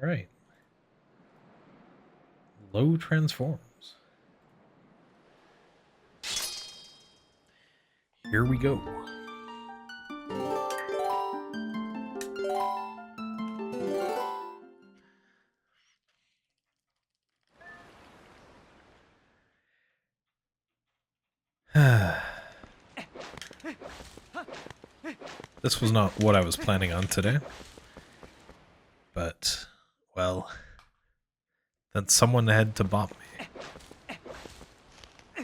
Alright. Low transforms. Here we go. This was not what I was planning on today. But, well, then someone had to bop me.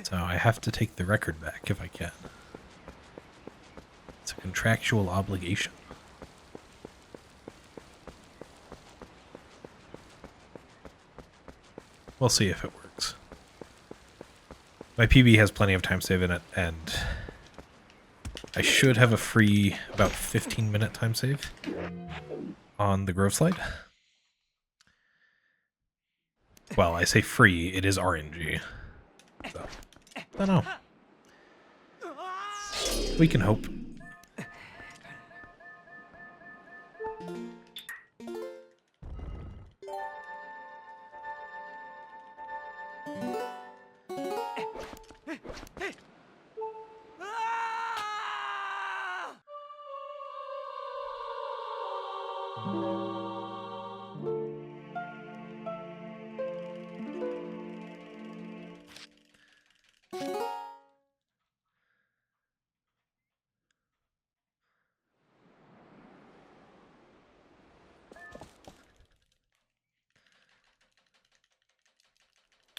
So I have to take the record back if I can. It's a contractual obligation. We'll see if it works. My PB has plenty of time save in it, and I should have a free about 15-minute time save on the Grove Slide. Well, I say free, it is RNG. So, I don't know. We can hope.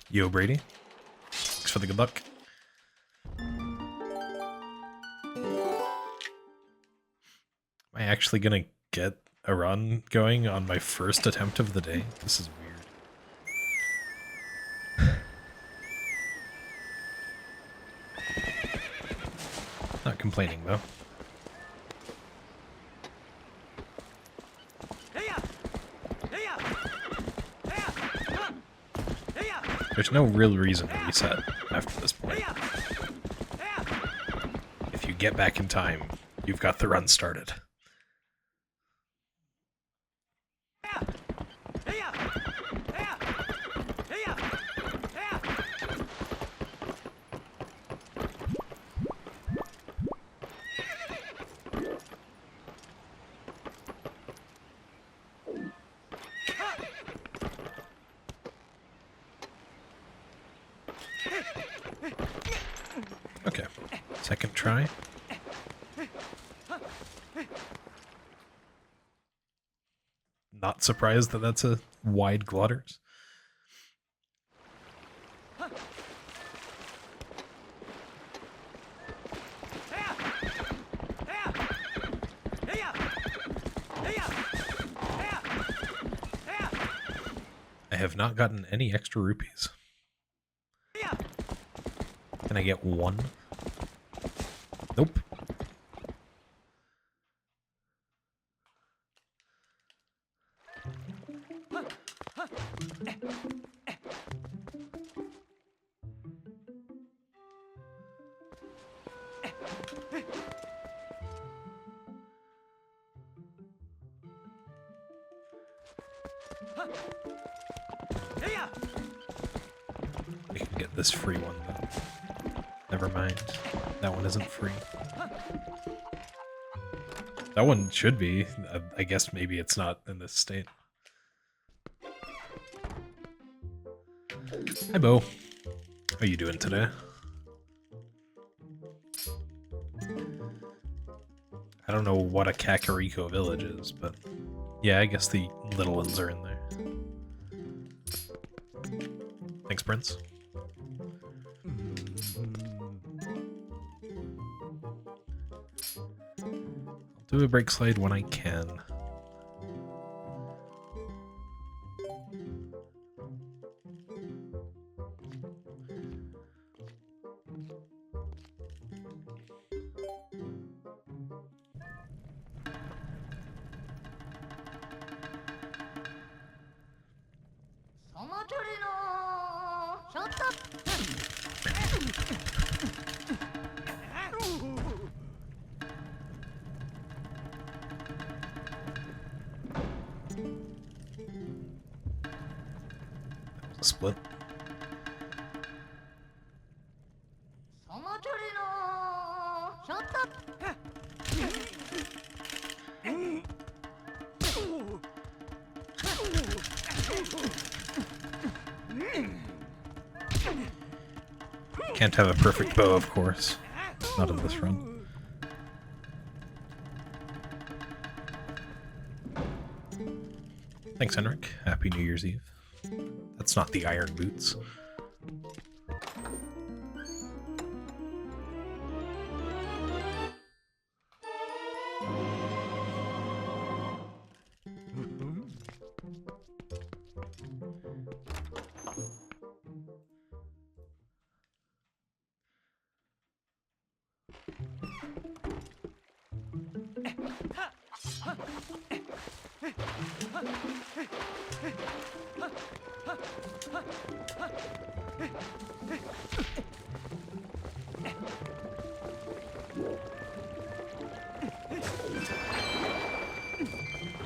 Yo, Brady. Thanks for the good luck. Am I actually gonna get a run going on my first attempt of the day? This is weird. Not complaining, though. There's no real reason to reset after this point. If you get back in time, you've got the run started. Okay, second try. Not surprised that that's a wide glotters. I have not gotten any extra rupees. Can I get one? Nope. I can get this free one though. Never mind. That one isn't free. That one should be. I guess maybe it's not in this state. Hi, Bo. How are you doing today? I don't know what a Kakariko village is, but yeah, I guess the little ones are in there. Thanks, Prince. I'll do a break slide when I can. split. Can't have a perfect bow, of course. Not in this run. Thanks, Henrik. Happy New Year's Eve. That's not the iron boots.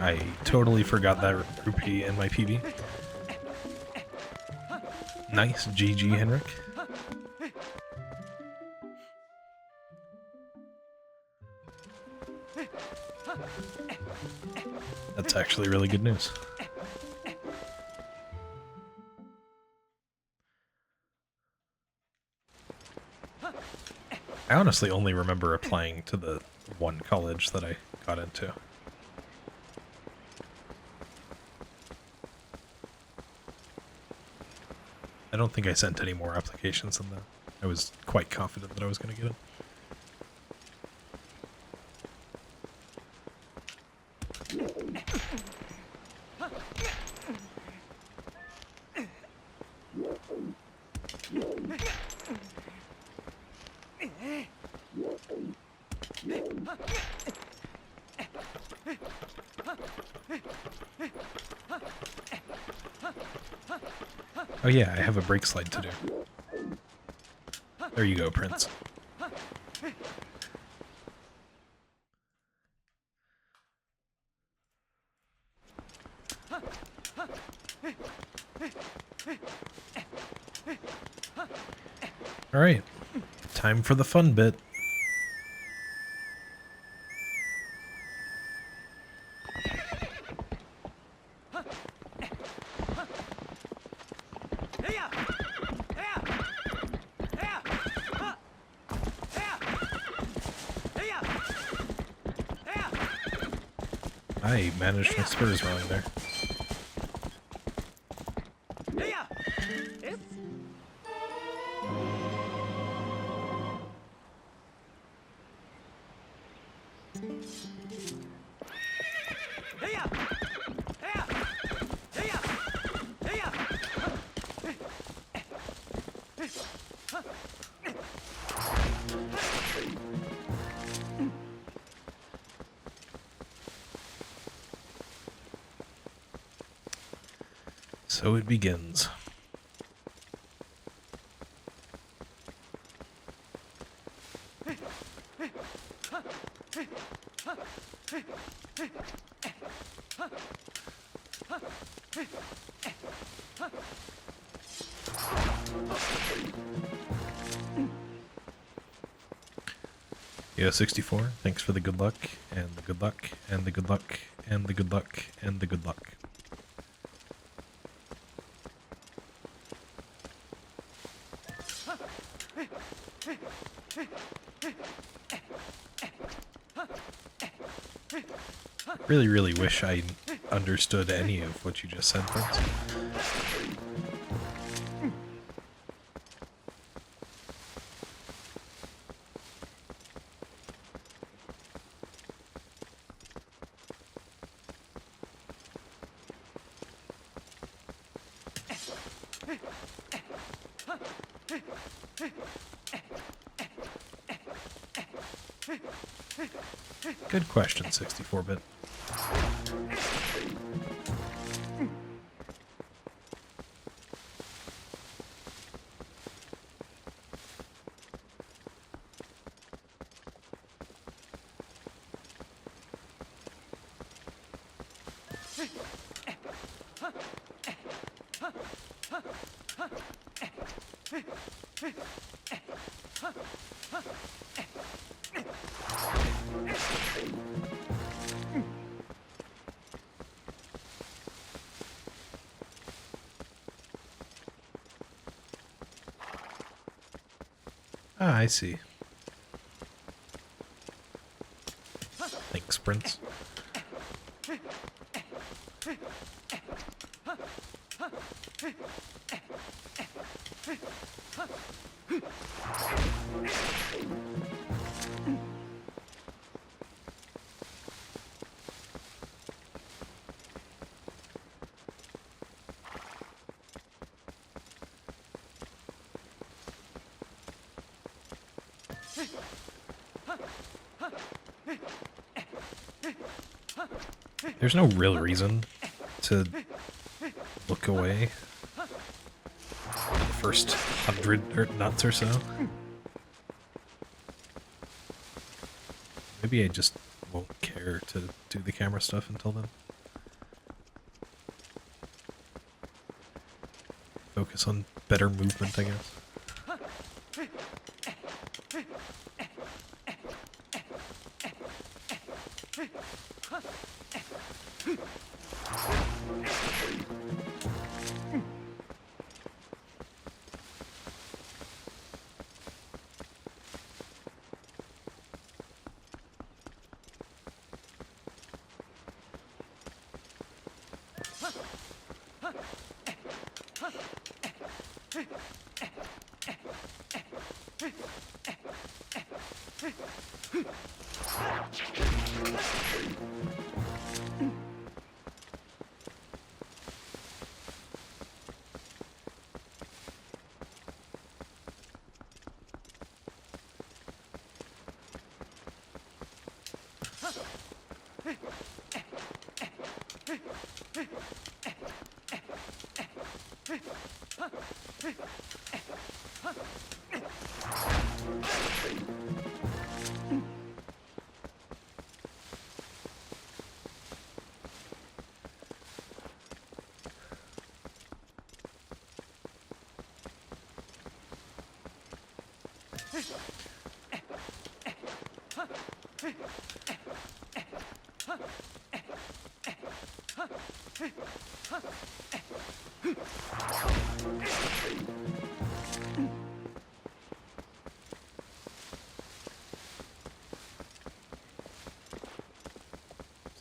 I totally forgot that rupee in my PB. Nice GG, Henrik. That's actually really good news. I honestly only remember applying to the one college that I got into. I don't think I sent any more applications than that. I was quite confident that I was going to get it. Oh yeah, I have a brake slide to do. There you go, Prince. Alright, time for the fun bit. I managed my spurs wrong there. So it begins. Yo, 64, thanks for the good luck, and the good luck, and the good luck, and the good luck, and the good luck. Really wish I understood any of what you just said, Prince. Good question, 64-bit. Ah, I see. Thanks, Prince. There's no real reason to look away the first 100 nuts or so. Maybe I just won't care to do the camera stuff until then. Focus on better movement, I guess.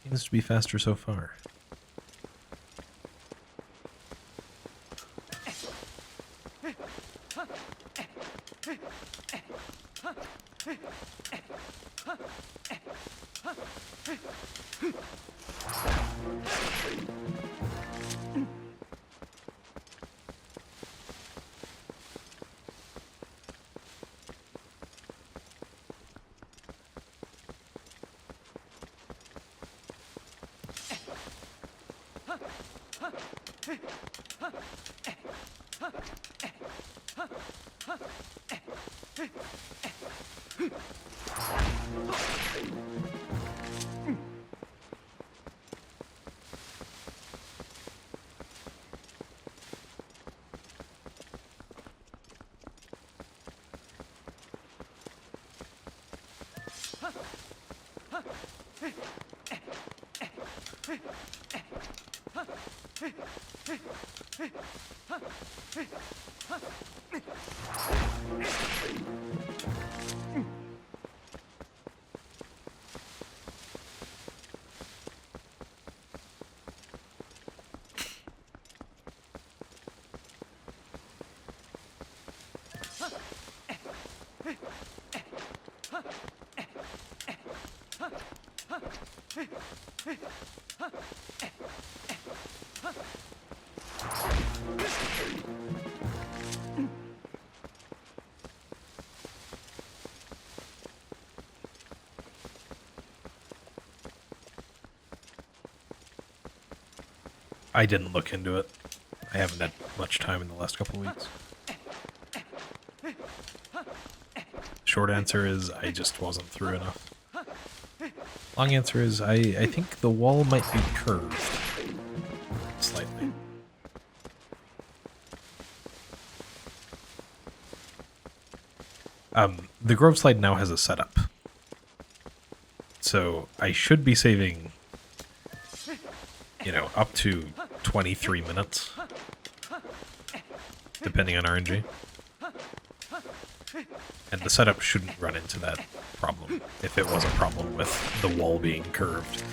Seems to be faster so far. I didn't look into it. I haven't had much time in the last couple of weeks. Short answer is I just wasn't through enough. Long answer is I think the wall might be curved slightly. The Grove Slide now has a setup. So I should be saving, up to 23 minutes, depending on RNG. And the setup shouldn't run into that problem, if it was a problem with the wall being curved.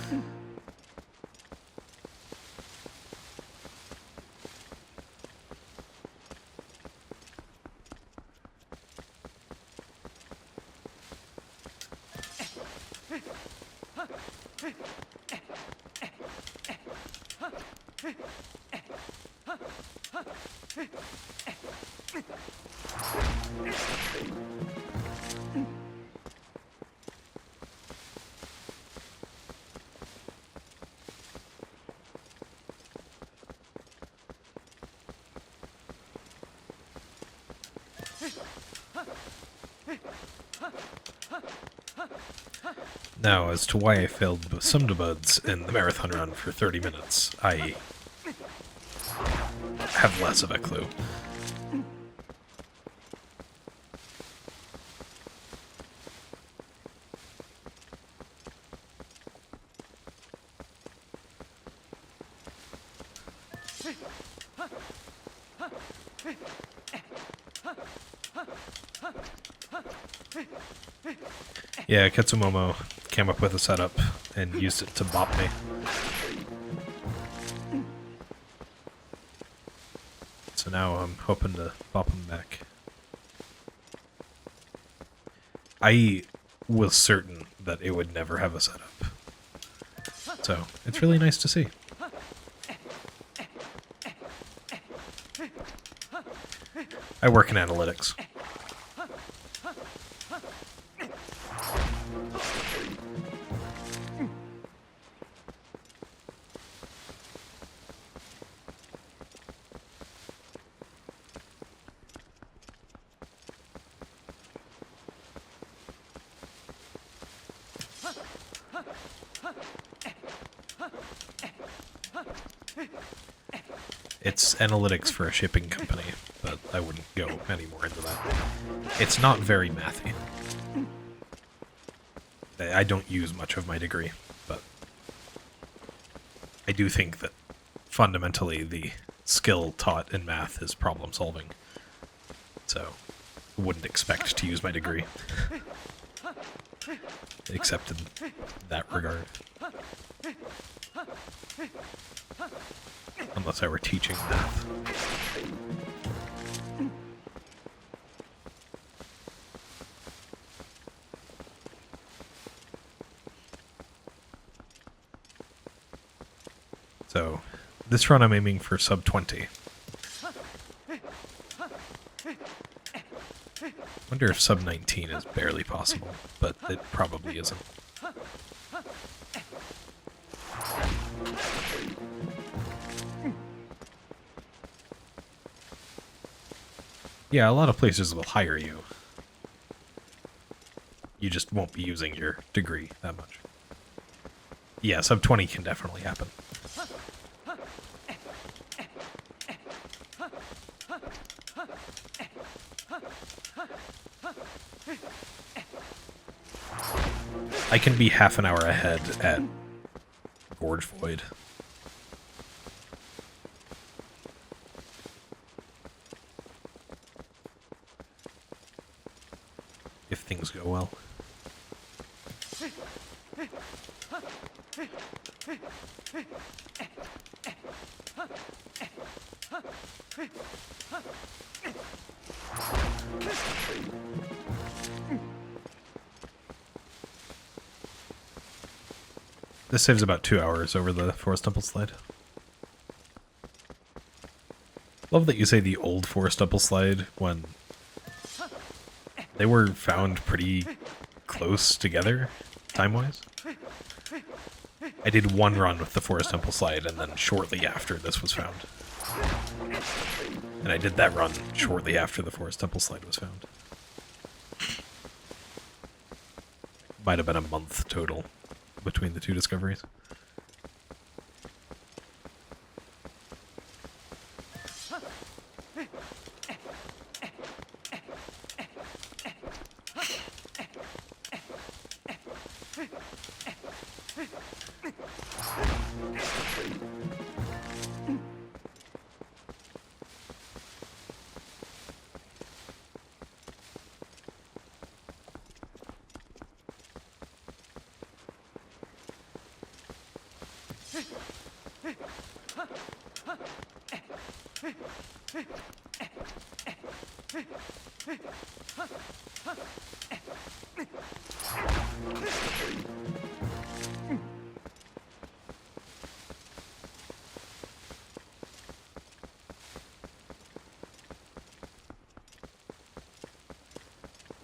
Now, as to why I failed some debuds in the marathon run for 30 minutes, I have less of a clue. Yeah, Ketsumomo came up with a setup and used it to bop me. So now I'm hoping to bop him back. I was certain that it would never have a setup. So, it's really nice to see. I work in analytics. It's analytics for a shipping company, but I wouldn't go any more into that. It's not very mathy. I don't use much of my degree, but I do think that fundamentally the skill taught in math is problem solving. So, I wouldn't expect to use my degree. Except in that regard. Unless I were teaching math. So, this run I'm aiming for sub 20. Wonder if sub 19 is barely possible, but it probably isn't. Yeah, a lot of places will hire you. You just won't be using your degree that much. Yeah, sub 20 can definitely happen. I can be half an hour ahead at Gorge Void. If things go well. This saves about 2 hours over the Forest Temple Slide. Love that you say the old Forest Temple Slide when they were found pretty close together, time-wise. I did one run with the Forest Temple Slide, and then shortly after this was found. And I did that run shortly after the Forest Temple Slide was found. Might have been a month total between the two discoveries.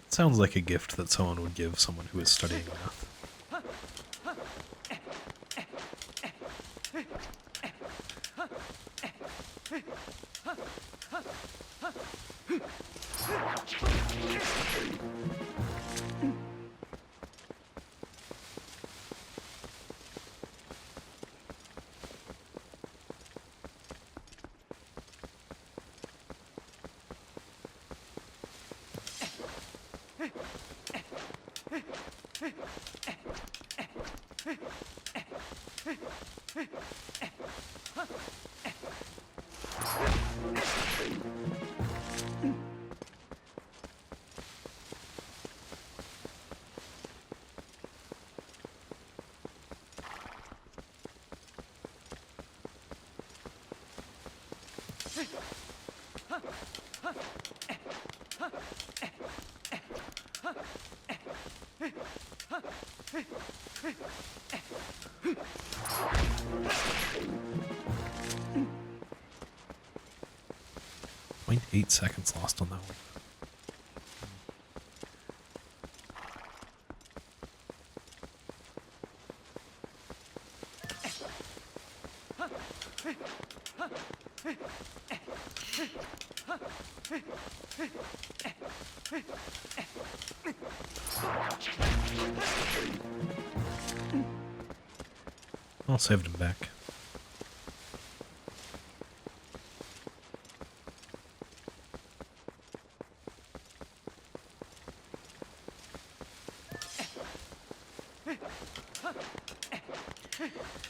Sounds like a gift that someone would give someone who is studying math. .8 seconds lost on that one. I'll save him back.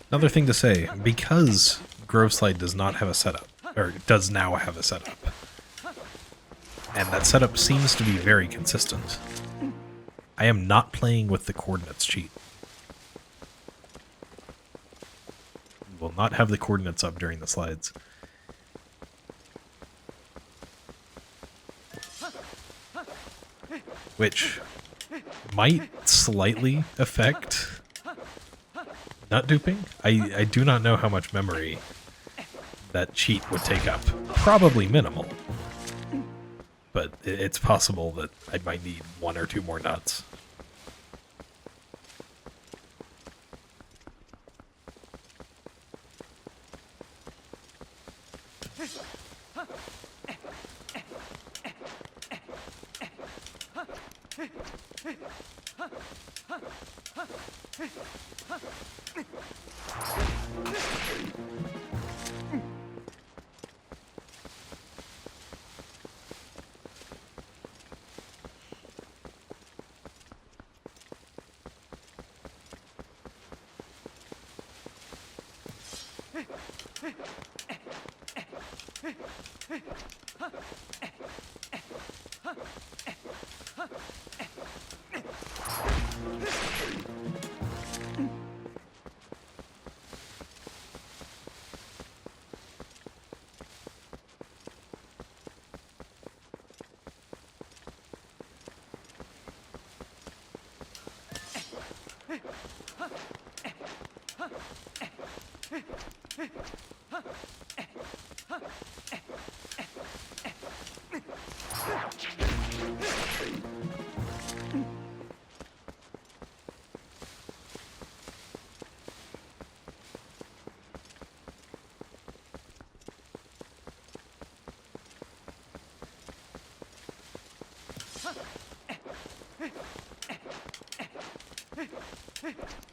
Another thing to say, because Poe Slide does not have a setup, or does now have a setup, and that setup seems to be very consistent, I am not playing with the coordinates cheat. Will not have the coordinates up during the slides. Which might slightly affect nut duping. I do not know how much memory that cheat would take up. Probably minimal. But it's possible that I might need 1 or 2 more nuts.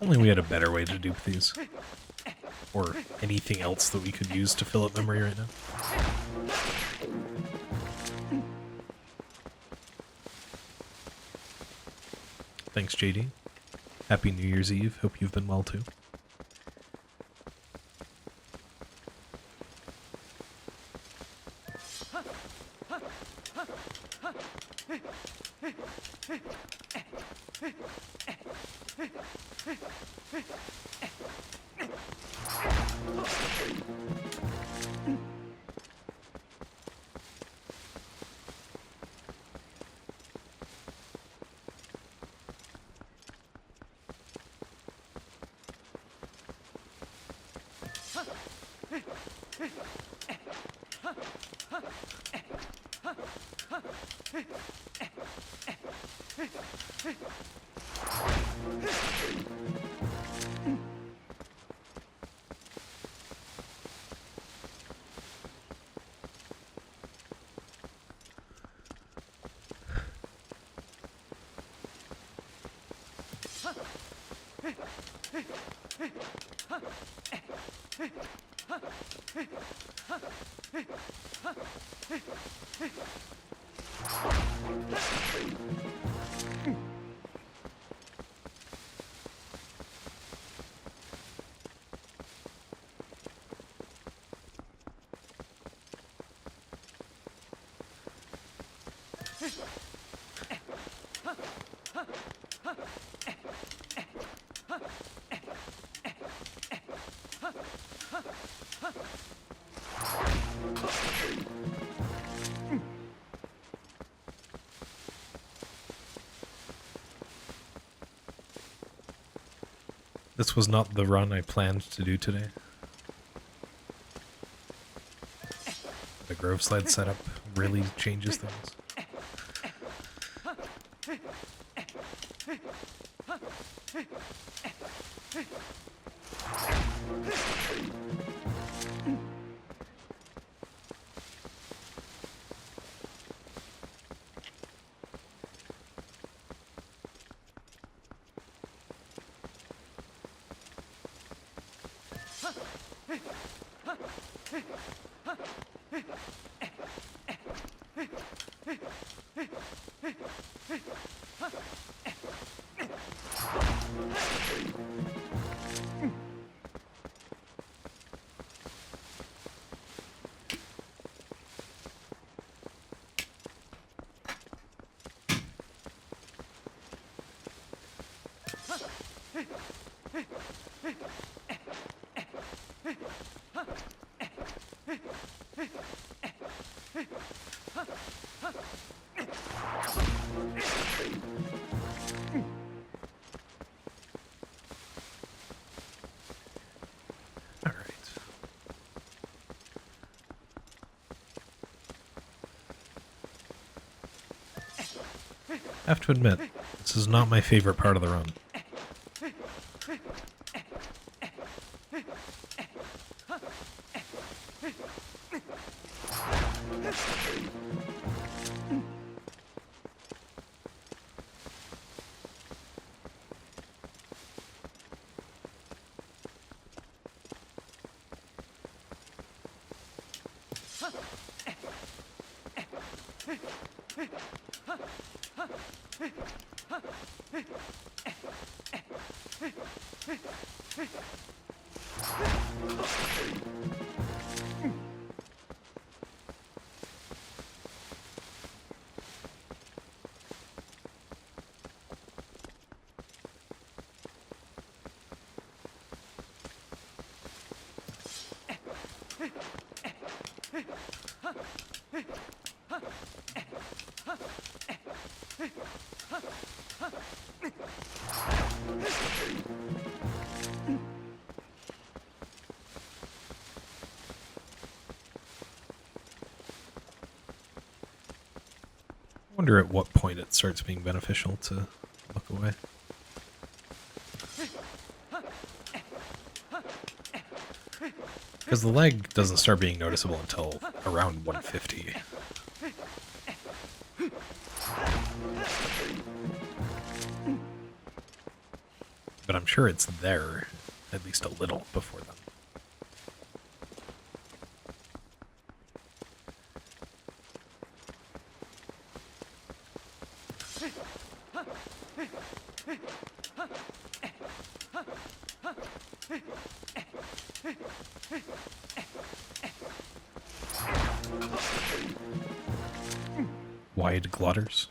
Only we had a better way to dupe these. Or anything else that we could use to fill up memory right now. Thanks, JD. Happy New Year's Eve. Hope you've been well too. This was not the run I planned to do today. The Grove Slide setup really changes things. I have to admit, this is not my favorite part of the run. I wonder at what point it starts being beneficial to look away. Because the lag doesn't start being noticeable until around 150. But I'm sure it's there at least a little before then. Wide glotters.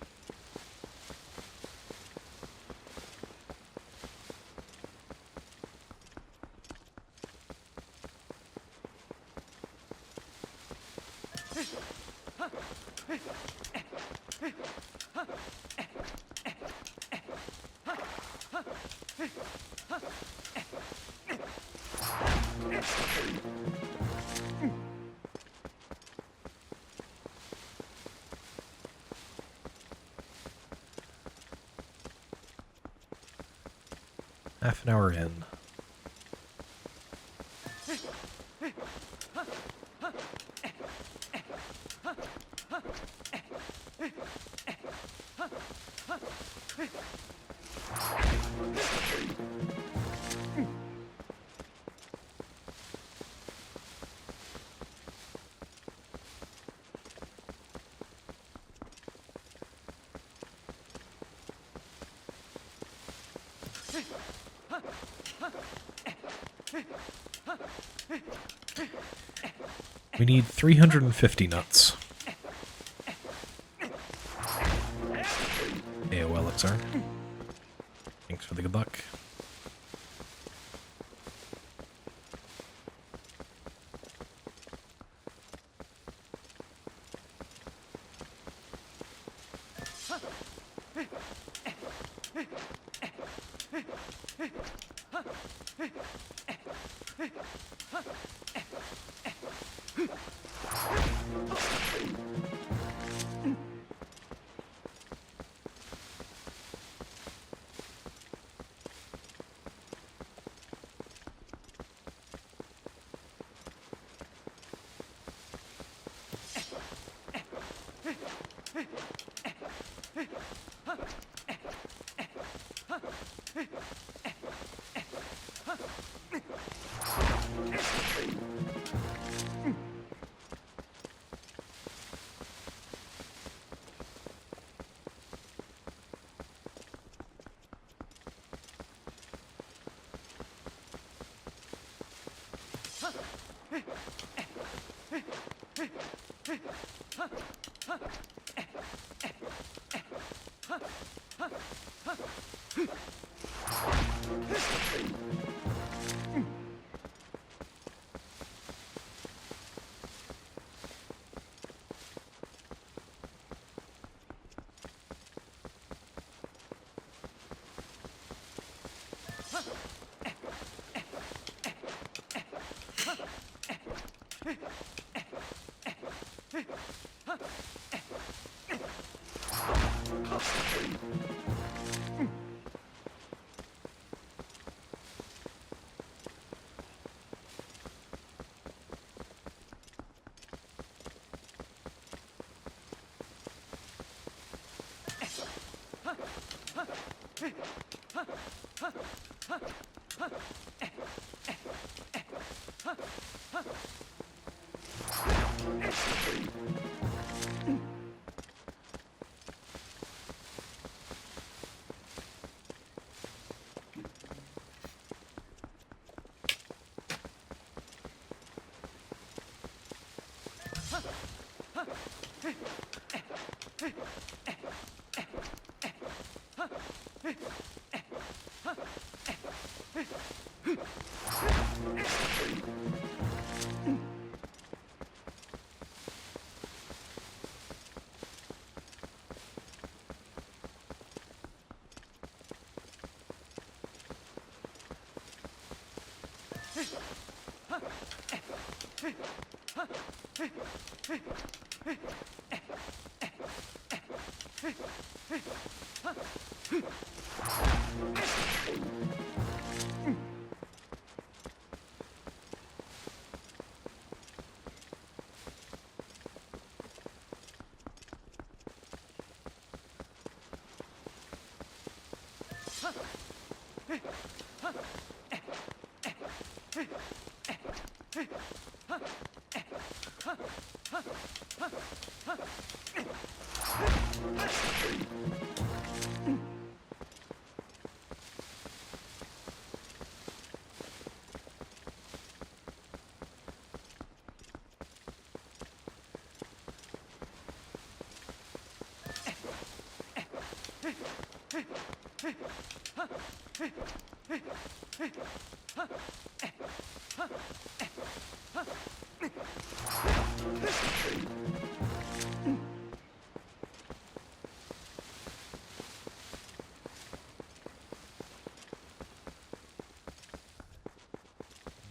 Half an hour in. We need 350 nuts. AOL XR. Thanks for the good luck.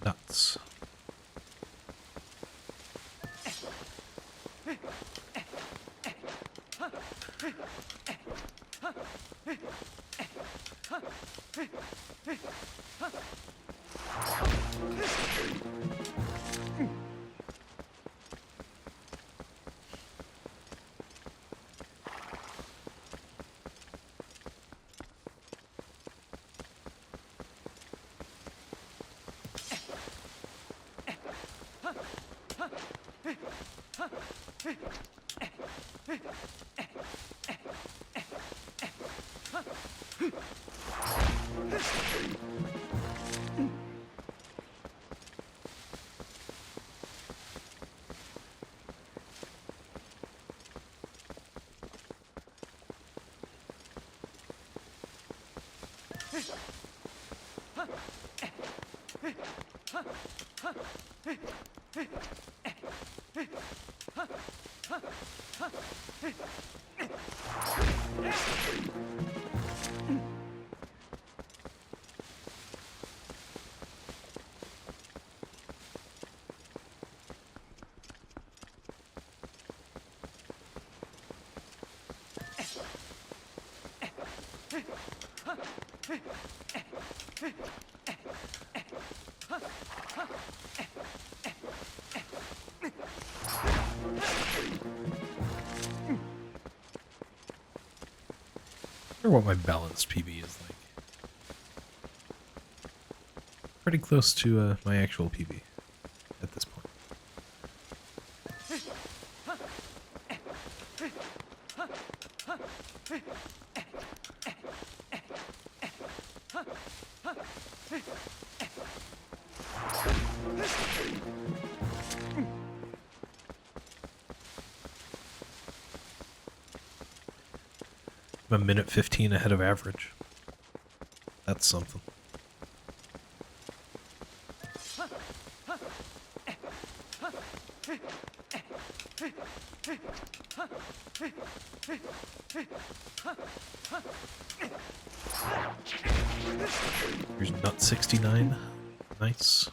Nuts. I wonder what my balanced PB is like. Pretty close to my actual PB at this point. I'm a minute 15 ahead of average. That's something. Here's nut 69. Nice.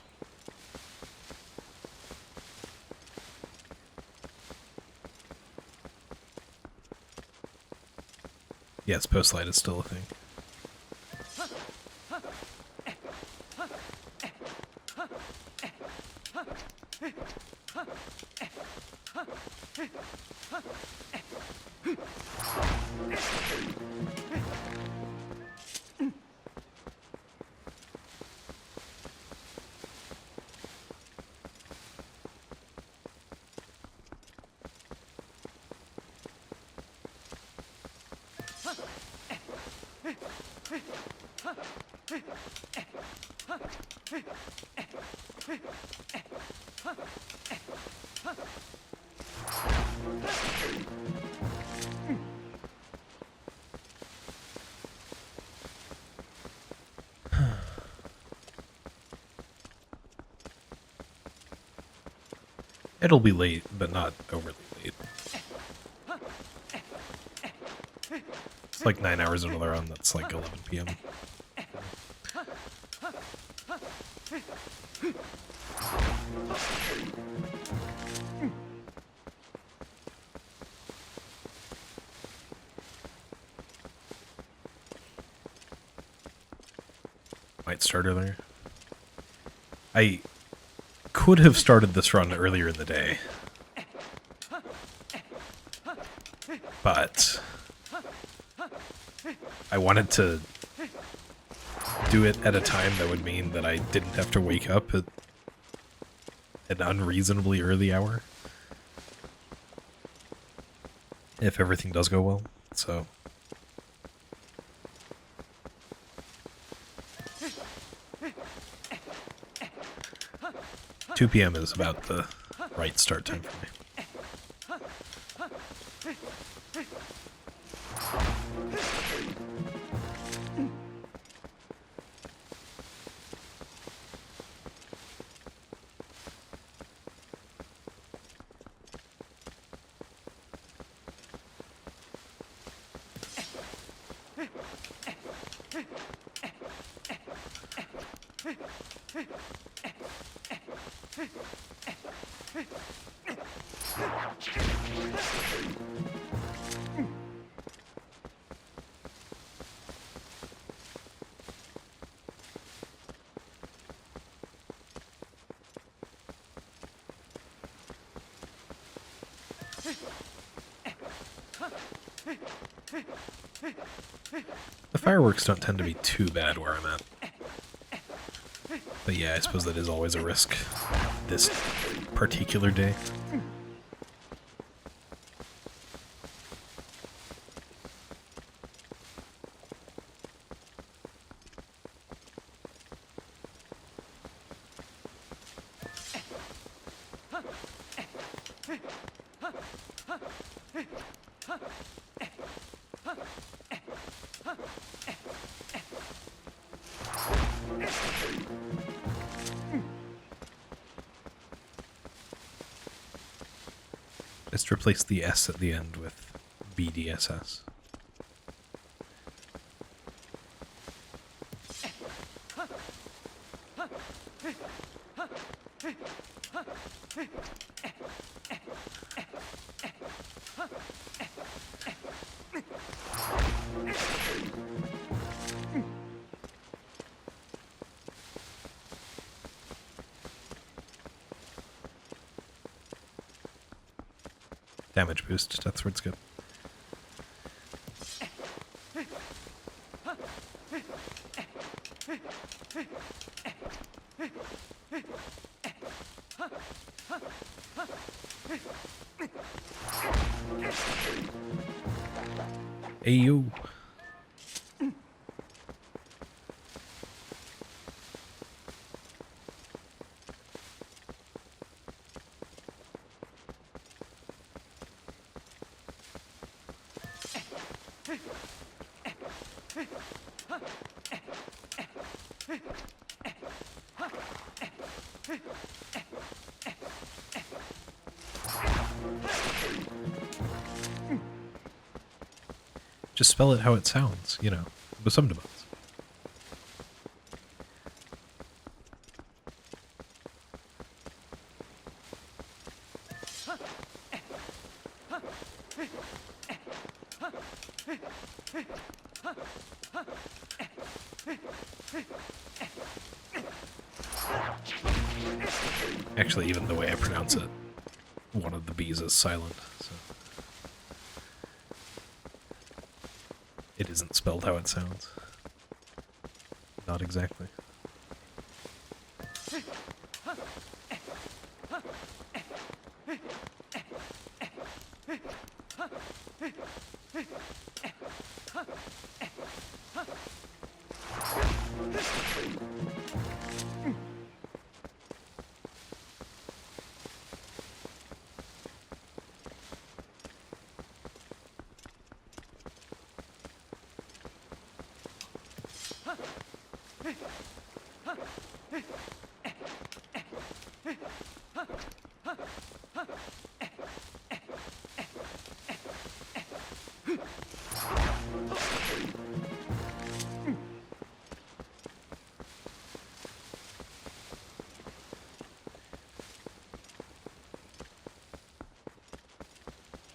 Yes, Poe Slide is still a thing. It'll be late, but not overly late. It's like 9 hours into the run, that's like 11 p.m. Might start earlier. I could have started this run earlier in the day, but I wanted to do it at a time that would mean that I didn't have to wake up at an unreasonably early hour if everything does go well, so 2 p.m. is about the right start time for me. The fireworks don't tend to be too bad where I'm at. But yeah, I suppose that is always a risk this particular day. Just replace the S at the end with BDSS. Damage boost, that's where it's good. Ayo. Just spell it how it sounds, you know, with some demands. Actually, even the way I pronounce it, one of the B's is silent, so it isn't spelled how it sounds. Not exactly.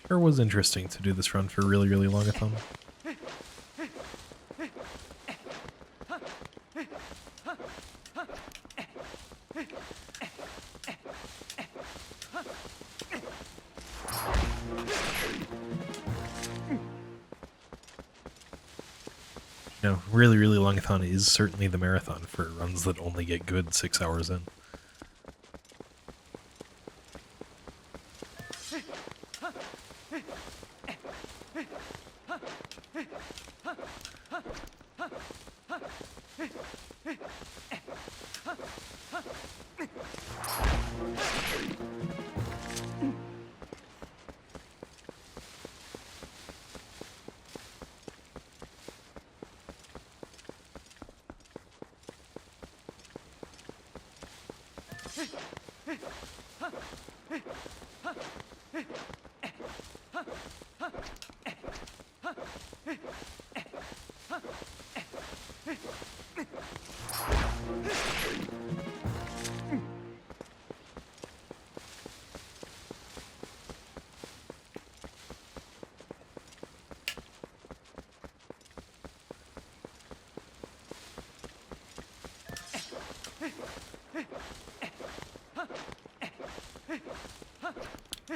Sure was interesting to do this run for really, really long-a-thon. You know, really, really long-a-thon is certainly the marathon for runs that only get good 6 hours in.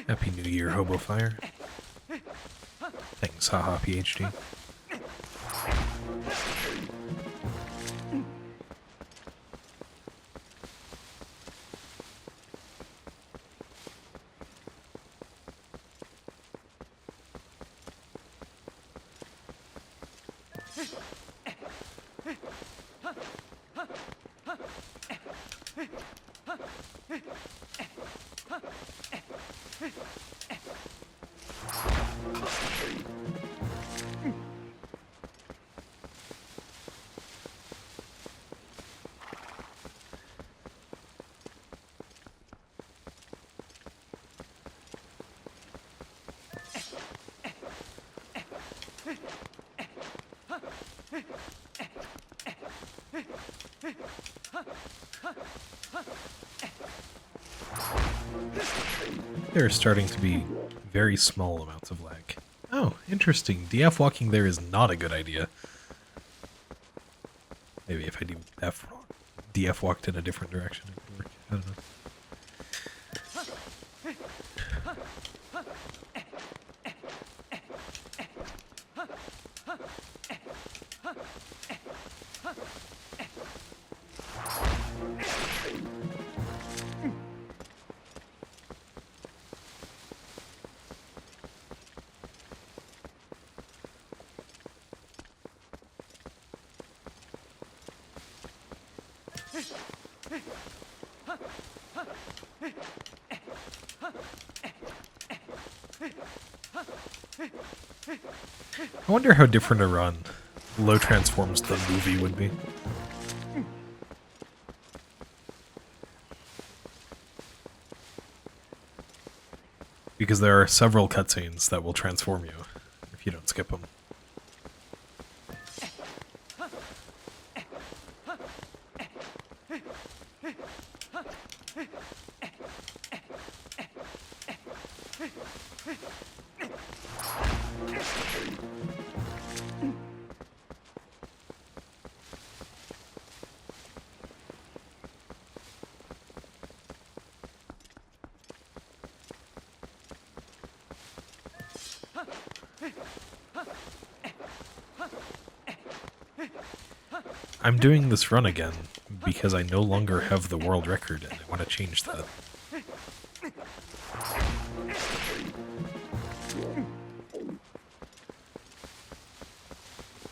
Happy New Year, Hobo Fire. Thanks, haha, PhD. There are starting to be very small amounts of lag. Oh, interesting. DF walking there is not a good idea. Maybe if I DF walked in a different direction, it would work. I don't know. I wonder how different a run Low Transforms the movie would be. Because there are several cutscenes that will transform you if you don't skip them. I'm doing this run again because I no longer have the world record and I want to change that. I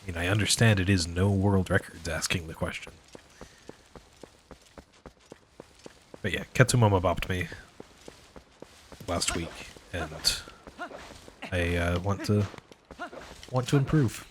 mean, I understand it is no world records asking the question. But yeah, Ketsumoma bopped me last week, and I want to improve.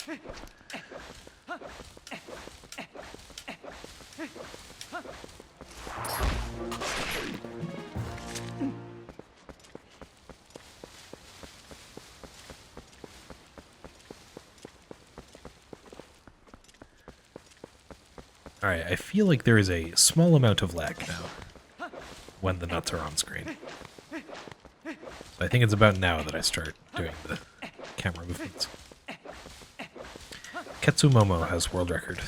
Alright, I feel like there is a small amount of lag now when the nuts are on screen. So I think it's about now that I start doing the camera movements. Ketsumomo has world record.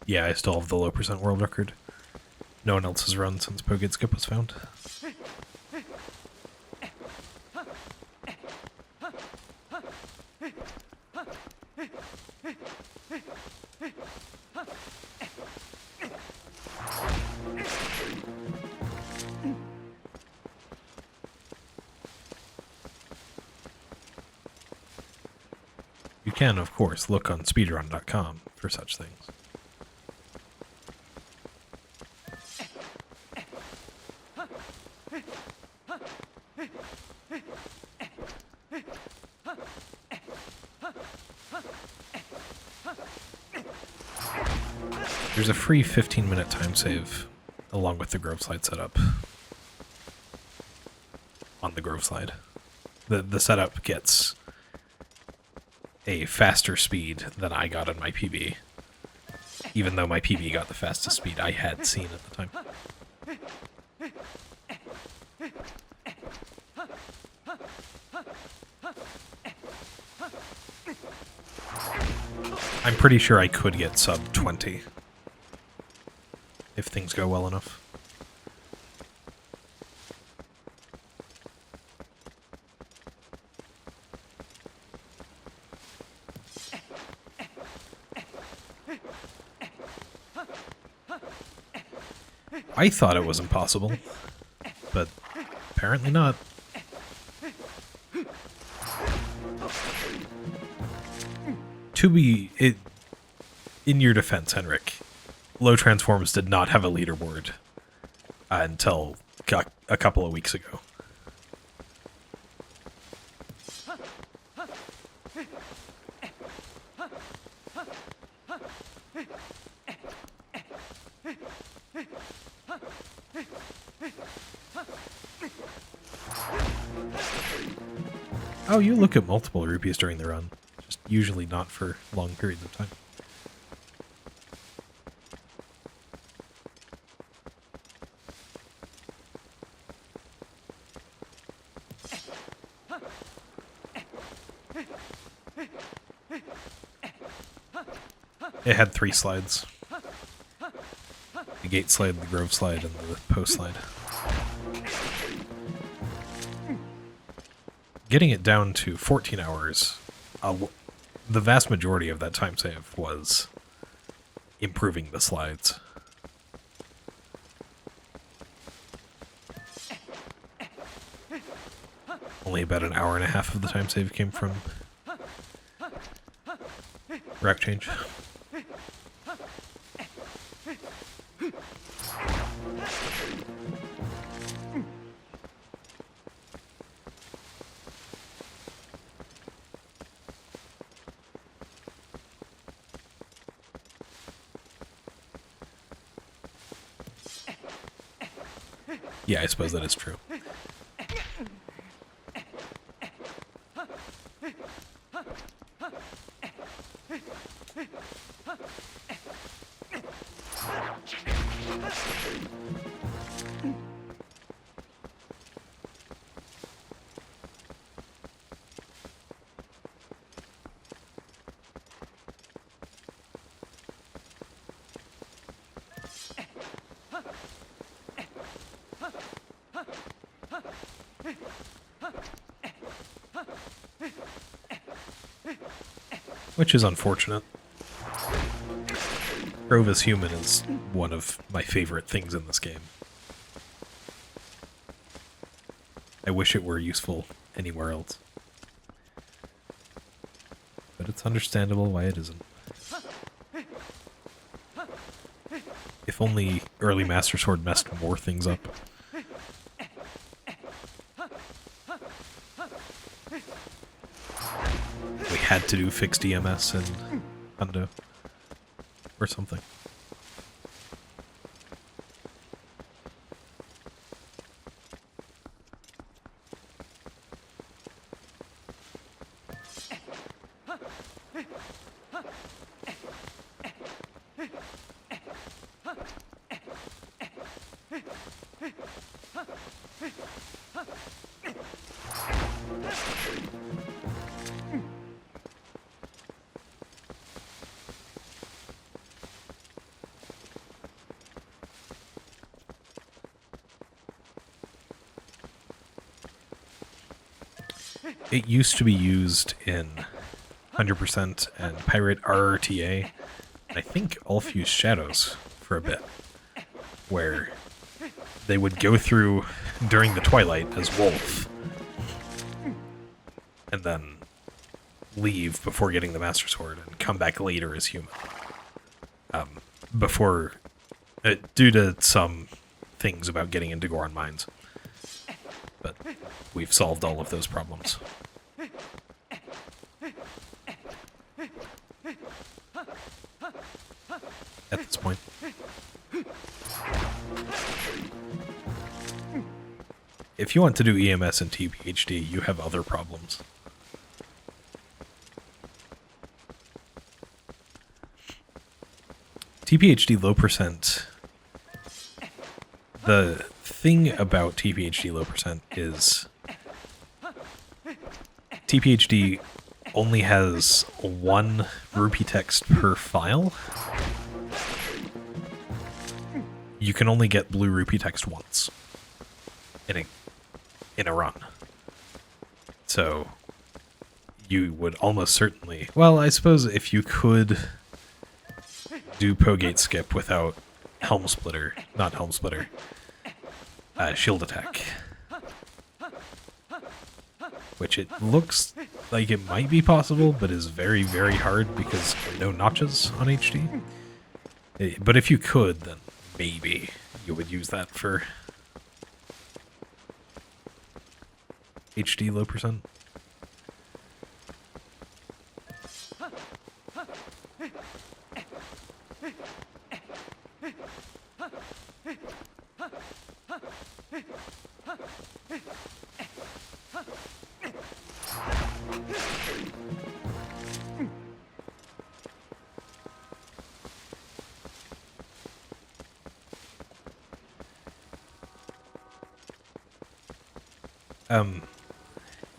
Yeah, I still have the low percent world record. No one else has run since Poe Skip was found. can, of course, look on speedrun.com for such things. There's a free 15-minute time save along with the Grove Slide setup on the Grove Slide. The setup gets a faster speed than I got in my PB, even though my PB got the fastest speed I had seen at the time. I'm pretty sure I could get sub 20 if things go well enough. I thought it was impossible, but apparently not. In your defense, Henrik, Low Transforms did not have a leaderboard until a couple of weeks ago. Oh, you look at multiple rupees during the run. Just usually not for long periods of time. It had 3 slides. The Gate Slide, the Grove Slide, and the Poe Slide. Getting it down to 14 hours, the vast majority of that time save was improving the slides. Only about an hour and a half of the time save came from route change. Yeah, I suppose that is true. Which is unfortunate. Grove as human is one of my favorite things in this game. I wish it were useful anywhere else. But it's understandable why it isn't. If only early Master Sword messed more things up. We had to do fixed EMS and Hundo or something. It used to be used in 100% and Pirate RRTA, and I think Ulfuse Shadows for a bit, where they would go through during the Twilight as Wolf, and then leave before getting the Master Sword and come back later as human. Before, due to some things about getting into Goron mines. But we've solved all of those problems. At this point. If you want to do EMS and TPHD, you have other problems. TPHD low percent. The thing about TPHD low percent is TPHD only has one rupee text per file. You can only get blue rupee text once in a run. So you would almost certainly, well, I suppose if you could do Poe Gate skip without Helm Splitter, not Helm Splitter, shield attack. Which it looks like it might be possible, but is very, very hard because no notches on HD. But if you could, then maybe you would use that for HD low percent.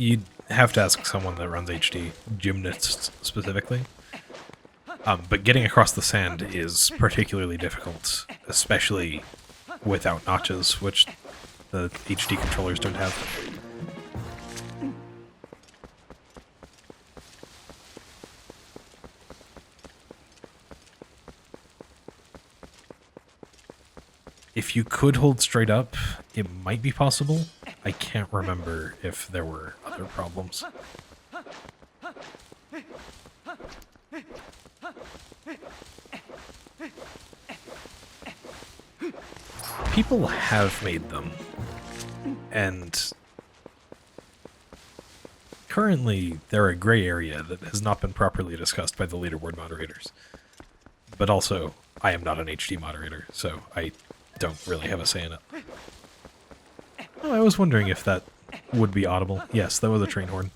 You'd have to ask someone that runs HD, gymnasts specifically. But getting across the sand is particularly difficult, especially without notches, which the HD controllers don't have. If you could hold straight up, it might be possible. I can't remember if there were other problems. People have made them, and currently they're a gray area that has not been properly discussed by the leaderboard moderators. But also, I am not an HD moderator, so I don't really have a say in it. Oh, I was wondering if that would be audible. Yes, that was a train horn.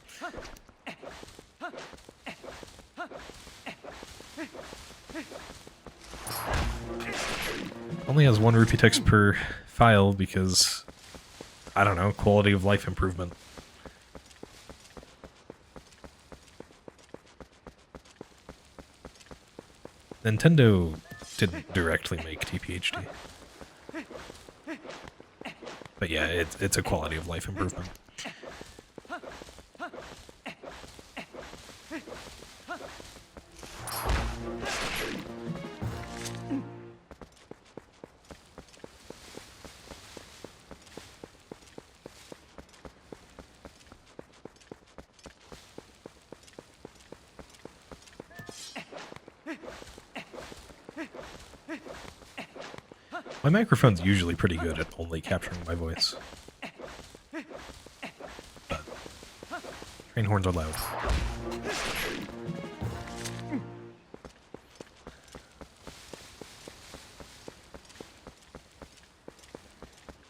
Only has one rupee text per file because, I don't know, quality of life improvement. Nintendo didn't directly make TPHD. But yeah, it's a quality of life improvement. My microphone's usually pretty good at only capturing my voice. But train horns are loud.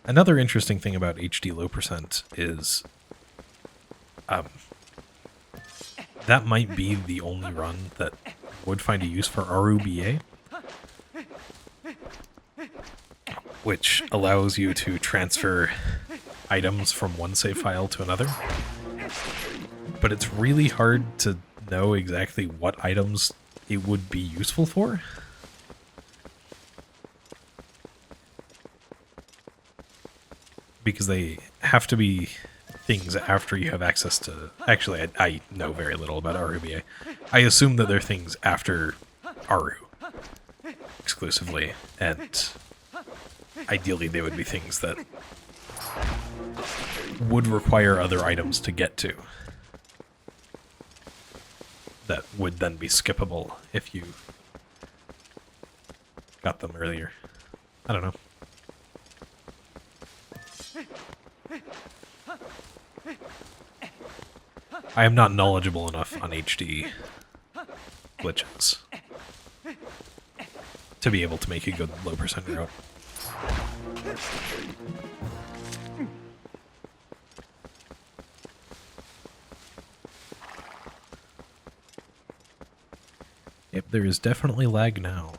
Another interesting thing about HD low percent is that might be the only run that would find a use for RUBA, which allows you to transfer items from one save file to another. But it's really hard to know exactly what items it would be useful for. Because they have to be things after you have access to... Actually, I know very little about RUBA. I assume that they're things after Aru exclusively, and ideally they would be things that would require other items to get to. that would then be skippable if you got them earlier. I don't know. I am not knowledgeable enough on HD glitches to be able to make a good low percent route. Yep, there is definitely lag now.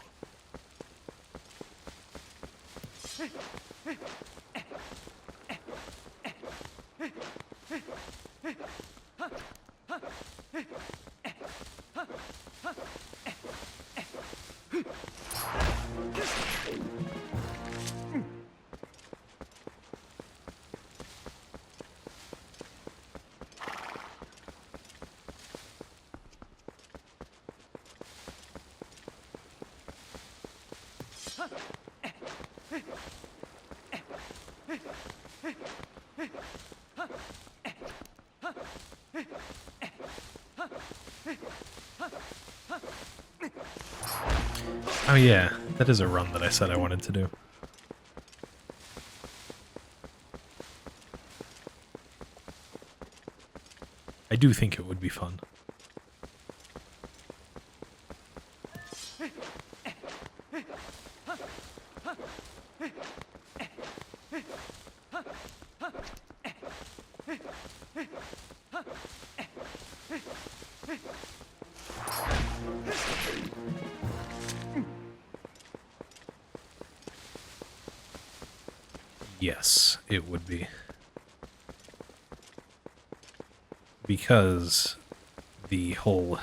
Oh yeah, that is a run that I said I wanted to do. I do think it would be fun. Yes, it would be. Because the whole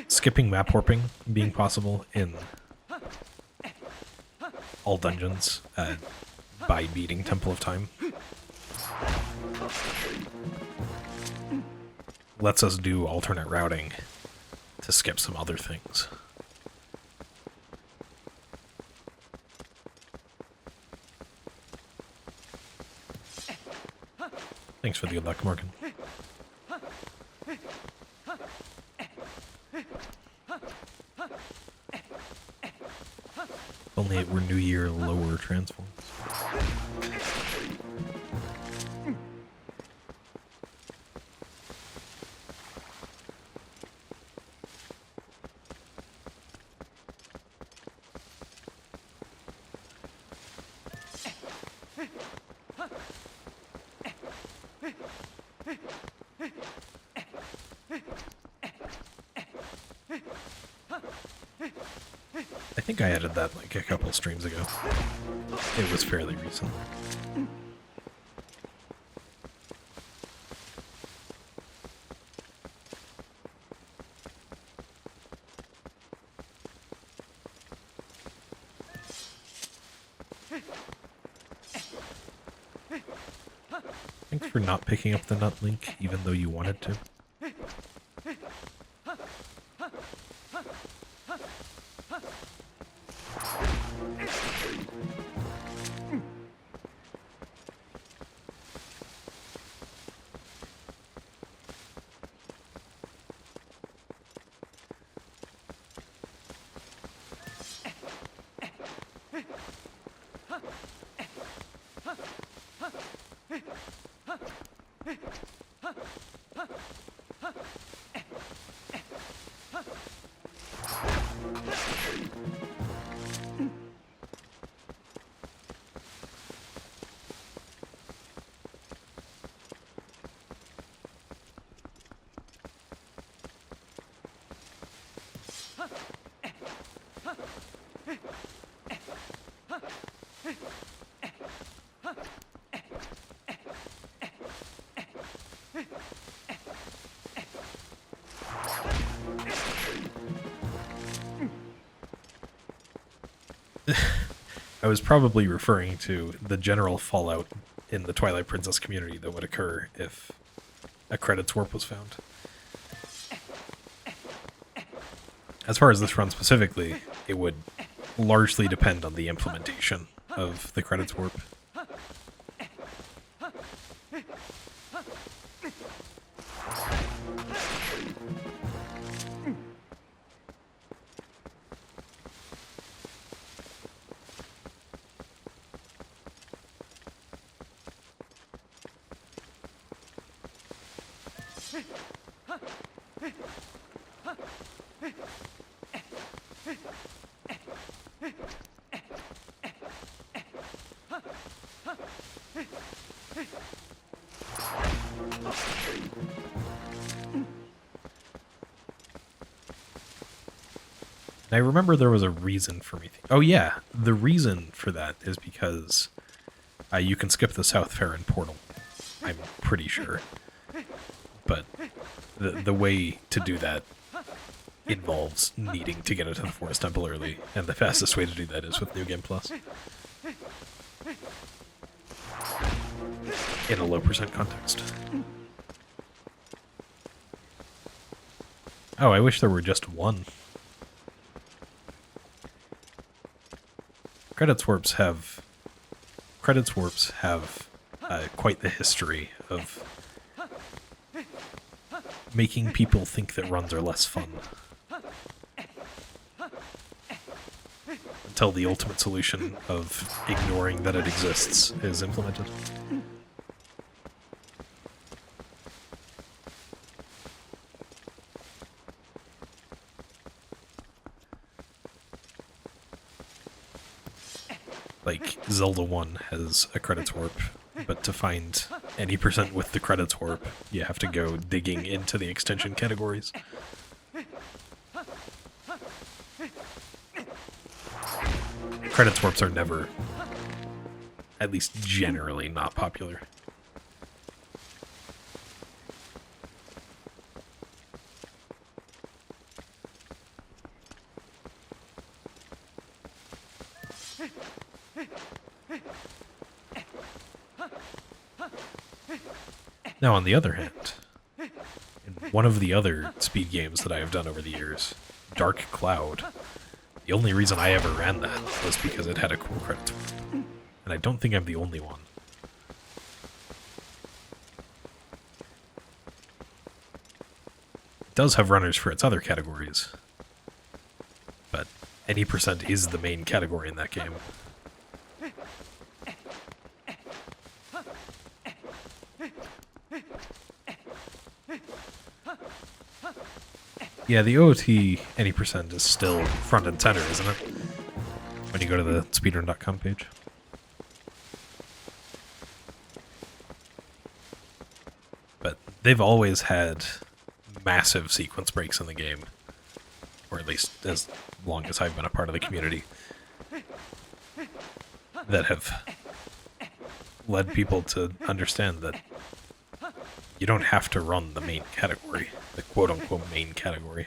skipping map warping being possible in all dungeons by beating Temple of Time lets us do alternate routing to skip some other things. Thanks for the good luck, Morgan. Only it were New Year lower transforms. I think I added that like a couple streams ago. It was fairly recent. Thanks for not picking up the nut link, even though you wanted to. I was probably referring to the general fallout in the Twilight Princess community that would occur if a credits warp was found. As far as this run specifically, it would largely depend on the implementation of the credits warp. And I remember there was a reason for me. Oh yeah, the reason for that is because you can skip the South Fair and Portal. I'm pretty sure. But the way to do that involves needing to get into the Forest Temple early, and the fastest way to do that is with New Game Plus. In a low percent context. Oh, I wish there were just one. Credits warps have quite the history of making people think that runs are less fun. Until the ultimate solution of ignoring that it exists is implemented. Like, Zelda 1 has a credits warp, but to find any percent with the credits warp, you have to go digging into the extension categories. Credits warps are never, at least generally, not popular. Now, on the other hand, in one of the other speed games that I have done over the years, Dark Cloud, the only reason I ever ran that was because it had a cool credits warp. And I don't think I'm the only one. It does have runners for its other categories, but any percent is the main category in that game. Yeah, the OOT any percent is still front and center, isn't it? When you go to the speedrun.com page. But they've always had massive sequence breaks in the game. Or at least as long as I've been a part of the community. That have led people to understand that you don't have to run the main category, the quote-unquote main category.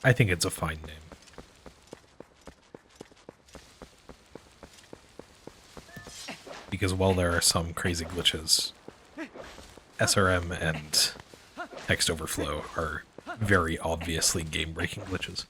I think it's a fine name. Because while there are some crazy glitches, SRM and text overflow are very obviously game-breaking glitches.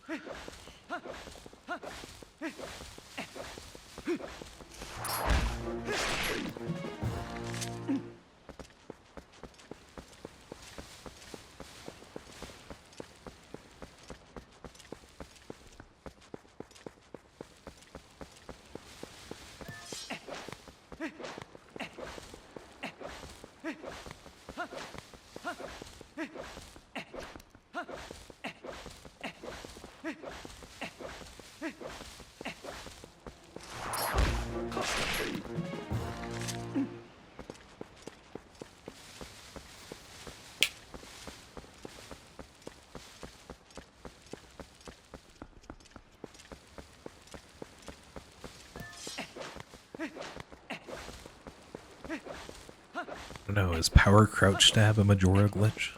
don't know, is power crouch stab a Majora glitch?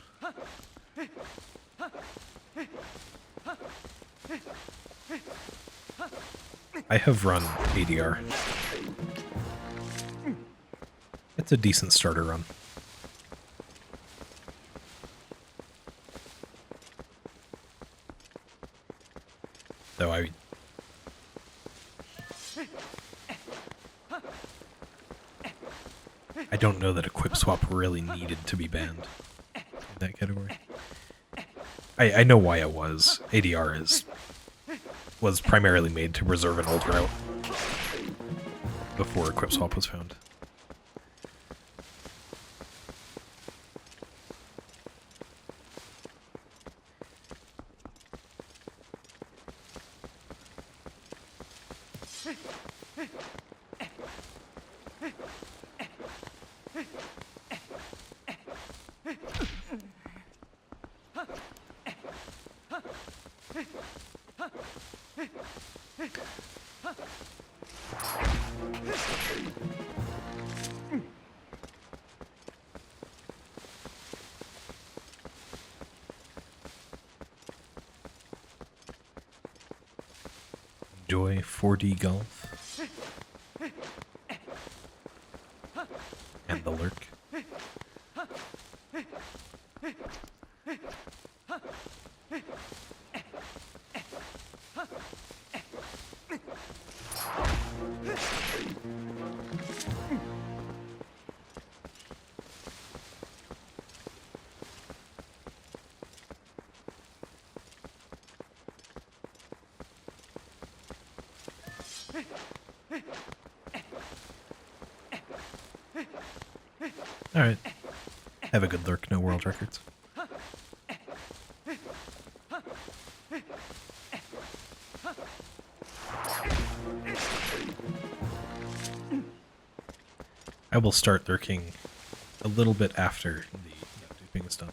I have run ADR. It's a decent starter run. Though I don't know that equip swap really needed to be banned in that category. I know why it was. ADR was primarily made to preserve an old route before equip swap was found. Enjoy 4D golf and the lurk. Alright. Have a good lurk, no world records. I will start lurking a little bit after the duping is done.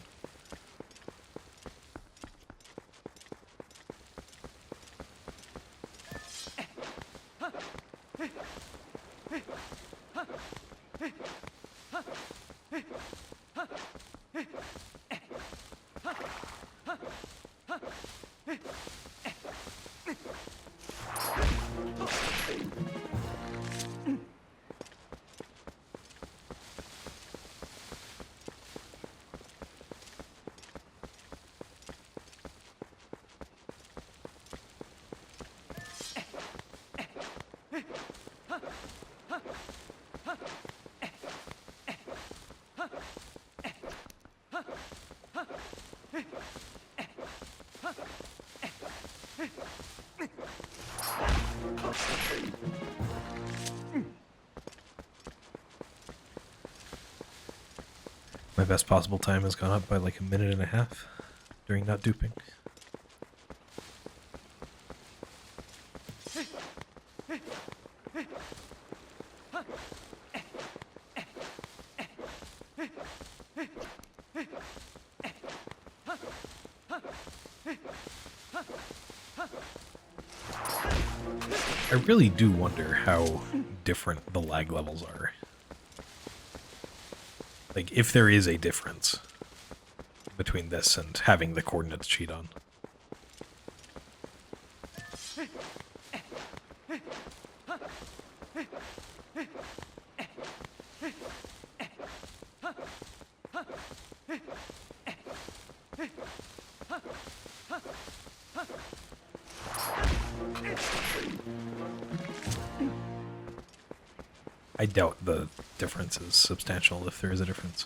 My best possible time has gone up by like a minute and a half during not duping. I really do wonder how different the lag levels are. Like, if there is a difference between this and having the coordinates cheat on. I doubt the difference is substantial if there is a difference.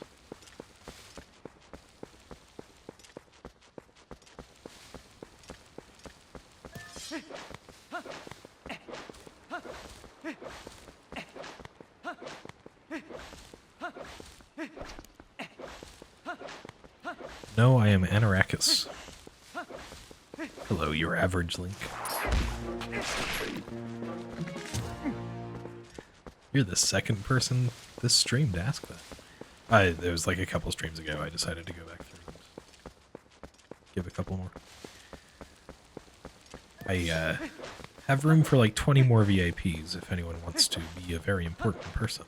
No, I am Anarakis. Hello, your average link. You're the second person this stream to ask that. There was like a couple streams ago, I decided to go back through and give a couple more. I have room for like 20 more VIPs if anyone wants to be a very important person.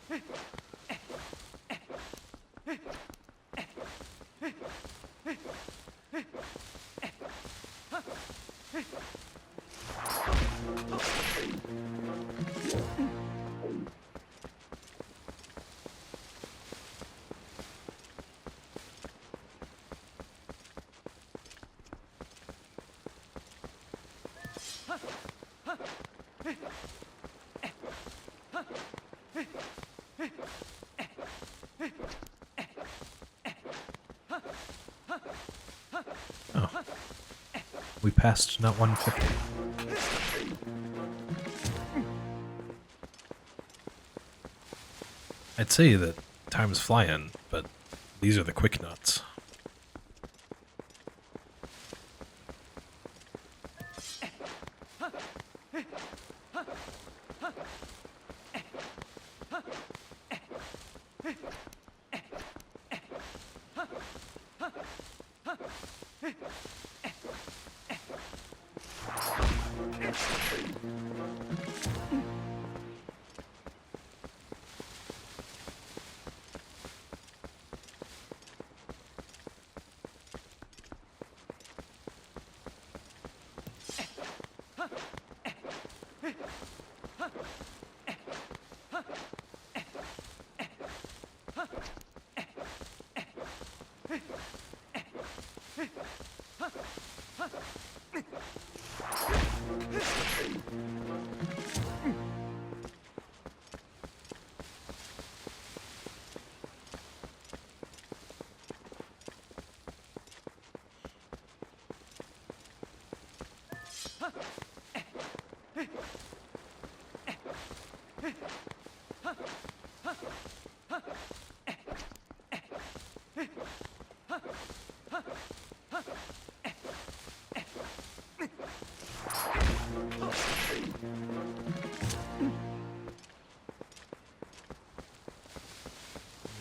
Oh. We passed not 150. I'd say that time's flying, but these are the quick nuts.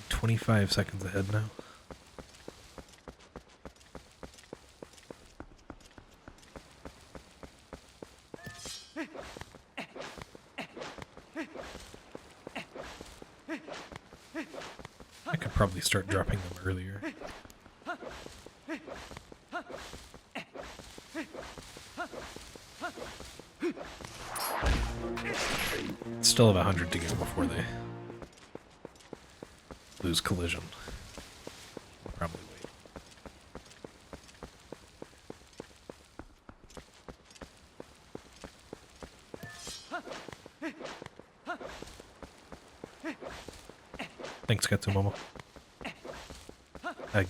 "25 seconds ahead now." I could probably start dropping them earlier. Still have 100 to go before they lose collision. I'll probably wait. Thanks, Katsumomo.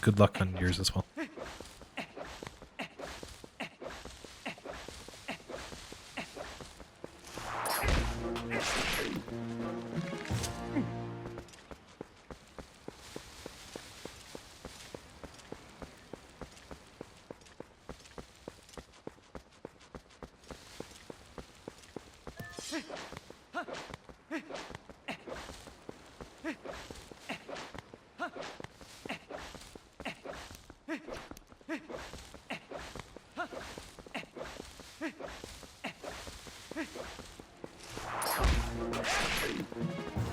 Good luck on yours as well.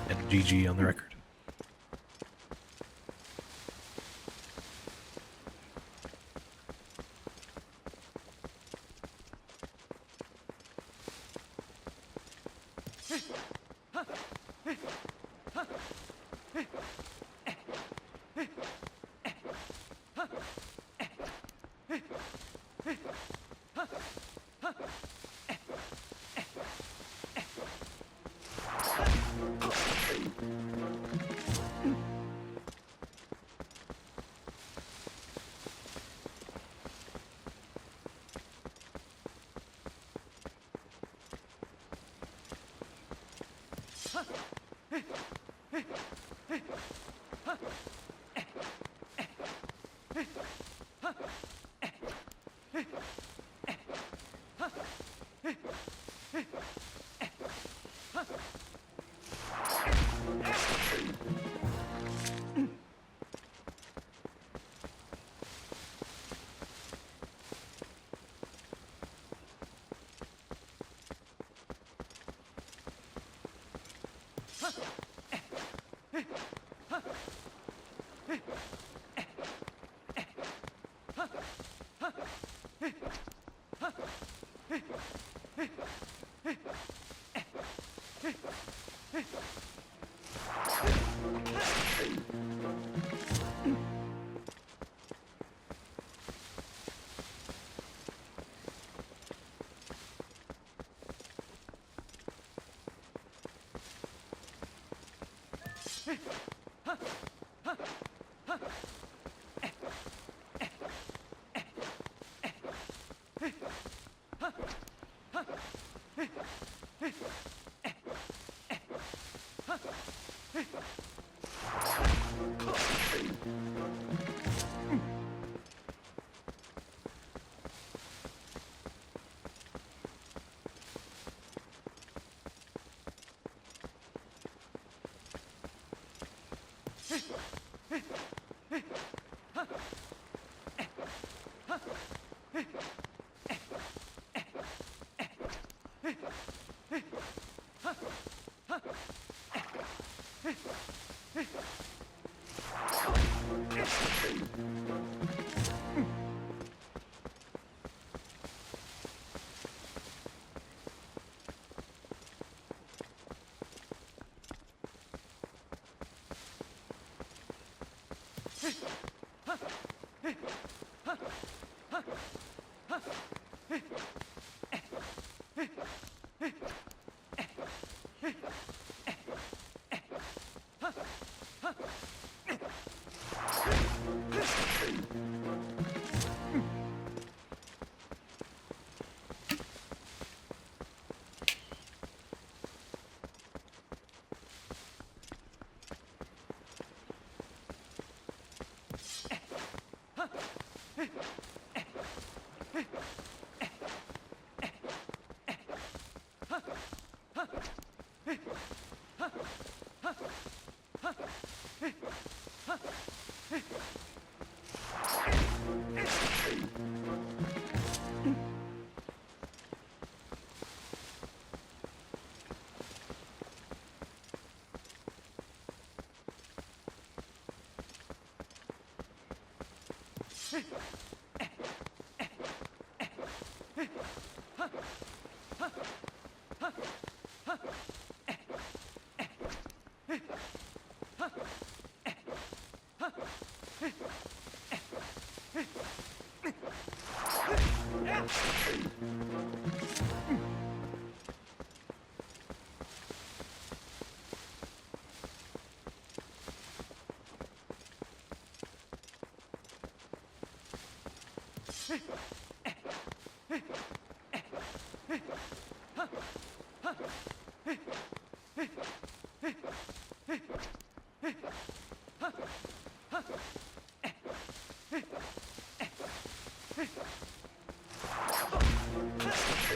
And GG on the record.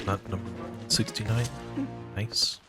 Not number 69. Nice.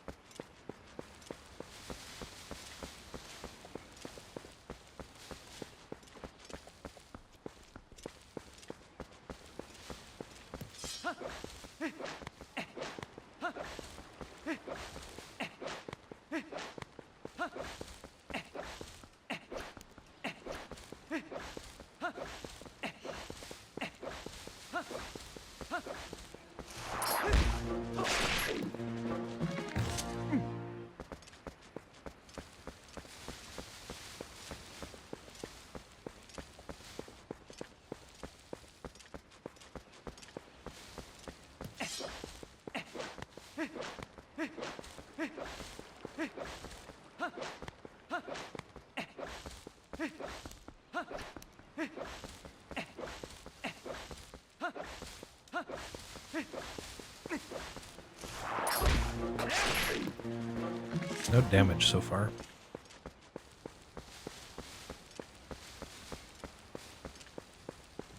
No damage so far.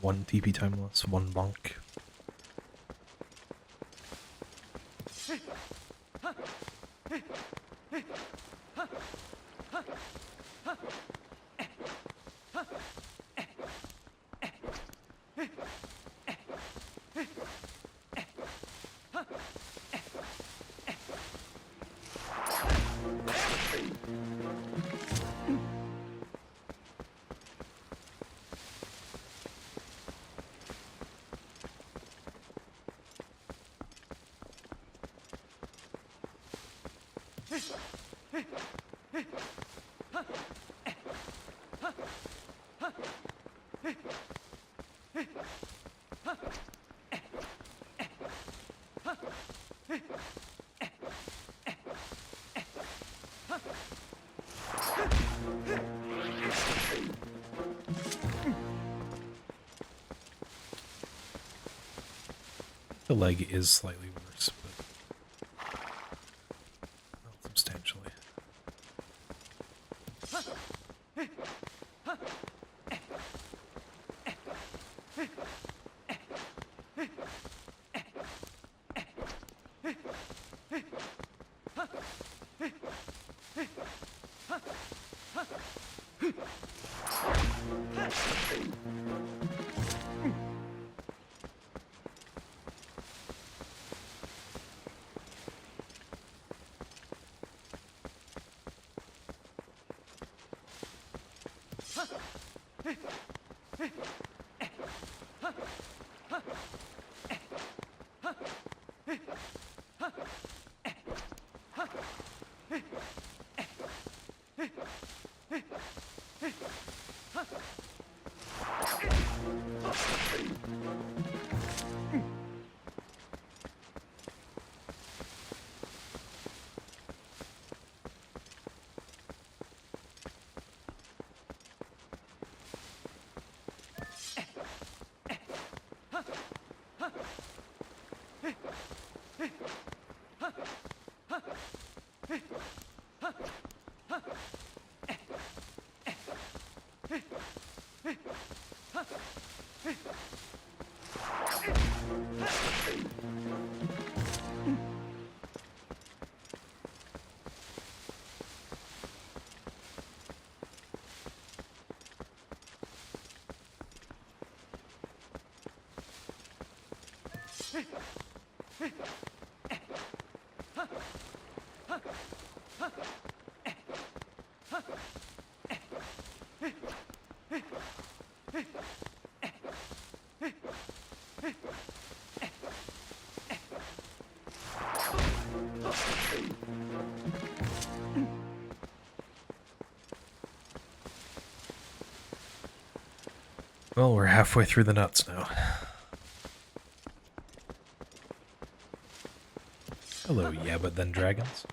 One TP time loss, one bonk. The leg is slightly worse, but not substantially. Well, we're halfway through the nuts now. Hello, yeah, but then dragons.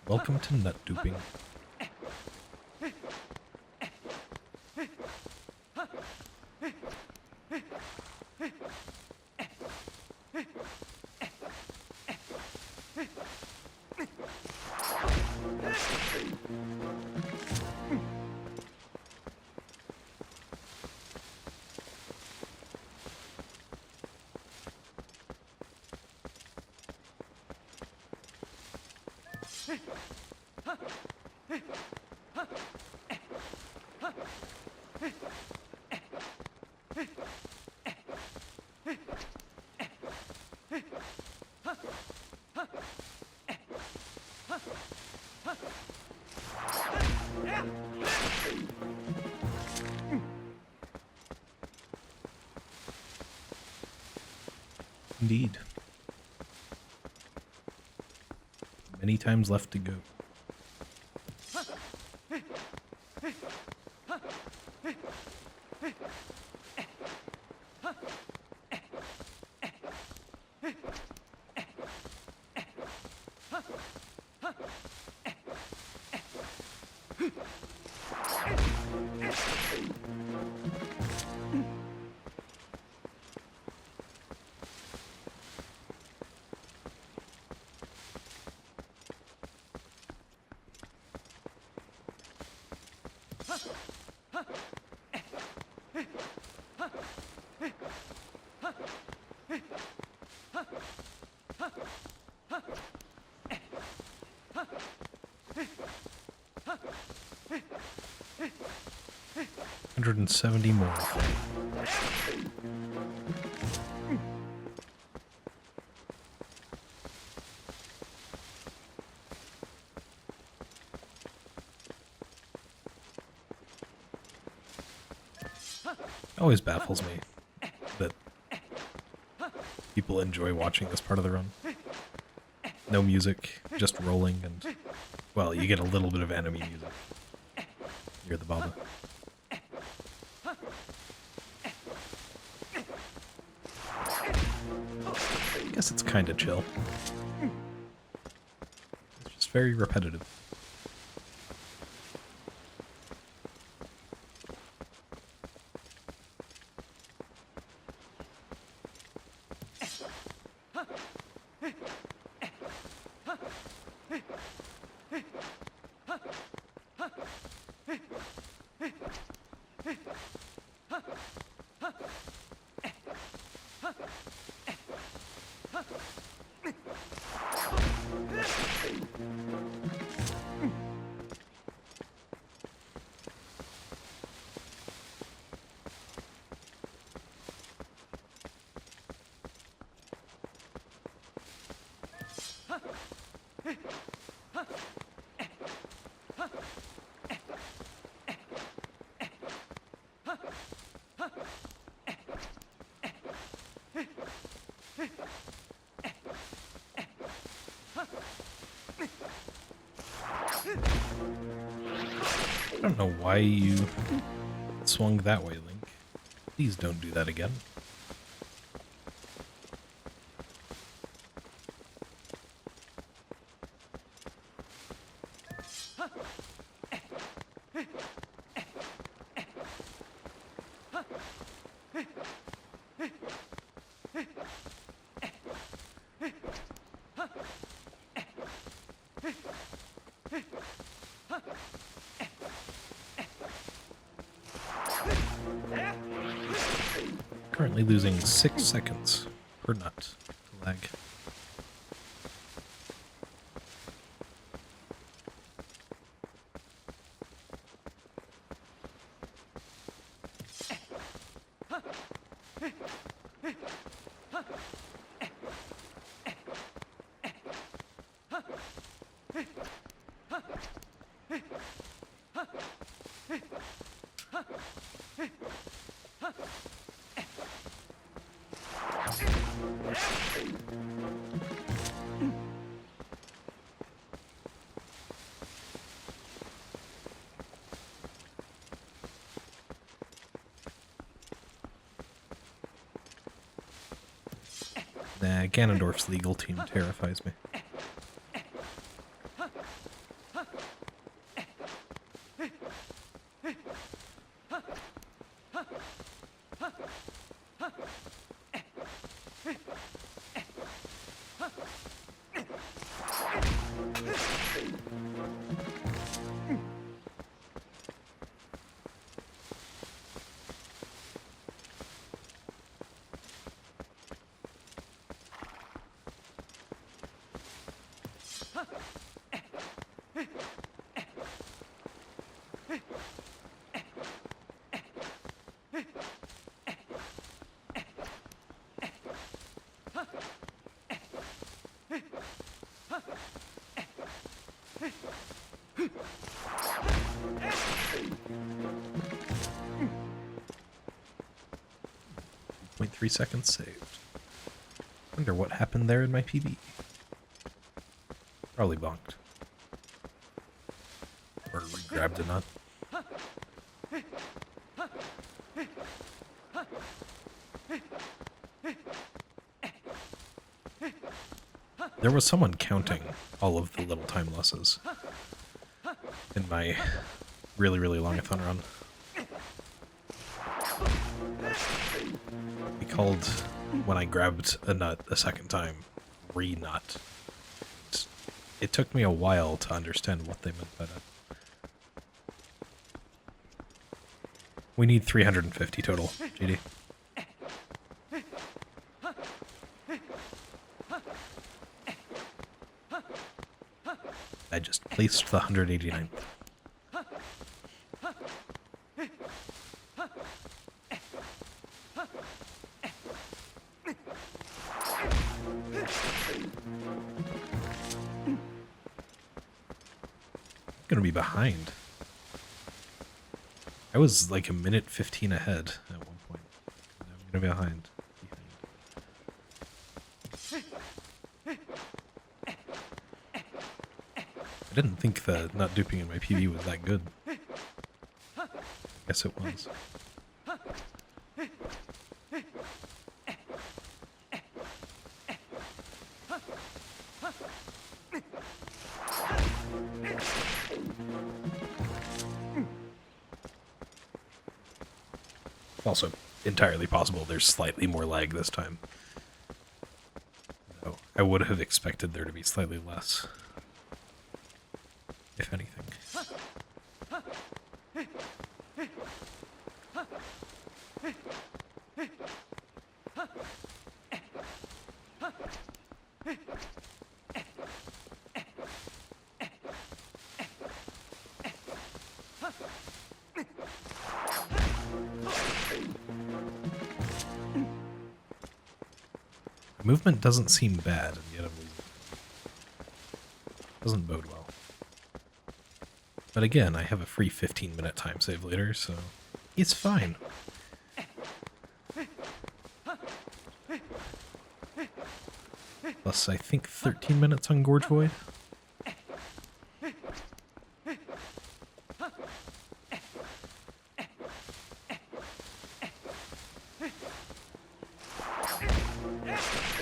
Welcome to nut duping. 'Indeed. Many times left to go. $170 more. Always baffles me that people enjoy watching this part of the run. No music, just rolling, and, well, you get a little bit of enemy music. You're the Baba. I guess it's kind of chill. It's just very repetitive. I don't know why you swung that way, Link. Please don't do that again. Currently losing 6 seconds per nut. Lag. Nah, Ganondorf's legal team terrifies me. .3 seconds saved. Wonder what happened there in my PB. Probably bonked. Or re-grabbed a nut. There was someone counting all of the little time losses in my really, really longathon run. He called when I grabbed a nut a second time, re-nut. It took me a while to understand what they meant by that. We need 350 total, GD. I just placed the 189th. Gonna be behind. I was like a minute 15 ahead at one point. I'm gonna be behind. I didn't think the nut duping in my PB was that good. I guess it was. Also, entirely possible there's slightly more lag this time. Oh, I would have expected there to be slightly less, if anything. Movement doesn't seem bad, and yet I'm losing. Doesn't bode well. But again, I have a free 15-minute time save later, so it's fine. Plus, I think 13 minutes on Gorge Void.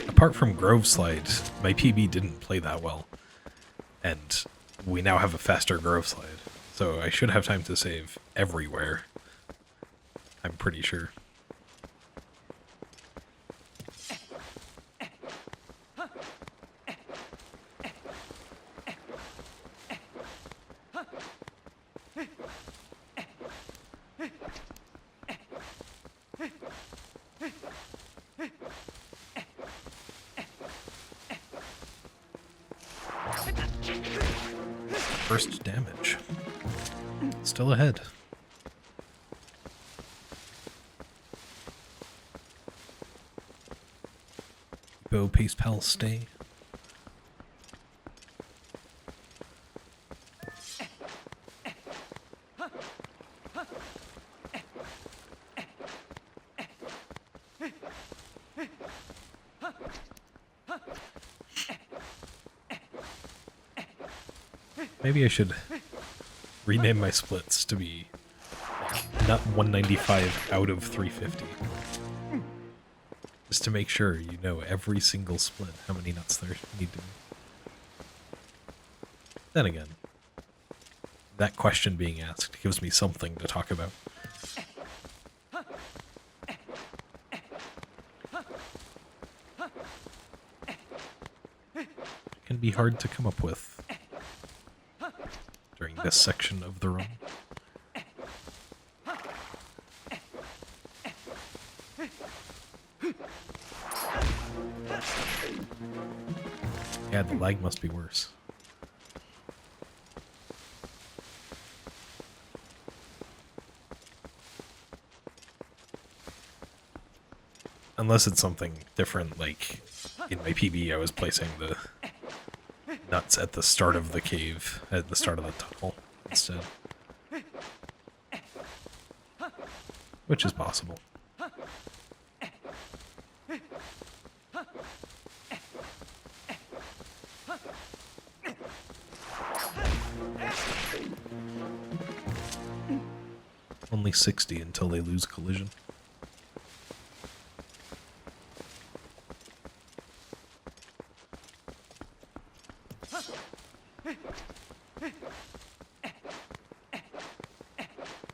Apart from Grove Slide, my PB didn't play that well. And we now have a faster Grove Slide, so I should have time to save everywhere. I'm pretty sure. First damage. Still ahead. Bo Pace Pal stay. Maybe I should rename my splits to be not 195 out of 350. Just to make sure you know every single split how many nuts there need to be. Then again, that question being asked gives me something to talk about. It can be hard to come up with during this section of the run. Yeah, the lag must be worse. Unless it's something different, like in my PB I was placing the nuts at the start of the cave, at the start of the tunnel instead. Which is possible. Only 60 until they lose collision.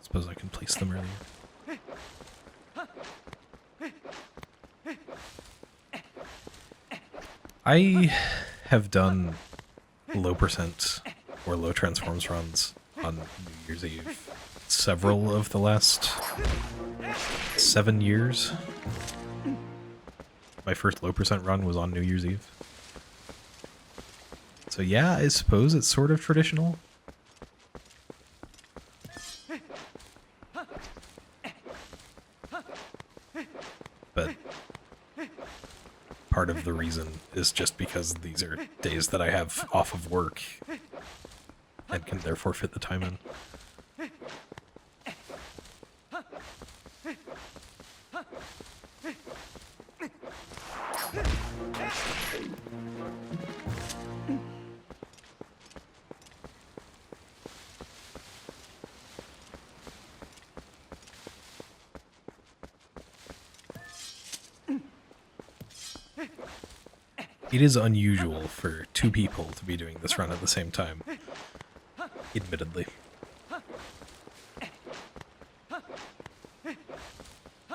Suppose I can place them earlier. I have done low percent or low transforms runs on New Year's Eve several of the last 7 years. My first low percent run was on New Year's Eve. So yeah, I suppose it's sort of traditional. But part of the reason is just because these are days that I have off of work and can therefore fit the time in. It is unusual for two people to be doing this run at the same time, admittedly.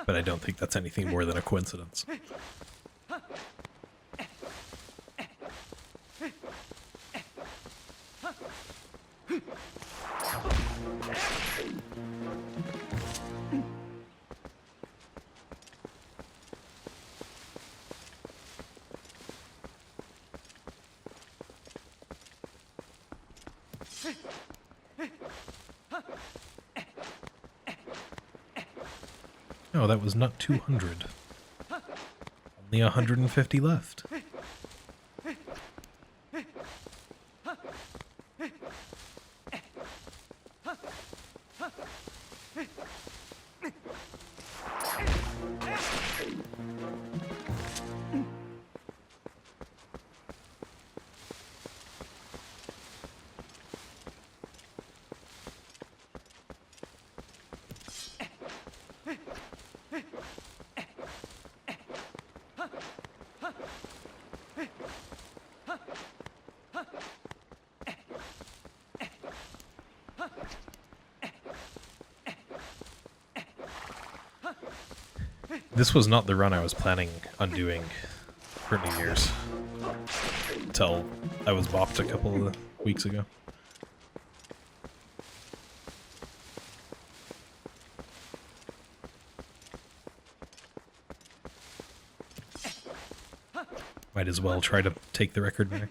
But I don't think that's anything more than a coincidence. Oh, that was not 200. Only 150 left. This was not the run I was planning on doing for New Year's until I was bopped a couple of weeks ago. Might as well try to take the record back.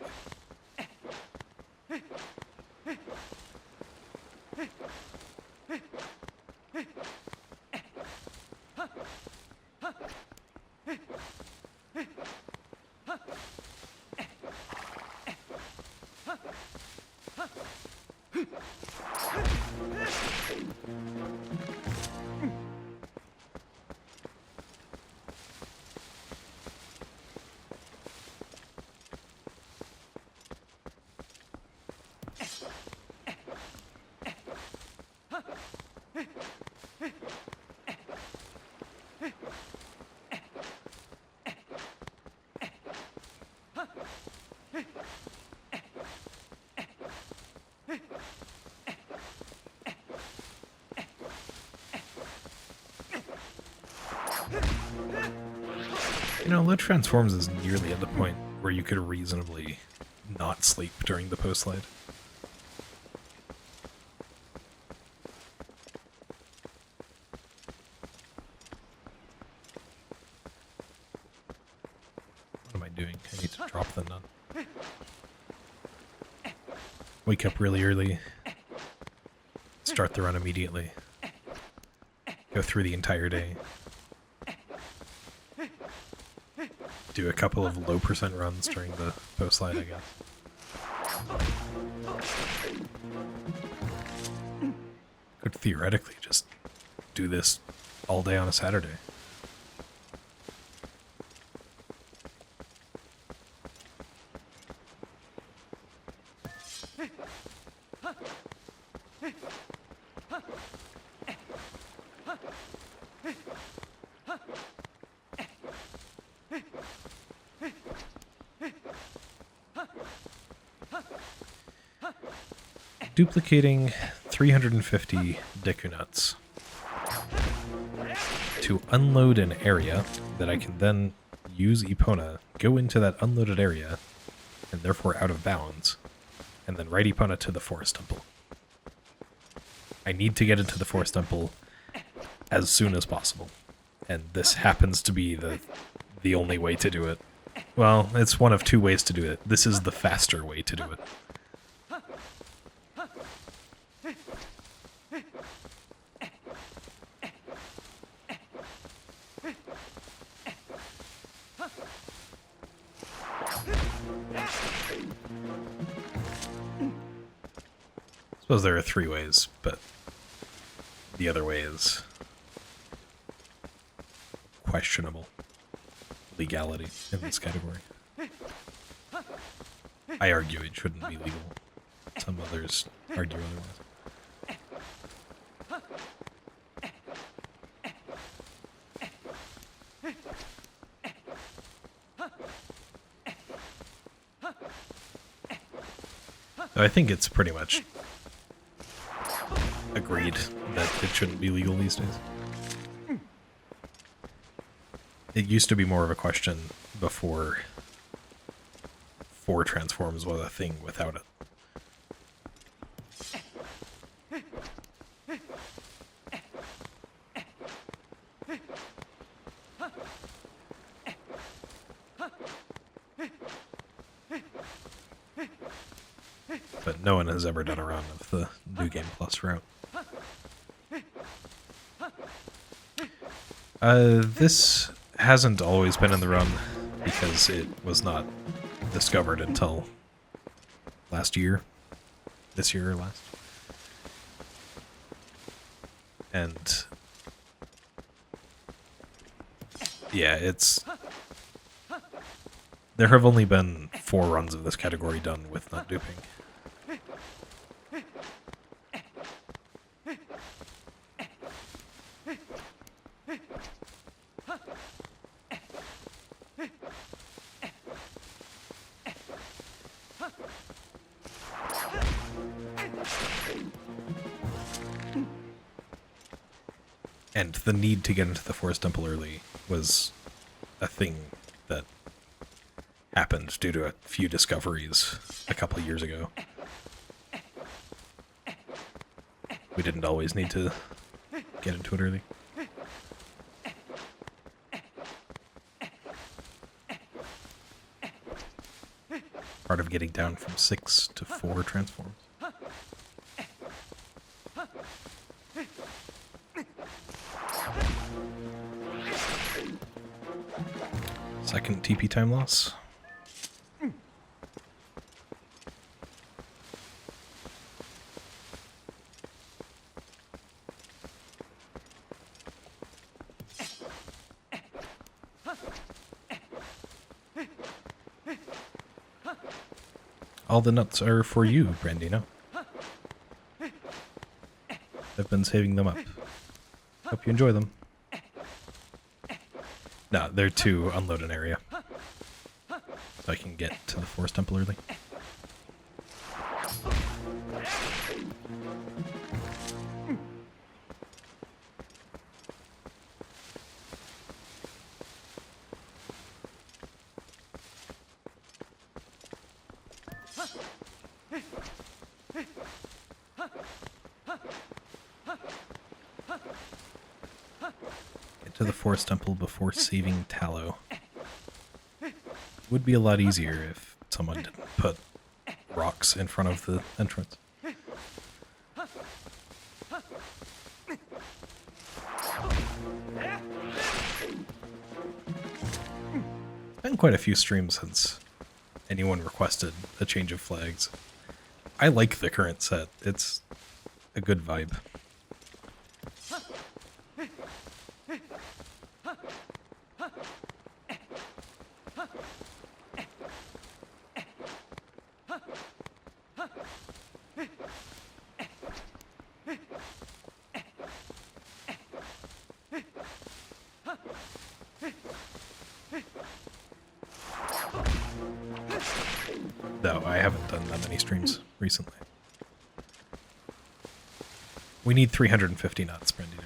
You know, low transforms is nearly at the point where you could reasonably not sleep during the Poe Slide. What am I doing? I need to drop the nun. Wake up really early. Start the run immediately. Go through the entire day. Do a couple of low percent runs during the Poe Slide, I guess. Could theoretically just do this all day on a Saturday. Duplicating 350 Deku Nuts to unload an area that I can then use Epona, go into that unloaded area, and therefore out of bounds, and then ride Epona to the Forest Temple. I need to get into the Forest Temple as soon as possible, and this happens to be the only way to do it. Well, it's one of two ways to do it. This is the faster way to do it. I suppose there are three ways, but the other way is questionable legality in this category. I argue it shouldn't be legal. Some others argue otherwise. I think it's pretty much agreed that it shouldn't be legal these days. It used to be more of a question before 4 transforms was a thing without it. but no one has ever done a run of the New Game Plus route. This hasn't always been in the run because it was not discovered until last year. This year or last. And yeah, there have only been 4 runs of this category done with not duping. And the need to get into the Forest Temple early was a thing that happened due to a few discoveries a couple of years ago. We didn't always need to get into it early. Part of getting down from 6 to 4 transforms. Second TP time loss. All the nuts are for you, Brandino. I've been saving them up. Hope you enjoy them. No, they're to unload an area. So I can get to the Forest Temple early. To the Forest Temple before saving Tallow. Would be a lot easier if someone didn't put rocks in front of the entrance. It's been quite a few streams since anyone requested a change of flags. I like the current set. It's a good vibe. Though I haven't done that many streams recently. We need 350 knots, Brandino.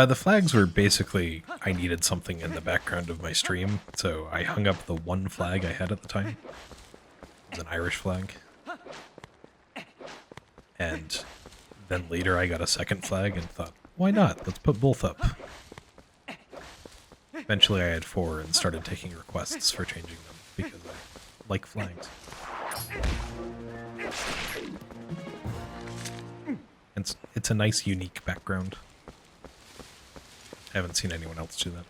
The flags were basically, I needed something in the background of my stream, so I hung up the one flag I had at the time. It was an Irish flag. And then later I got a second flag and thought, why not? Let's put both up. Eventually I had 4 and started taking requests for changing them, because I like flags. And it's a nice, unique background. I haven't seen anyone else do that.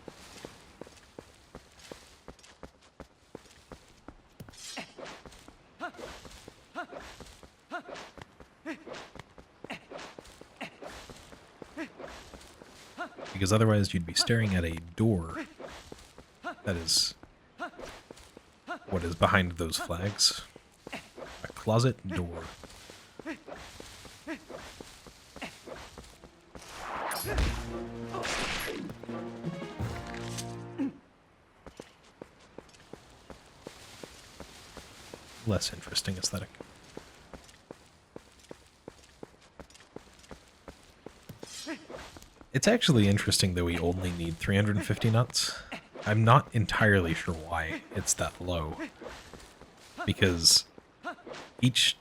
Because otherwise you'd be staring at a door that is what is behind those flags. A closet door. Less interesting aesthetic. It's actually interesting that we only need 350 nuts. I'm not entirely sure why it's that low. Because each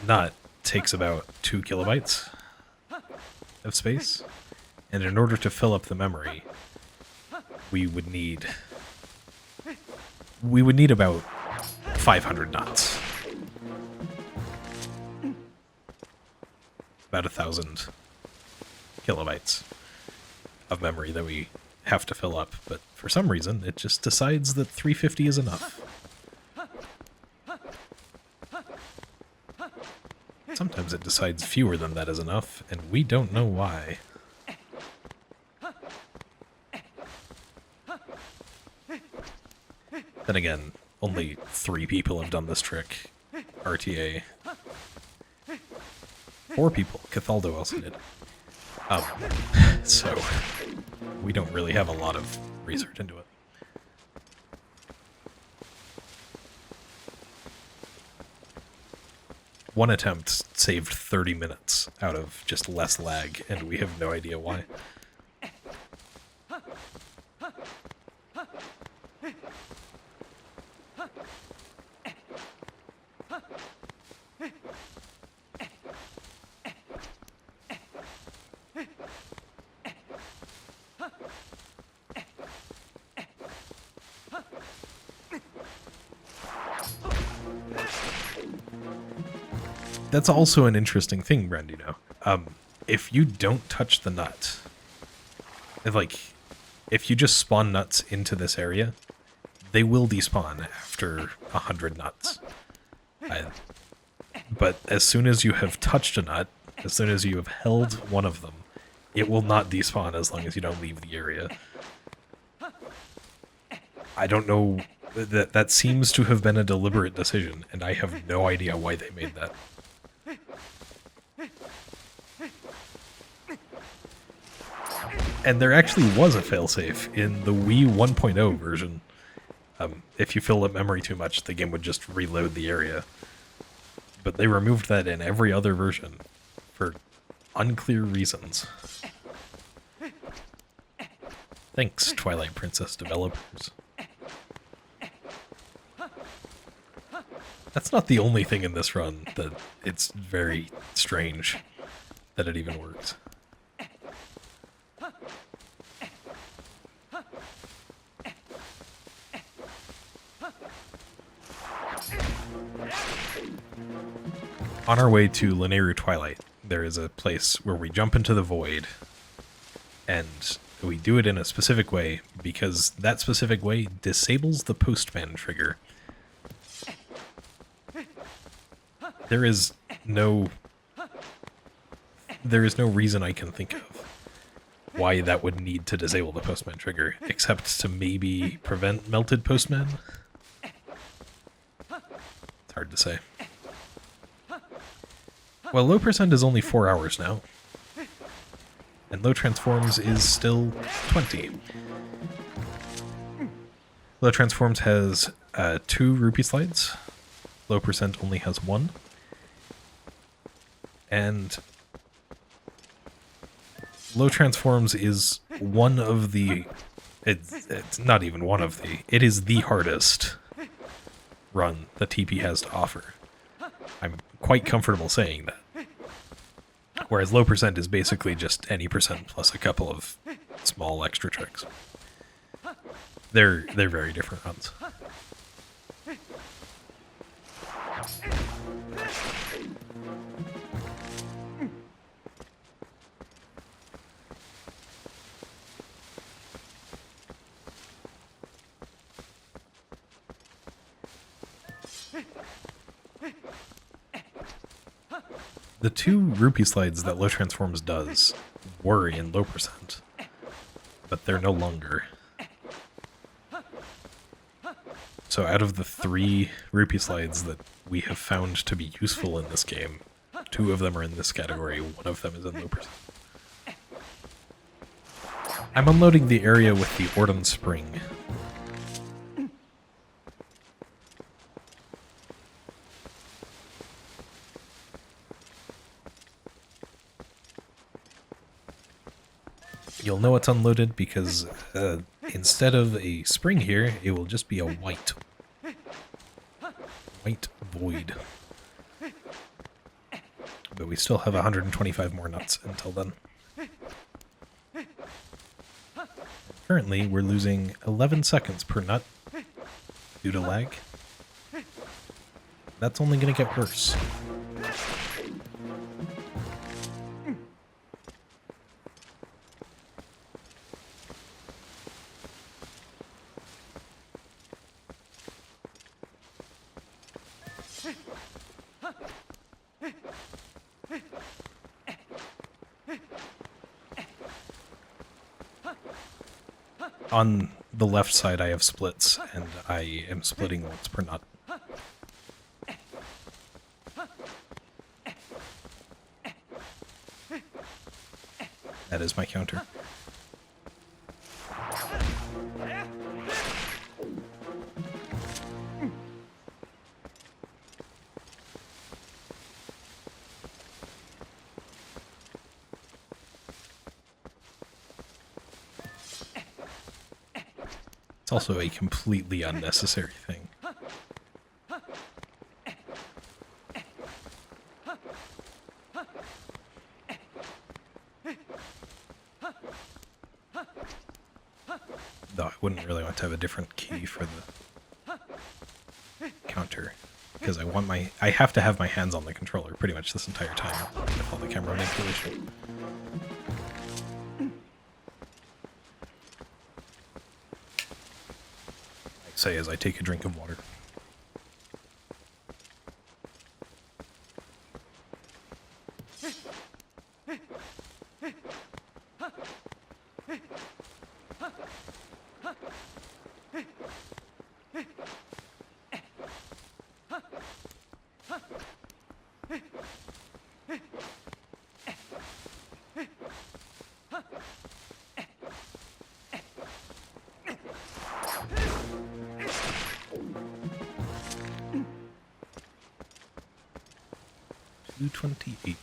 nut takes about 2 kilobytes of space. And in order to fill up the memory, we would need about 500 knots. About 1,000 kilobytes of memory that we have to fill up, but for some reason it just decides that 350 is enough. Sometimes it decides fewer than that is enough, and we don't know why. Then again, only 3 people have done this trick. RTA. 4 people. Cathaldo also did. So we don't really have a lot of research into it. One attempt saved 30 minutes out of just less lag, and we have no idea why. That's also an interesting thing, Brandino. If you don't touch the nut, if you just spawn nuts into this area, they will despawn after 100 nuts. But as soon as you have touched a nut, as soon as you have held one of them, it will not despawn as long as you don't leave the area. I don't know, that seems to have been a deliberate decision, and I have no idea why they made that. And there actually was a failsafe in the Wii 1.0 version. If you filled up memory too much, the game would just reload the area. But they removed that in every other version for unclear reasons. Thanks, Twilight Princess developers. That's not the only thing in this run that it's very strange that it even works. On our way to Linearu Twilight, there is a place where we jump into the void, and we do it in a specific way because that specific way disables the postman trigger. There is no reason I can think of why that would need to disable the postman trigger, except to maybe prevent melted postmen. It's hard to say. Well, low percent is only 4 hours now, and low transforms is still 20. Low transforms has 2 rupee slides. Low percent only has 1. And low transforms is one of the... It's not even one of the... It is the hardest run the TP has to offer. I'm quite comfortable saying that. Whereas low percent is basically just any percent plus a couple of small extra tricks. They're very different runs. The 2 rupee slides that low transforms does were in low percent, but they're no longer. So out of the 3 rupee slides that we have found to be useful in this game, 2 of them are in this category, 1 of them is in low percent. I'm unloading the area with the Orden Spring. You'll know it's unloaded because instead of a spring here, it will just be a white void. But we still have 125 more nuts until then. Currently, we're losing 11 seconds per nut due to lag. That's only going to get worse. On the left side, I have splits, and I am splitting once per nut. That is my counter. It's also a completely unnecessary thing. Though I wouldn't really want to have a different key for the counter, because I have to have my hands on the controller pretty much this entire time with all the camera manipulation. Say as I take a drink of water. $2.28.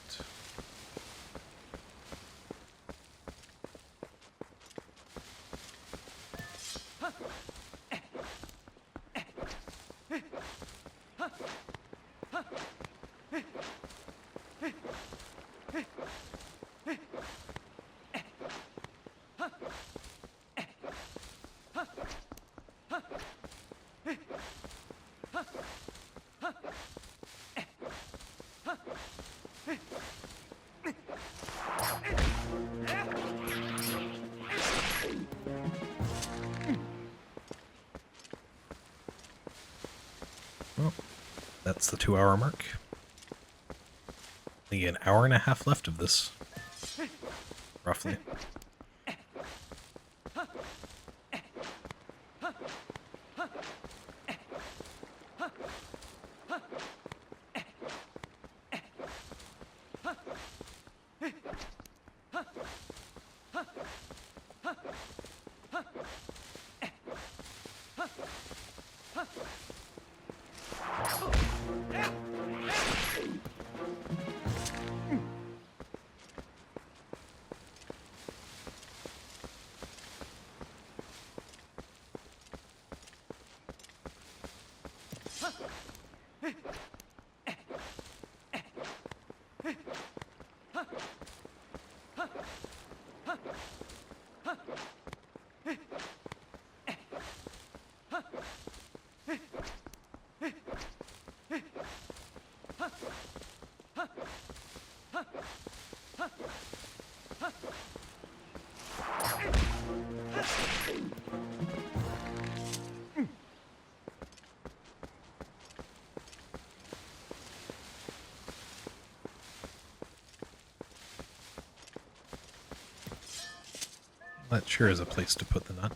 Well, that's the 2-hour mark. Only an hour and a half left of this, roughly. That sure is a place to put the nut.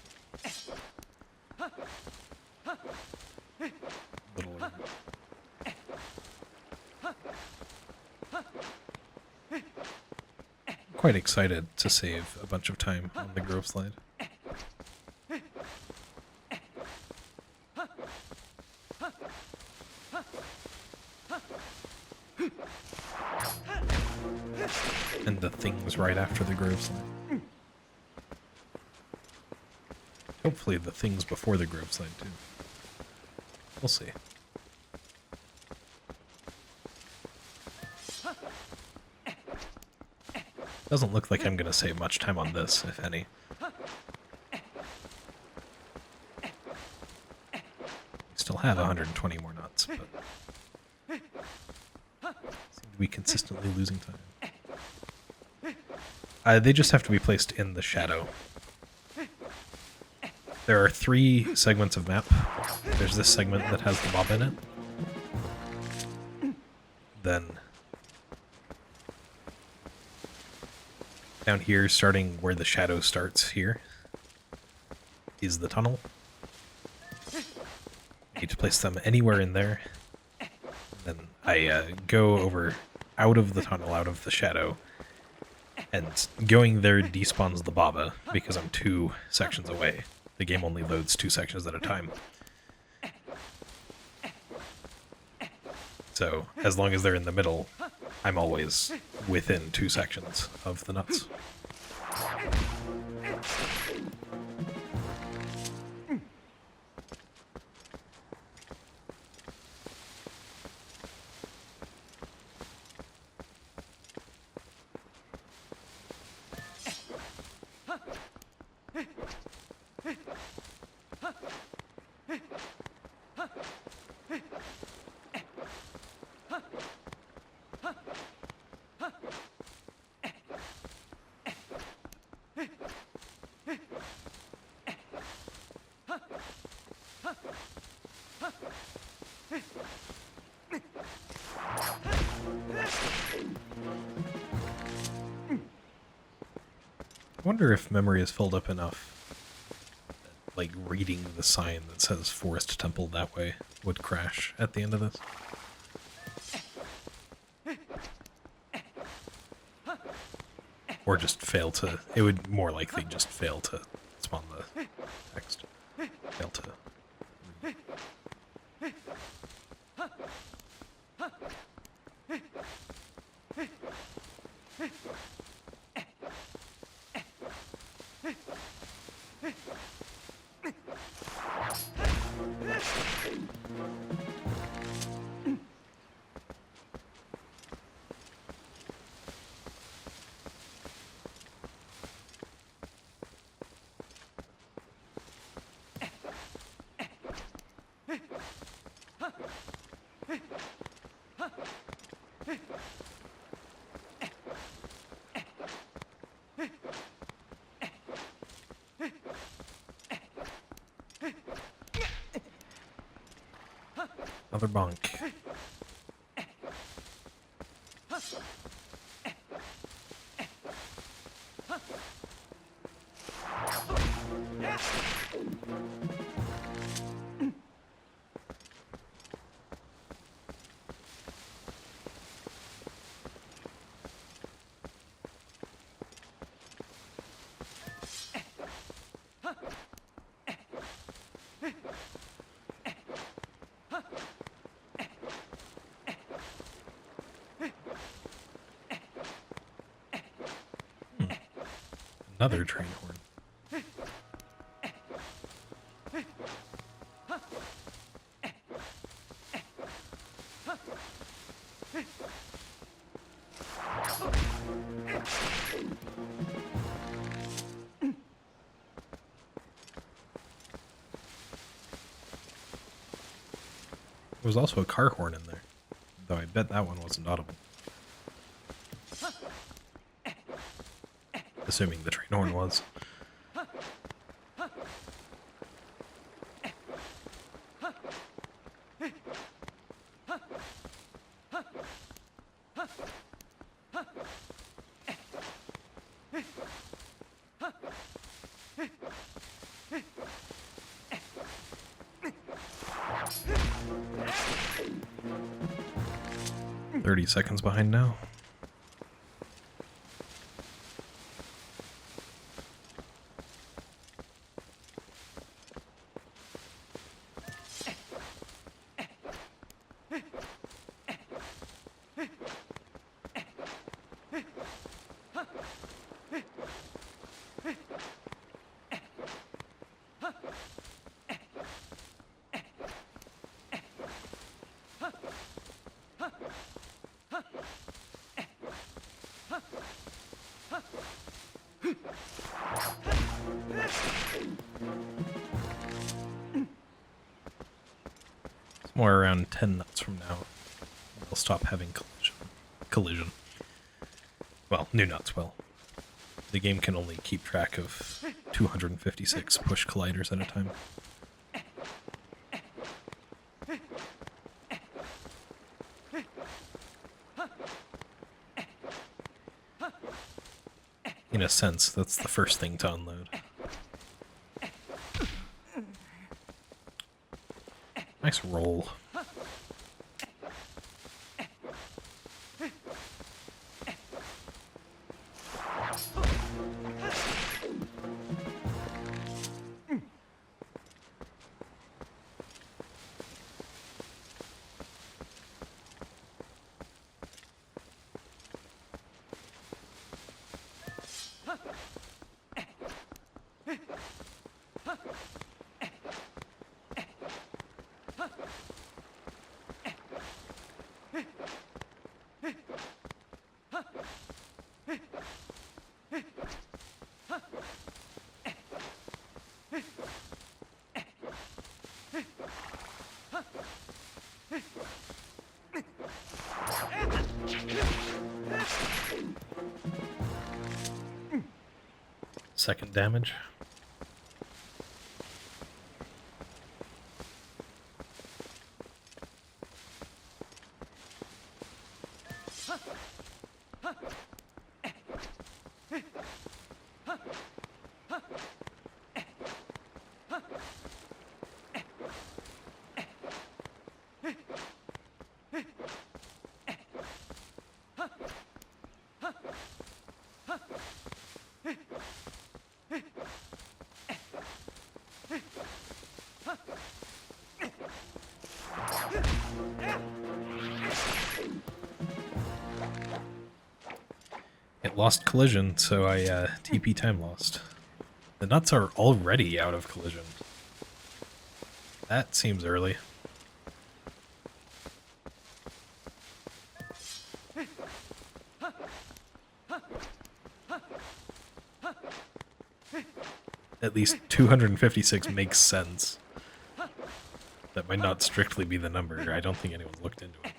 Little quite excited to save a bunch of time on the Grove Slide. And the things right after the Grove Slide. Hopefully the things before the Grove Slide too. We'll see. Doesn't look like I'm going to save much time on this, if any. Still have 120 more nuts, but Seem to be consistently losing time. They just have to be placed in the shadow. There are 3 segments of map. There's this segment that has the mob in it. Then down here, starting where the shadow starts here, is the tunnel. You need to place them anywhere in there. Then I go over out of the tunnel, out of the shadow, and going there despawns the Baba because I'm 2 sections away. The game only loads 2 sections at a time. So, as long as they're in the middle, I'm always within 2 sections of the nuts. I wonder if memory is filled up enough that, like, reading the sign that says Forest Temple that way would crash at the end of this. Or just fail to... It would more likely just fail to spawn the text. Fail to... Another bunk. Another train horn. There was also a car horn in there, though I bet that one wasn't audible. Assuming the train horn was. "30 seconds behind now." Somewhere around 10 nuts from now, will stop having collision. Well, new nuts will. The game can only keep track of 256 push colliders at a time. In a sense, that's the first thing to unload. Nice roll. Second damage. It lost collision, so I TP time lost. The nuts are already out of collision. That seems early. At least 256 makes sense. That might not strictly be the number. I don't think anyone's looked into it.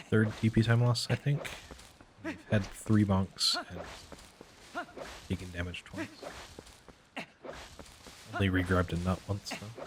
Third TP time loss, I think. We've had 3 bonks and taken damage twice. Only regrabbed a nut once, though.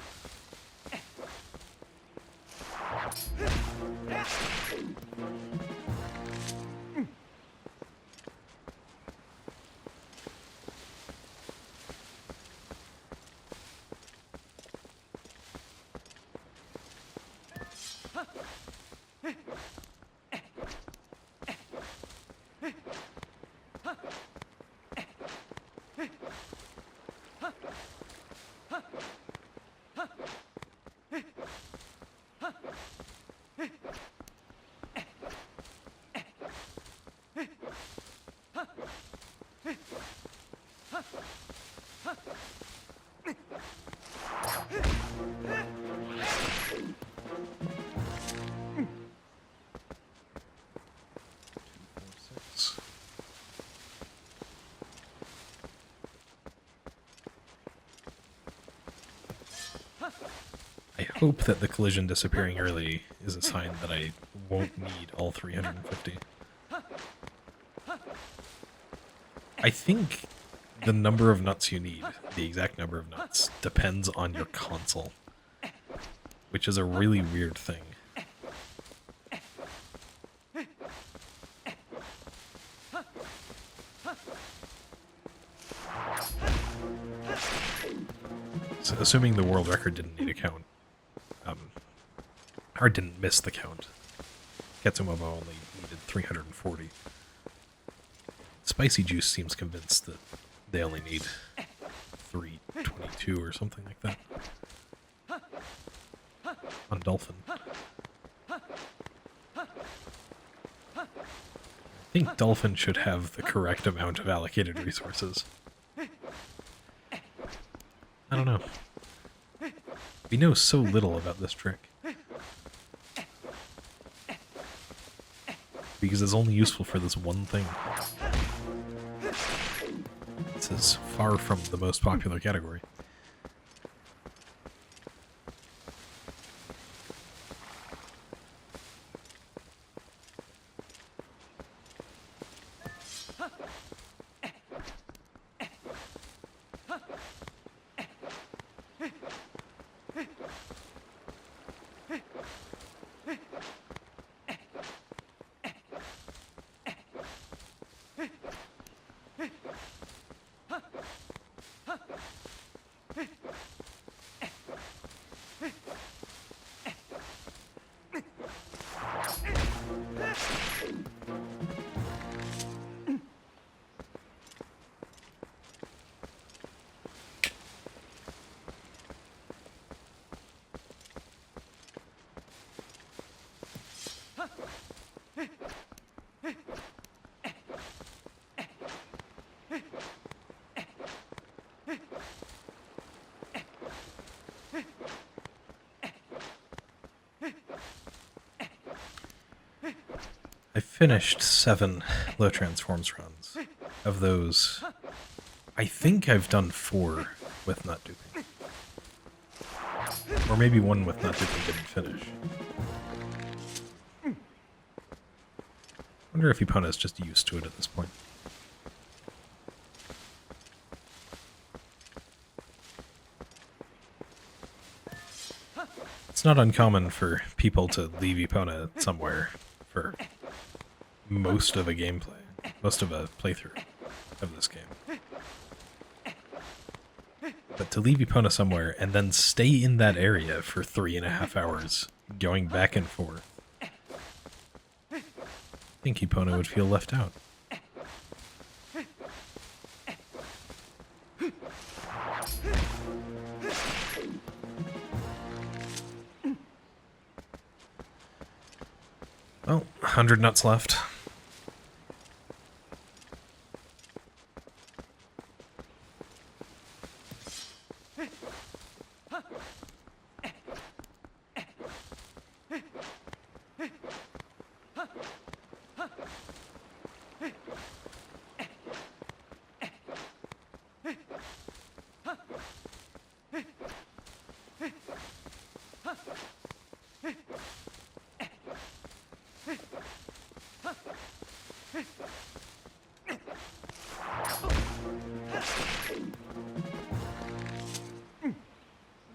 I hope that the collision disappearing early is a sign that I won't need all 350. I think the number of nuts you need, the exact number of nuts, depends on your console, which is a really weird thing. So assuming the world record didn't need a count, or didn't miss the count, Ketsumomo only needed 340. Spicy Juice seems convinced that they only need 322 or something like that. On Dolphin. I think Dolphin should have the correct amount of allocated resources. I don't know. We know so little about this trick. Because it's only useful for this one thing. This is far from the most popular category. I finished 7 low transforms runs. Of those, I think I've done 4 with nut duping. Or maybe 1 with nut duping didn't finish. I wonder if Epona's just used to it at this point. It's not uncommon for people to leave Epona somewhere for most of a gameplay, most of a playthrough of this game. But to leave Epona somewhere and then stay in that area for 3.5 hours, going back and forth, I think Epona would feel left out. Well, 100 nuts left.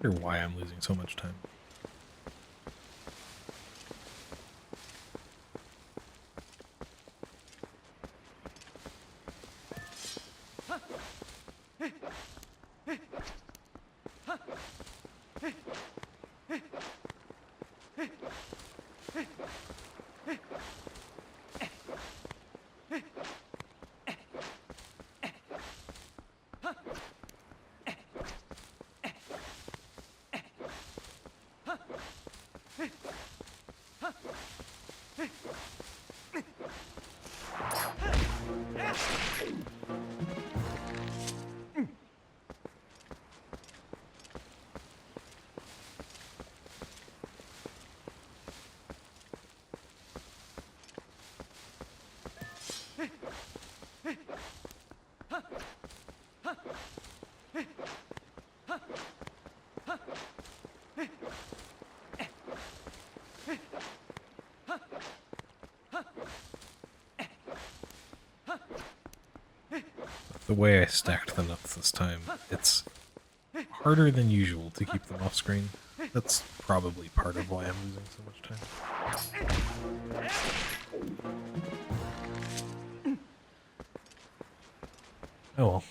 I wonder why I'm losing so much time. The way I stacked the nuts this time, it's harder than usual to keep them off screen. That's probably part of why I'm losing so much time. Oh well.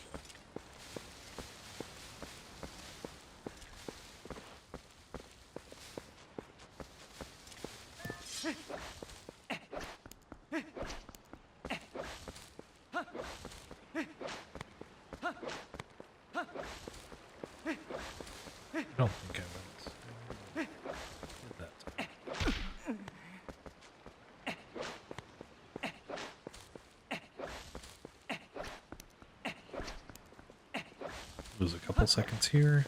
don't think I went. Did that time. Lose a couple seconds here.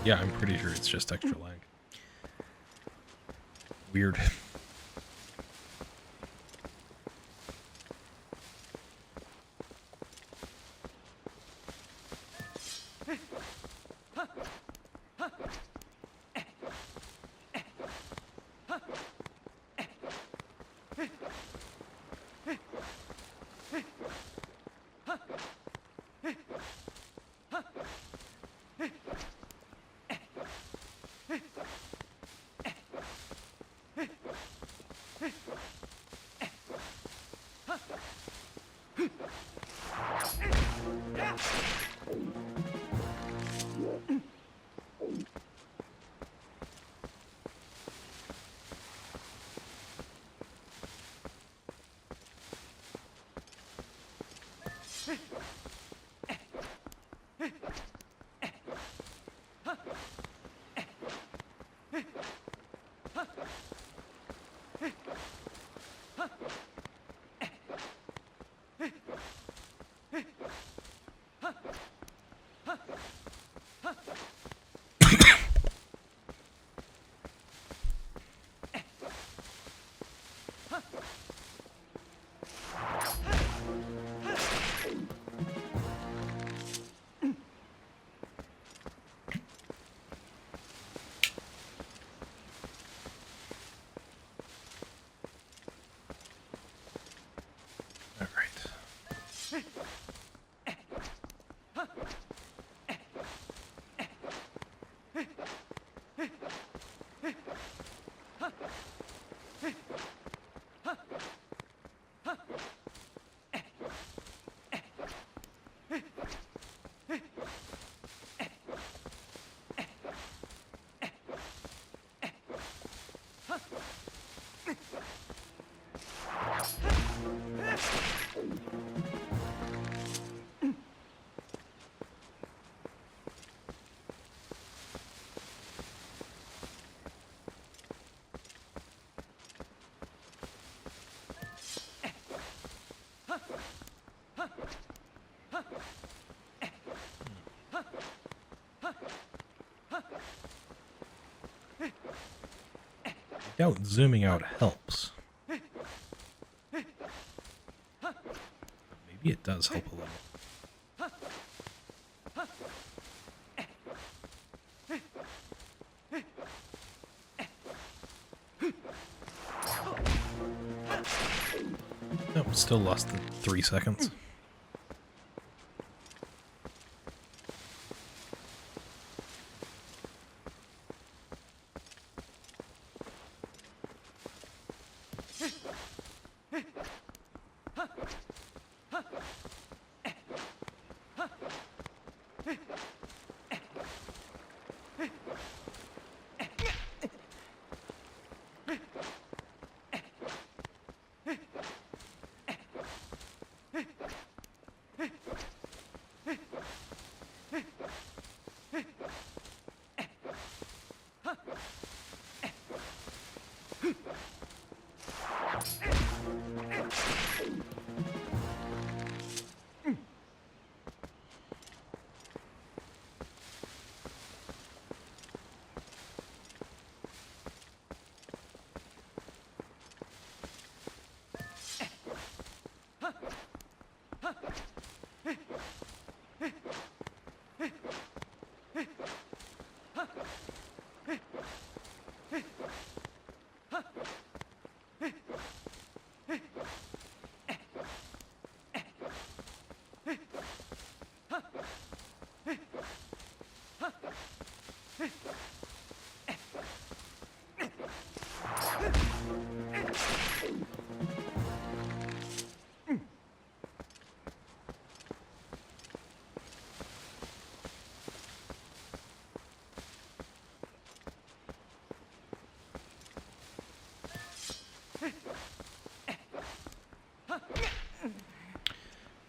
Yeah, I'm pretty sure it's just extra lag. Weird. I doubt zooming out helps. Maybe it does help a little. Nope, still lost the 3 seconds.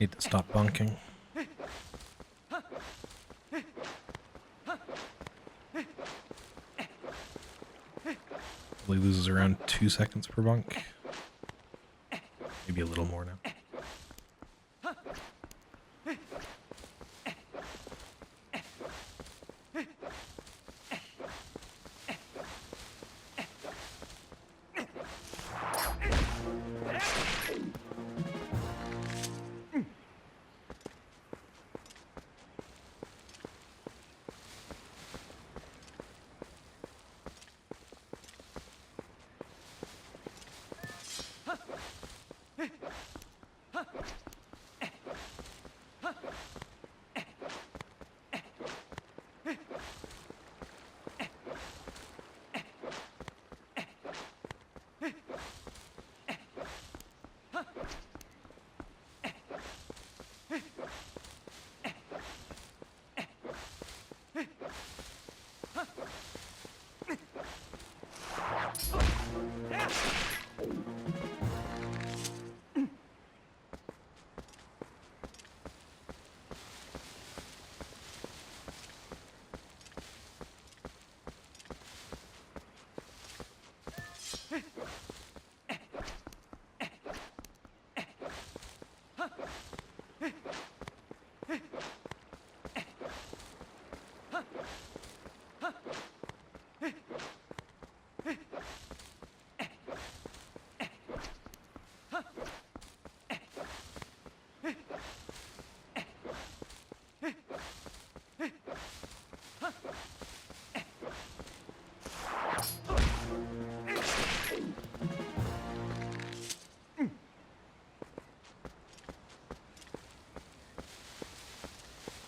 Need to stop bunking. Probably loses around 2 seconds per bunk. Maybe a little more now.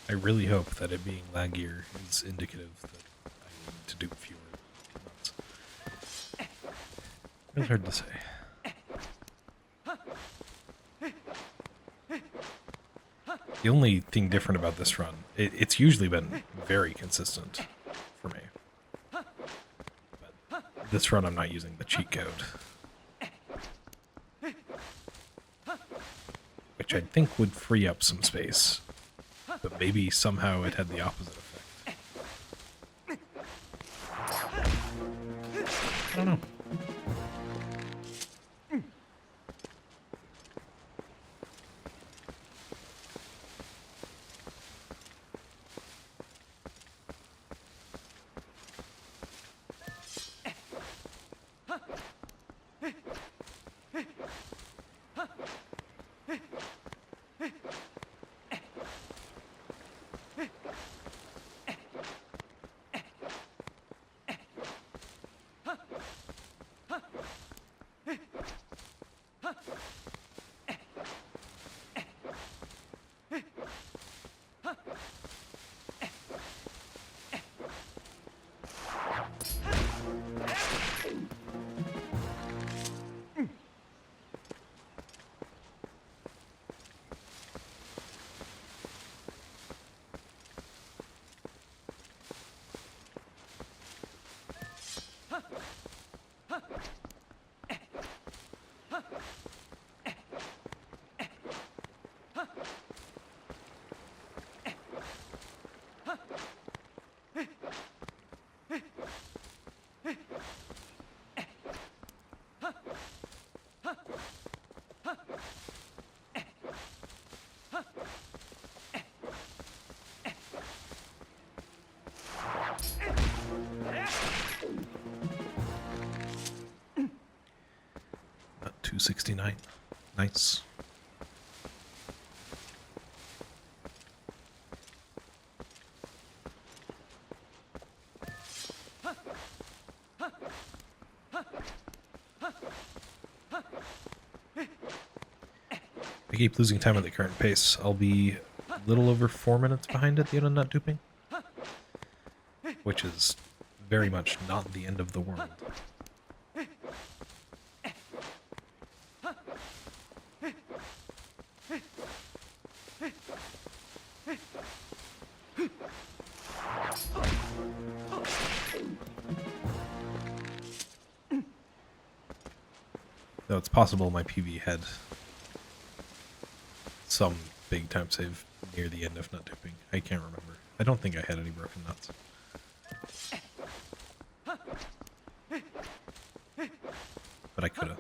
I really hope that it being laggier is indicative that I need to do fewer runs. It's hard to say. The only thing different about this run, it's usually been very consistent for me. But this run I'm not using the cheat code. Which I think would free up some space. But maybe somehow it had the opposite effect. I don't know. About 269. Nice. I keep losing time at the current pace. I'll be a little over 4 minutes behind at the end of nut duping, which is very much not the end of the world. Though it's possible my PB had some big time save near the end of nut dipping. I can't remember. I don't think I had any broken nuts. But I could have.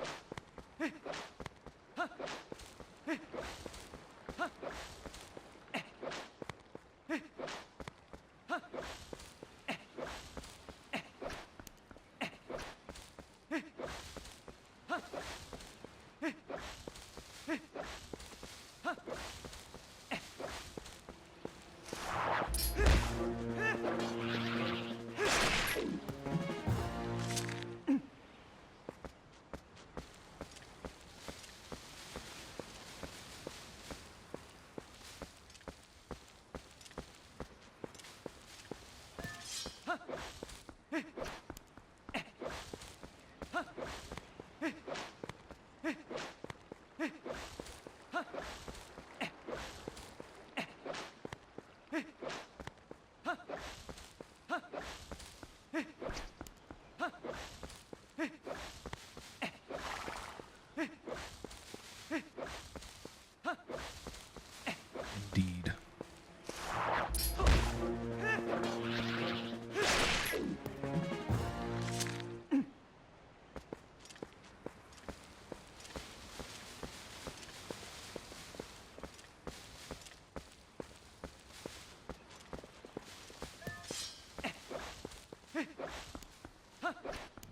Indeed.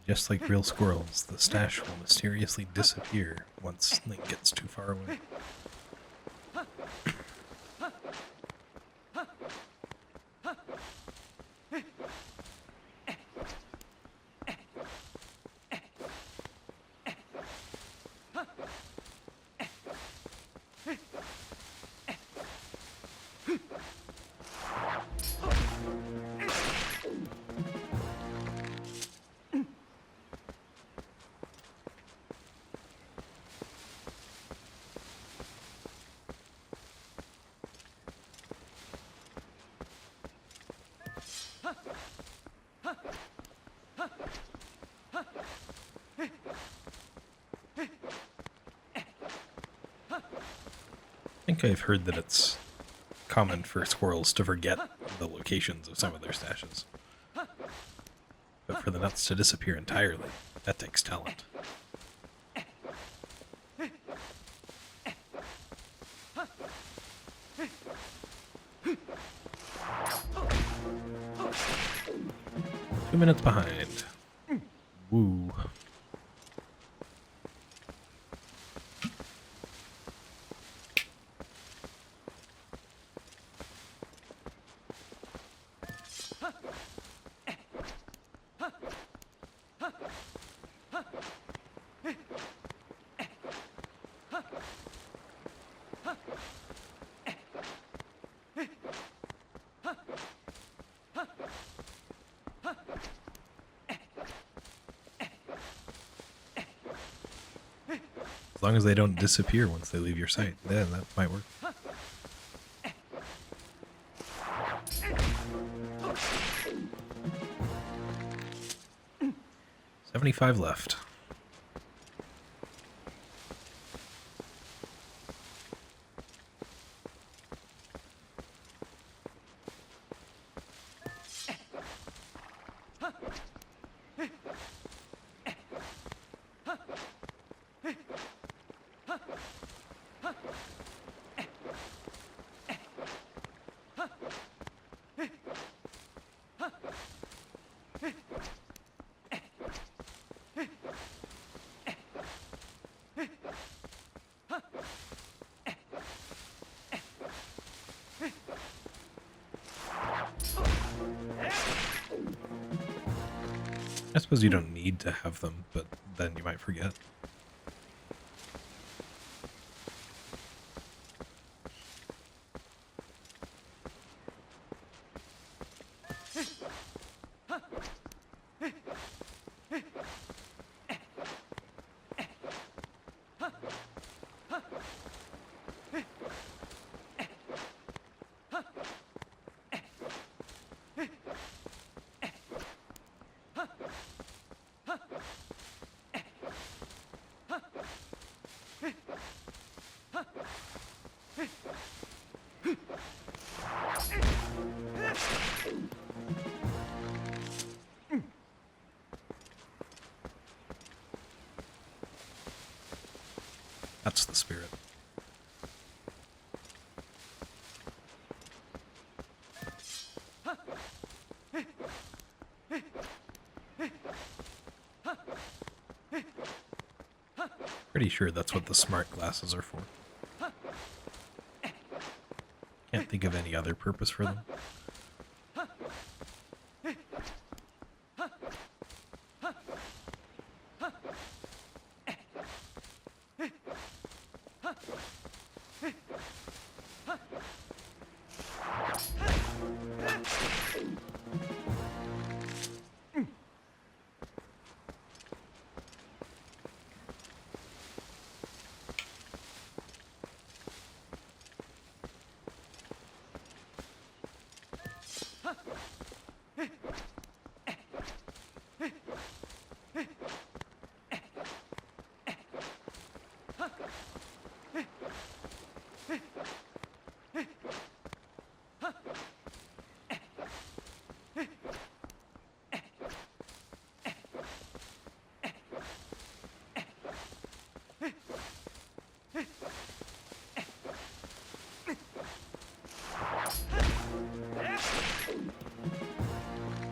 Just like real squirrels, the stash will mysteriously disappear once Link gets too far away. 'I think I've heard that it's common for squirrels to forget the locations of some of their stashes. But for the nuts to disappear entirely, that takes talent. Two minutes behind. Woo. As long as they don't disappear once they leave your sight, then that might work. $75 left. I suppose you don't need to have them, but then you might forget. That's the spirit. Pretty sure that's what the smart glasses are for. Can't think of any other purpose for them.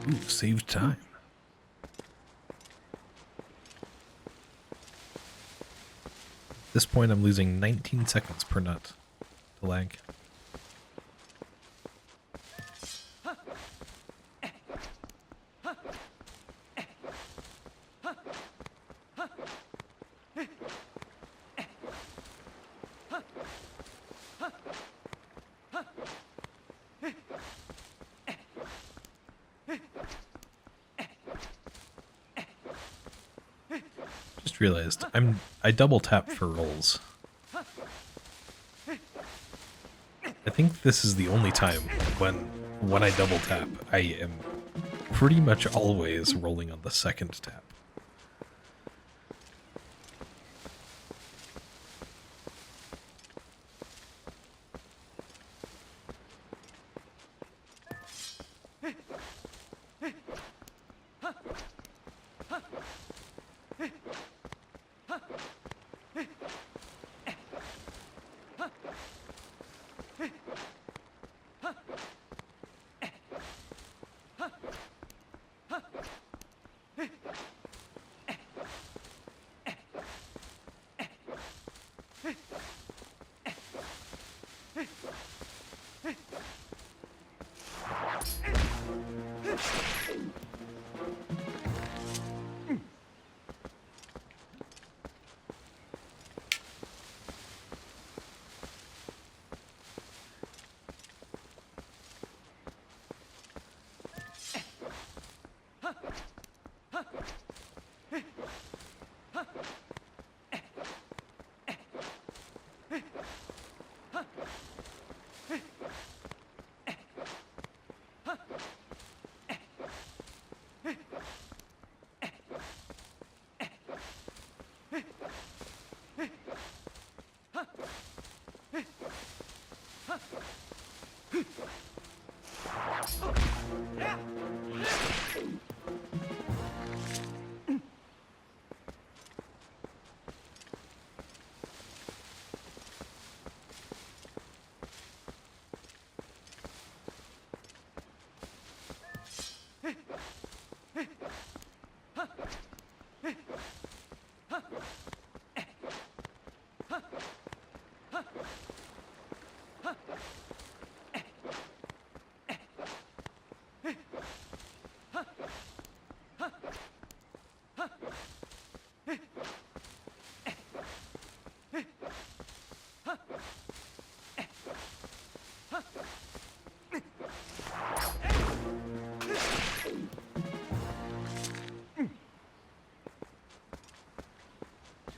Ooh, saved time. At this point, I'm losing 19 seconds per nut to lag. Just realized I double tap for rolls. I think this is the only time when I double tap, I am pretty much always rolling on the second tap.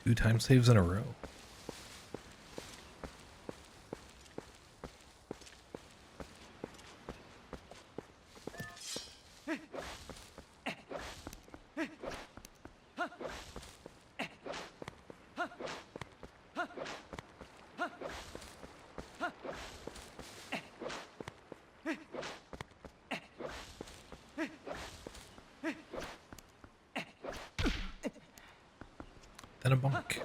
Two time saves in a row. Then a bonk.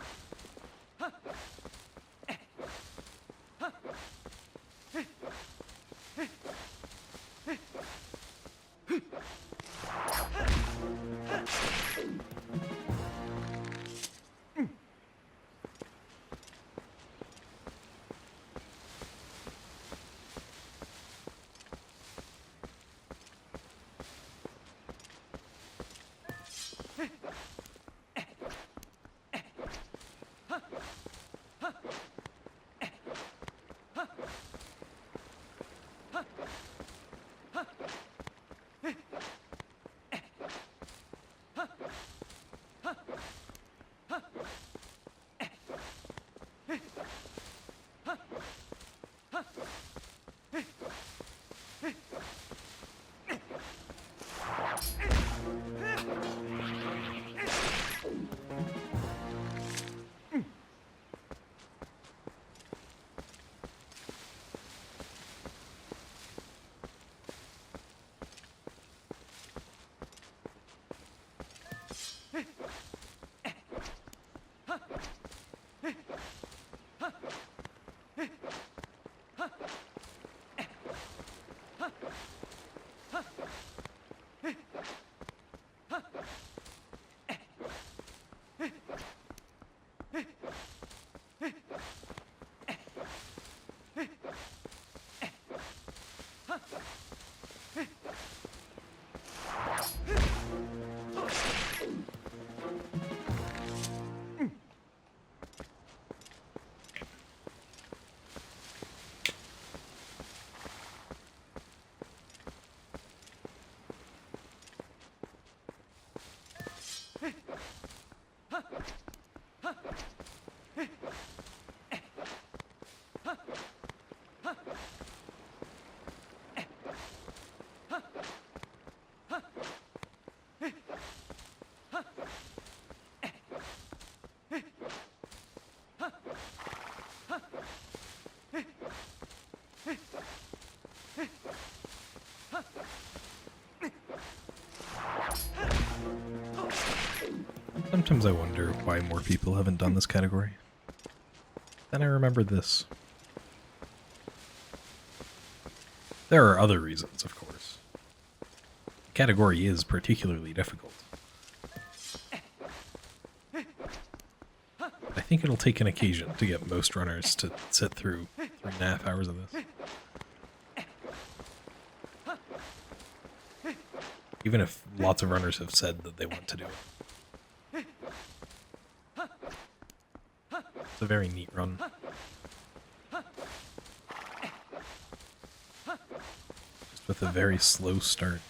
Sometimes I wonder why more people haven't done this category. Then I remembered this. There are other reasons, of course. The category is particularly difficult. I think it'll take an occasion to get most runners to sit through 3.5 hours of this. Even if lots of runners have said that they want to do it. It's a very neat run. Just with a very slow start.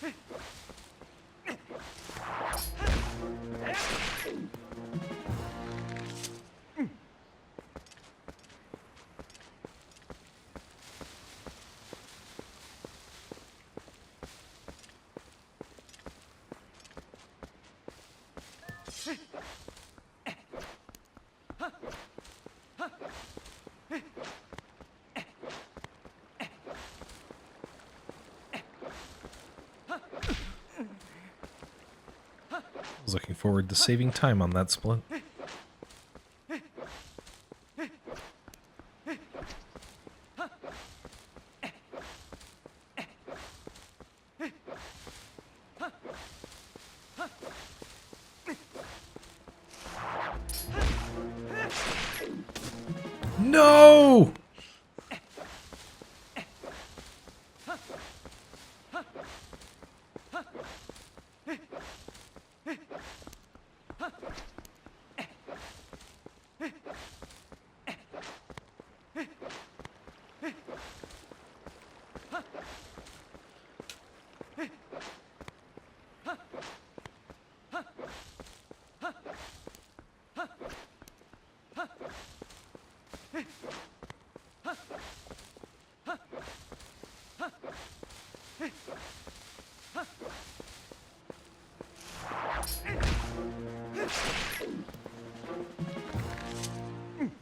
I was looking forward to saving time on that split. No!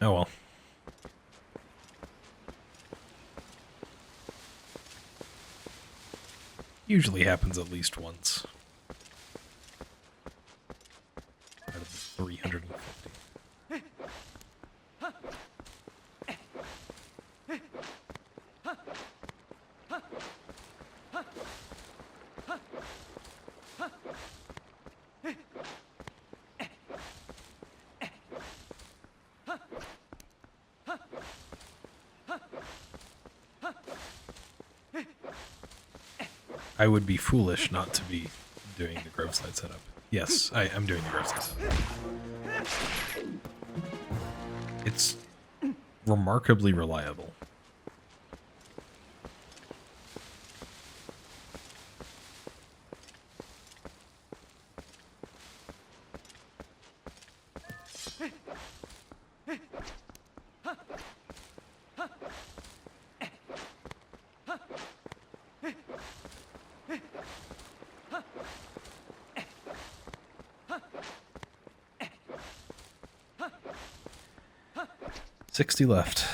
Oh well. Usually happens at least once. Out of the 350. I would be foolish not to be doing the Grove Slide setup. Yes, I'm doing the gravesite setup. It's remarkably reliable. $60 left.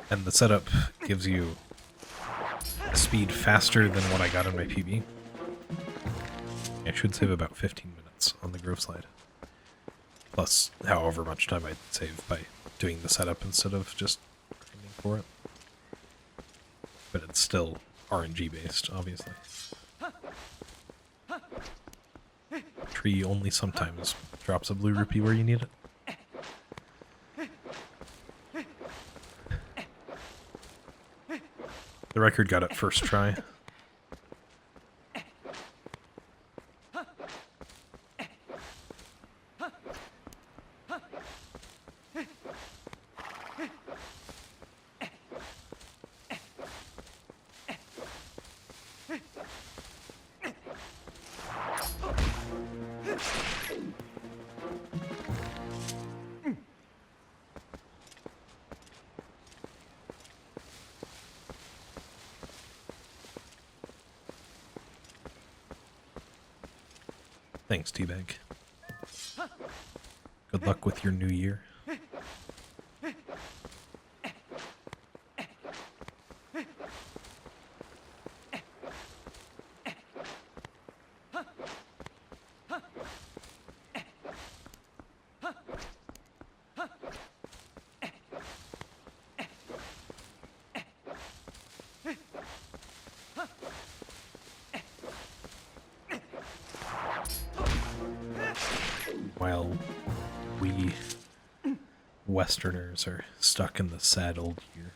And the setup gives you a speed faster than what I got in my PB. I should save about 15 minutes on the Grove Slide. Plus, however much time I'd save by doing the setup instead of just grinding for it. But it's still RNG based, obviously. Tree only sometimes drops a blue rupee where you need it. The record got it first try. Thanks, Teabag. Good luck with your new year. While we Westerners are stuck in the sad old year.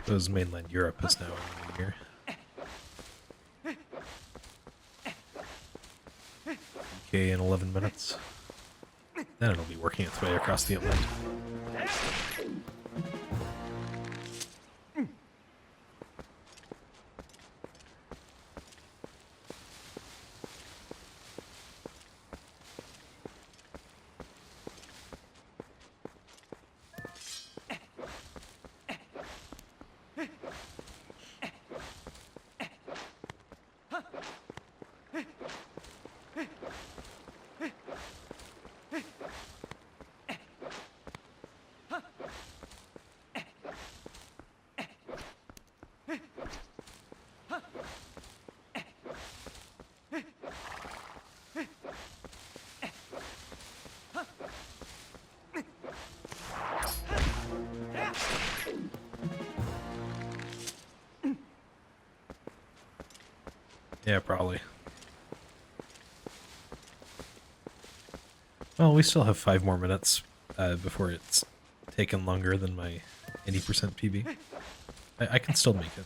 Suppose mainland Europe is now in the new year. UK in 11 minutes. Then it'll be working its way across the Atlantic. Yeah, probably. Well, we still have 5 more minutes before it's taken longer than my 80% PB. I can still make it.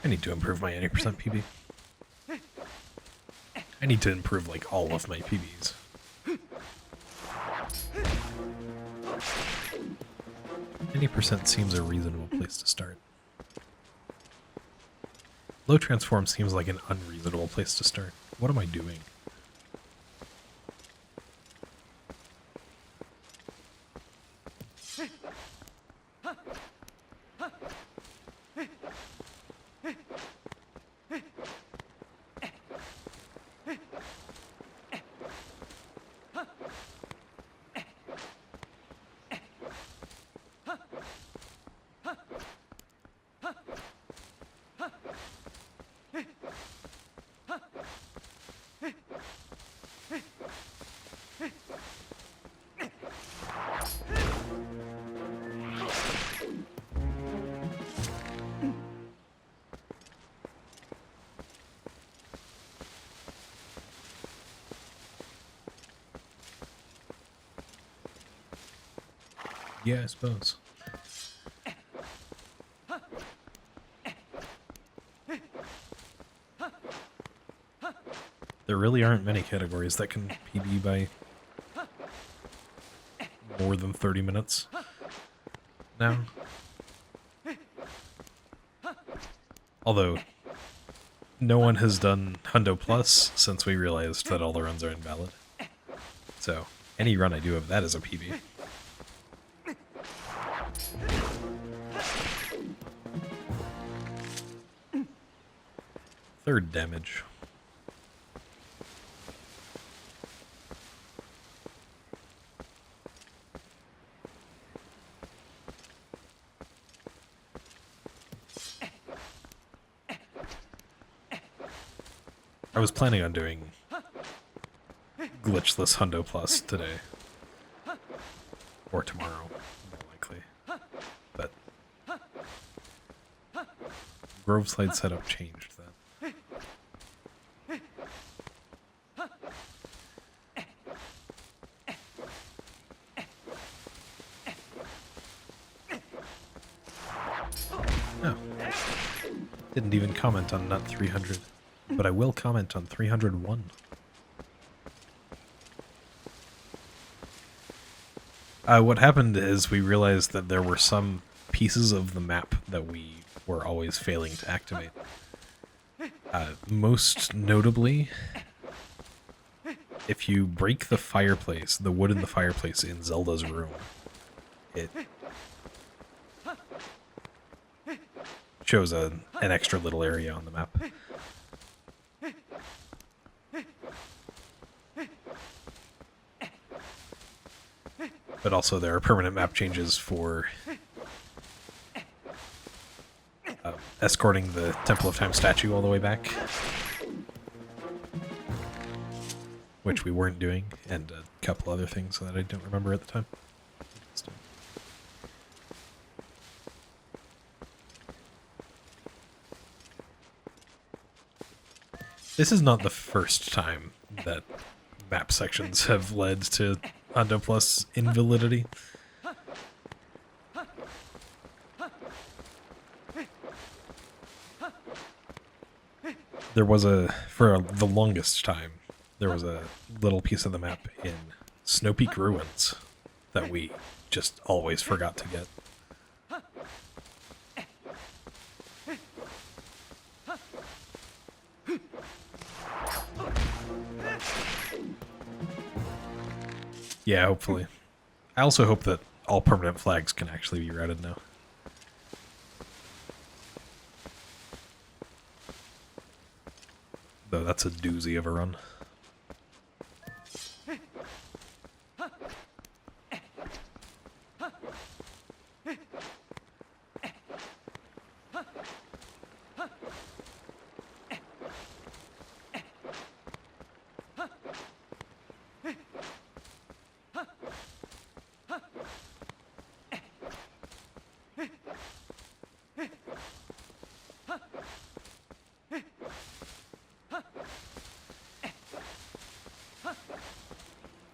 I need to improve my 80% PB. I need to improve, like, all of my PBs. Any percent seems a reasonable place to start. Low transform seems like an unreasonable place to start. What am I doing? Yeah, I suppose. There really aren't many categories that can PB by more than 30 minutes now. Although, no one has done Hundo Plus since we realized that all the runs are invalid. So, any run I do of that is a PB. Third damage. I was planning on doing glitchless Hundo Plus today. Or tomorrow, more likely. But Grove Slide setup changed that. No. Didn't even comment on Nut 300. But I will comment on 301. What happened is we realized that there were some pieces of the map that we were always failing to activate. Most notably, if you break the fireplace, the wood in the fireplace in Zelda's room, it shows an extra little area on the map. But also there are permanent map changes for escorting the Temple of Time statue all the way back, which we weren't doing, and a couple other things that I don't remember at the time. This is not the first time that map sections have led to Hundo Plus invalidity. There was for the longest time, there was a little piece of the map in Snow Peak Ruins that we just always forgot to get. Yeah, hopefully. I also hope that all permanent flags can actually be routed now. Though that's a doozy of a run.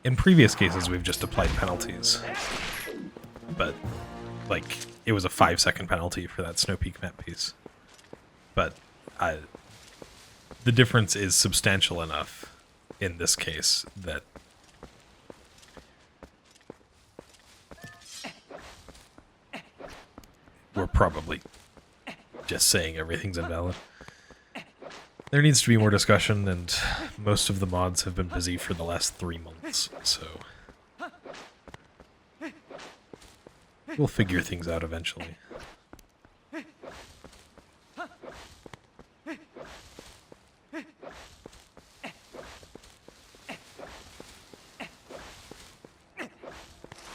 In previous cases, we've just applied penalties. But, like, it was a 5-second penalty for that Snow Peak map piece. But the difference is substantial enough in this case that we're probably just saying everything's invalid. There needs to be more discussion, and most of the mods have been busy for the last 3 months, so we'll figure things out eventually.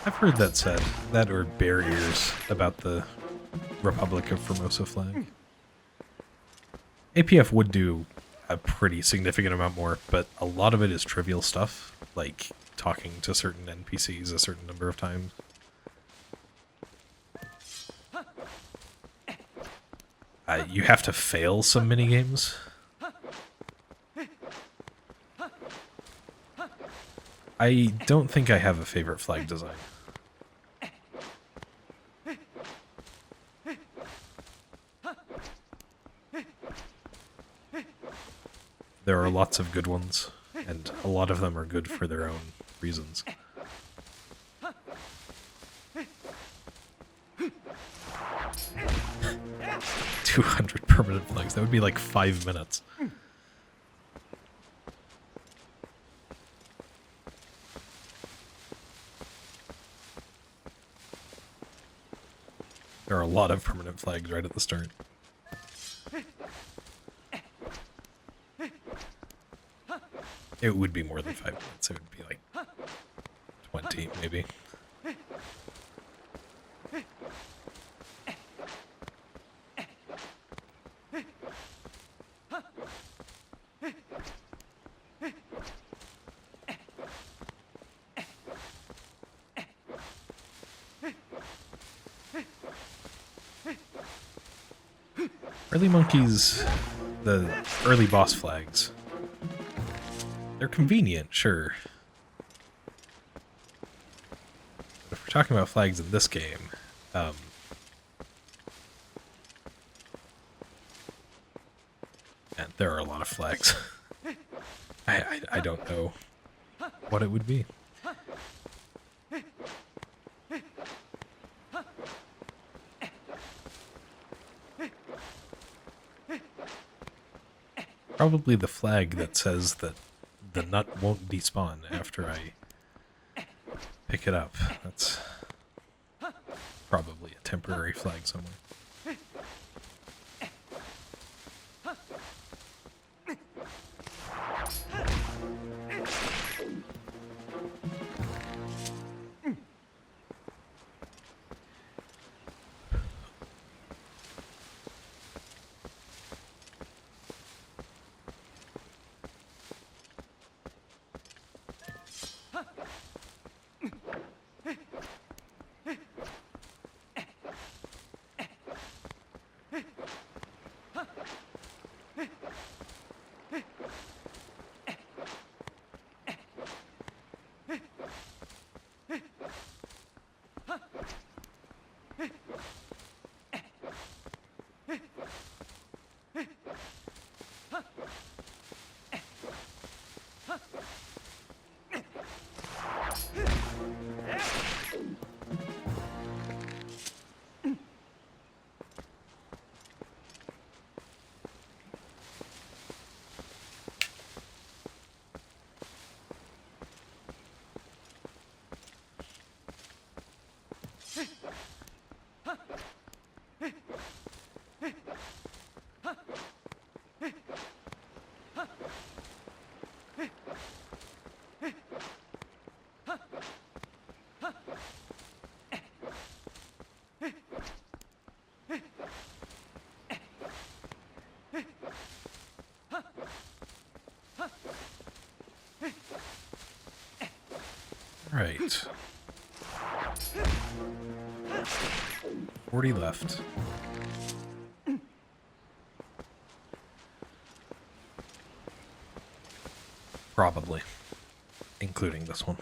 I've heard that said, that or bear ears, about the Republic of Formosa flag. APF would do a pretty significant amount more, but a lot of it is trivial stuff, like talking to certain NPCs a certain number of times. You have to fail some minigames. I don't think I have a favorite flag design. There are lots of good ones, and a lot of them are good for their own reasons. $200 permanent flags, that would be like 5 minutes. There are a lot of permanent flags right at the start. It would be more than 5 minutes. It would be like 20, maybe. Early monkeys, the early boss flags, they're convenient, sure. But if we're talking about flags in this game, and there are a lot of flags. I don't know what it would be. Probably the flag that says that the nut won't despawn after I pick it up. That's probably a temporary flag somewhere. Right. 40 left. Probably. Including this one.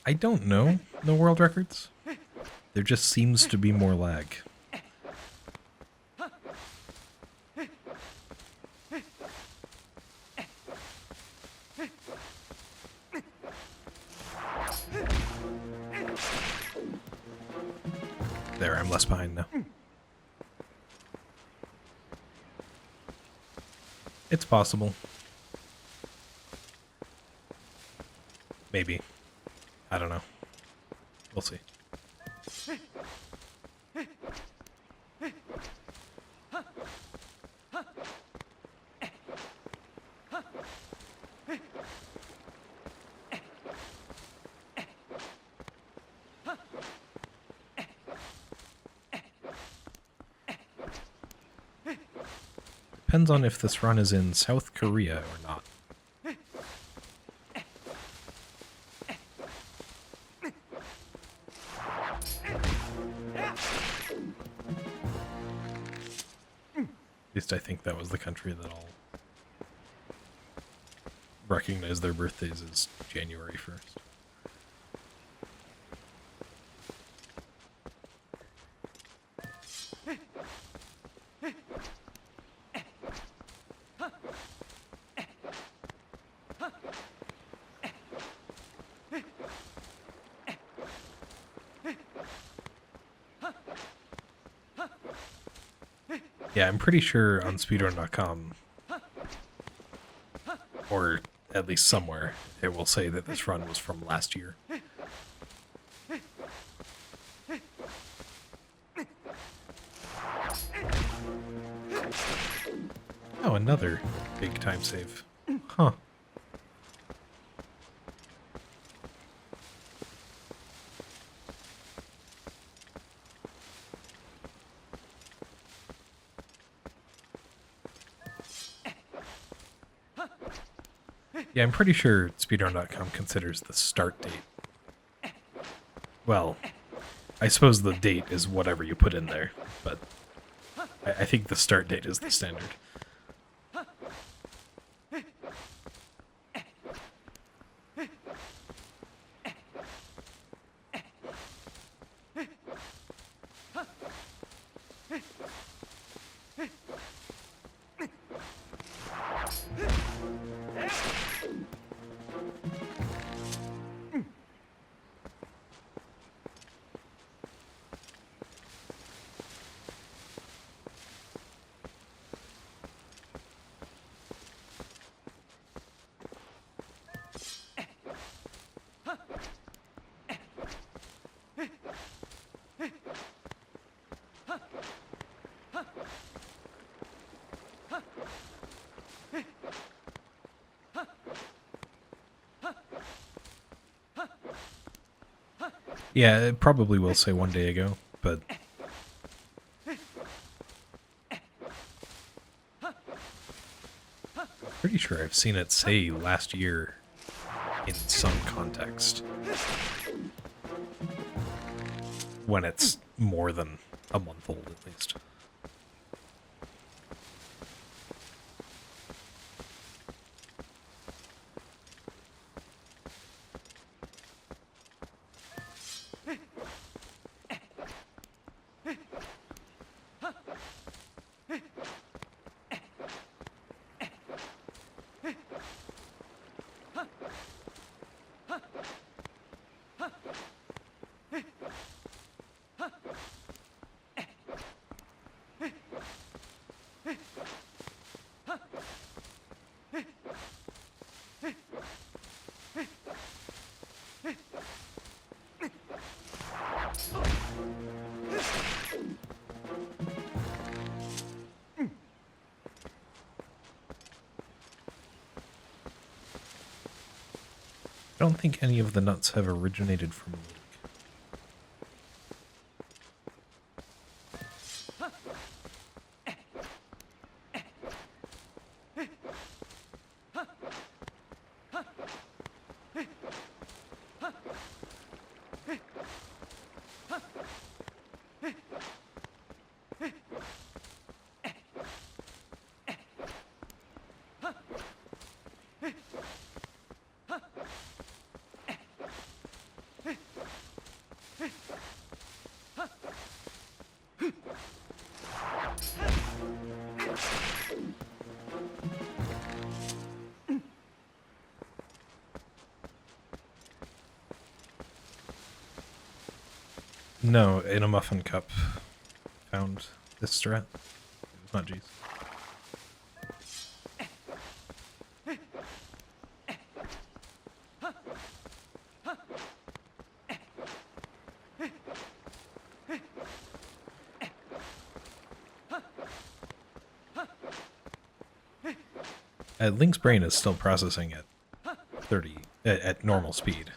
I don't know the world records. There just seems to be more lag. There, I'm less behind now. It's possible. Maybe. I don't know. We'll see. Depends on if this run is in South Korea or not. At least I think that was the country that all recognize their birthdays as January 1st. Yeah, I'm pretty sure on speedrun.com, or at least somewhere, it will say that this run was from last year. Oh, another big time save. Huh. Yeah, I'm pretty sure speedrun.com considers the start date. Well, I suppose the date is whatever you put in there, but I think the start date is the standard. Yeah, it probably will say 1 day ago, but pretty sure I've seen it say last year in some context when it's more than a month old at least. I don't think any of the nuts have originated from Luke. No, in a muffin cup. Found this strat. It's not G's. Link's brain is still processing at 30 at normal speed.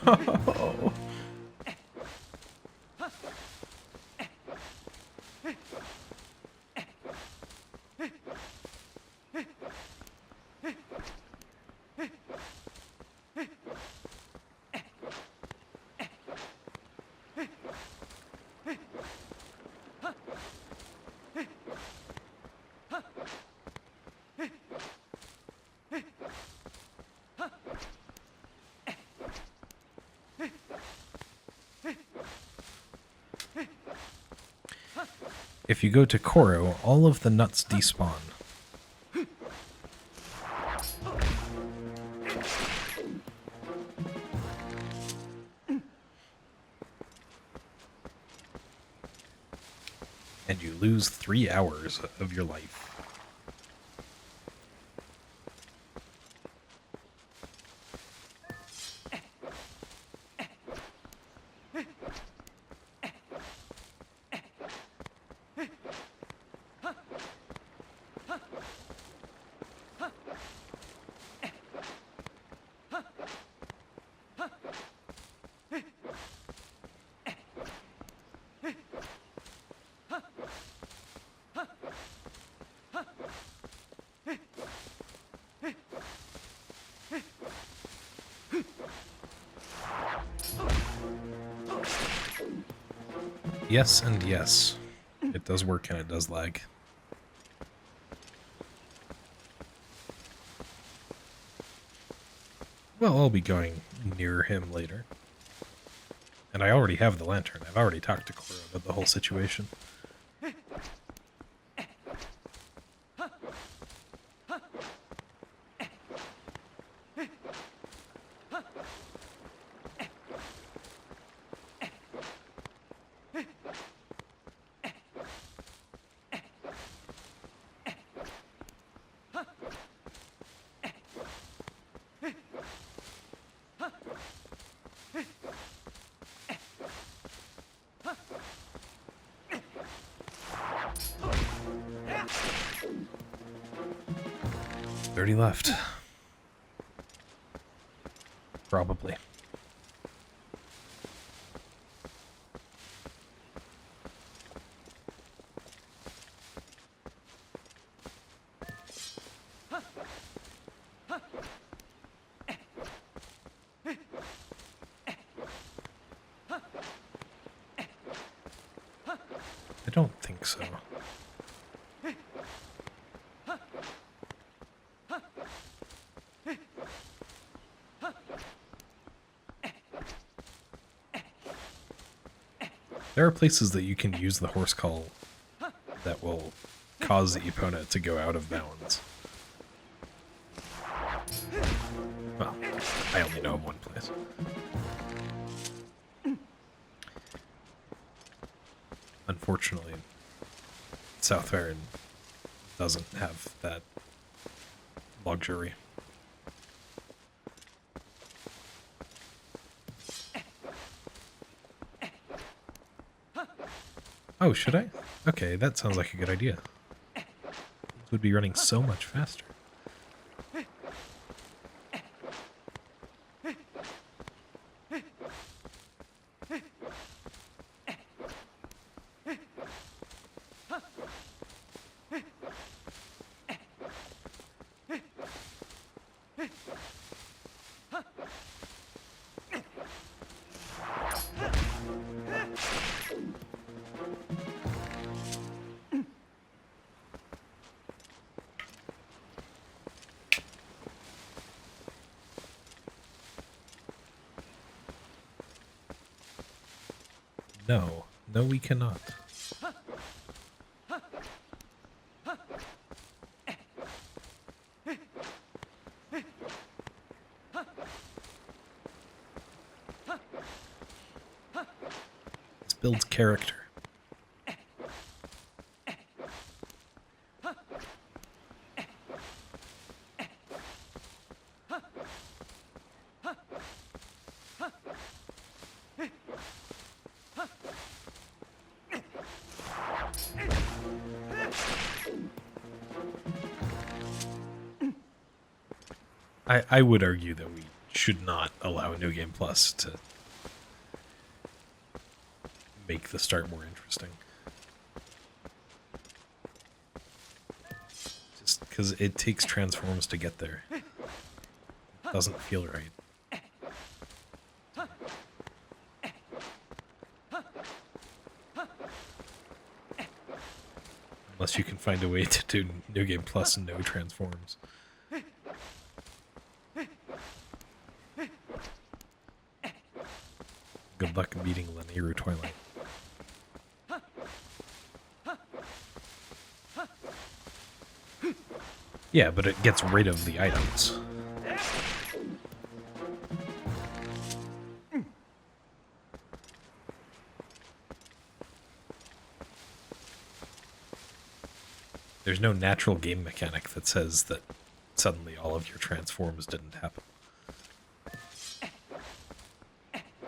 No. If you go to Koro, all of the nuts despawn. And you lose 3 hours of your life. Yes and yes. It does work and it does lag. Well, I'll be going near him later. And I already have the lantern. I've already talked to Koro about the whole situation. Left. Probably. I don't think so. There are places that you can use the horse call that will cause the opponent to go out of bounds. Well, I only know of one place. Unfortunately, South Fair doesn't have that luxury. Oh, should I? Okay, that sounds like a good idea. It would be running so much faster. No, we cannot. This builds character. I would argue that we should not allow New Game Plus to make the start more interesting. Just because it takes transforms to get there. It doesn't feel right. Unless you can find a way to do New Game Plus and no transforms. Good luck beating Laniru Twilight. Yeah, but it gets rid of the items. There's no natural game mechanic that says that suddenly all of your transforms didn't happen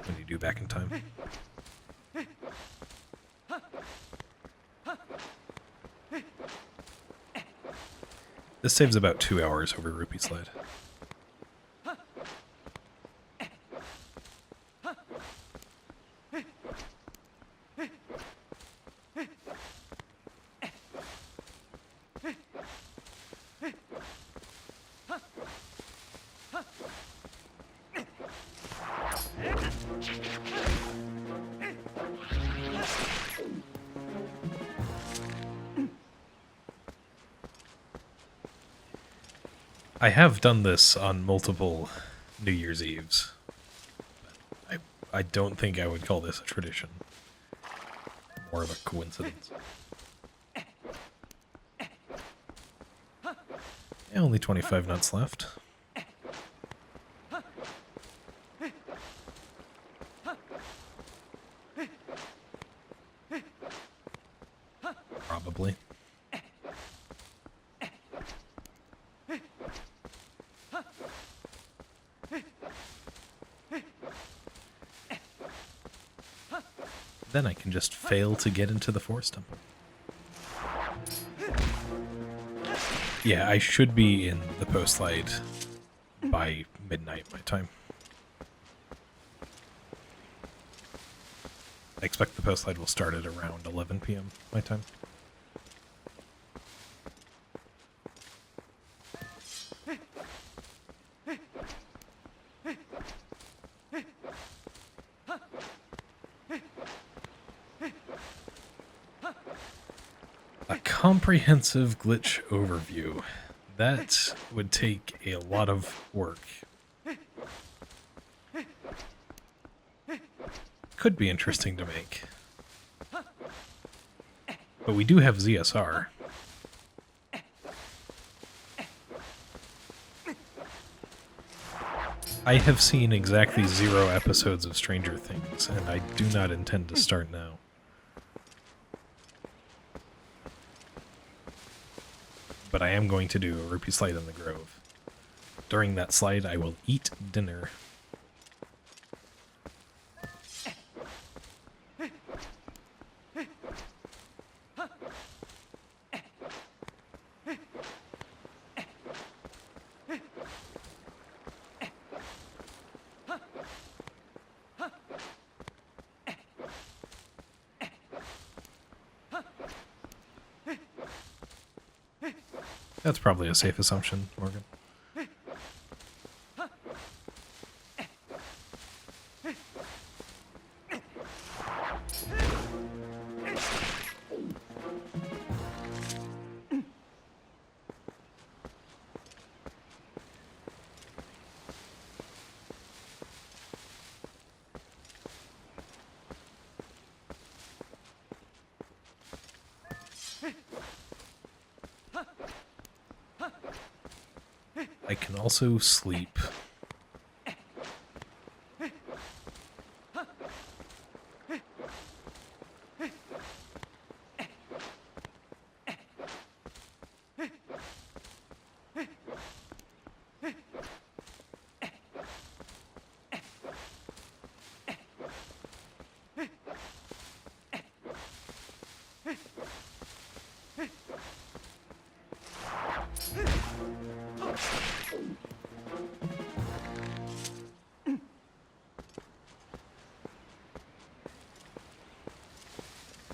when you do back in time. This saves about 2 hours over Rupee Slide. I have done this on multiple New Year's Eves. I don't think I would call this a tradition. More of a coincidence. Yeah, only 25 nuts left. Probably. Then I can just fail to get into the Force Temple. Yeah, I should be in the Poe Slide by midnight my time. I expect the Poe Slide will start at around 11 p.m. my time. A comprehensive glitch overview. That would take a lot of work. Could be interesting to make. But we do have ZSR. I have seen exactly 0 episodes of Stranger Things, and I do not intend to start now. But I am going to do a Rupee Slide in the Grove. During that slide, I will eat dinner. That's probably a safe assumption, Morgan. I can also sleep.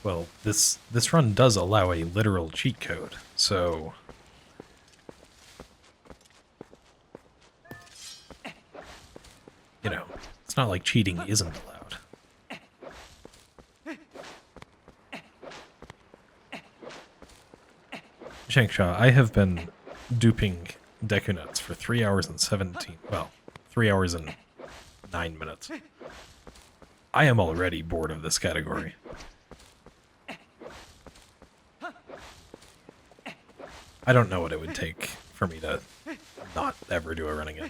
Well, this run does allow a literal cheat code, so you know, it's not like cheating isn't allowed. Shankshaw, I have been duping Deku Nuts for 3 hours and 17, well, 3 hours and 9 minutes. I am already bored of this category. I don't know what it would take for me to not ever do a run again.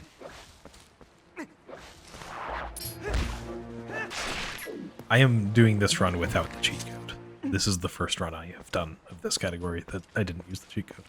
I am doing this run without the cheat code. This is the first run I have done of this category that I didn't use the cheat code.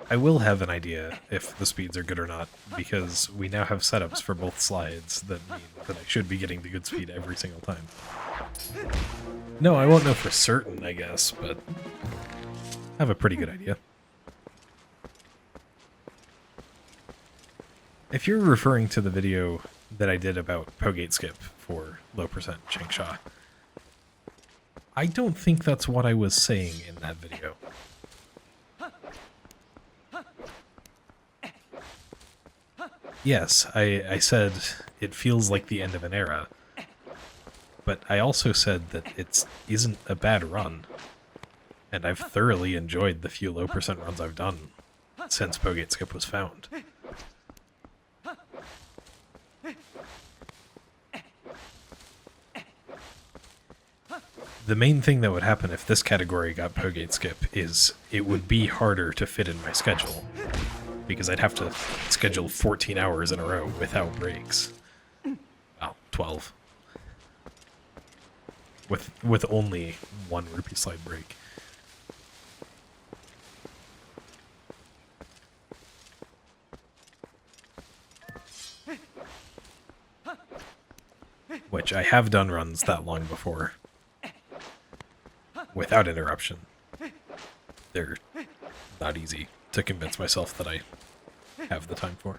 I will have an idea if the speeds are good or not, because we now have setups for both slides that mean that I should be getting the good speed every single time. No, I won't know for certain, I guess, but I have a pretty good idea. If you're referring to the video that I did about Pogate Skip for low percent Changsha, I don't think that's what I was saying in that video. Yes, I said it feels like the end of an era, but I also said that it isn't a bad run, and I've thoroughly enjoyed the few low percent runs I've done since Pogate Skip was found. The main thing that would happen if this category got Pogate Skip is it would be harder to fit in my schedule, because I'd have to schedule 14 hours in a row without breaks. Well, 12. With only one rupee slide break. Which I have done runs that long before. Without interruption. They're not easy to convince myself that I have the time for.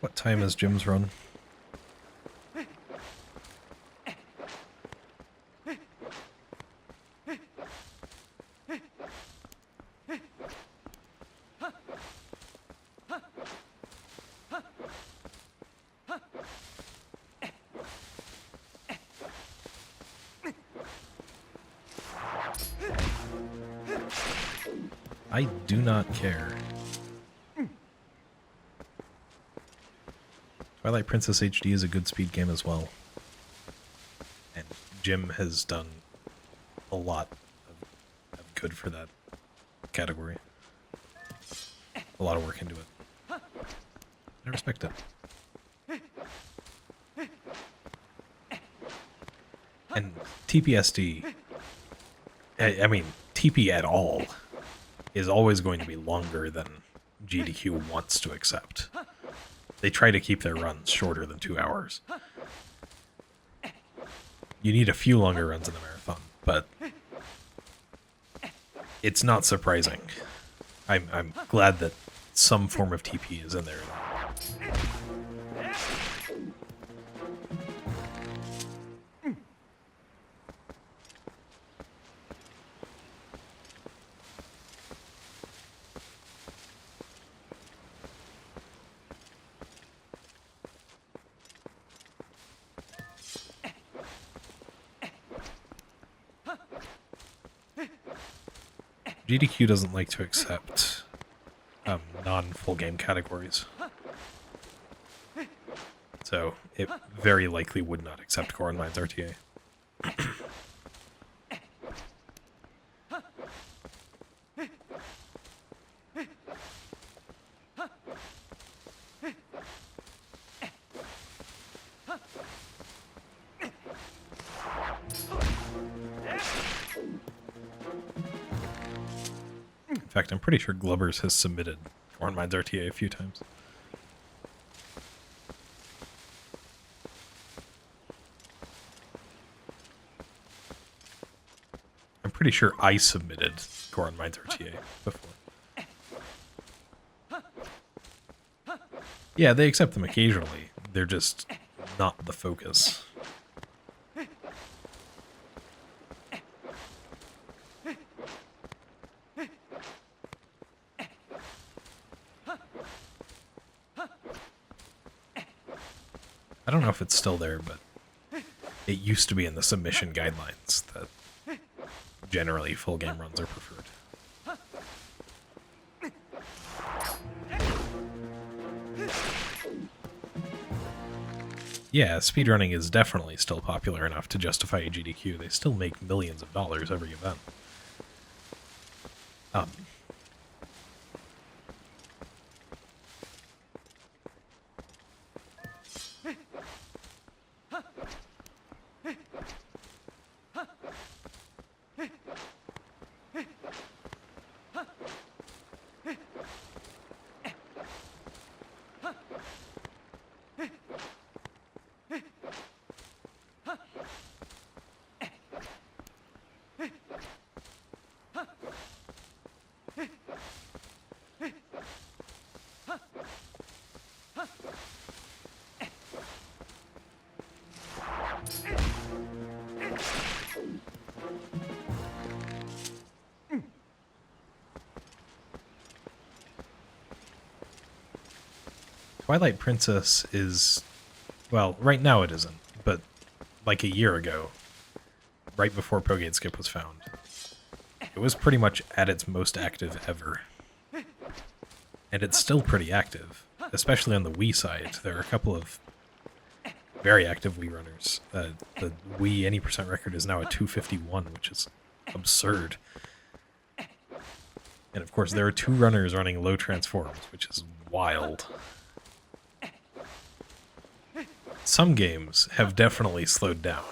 What time is Jim's run? I do not care. Twilight Princess HD is a good speed game as well. And Jim has done a lot of good for that category. A lot of work into it. I respect it. And TPSD, I mean, TP at all is always going to be longer than GDQ wants to accept. They try to keep their runs shorter than 2 hours. You need a few longer runs in the marathon, but it's not surprising. I'm glad that some form of TP is in there. GDQ doesn't like to accept non-full game categories. So it very likely would not accept Core and Mines RTA. In fact, I'm pretty sure Glubbers has submitted Core and Mines RTA a few times. I'm pretty sure I submitted Core and Mines RTA before. Yeah, they accept them occasionally. They're just not the focus. I don't know if it's still there, but it used to be in the submission guidelines that generally full game runs are preferred. Yeah, speedrunning is definitely still popular enough to justify a GDQ. They still make millions of dollars every event. Twilight Princess is, well, right now it isn't, but like a year ago, right before Pogate Skip was found, it was pretty much at its most active ever. And it's still pretty active, especially on the Wii side. There are a couple of very active Wii runners. The Wii any percent record is now at 251, which is absurd. And of course, there are 2 runners running low transforms, which is wild. Some games have definitely slowed down.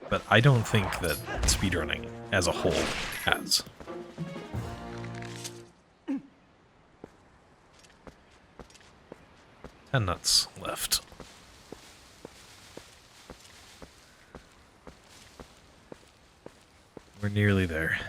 But I don't think that speedrunning as a whole has. 10 nuts left. We're nearly there.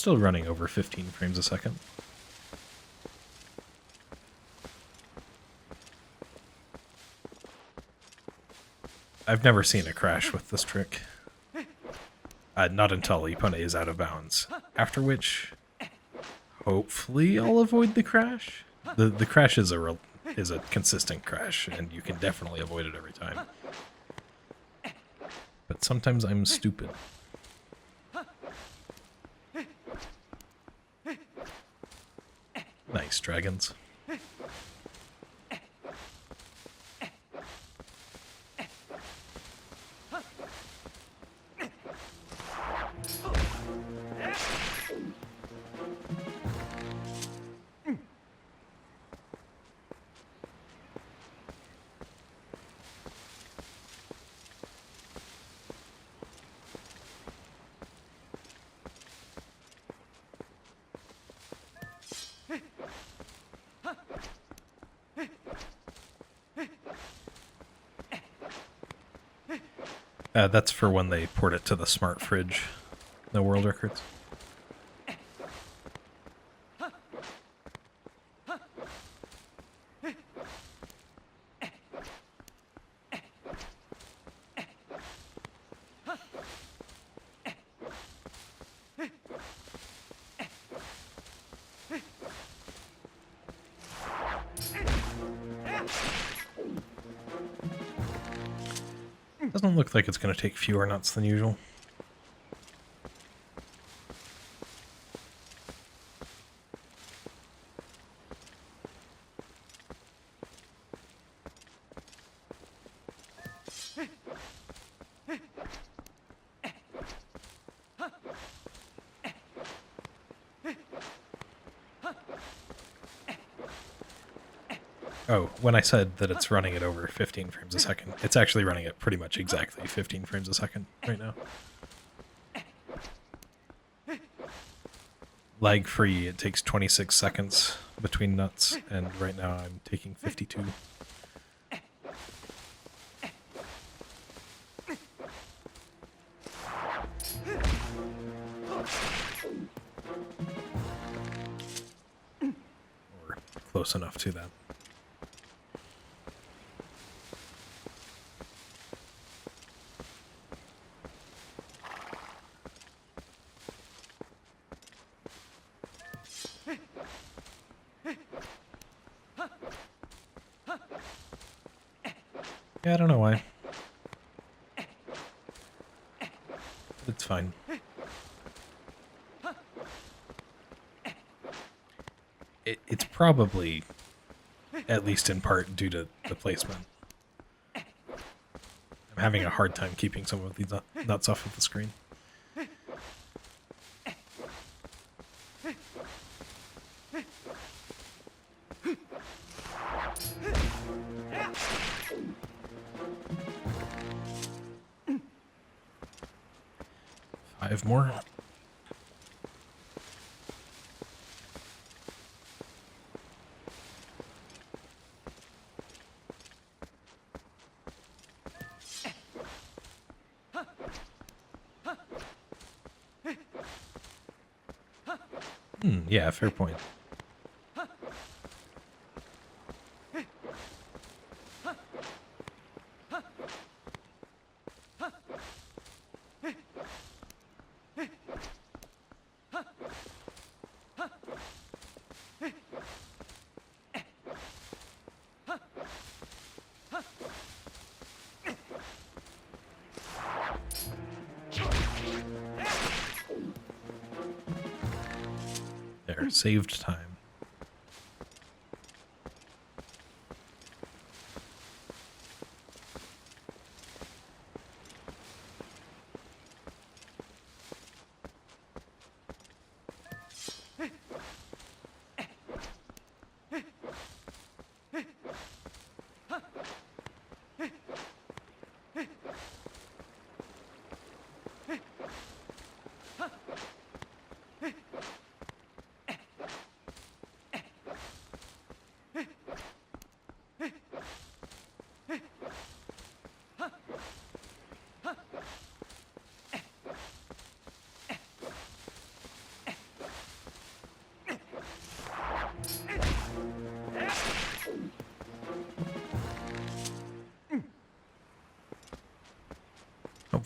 still running over 15 frames a second. I've never seen a crash with this trick. Not until Ipone is out of bounds. After which, hopefully I'll avoid the crash. The crash is a consistent crash, and you can definitely avoid it every time. But sometimes I'm stupid. Nice, dragons. That's for when they port it to the smart fridge. No world records. Doesn't look like it's going to take fewer nuts than usual. Oh, when I said that it's running at over 15 frames a second, it's actually running at pretty much exactly 15 frames a second right now. Lag-free, it takes 26 seconds between nuts, and right now I'm taking 52. Or close enough to that. Yeah, I don't know why. It's fine. It's probably, at least in part, due to the placement. I'm having a hard time keeping some of these nuts off of the screen. 5 more. Yeah, fair point. There, saved time.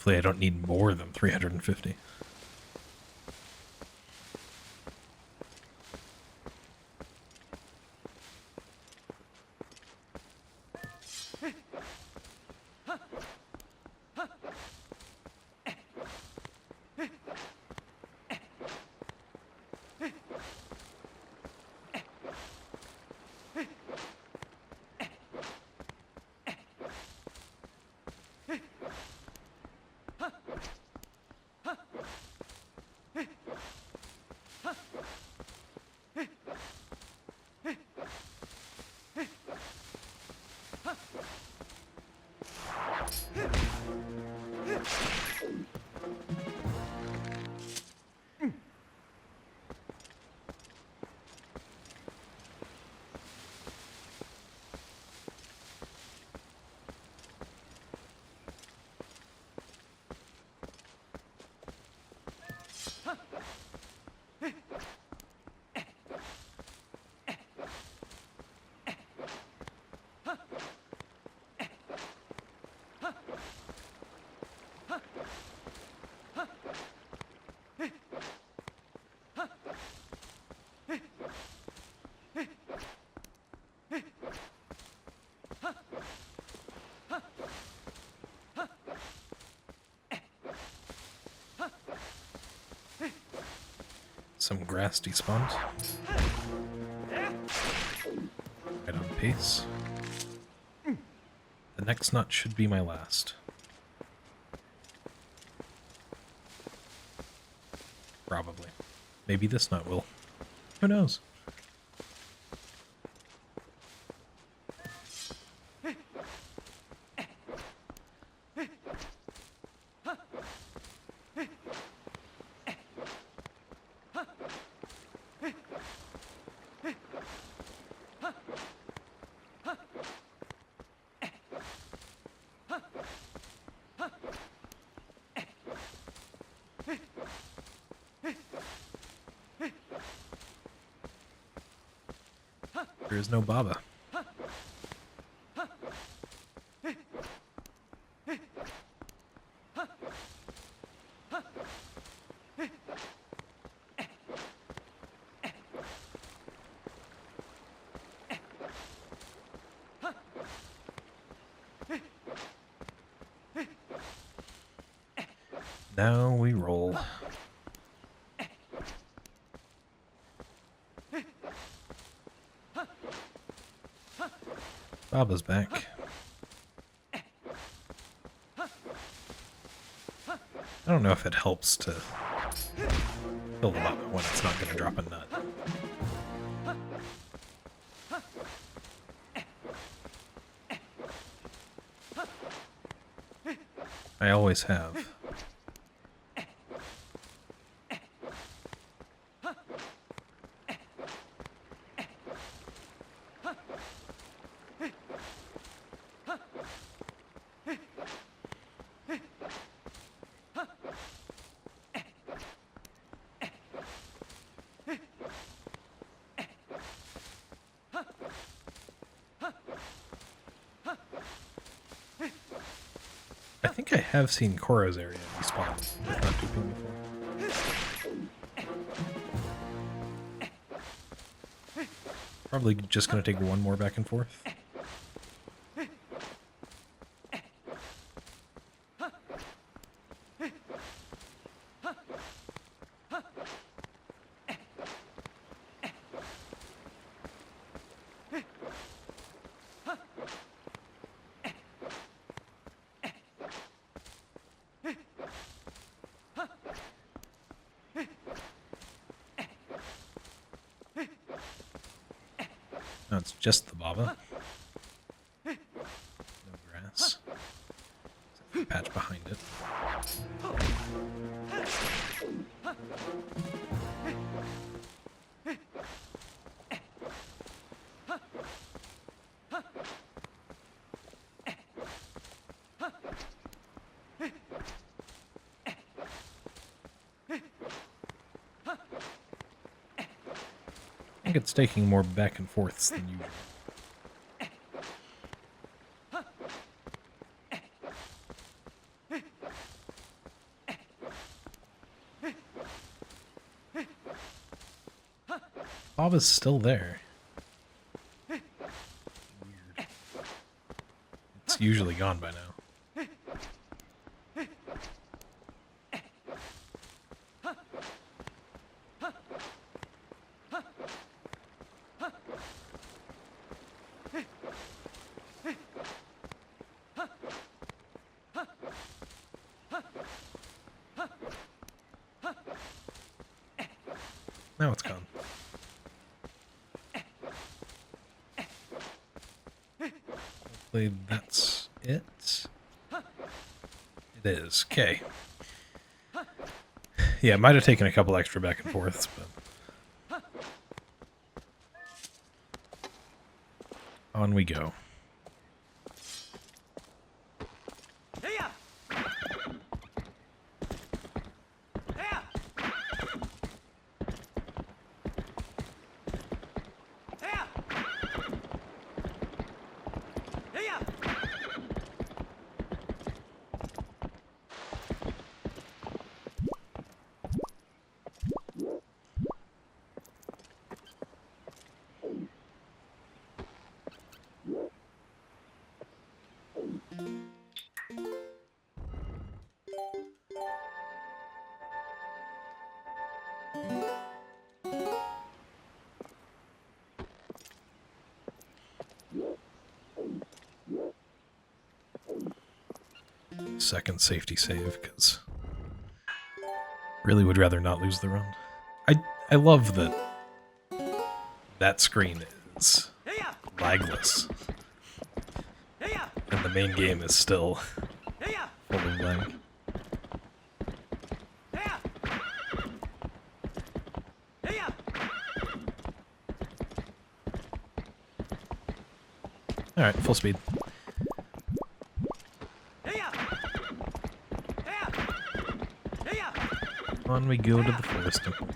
Hopefully I don't need more than 350. Some grass despawned. Right on pace. The next nut should be my last. Probably. Maybe this nut will. Who knows? There is no Baba. Now we roll. Baba's back. I don't know if it helps to kill the Baba when it's not going to drop a nut. I always have. I think I have seen Koro's area respawn with not duping before. Probably just going to take one more back and forth. No, it's just the Baba. No grass. Except for the patch behind it. I think it's taking more back and forths than usual. Bob is still there. It's usually gone by now. Now it's gone. Hopefully that's it. It is. Okay. Yeah, it might have taken a couple extra back and forths, but... on we go. Second safety save, because really would rather not lose the run. I love that that screen is lagless, and the main game is still full of lag. Alright, full speed. On we go to the forest temple.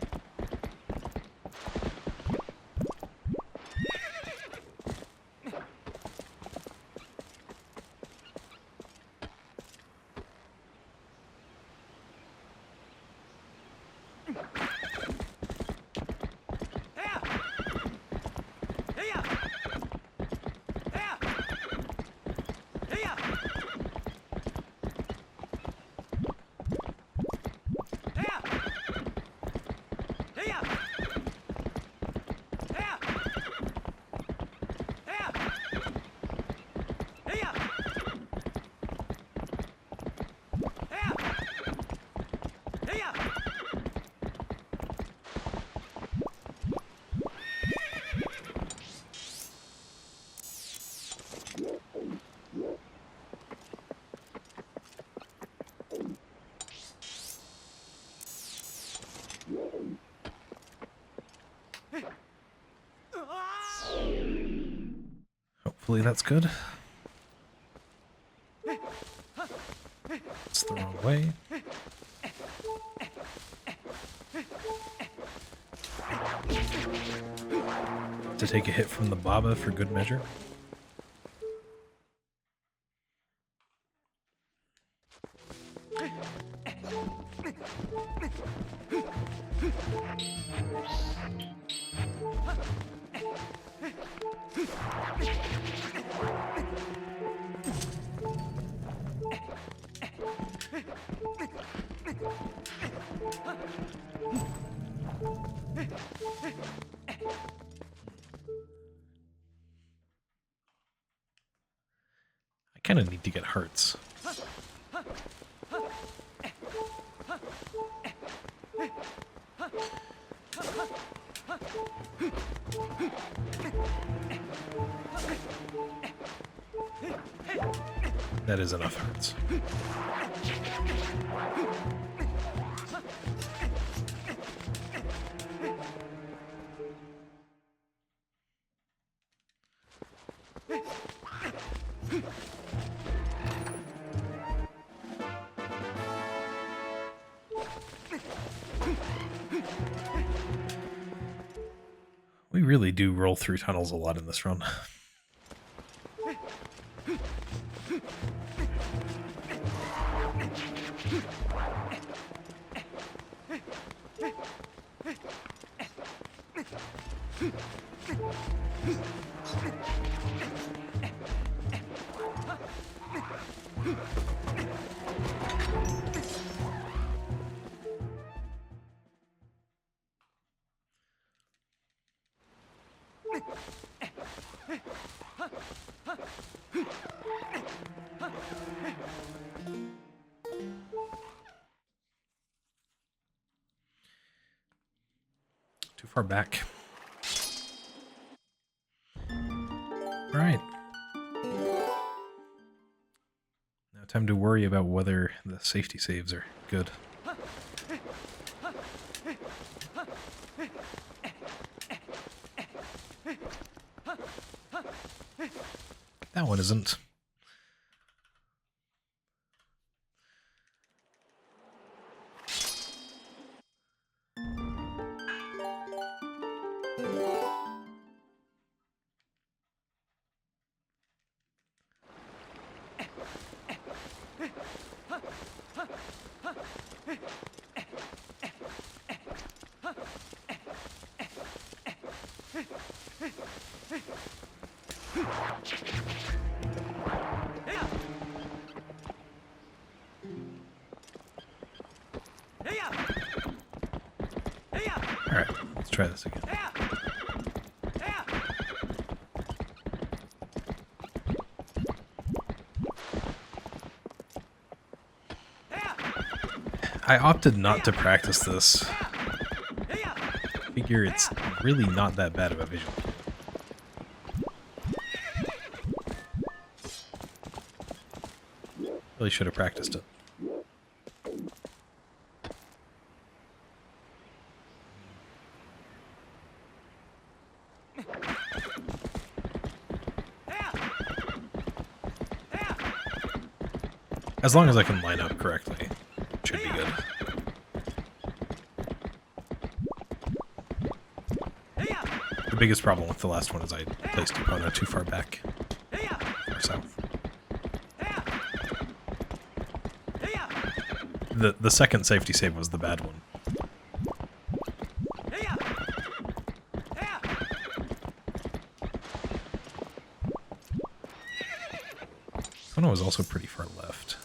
Hopefully that's good. It's the wrong way. To take a hit from the Baba for good measure. I kind of need to get hearts. That is enough hearts. We really do roll through tunnels a lot in this run. Too far back. All right. Now time to worry about whether the safety saves are good. That one isn't. Alright, let's try this again. I opted not to practice this. I figure it's really not that bad of a visual. Really should have practiced it. As long as I can line up correctly, it should be good. The biggest problem with the last one is I placed the opponent too far back or south. The second safety save was the bad one. This one was also pretty far left.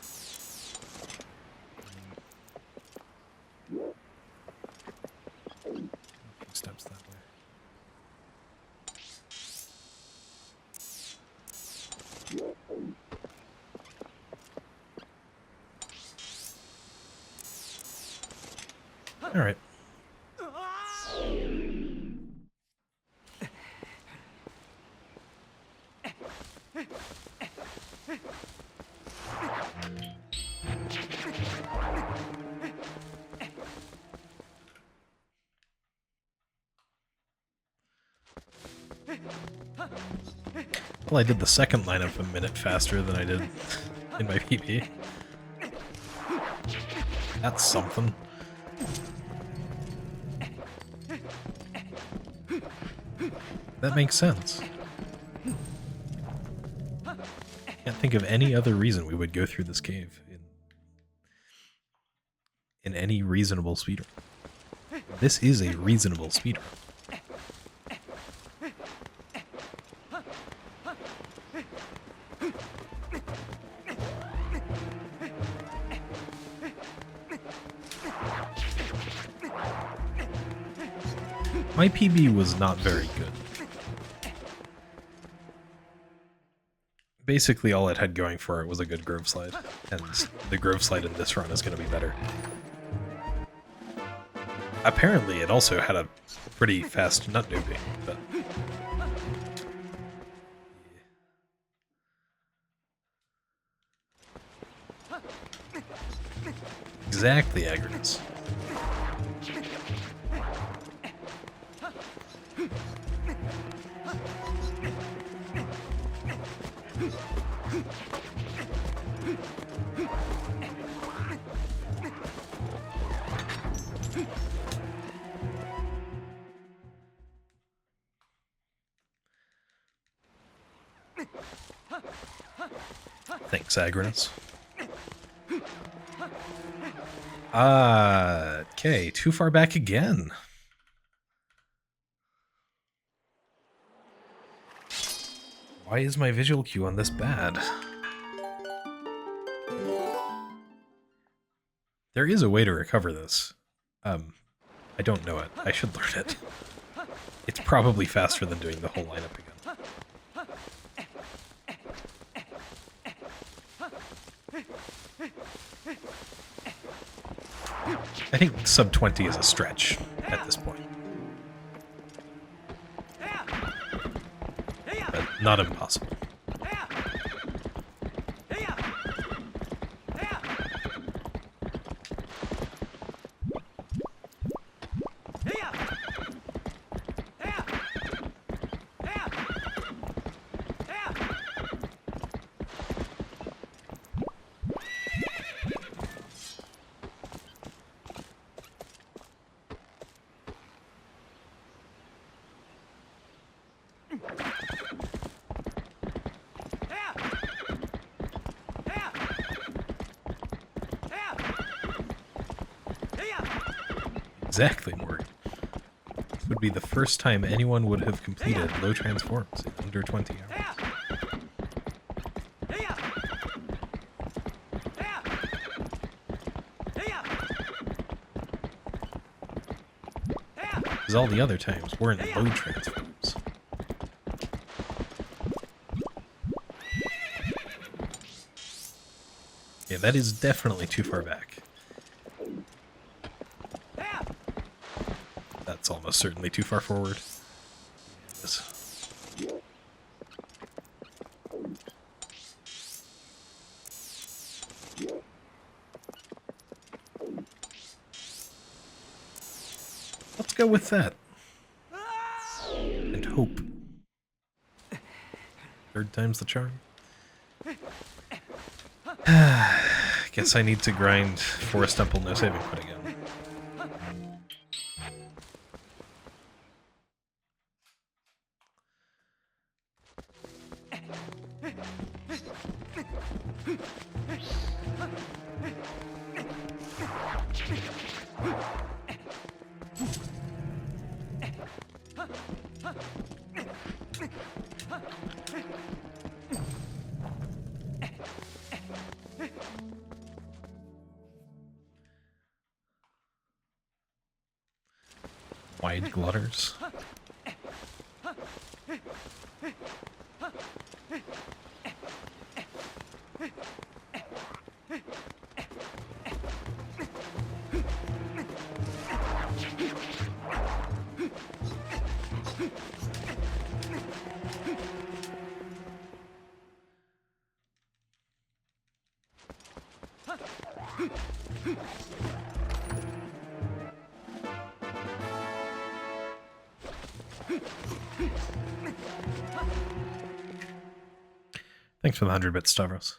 Steps that way. All right. Well, I did the second lineup a minute faster than I did in my PP. That's something. That makes sense. Can't think of any other reason we would go through this cave in any reasonable speedrun. This is a reasonable speedrun. My PB was not very good. Basically all it had going for it was a good Grove Slide, and the Grove Slide in this run is going to be better. Apparently it also had a pretty fast nut newbie, but... Exactly, Agrids. Thanks, Agrids. Okay, too far back again. Why is my visual cue on this bad? There is a way to recover this. I don't know it. I should learn it. It's probably faster than doing the whole lineup again. I think sub 20 is a stretch at this point. But not impossible. Exactly, Morgan. This would be the first time anyone would have completed low transforms in under 20 hours. Because all the other times weren't low transforms. Yeah, that is definitely too far back. That's almost certainly too far forward. Yes. Let's go with that. And hope. Third time's the charm. Guess I need to grind Forest Temple no saving put again. Wide glutters. Thanks for the 100 bits, Stavros.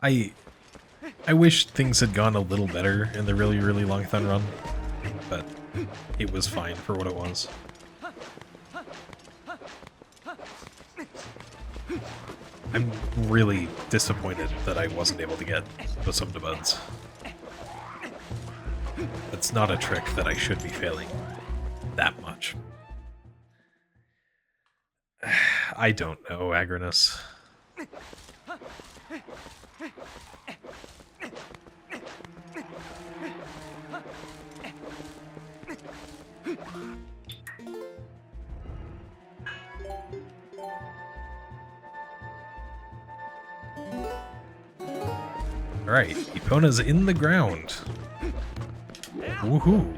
I wish things had gone a little better in the really, really long Thun run, but it was fine for what it was. I'm really disappointed that I wasn't able to get Bosom to Buds. It's not a trick that I should be failing that much. I don't know, Agranus. Alright, Epona's in the ground. Woohoo!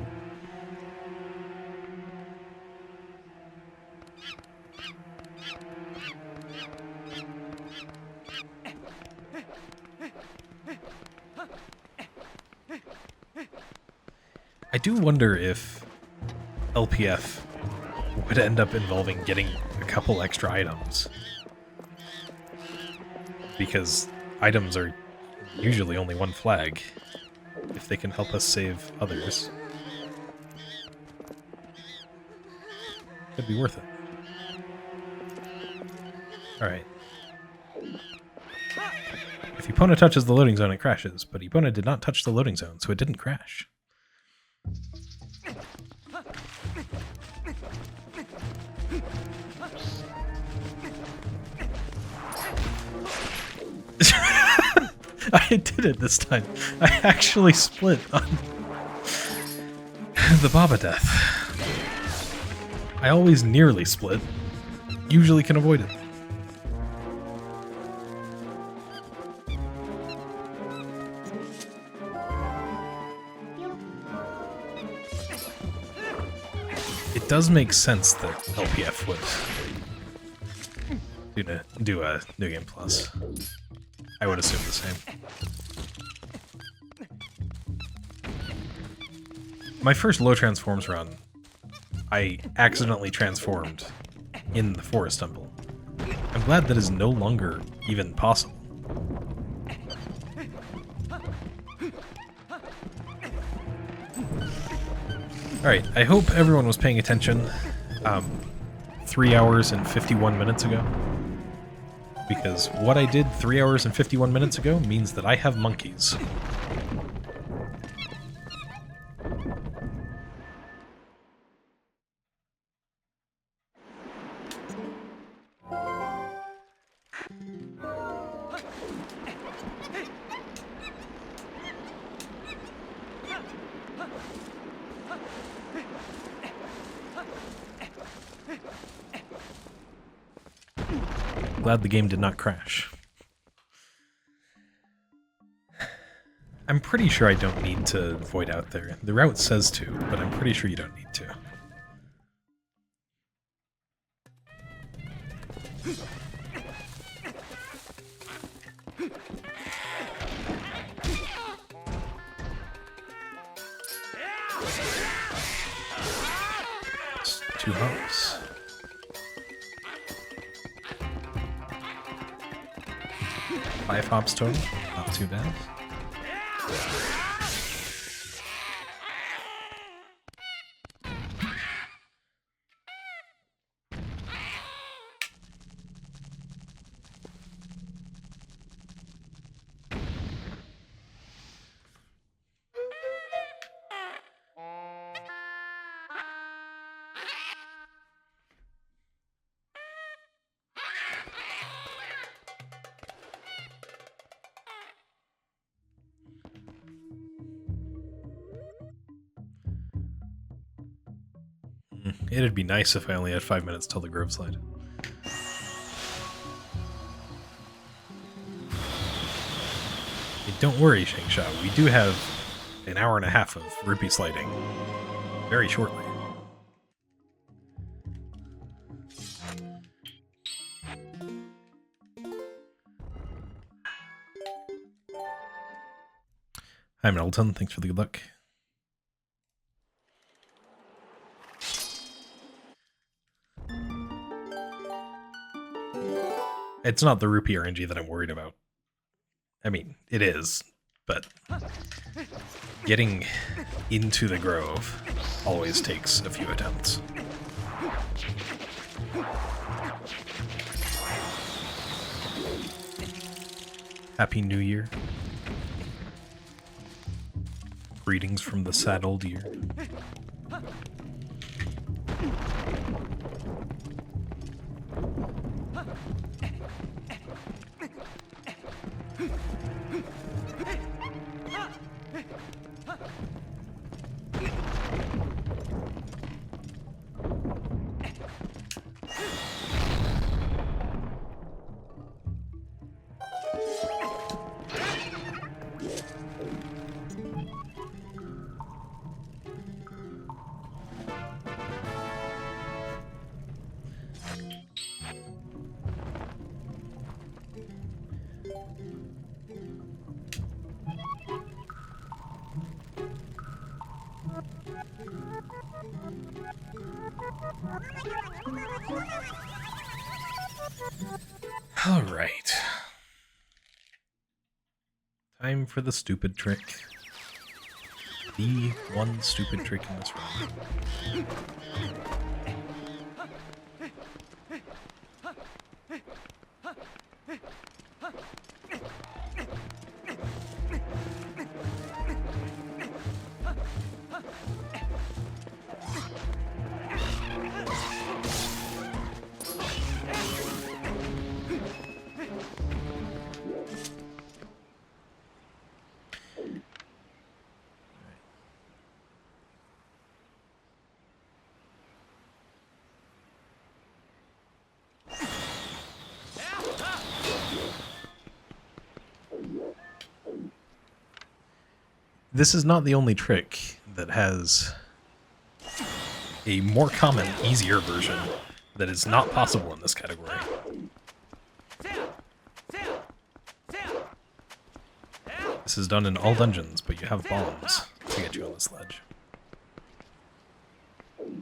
I do wonder if LPF would end up involving getting a couple extra items. Because items are usually only one flag. If they can help us save others, could be worth it. Alright. If Epona touches the loading zone, it crashes, but Epona did not touch the loading zone, so it didn't crash. I did it this time. I actually split on the Baba death. I always nearly split. Usually can avoid it. It does make sense that LPF would do a New Game Plus. I would assume the same. My first low transforms run, I accidentally transformed in the Forest Temple. I'm glad that is no longer even possible. Alright, I hope everyone was paying attention 3 hours and 51 minutes ago. Because what I did 3 hours and 51 minutes ago means that I have monkeys. Glad the game did not crash. I'm pretty sure I don't need to void out there. The route says to, but I'm pretty sure you don't need to. It's 2 hops. Five hops total, not too bad. It'd be nice if I only had 5 minutes till the Grove Slide. Hey, don't worry, Shangsha. We do have an hour and a half of rupee sliding very shortly. Hi, Middleton. Thanks for the good luck. It's not the rupee RNG that I'm worried about. I mean, it is, but getting into the Grove always takes a few attempts. Happy New Year. Greetings from the sad old year. All right. Time for the stupid trick. The one stupid trick in this room. This is not the only trick that has a more common, easier version that is not possible in this category. This is done in all dungeons, but you have bombs to get you on this ledge. If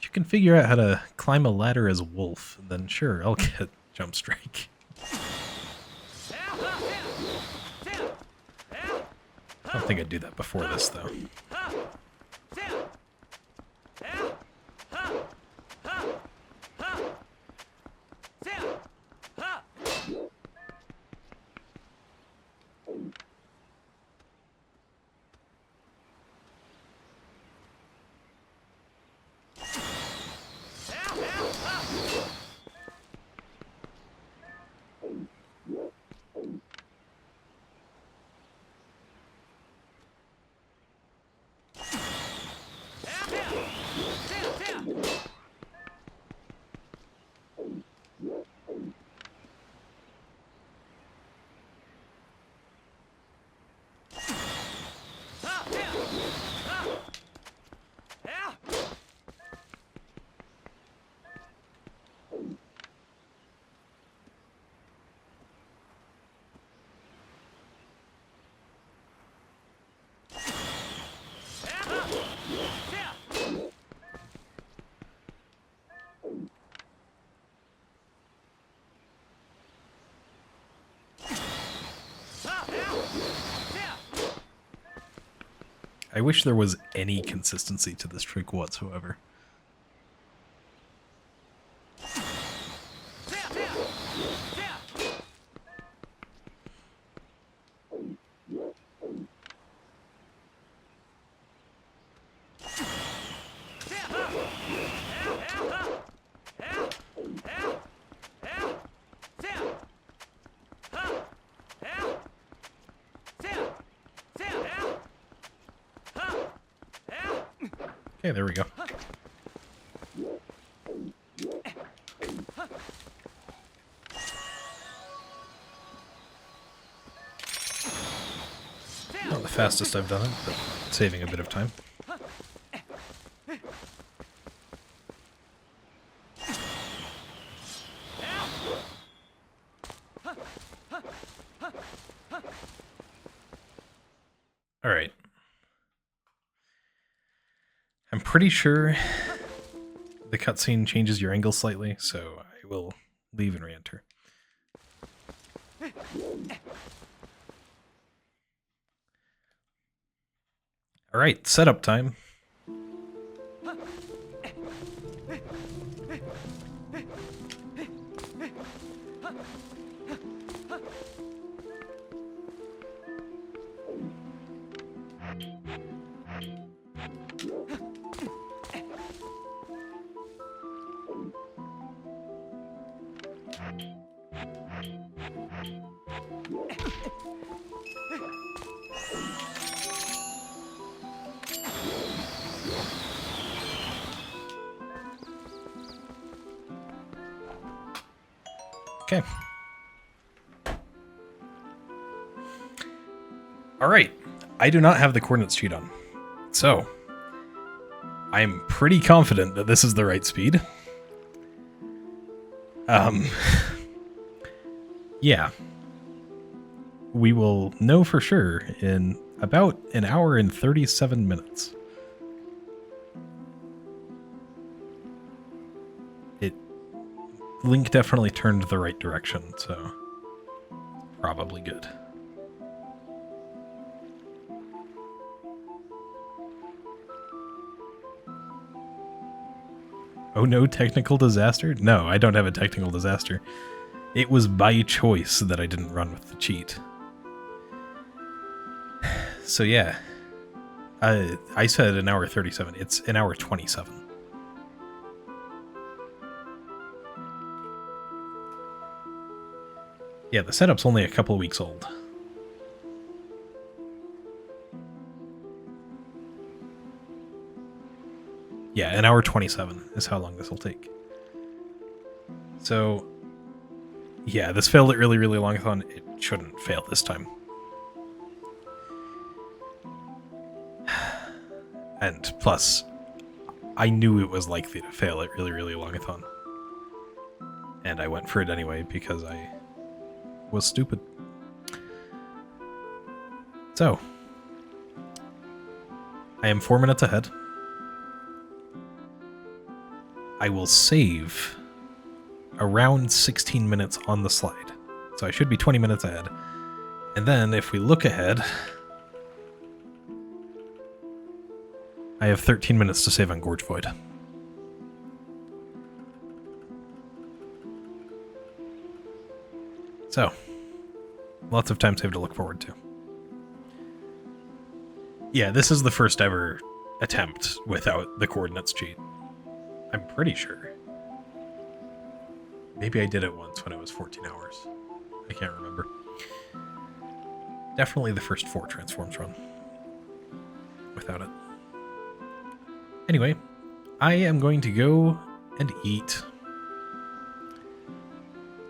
you can figure out how to climb a ladder as a wolf, then sure, I'll get Jump Strike. I don't think I'd do that before this, though. I wish there was any consistency to this trick whatsoever. Okay, there we go. Not the fastest I've done it, but saving a bit of time. Alright. I'm pretty sure the cutscene changes your angle slightly, so I will leave and re-enter. Alright, setup time. Okay. Alright, I do not have the coordinates sheet on, so I'm pretty confident that this is the right speed. Yeah. We will know for sure in about an hour and 37 minutes. Link definitely turned the right direction, so probably good. Oh no, technical disaster? No, I don't have a technical disaster. It was by choice that I didn't run with the cheat. So yeah, I said an hour 37. It's an hour 27. Yeah, the setup's only a couple of weeks old. Yeah, an hour 27 is how long this will take. So, yeah, this failed at really, really longathon. It shouldn't fail this time. And plus, I knew it was likely to fail at really, really longathon. And I went for it anyway because I was stupid. So, I am 4 minutes ahead. I will save around 16 minutes on the slide. So I should be 20 minutes ahead. And then if we look ahead, I have 13 minutes to save on Gorge Void. So, lots of time saved to look forward to. Yeah, this is the first ever attempt without the coordinates cheat. I'm pretty sure. Maybe I did it once when it was 14 hours. I can't remember. Definitely the first 4 transforms run without it. Anyway, I am going to go and eat.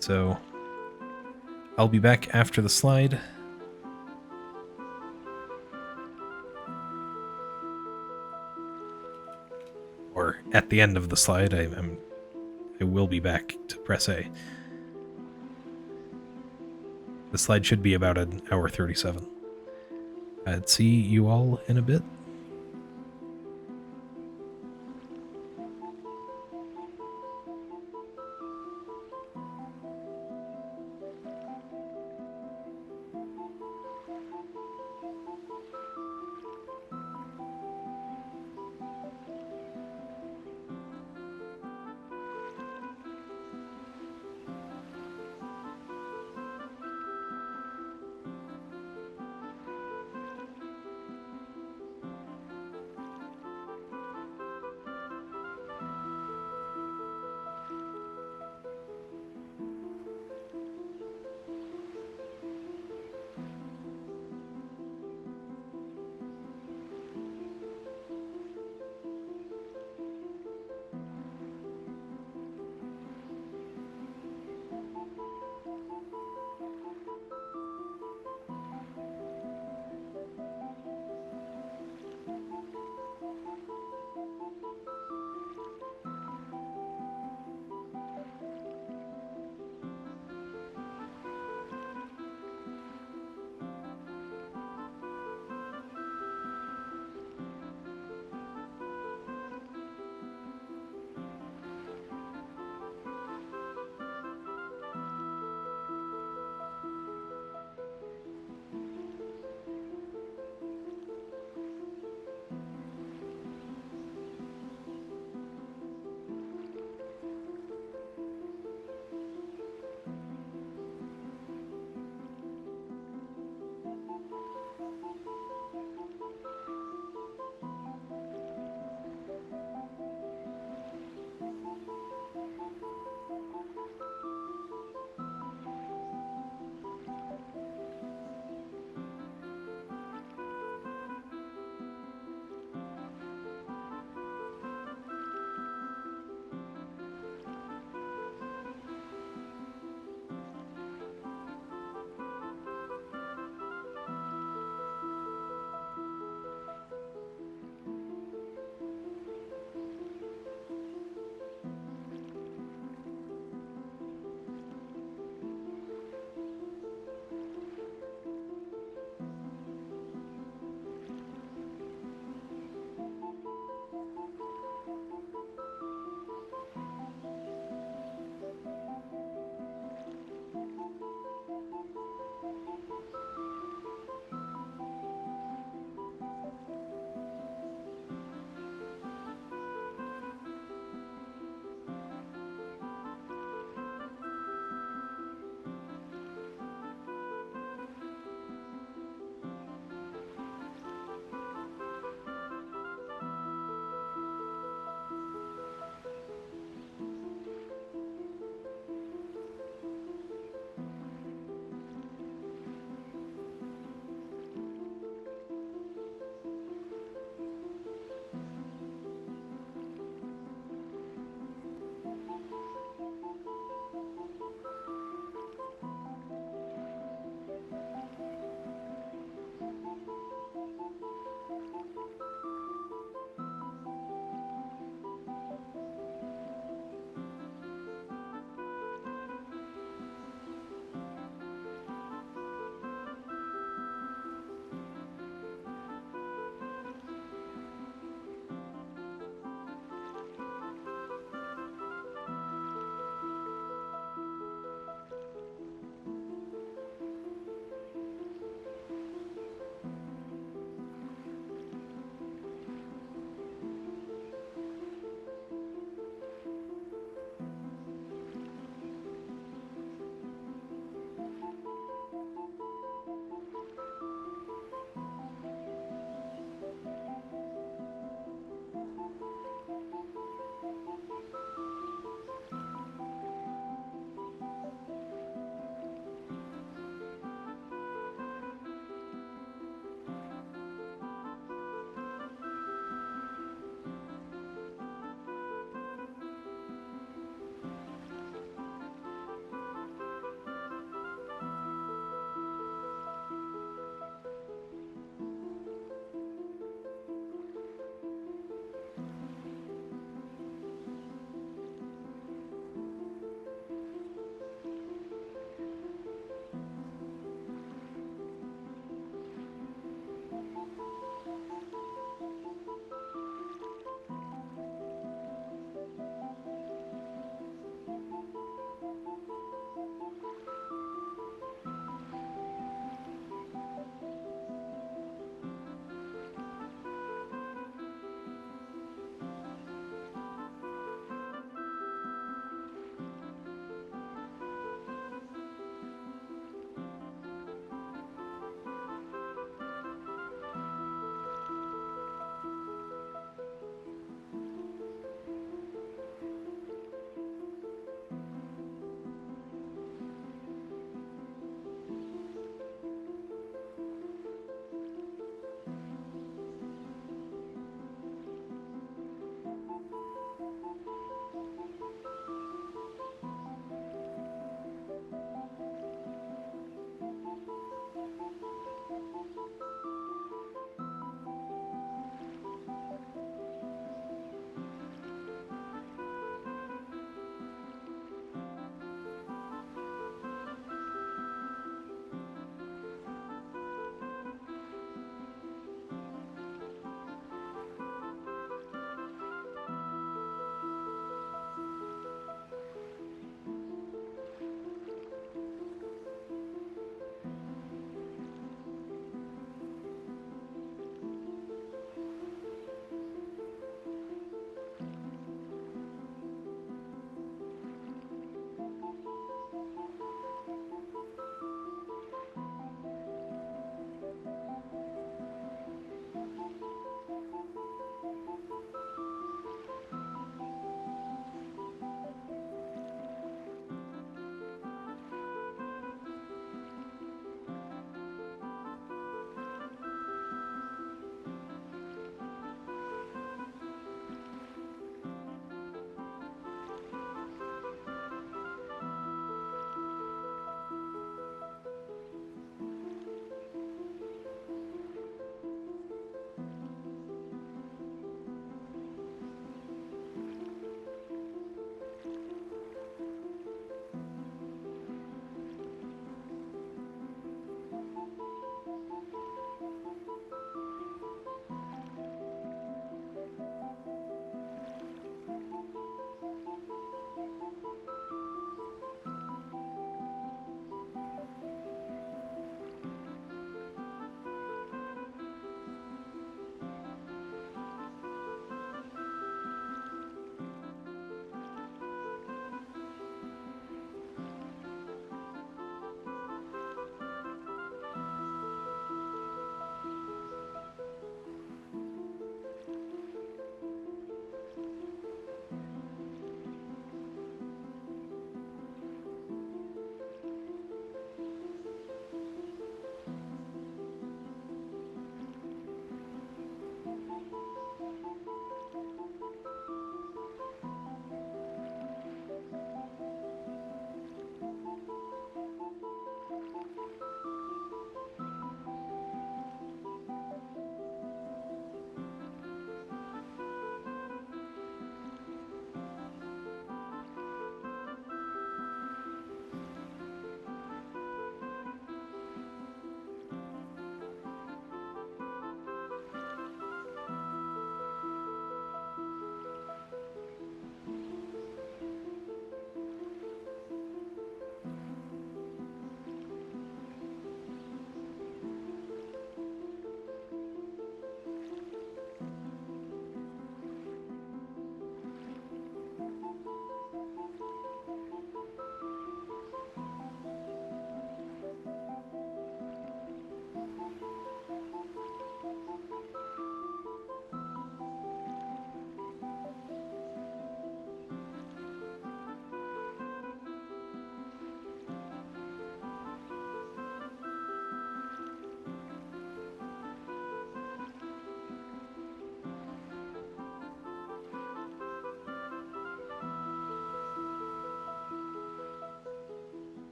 So, I'll be back after the slide. Or at the end of the slide, I will be back to press A. The slide should be about an hour 37. I'd see you all in a bit.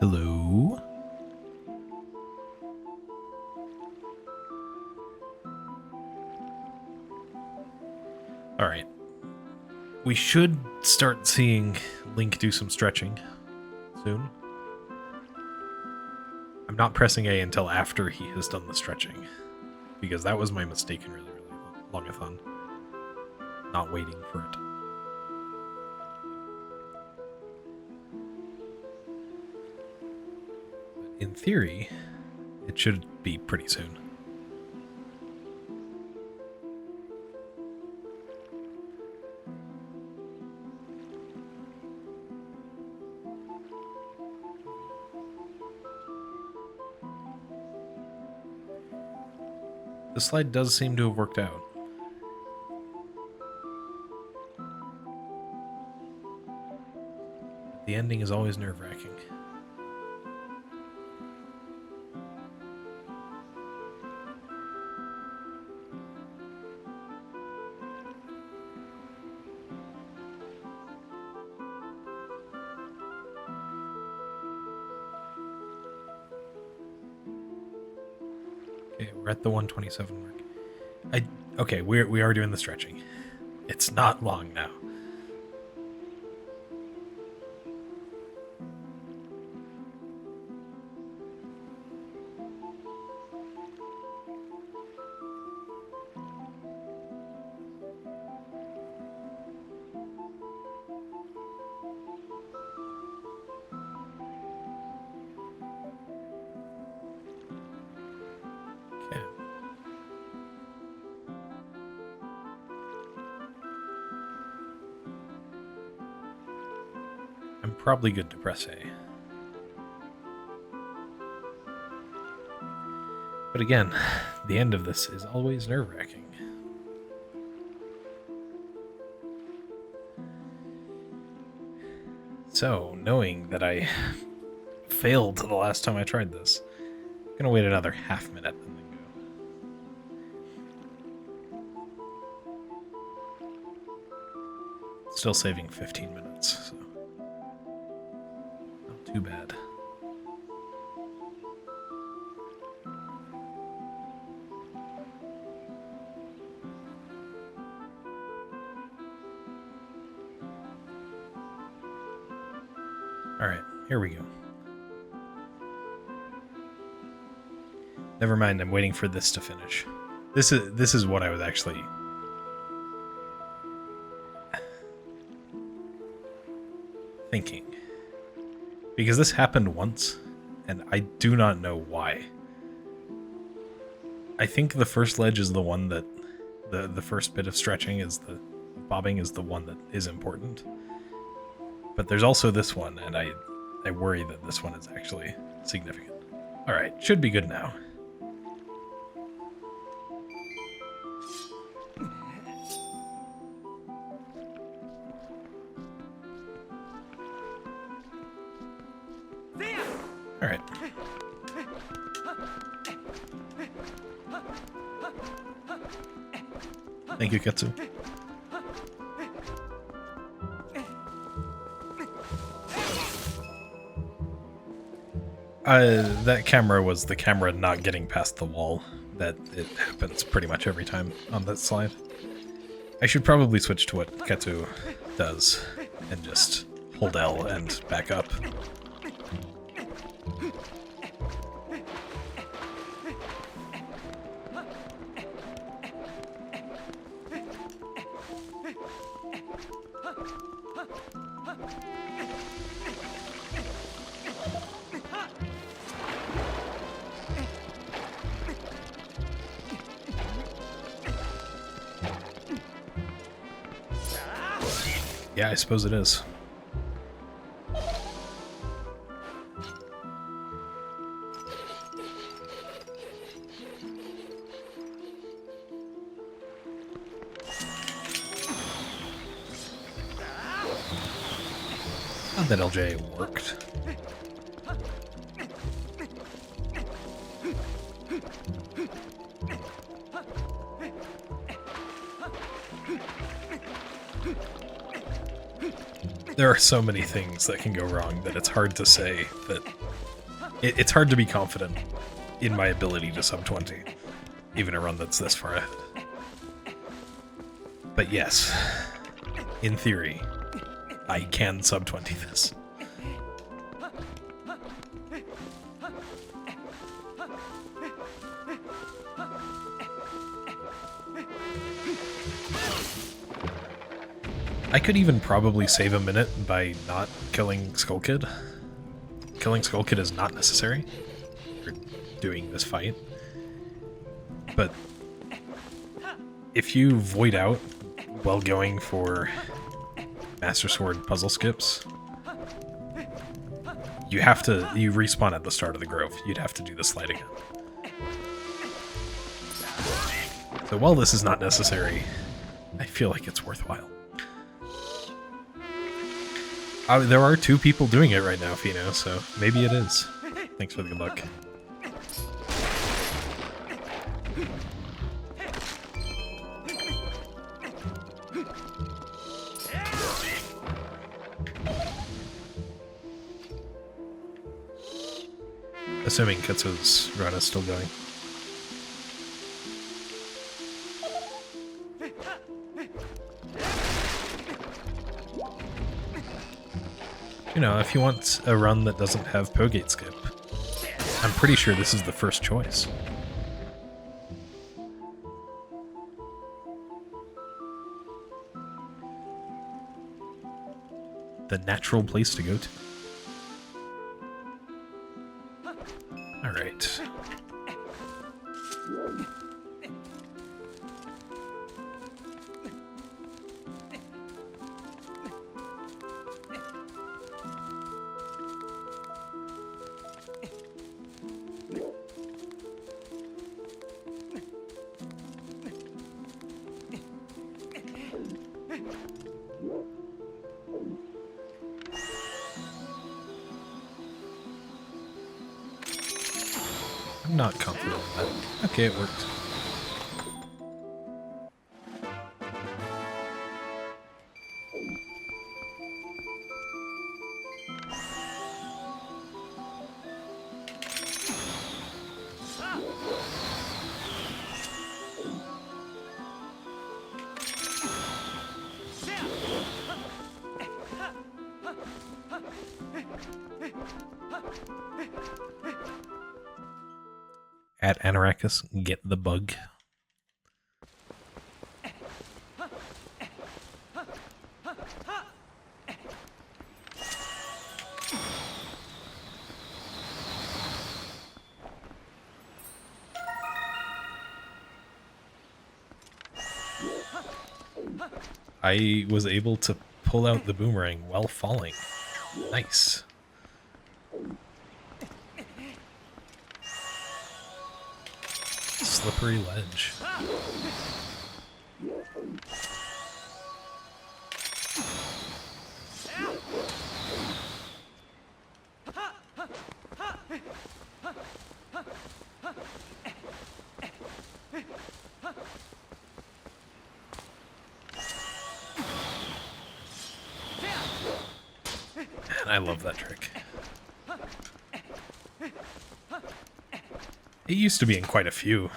Hello? All right. We should start seeing Link do some stretching soon. I'm not pressing A until after he has done the stretching, because that was my mistake in really, really longathon. Not waiting for it. In theory, it should be pretty soon. The slide does seem to have worked out. The ending is always nerve-wracking. Okay, we're at the 127 mark. Okay, we are doing the stretching. It's not long now. I'm probably good to press A. But again, the end of this is always nerve-wracking. So, knowing that I failed the last time I tried this, I'm gonna wait another half minute and then go. Still saving 15 minutes, so not too bad. Alright, here we go. Never mind, I'm waiting for this to finish. This is what I was actually thinking. Because this happened once, and I do not know why. I think the first ledge is the one that the first bit of stretching is the bobbing is the one that is important. But there's also this one, and I worry that this one is actually significant. Alright, should be good now. Alright. Thank you, Ketsu. That camera was the camera not getting past the wall. That it happens pretty much every time on that slide. I should probably switch to what Ketsu does and just hold L and back up. Yeah, I suppose it is. Not that LJ worked. There are so many things that can go wrong that it's hard to say that... It's hard to be confident in my ability to sub 20, even a run that's this far ahead. But yes, in theory, I can sub 20 this. I could even probably save a minute by not killing Skull Kid. Killing Skull Kid is not necessary for doing this fight. But if you void out while going for Master Sword puzzle skips, you respawn at the start of the grove. You'd have to do the slide again. So while this is not necessary, I feel like it's worthwhile. There are 2 people doing it right now, Fino, so maybe it is. Thanks for the good luck. Assuming Kitsu's run is still going. You know, if you want a run that doesn't have Pogate skip, I'm pretty sure this is the first choice. The natural place to go to. Alright. I'm not confident in that. Okay, it worked. At Anarakis, get the bug. I was able to pull out the boomerang while falling. Nice. Slippery ledge. Man, I love that trick. It used to be in quite a few.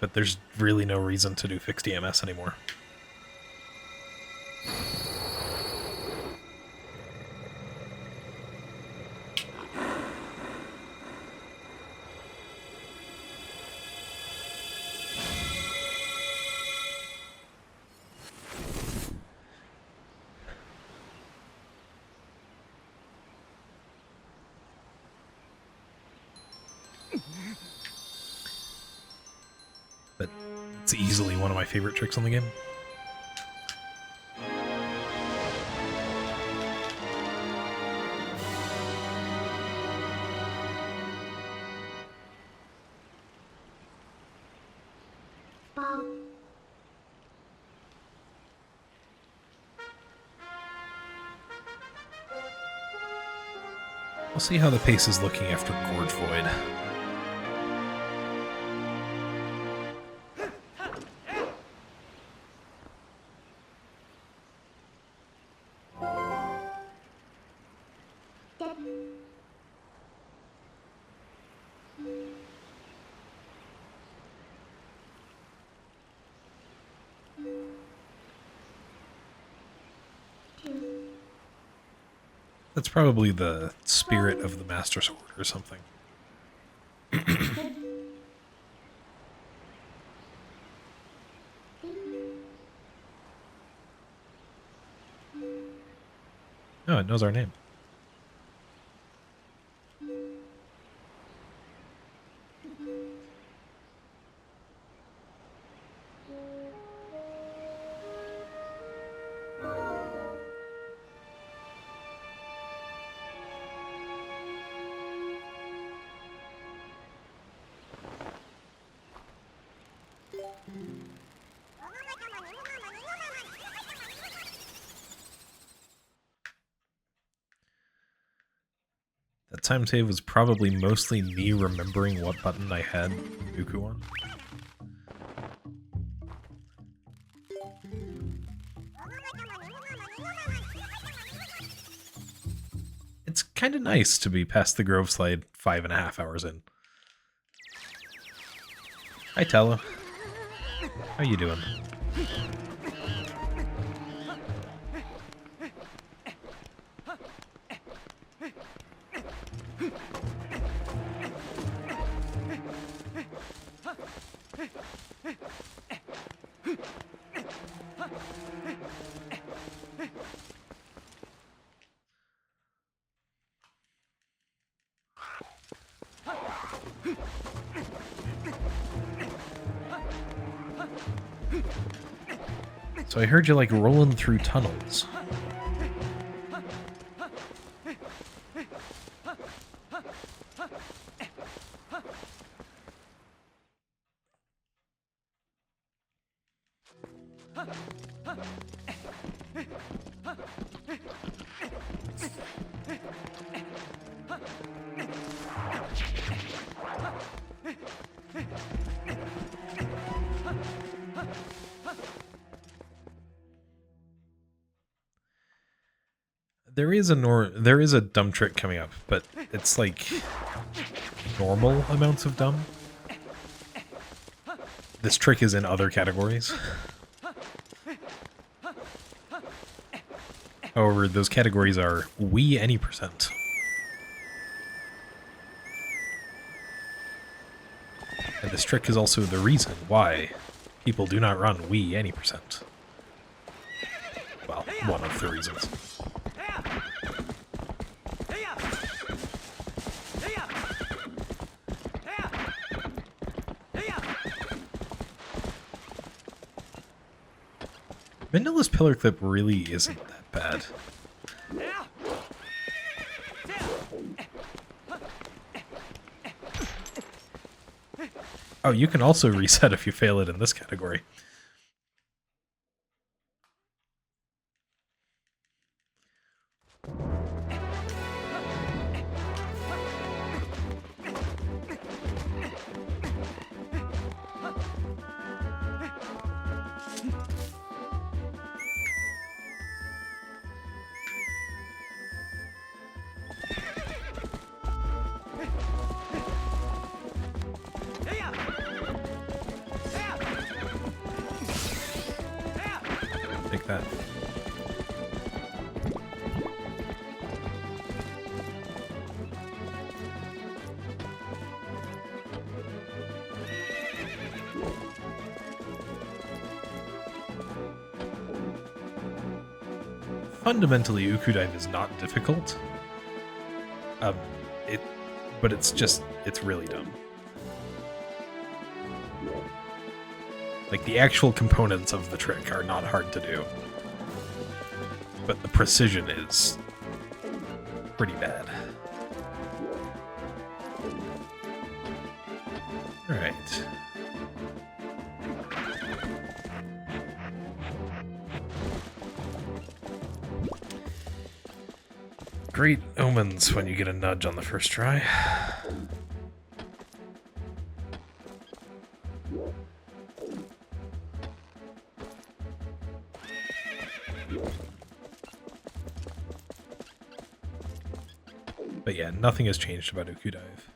But there's really no reason to do fixed EMS anymore. But it's easily one of my favorite tricks in the game. We'll see how the pace is looking after Gorge Void. That's probably the spirit of the Master Sword or something. Oh, it knows our name. That time save was probably mostly me remembering what button I had Uku on. It's kind of nice to be past the Grove Slide 5.5 hours in. Hi, Tallow. How you doing? So I heard you like rolling through tunnels. There is a dumb trick coming up, but it's like normal amounts of dumb. This trick is in other categories. However, those categories are Wii any percent. And this trick is also the reason why people do not run Wii any percent. Well, one of the reasons. Manila's pillar clip really isn't that bad. Oh, you can also reset if you fail it in this category. Take that. Fundamentally, Uku Dive is not difficult. But it's really dumb. Like, the actual components of the trick are not hard to do. But the precision is pretty bad. Alright. Great omens when you get a nudge on the first try. But yeah, nothing has changed about Uku Dive.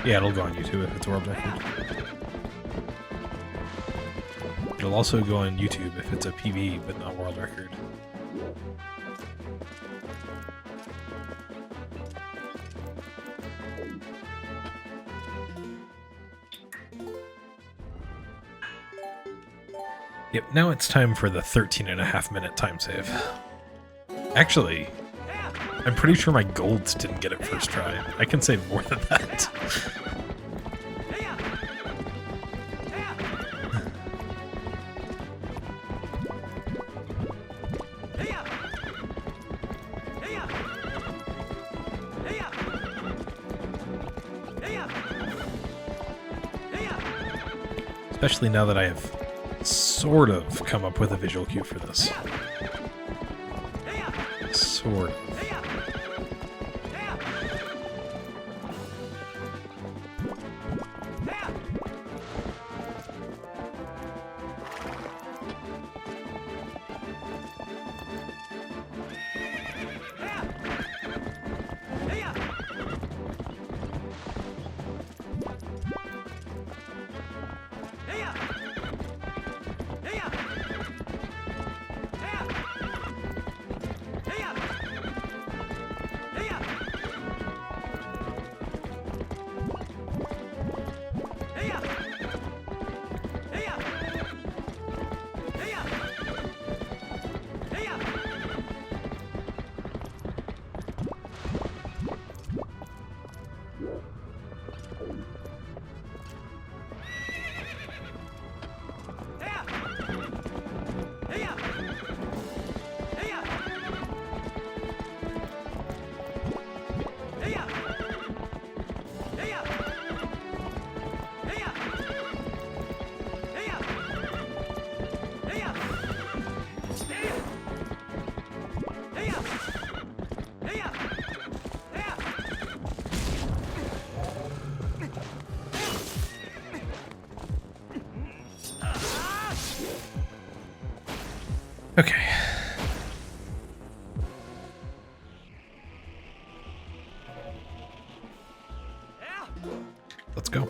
Yeah, it'll go on YouTube if it's a world record. It'll also go on YouTube if it's a PB, but not world record. Yep, now it's time for the 13.5-minute time save. Actually, I'm pretty sure my golds didn't get it first try. I can save more than that. Especially now that I have sort of come up with a visual cue for this. Sort of. Okay. Let's go.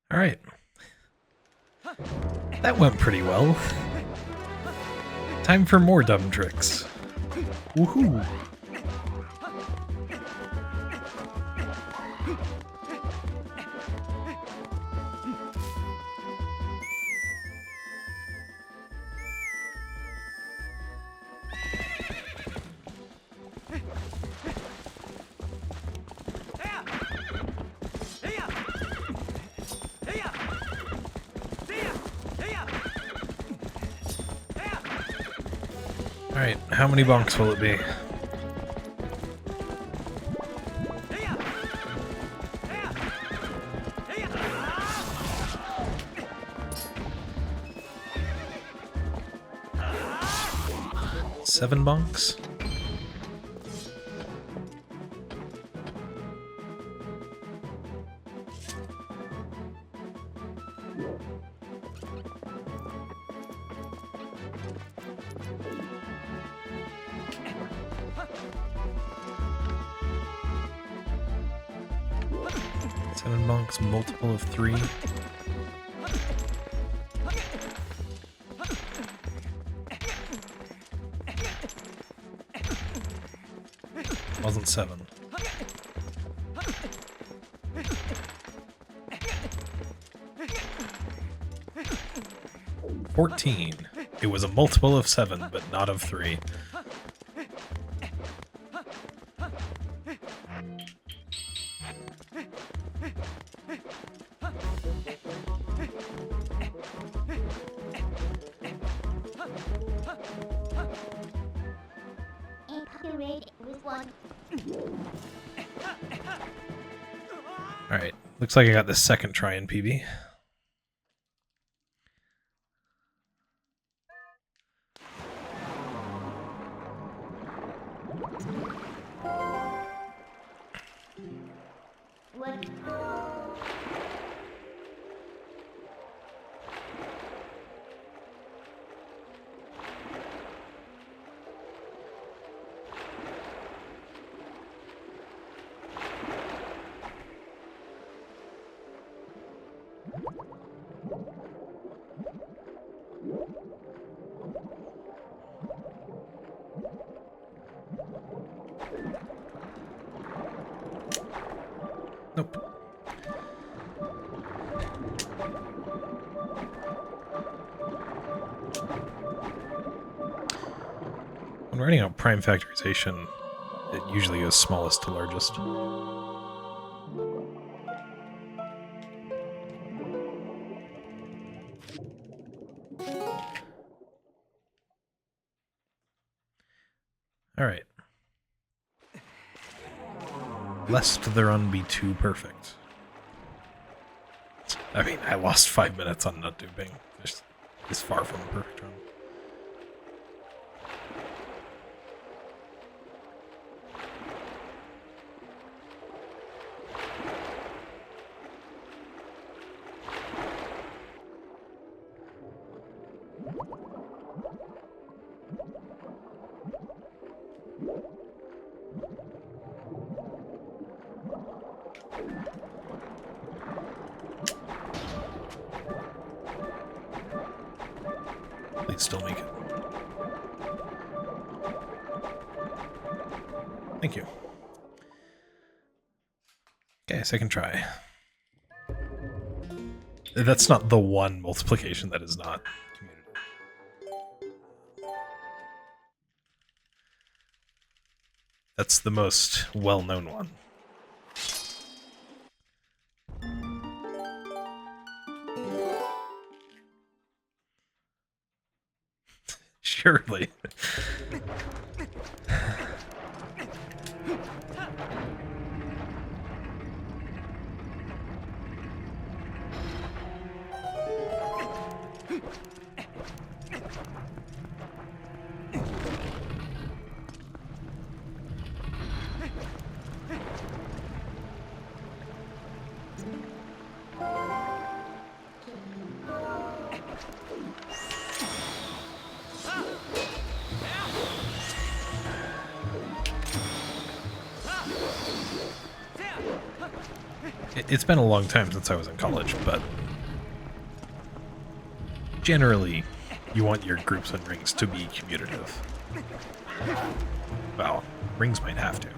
All right. That went pretty well. Time for more dumb tricks. Woohoo! Alright, how many bonks will it be? Seven bonks? Seven bonks, multiple of 3. Wasn't 7. $14. It was a multiple of 7, but not of 3. Alright, looks like I got the second try in PB. Nope. When writing out prime factorization, it usually goes smallest to largest. All right. Lest the run be too perfect. I mean, I lost 5 minutes on nut duping. It's far from a perfect run. Please still make it. Thank you. Okay, second try. That's not the one multiplication that is not commutative. That's the most well-known one. Surely. It's been a long time since I was in college, but generally, you want your groups and rings to be commutative. Well, rings might have to.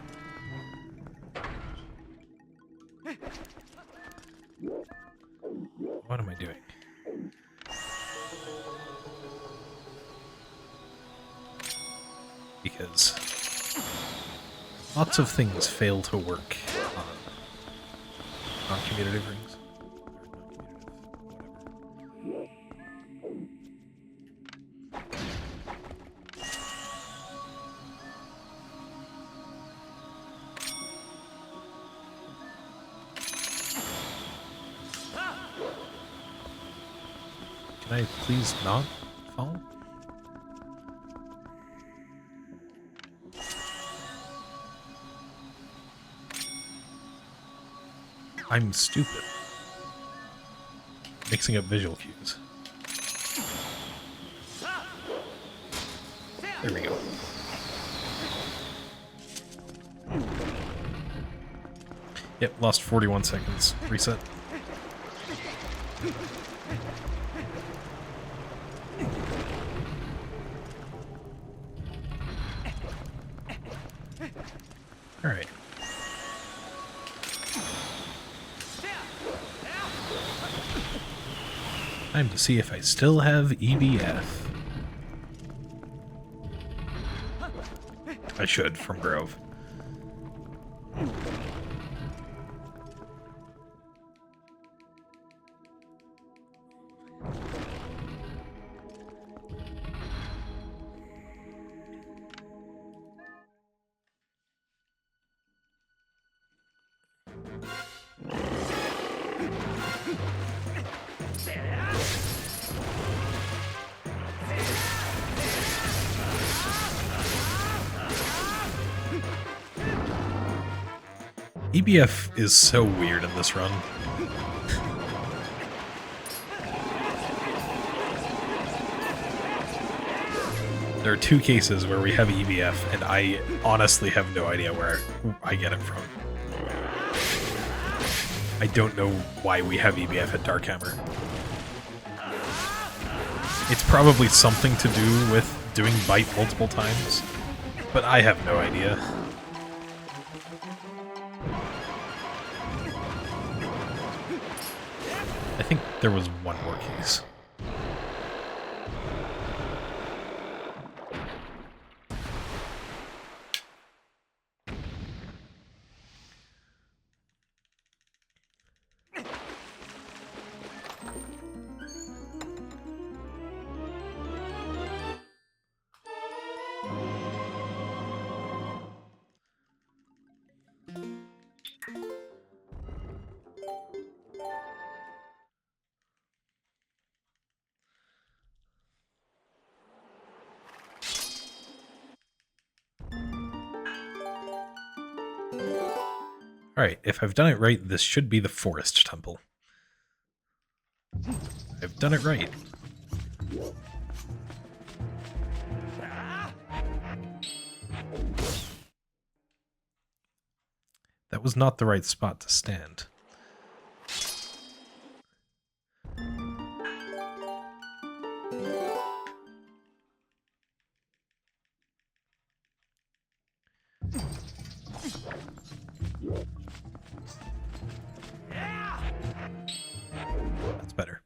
What am I doing? Because lots of things fail to work on non-commutative rings. Can I please not fall? I'm stupid. Mixing up visual cues. There we go. Yep, lost 41 seconds. Reset. Alright. Time to see if I still have EBF. I should, from Grove. EBF is so weird in this run. There are two cases where we have EBF, and I honestly have no idea where I get it from. I don't know why we have EBF at Darkhammer. It's probably something to do with doing bite multiple times, but I have no idea. I think there was one more case. Alright, if I've done it right, this should be the Forest Temple. I've done it right. That was not the right spot to stand. That's better.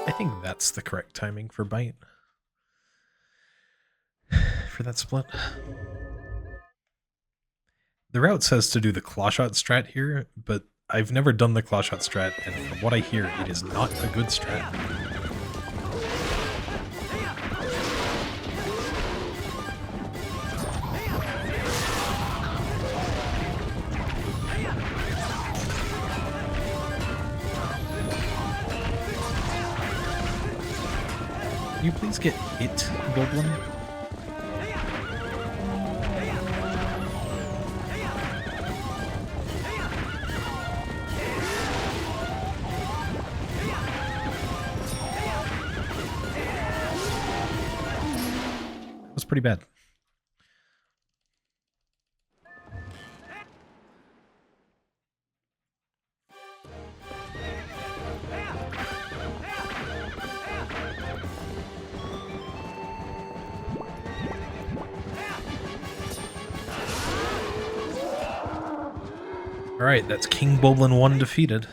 I think that's the correct timing for bite. For that split. The route says to do the claw shot strat here, but I've never done the claw shot strat, and from what I hear, it is not a good strat. Can you please get hit, Goblin? That was pretty bad. Alright, that's King Boblin 1 defeated.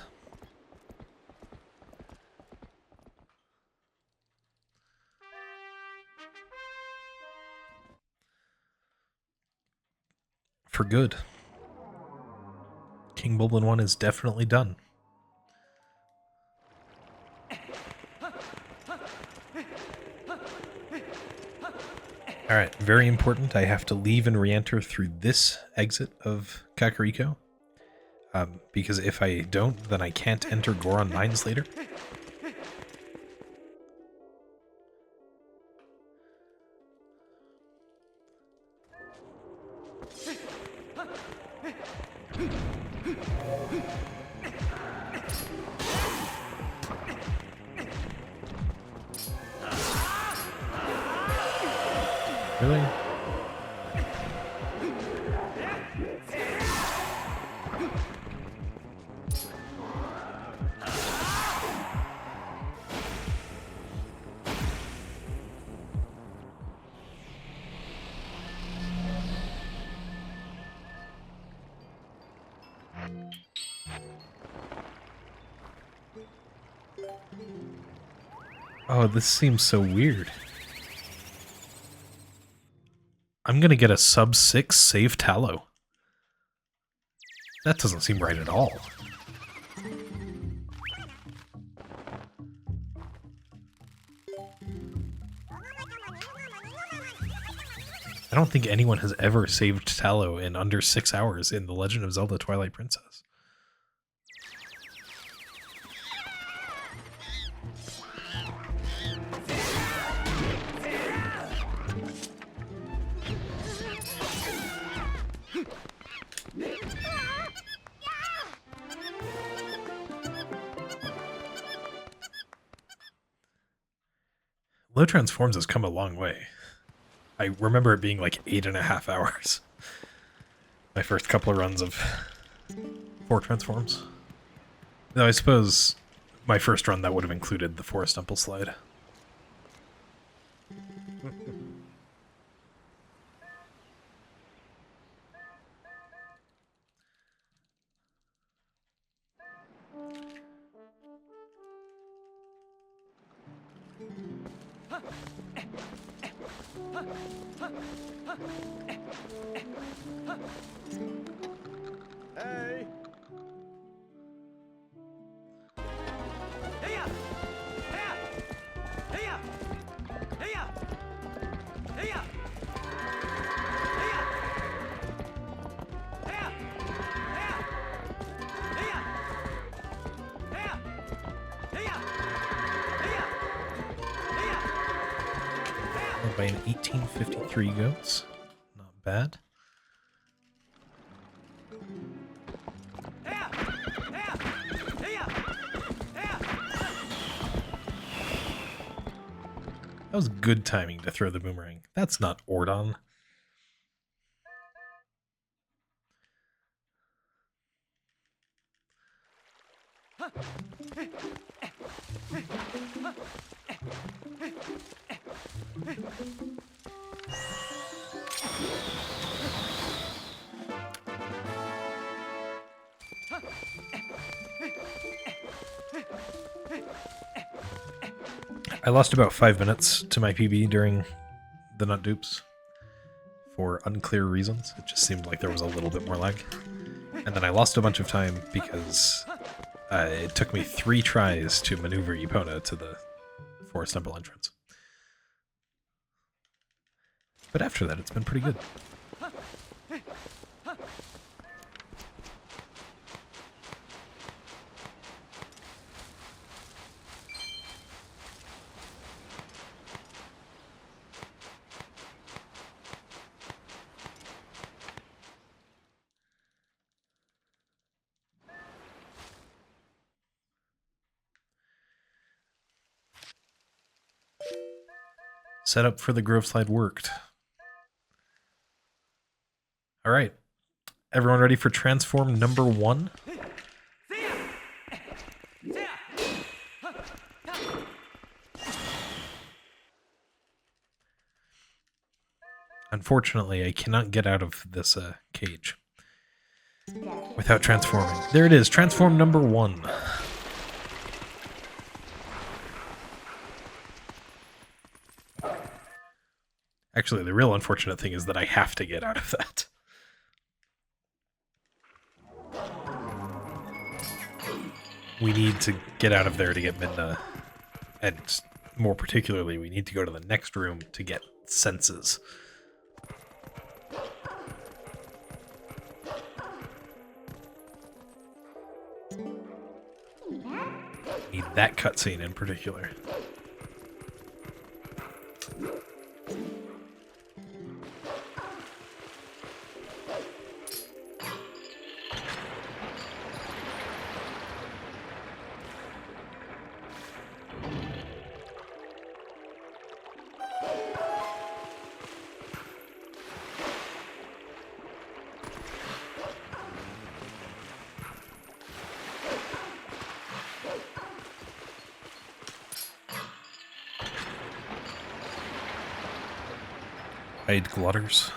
For good. King Boblin 1 is definitely done. Alright, very important. I have to leave and re-enter through this exit of Kakariko. Because if I don't, then I can't enter Goron Mines later. Really? Oh, this seems so weird. I'm gonna get a sub 6 save Tallow. That doesn't seem right at all. I don't think anyone has ever saved Tallow in under 6 hours in The Legend of Zelda Twilight Princess. Low transforms has come a long way. I remember it being like 8.5 hours. My first couple of runs of 4 transforms. Though I suppose my first run that would have included the Forest Temple slide. Hey! By an 1853 goats. Not bad. That was good timing to throw the boomerang. That's not Ordon. I lost about 5 minutes to my PB during the nut dupes for unclear reasons. It just seemed like there was a little bit more lag. And then I lost a bunch of time because it took me 3 tries to maneuver Epona to the Forest Temple entrance. But after that, it's been pretty good. Setup for the Grove Slide worked. All right. Everyone ready for transform number 1? Unfortunately, I cannot get out of this cage without transforming. There it is, transform number 1. Actually, the real unfortunate thing is that I have to get out of that. We need to get out of there to get Midna. And more particularly, we need to go to the next room to get senses. Need that cutscene in particular. Hide glutters.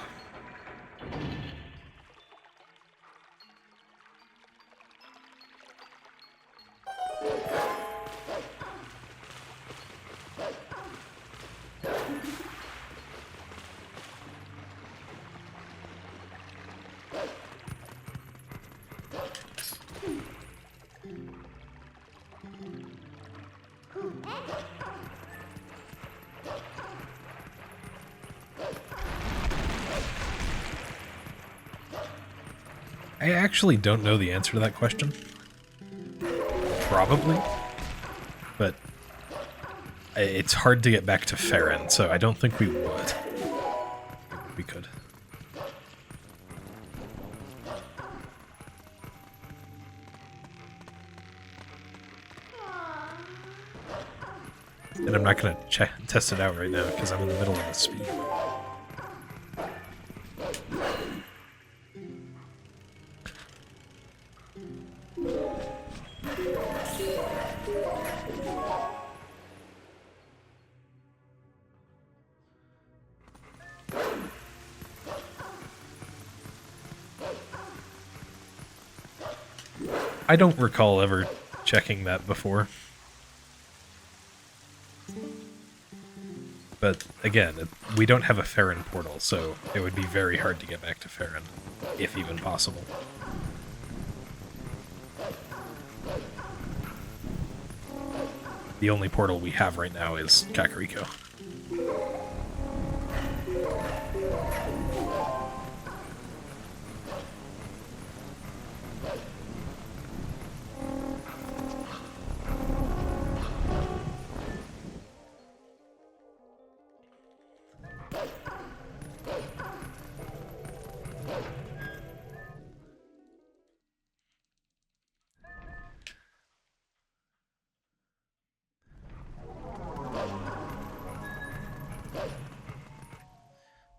I actually don't know the answer to that question. Probably. But it's hard to get back to Farron, so I don't think we would. We could. And I'm not going to test it out right now because I'm in the middle of a speed. I don't recall ever checking that before. But again, we don't have a Farron portal, so it would be very hard to get back to Farron, if even possible. The only portal we have right now is Kakariko.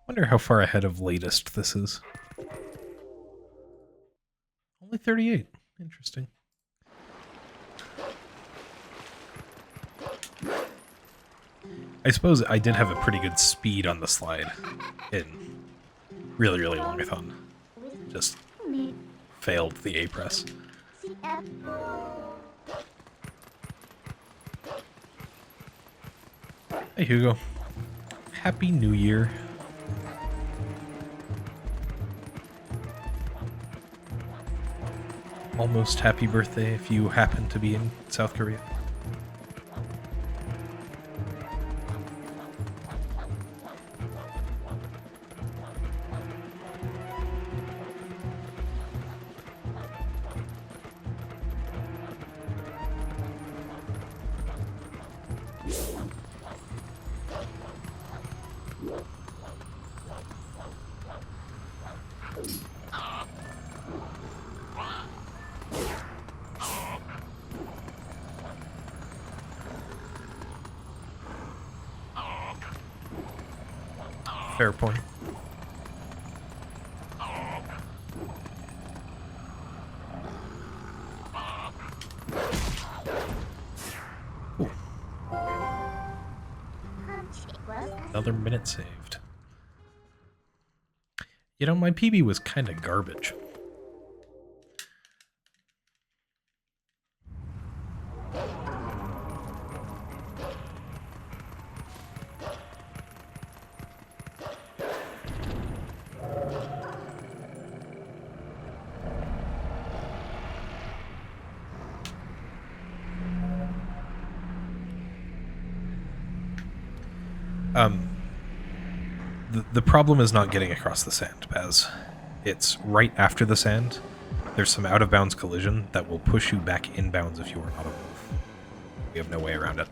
Wonder how far ahead of latest this is. Only 38. Interesting. I suppose I did have a pretty good speed on the slide in really, really longathon. Just failed the A press. Hey Hugo. Happy New Year. Almost happy birthday if you happen to be in South Korea. Fair point. Ooh. Another minute saved. You know, my PB was kind of garbage. The problem is not getting across the sand, Baz. It's right after the sand. There's some out-of-bounds collision that will push you back inbounds if you are not a wolf. We have no way around it.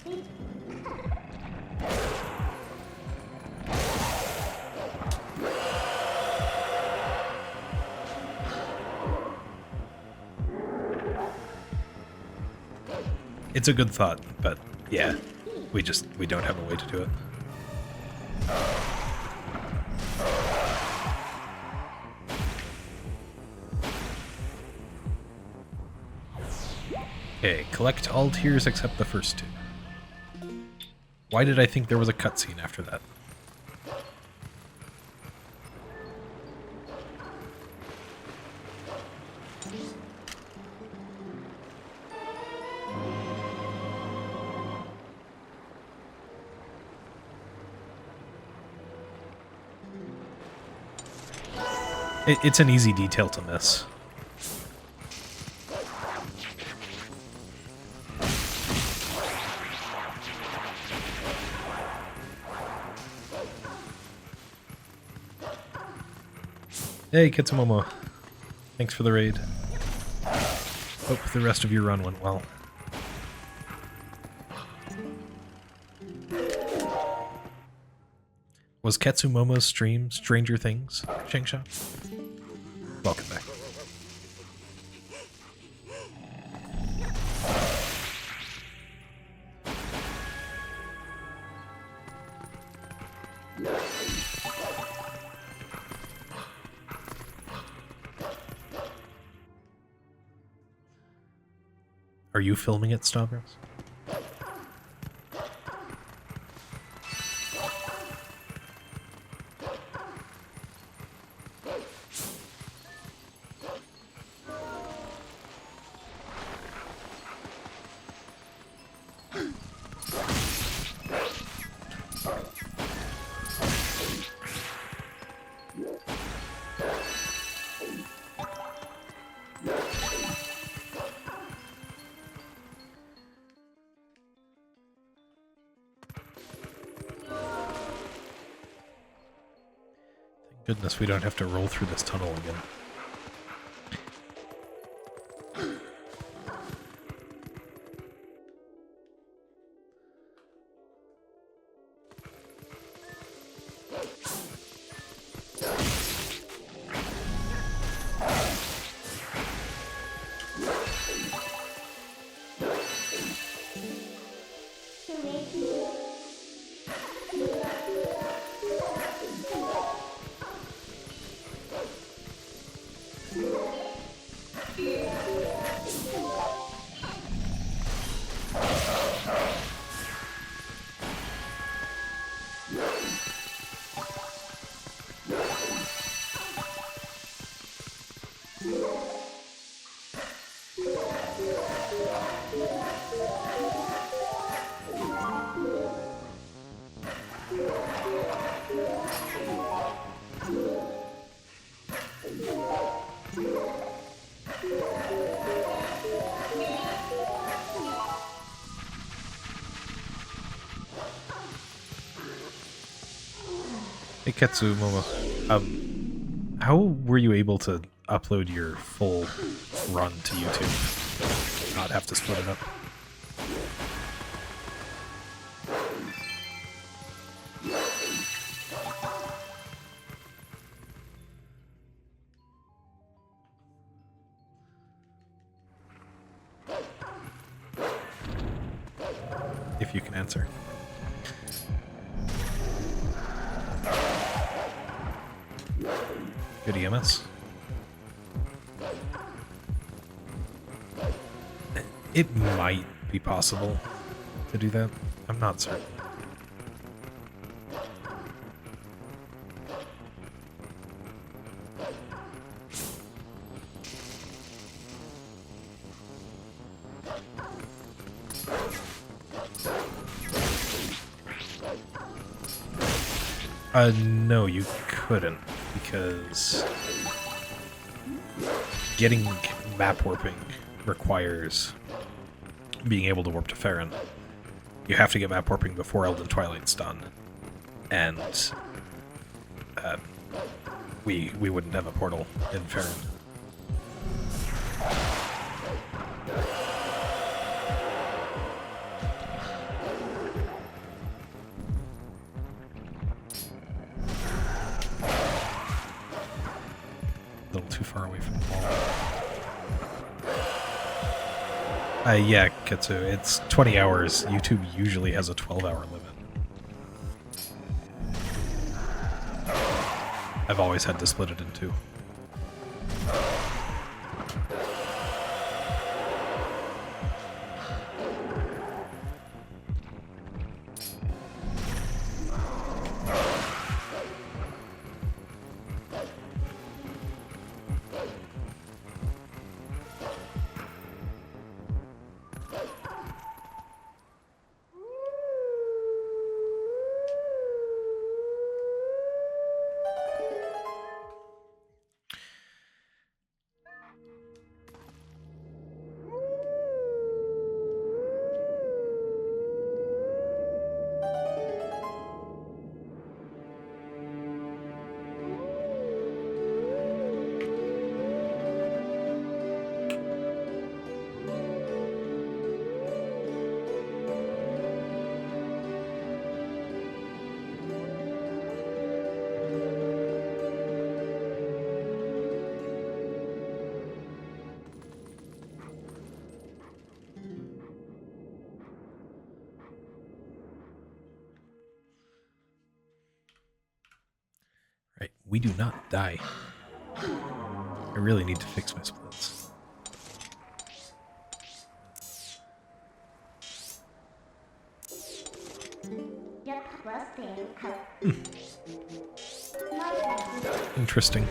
It's a good thought, but yeah, we don't have a way to do it. Okay, collect all tiers except the first two. Why did I think there was a cutscene after that? It's an easy detail to miss. Hey, Kitsumomo. Thanks for the raid. Hope the rest of your run went well. Was Ketsumomo's stream Stranger Things, Shangsha? Welcome back. Are you filming it, Stavros? Goodness, we don't have to roll through this tunnel again. Hey Ketsu Momo, how were you able to upload your full run to YouTube? Not have to split it up. If you can answer. Good EMS. It might be possible to do that. I'm not certain. No, you couldn't, because getting map warping requires being able to warp to Farron. You have to get map warping before Elden Twilight's done, and we wouldn't have a portal in Farron. Too far away from the wall. Yeah, Ketsu, it's 20 hours. YouTube usually has a 12-hour limit. I've always had to split it in two. Right, we do not die. I really need to fix my splits. Interesting.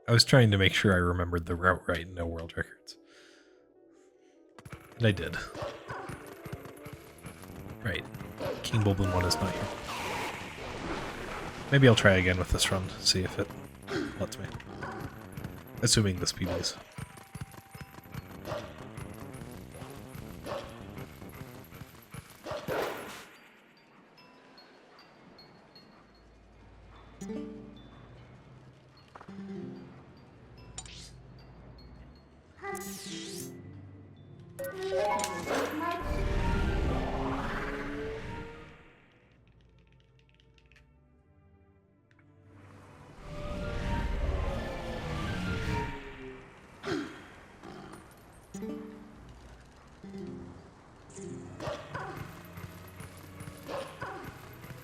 I was trying to make sure I remembered the route right and no world records. And I did. Right. King Bulblin 1 is not here. Maybe I'll try again with this run, see if it lets me. Assuming this PBs.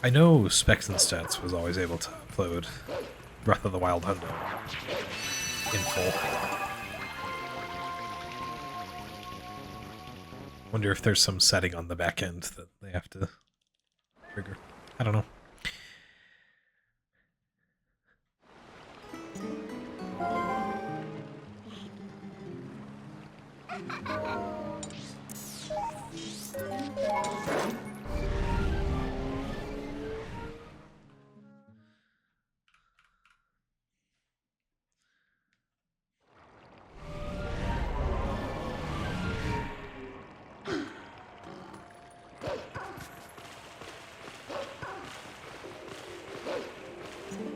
I know Specs and Stats was always able to upload Breath of the Wild Hundo in full. Wonder if there's some setting on the back end that they have to trigger. I don't know.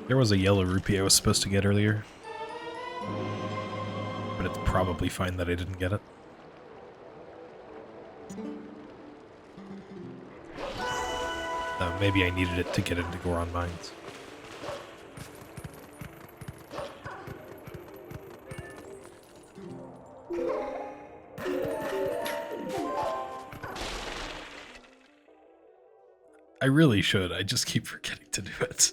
There was a yellow rupee I was supposed to get earlier. But it's probably fine that I didn't get it. Maybe I needed it to get into Goron Mines. I really should, I just keep forgetting to do it.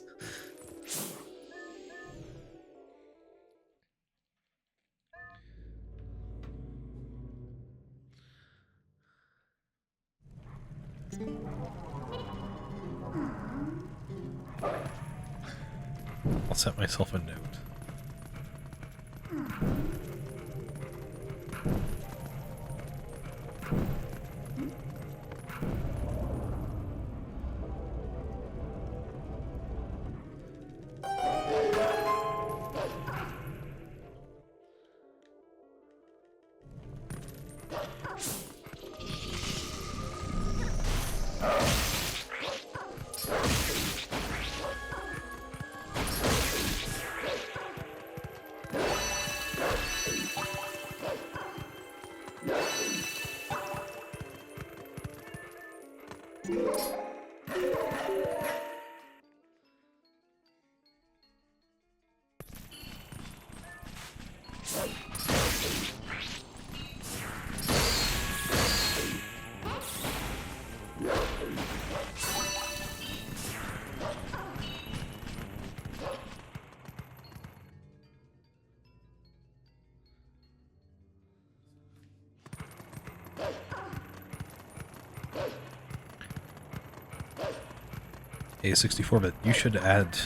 I'll set myself a note. Hey, 64-bit, you should add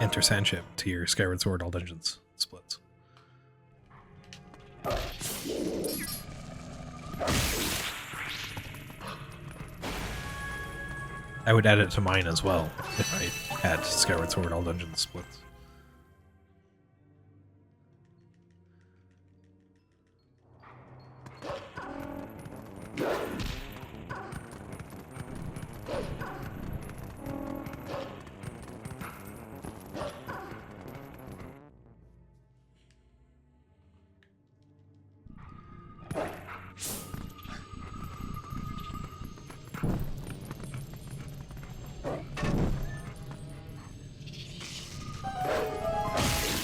Enter Sandship to your Skyward Sword All Dungeons splits. I would add it to mine as well if I had Skyward Sword All Dungeons splits.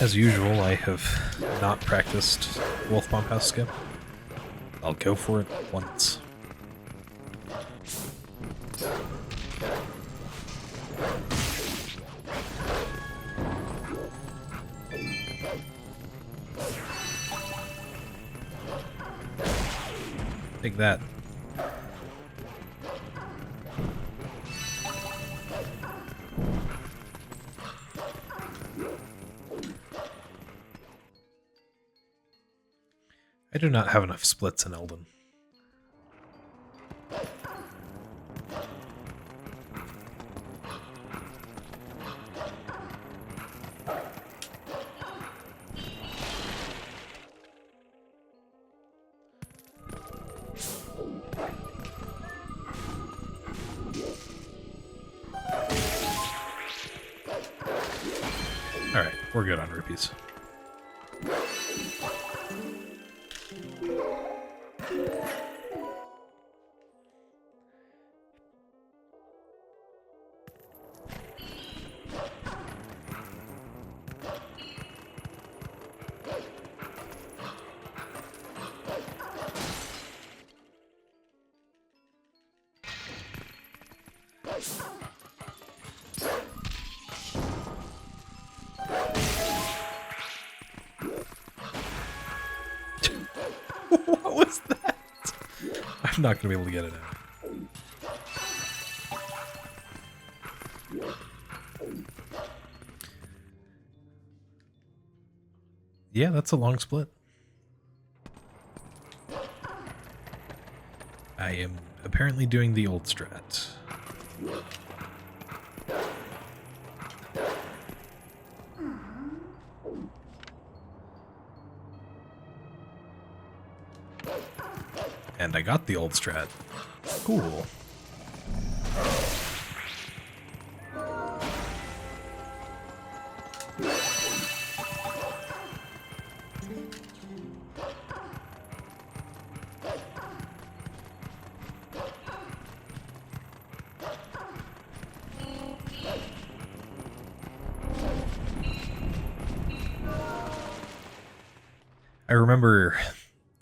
As usual, I have not practiced Wolf Bomb House skip. I'll go for it once. Take that. I do not have enough splits in Elden. Alright, we're good on rupees. What was that? I'm not going to be able to get it out. Yeah, that's a long split. I am apparently doing the old strat. And I got the old strat. Cool. I remember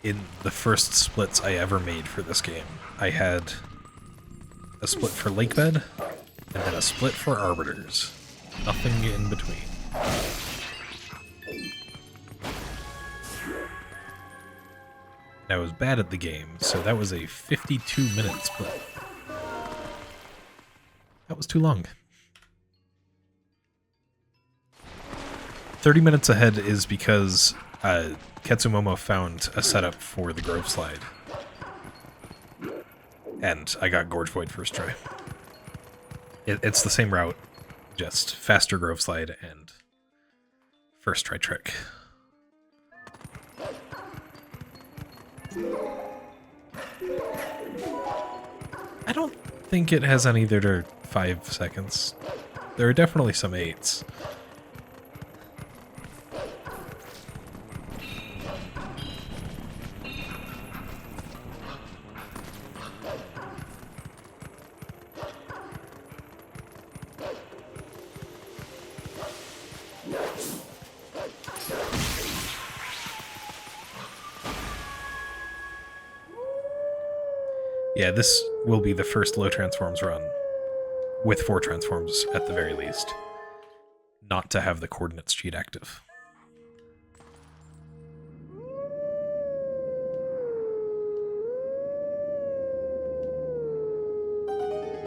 in the first splits I ever made for this game, I had a split for Lakebed, and then a split for Arbiters. Nothing in between. And I was bad at the game, so that was a 52-minute split. That was too long. 30 minutes ahead is because Ketsumomo found a setup for the Grove Slide. And I got Gorge Void first try. It's the same route, just faster Grove Slide and first try trick. I don't think it has any that are 5 seconds. There are definitely some 8s. Yeah, this will be the first low transforms run, with 4 transforms at the very least, not to have the coordinates cheat active.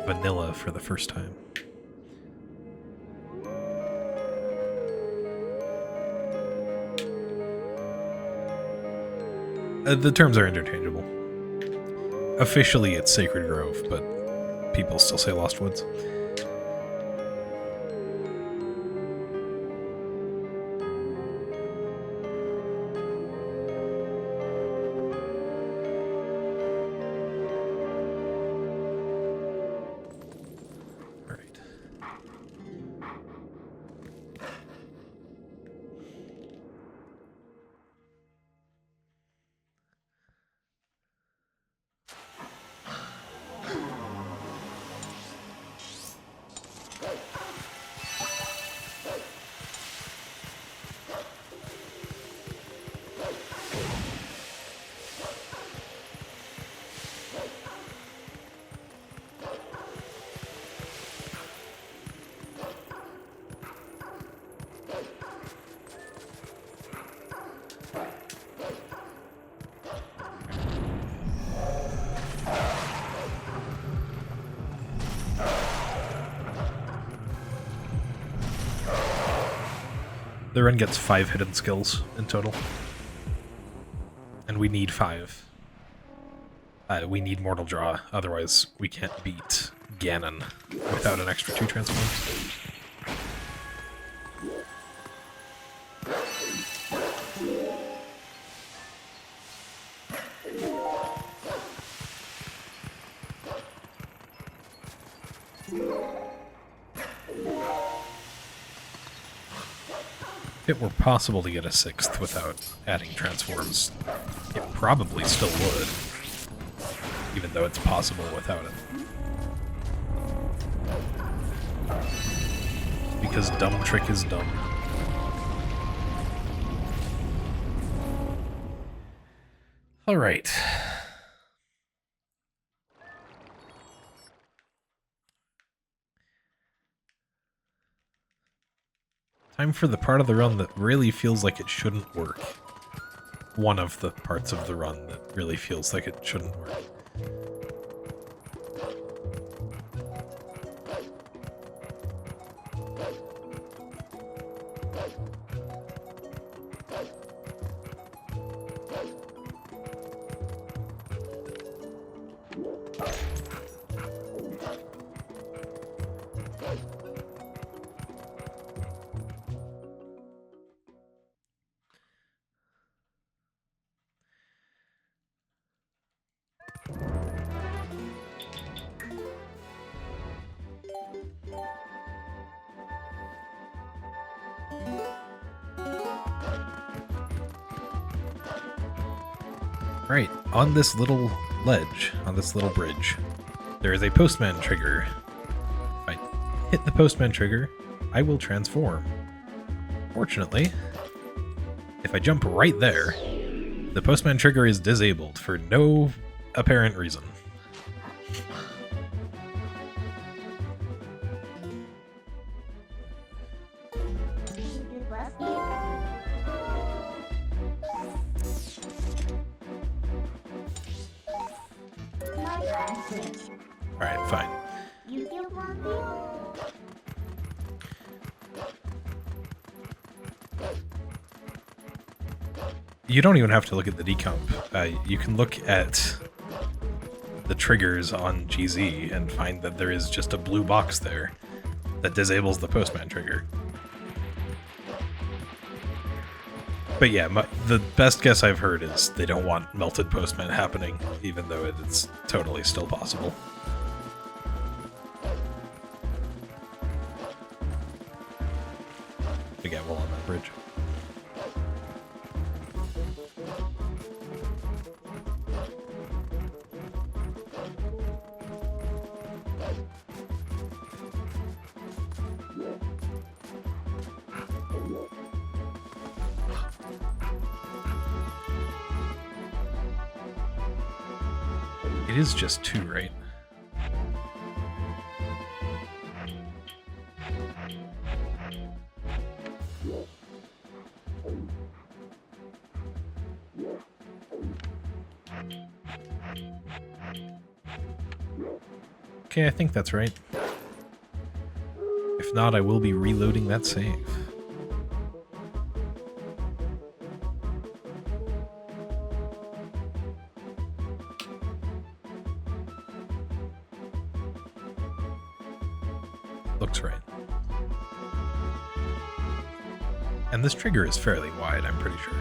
Vanilla for the first time. The terms are interchangeable. Officially, it's Sacred Grove, but people still say Lost Woods. All right. The run gets 5 hidden skills in total. And we need 5. We need Mortal Draw, otherwise we can't beat Ganon without an extra 2 transforms. If it were possible to get a 6th without adding transforms, it probably still would, even though it's possible without it. Because dumb trick is dumb. Alright. Time for the part of the run that really feels like it shouldn't work. One of the parts of the run that really feels like it shouldn't work. Right, on this little ledge, on this little bridge, there is a postman trigger. If I hit the postman trigger, I will transform. Fortunately, if I jump right there, the postman trigger is disabled for no apparent reason. Alright, fine. You don't even have to look at the decomp. You can look at the triggers on GZ and find that there is just a blue box there that disables the postman trigger. But yeah, the best guess I've heard is they don't want melted postman happening, even though it's totally still possible. Again, we're on that bridge. It is just 2, right? Okay, I think that's right. If not, I will be reloading that save. Looks right. And this trigger is fairly wide, I'm pretty sure.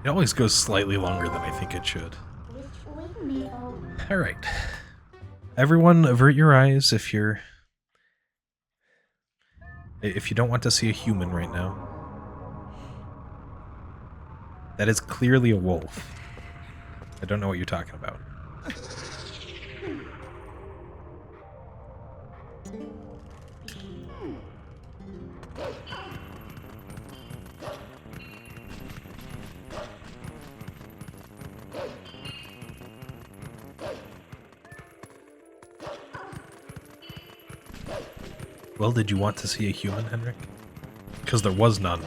It always goes slightly longer than I think it should. Alright. Everyone avert your eyes if you don't want to see a human right now. That is clearly a wolf. I don't know what you're talking about. Well, did you want to see a human, Henrik? Because there was none.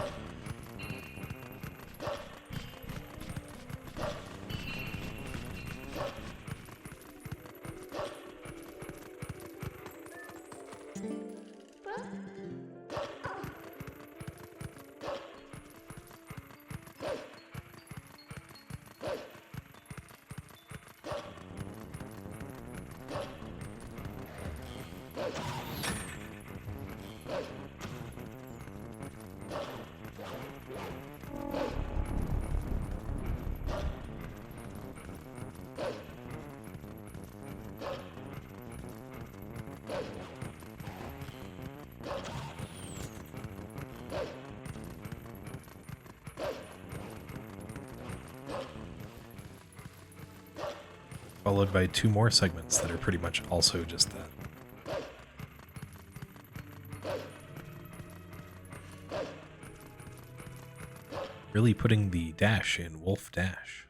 Followed by 2 more segments that are pretty much also just that. Really putting the dash in Wolf Dash.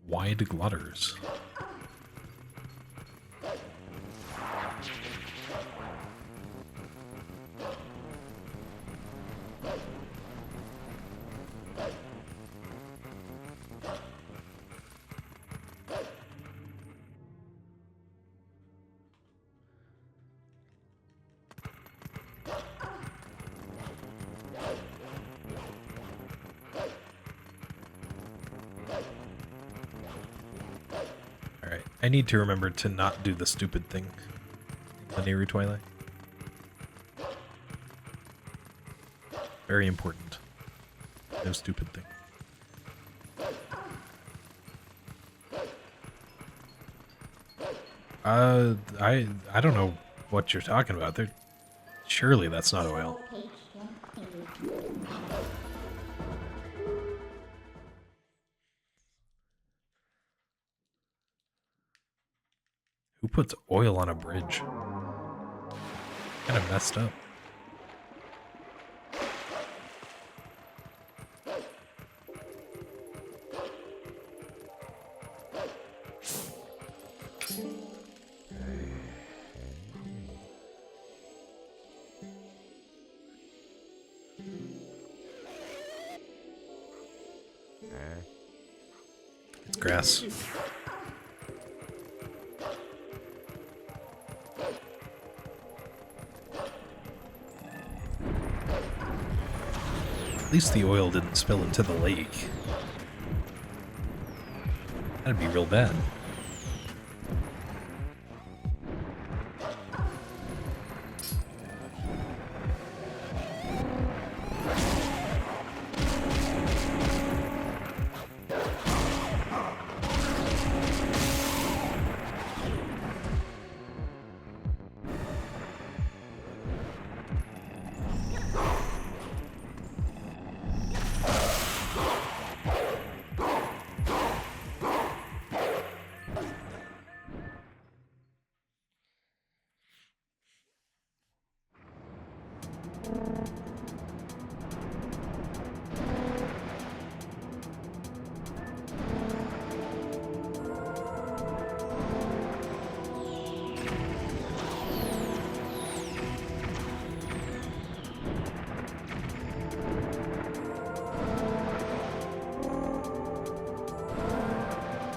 Wide glotters. I need to remember to not do the stupid thing in the Nehru Twilight. Very important. No stupid thing. I don't know what you're talking about. Surely that's not oil. Who puts oil on a bridge? Kind of messed up. It's grass. At least the oil didn't spill into the lake. That'd be real bad.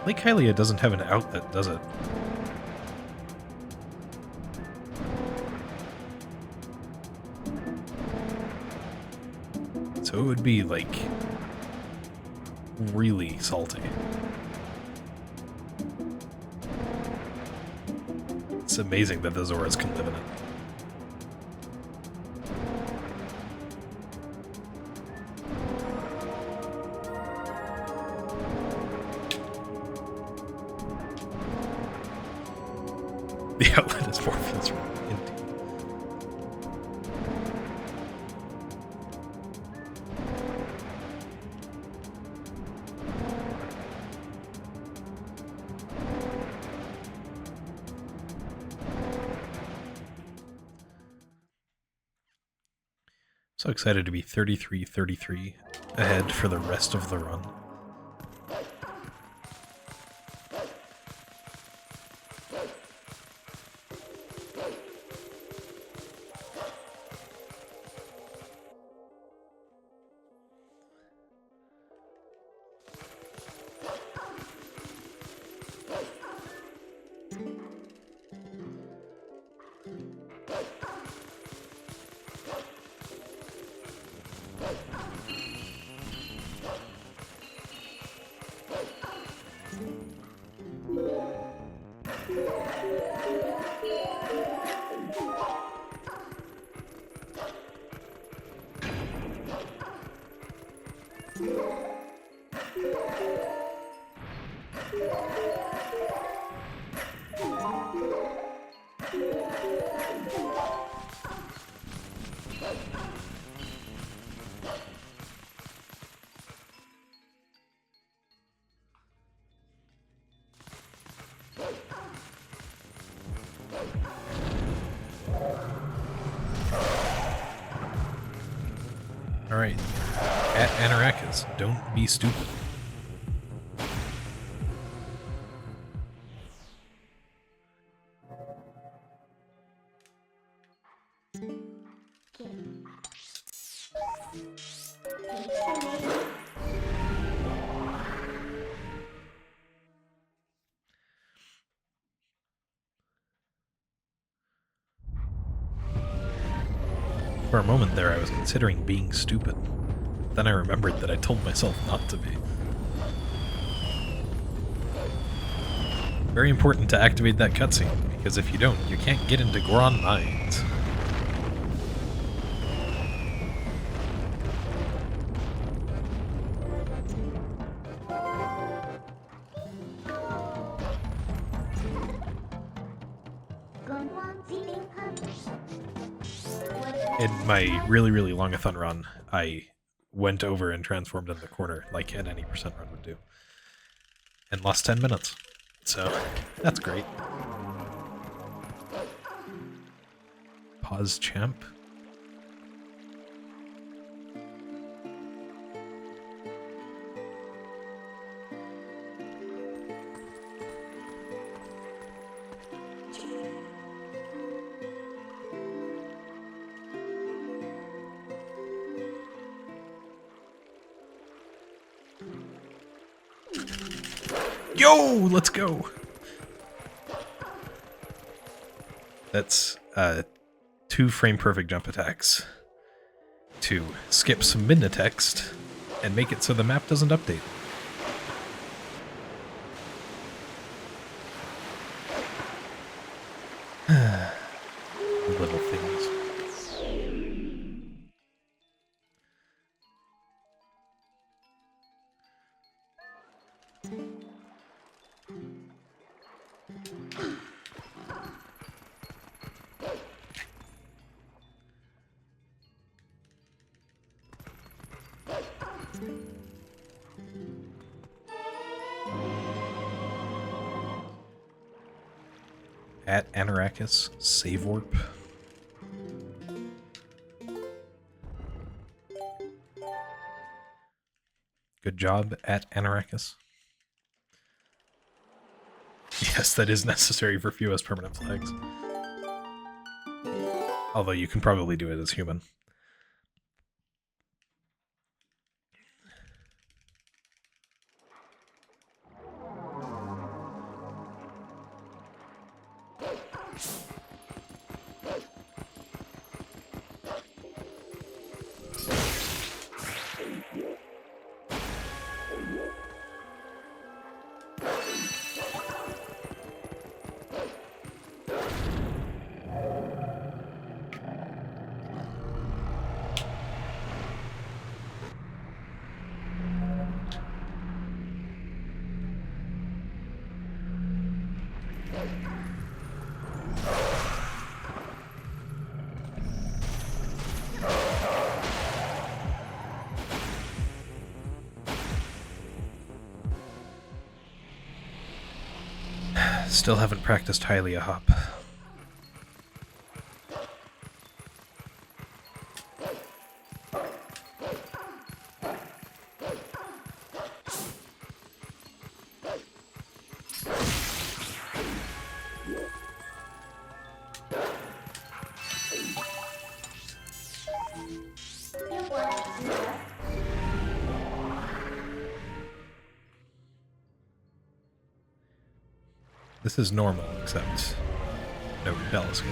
Lake Hylia doesn't have an outlet, does it? So it would be, like, really salty. It's amazing that the Zoras can live in it. The outlet is 4 feels empty. So excited to be 33-33 ahead for the rest of the run. Alright. At Anarakis, don't be stupid. For a moment there, I was considering being stupid. Then I remembered that I told myself not to be. Very important to activate that cutscene, because if you don't, you can't get into Goron Mines. In my really, really longathon run, I went over and transformed in the corner, like an any percent run would do. And lost 10 minutes. So, that's great. Pause champ. Yo, let's go. That's 2 frame perfect jump attacks to skip some midna text and make it so the map doesn't update. Little things. At Anarakis, save warp. Good job, at Anarakis. Yes, that is necessary for fewest permanent flags. Although you can probably do it as human. Still haven't practiced Hylia hop. This is normal, except no bell escape.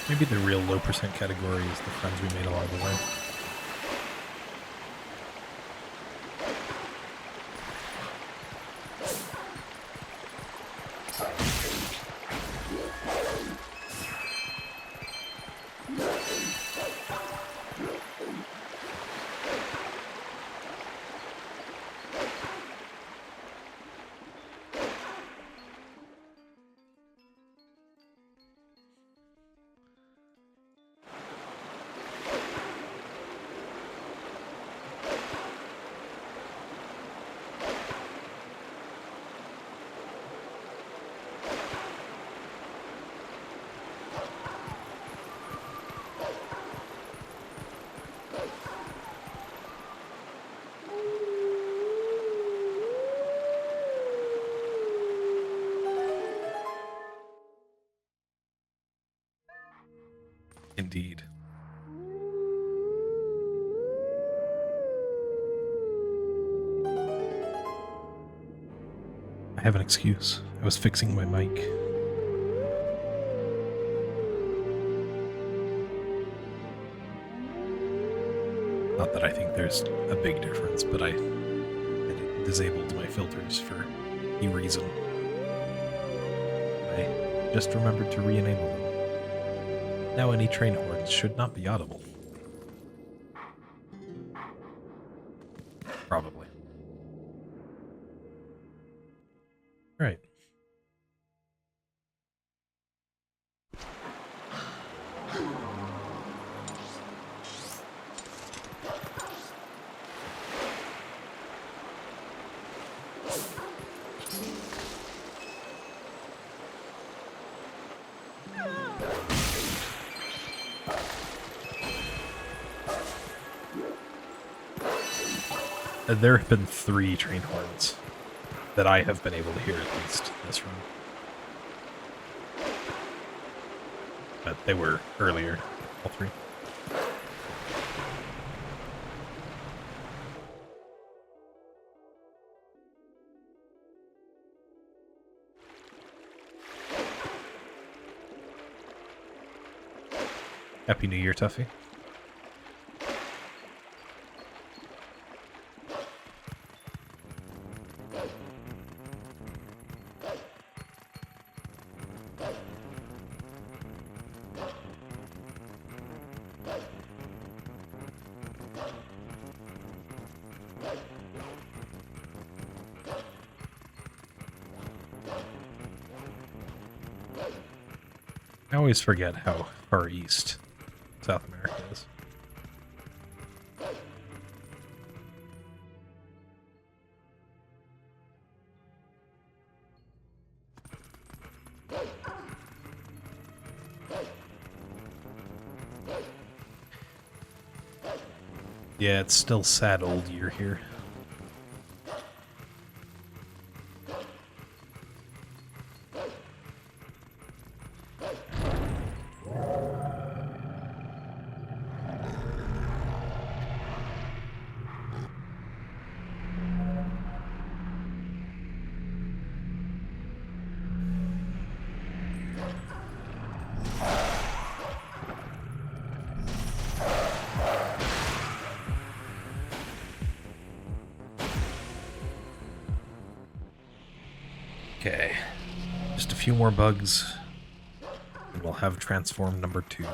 Maybe the real low percent category is the friends we made along the way. Indeed. I have an excuse. I was fixing my mic. Not that I think there's a big difference, but I disabled my filters for a reason. I just remembered to re-enable them. Now any train horns should not be audible. Probably. Right. There have been 3 train horns that I have been able to hear, at least, in this room. But they were earlier, all 3. Happy New Year, Tuffy. I always forget how far east South America is. Yeah, it's still sad old year here. Okay, just a few more bugs, and we'll have transform number 2.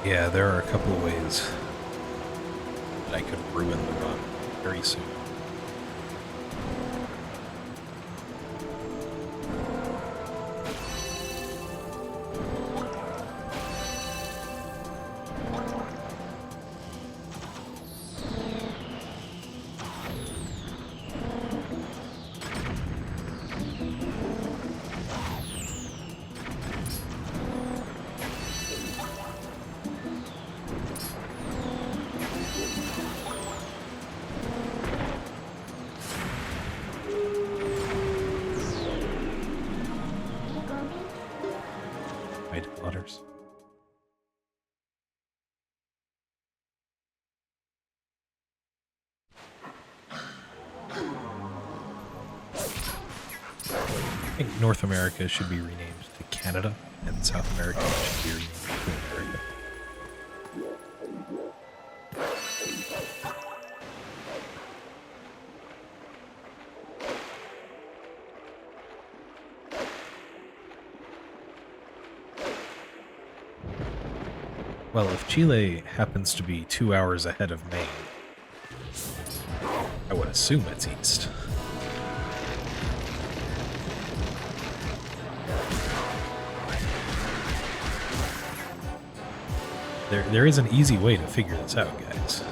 Yeah, there are a couple of ways that I could ruin the run very soon. Letters. I think North America should be renamed to Canada, and South America should be renamed to America. Well, if Chile happens to be 2 hours ahead of Maine, I would assume it's east. There is an easy way to figure this out, guys.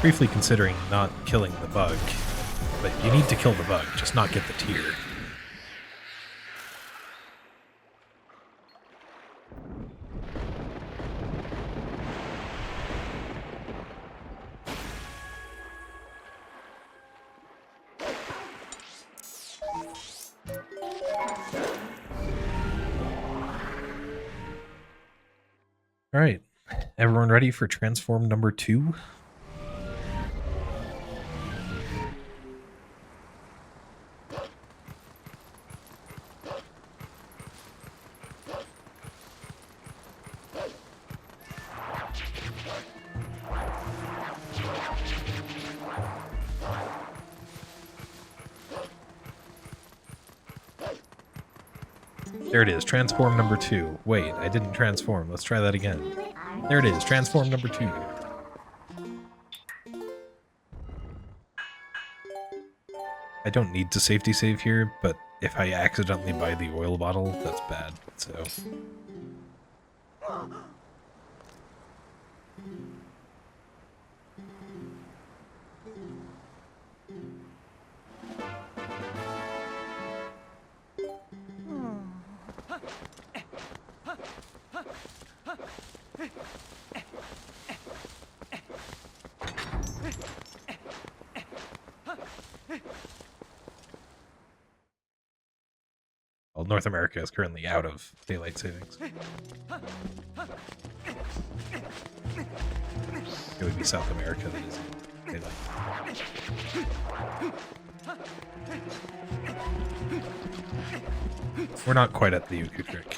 Briefly considering not killing the bug, but you need to kill the bug, just not get the tier. All right, everyone ready for transform number 2? There it is, transform number 2. Wait, I didn't transform. Let's try that again. There it is, transform number 2. I don't need to safety save here, but if I accidentally buy the oil bottle, that's bad, so... Well, North America is currently out of daylight savings. It would be South America that is in daylight. We're not quite at the Uku trick.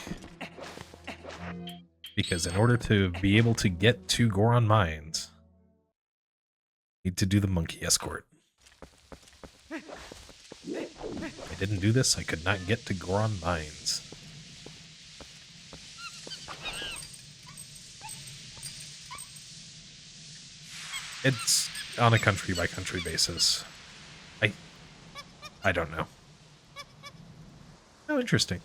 Because in order to be able to get to Goron Mines, you need to do the monkey escort. If I didn't do this, I could not get to Goron Mines. It's on a country-by-country basis. I don't know. Oh, interesting.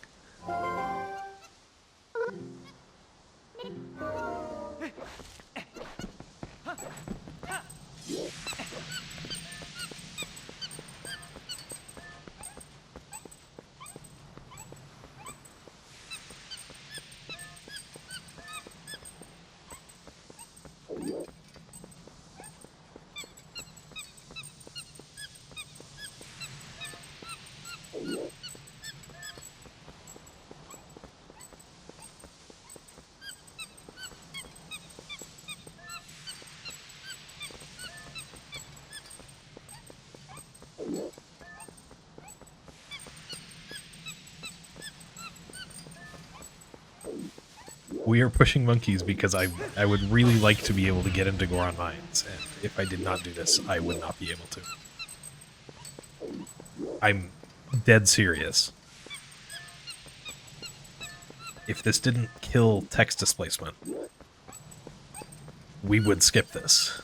We are pushing monkeys because I would really like to be able to get into Goron Mines, and if I did not do this, I would not be able to. I'm dead serious. If this didn't kill text displacement, we would skip this.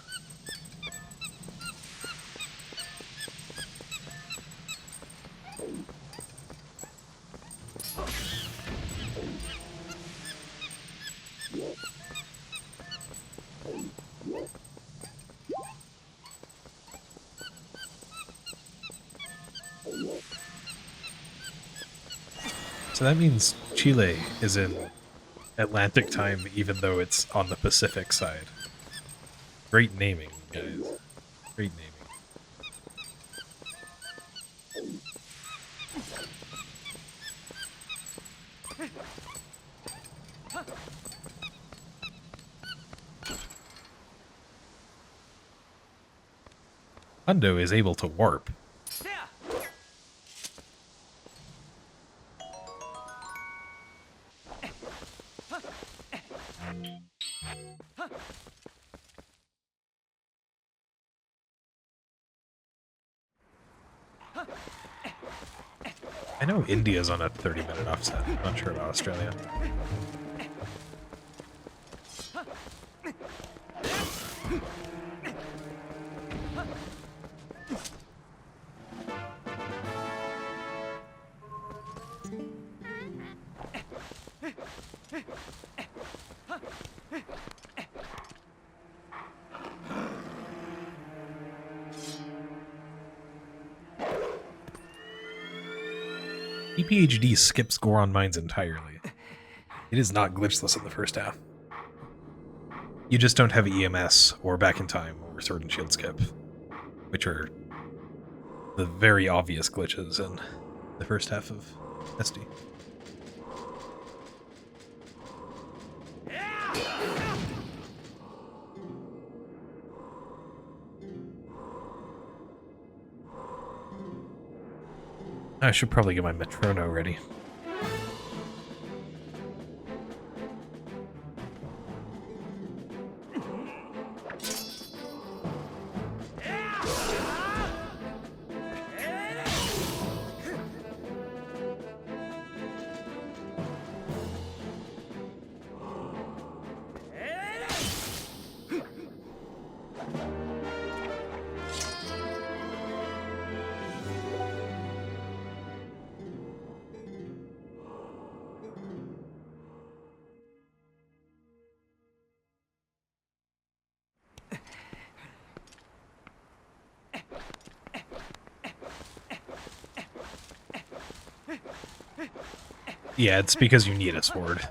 So that means Chile is in Atlantic time, even though it's on the Pacific side. Great naming, guys. Great naming. Hundo is able to warp. I know India's on a 30-minute offset. I'm not sure about Australia. EPHD skips Goron Mines entirely. It is not glitchless in the first half. You just don't have EMS, or Back in Time, or Sword and Shield skip, which are the very obvious glitches in the first half of SD. I should probably get my Metrono ready. Yeah, it's because you need a sword.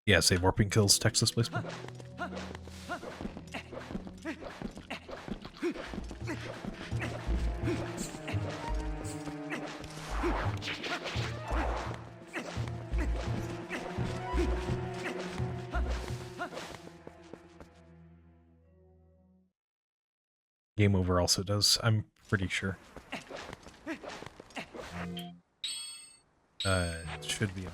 Yeah, say warping kills text displacement. Game over also does, I'm pretty sure. It should be on.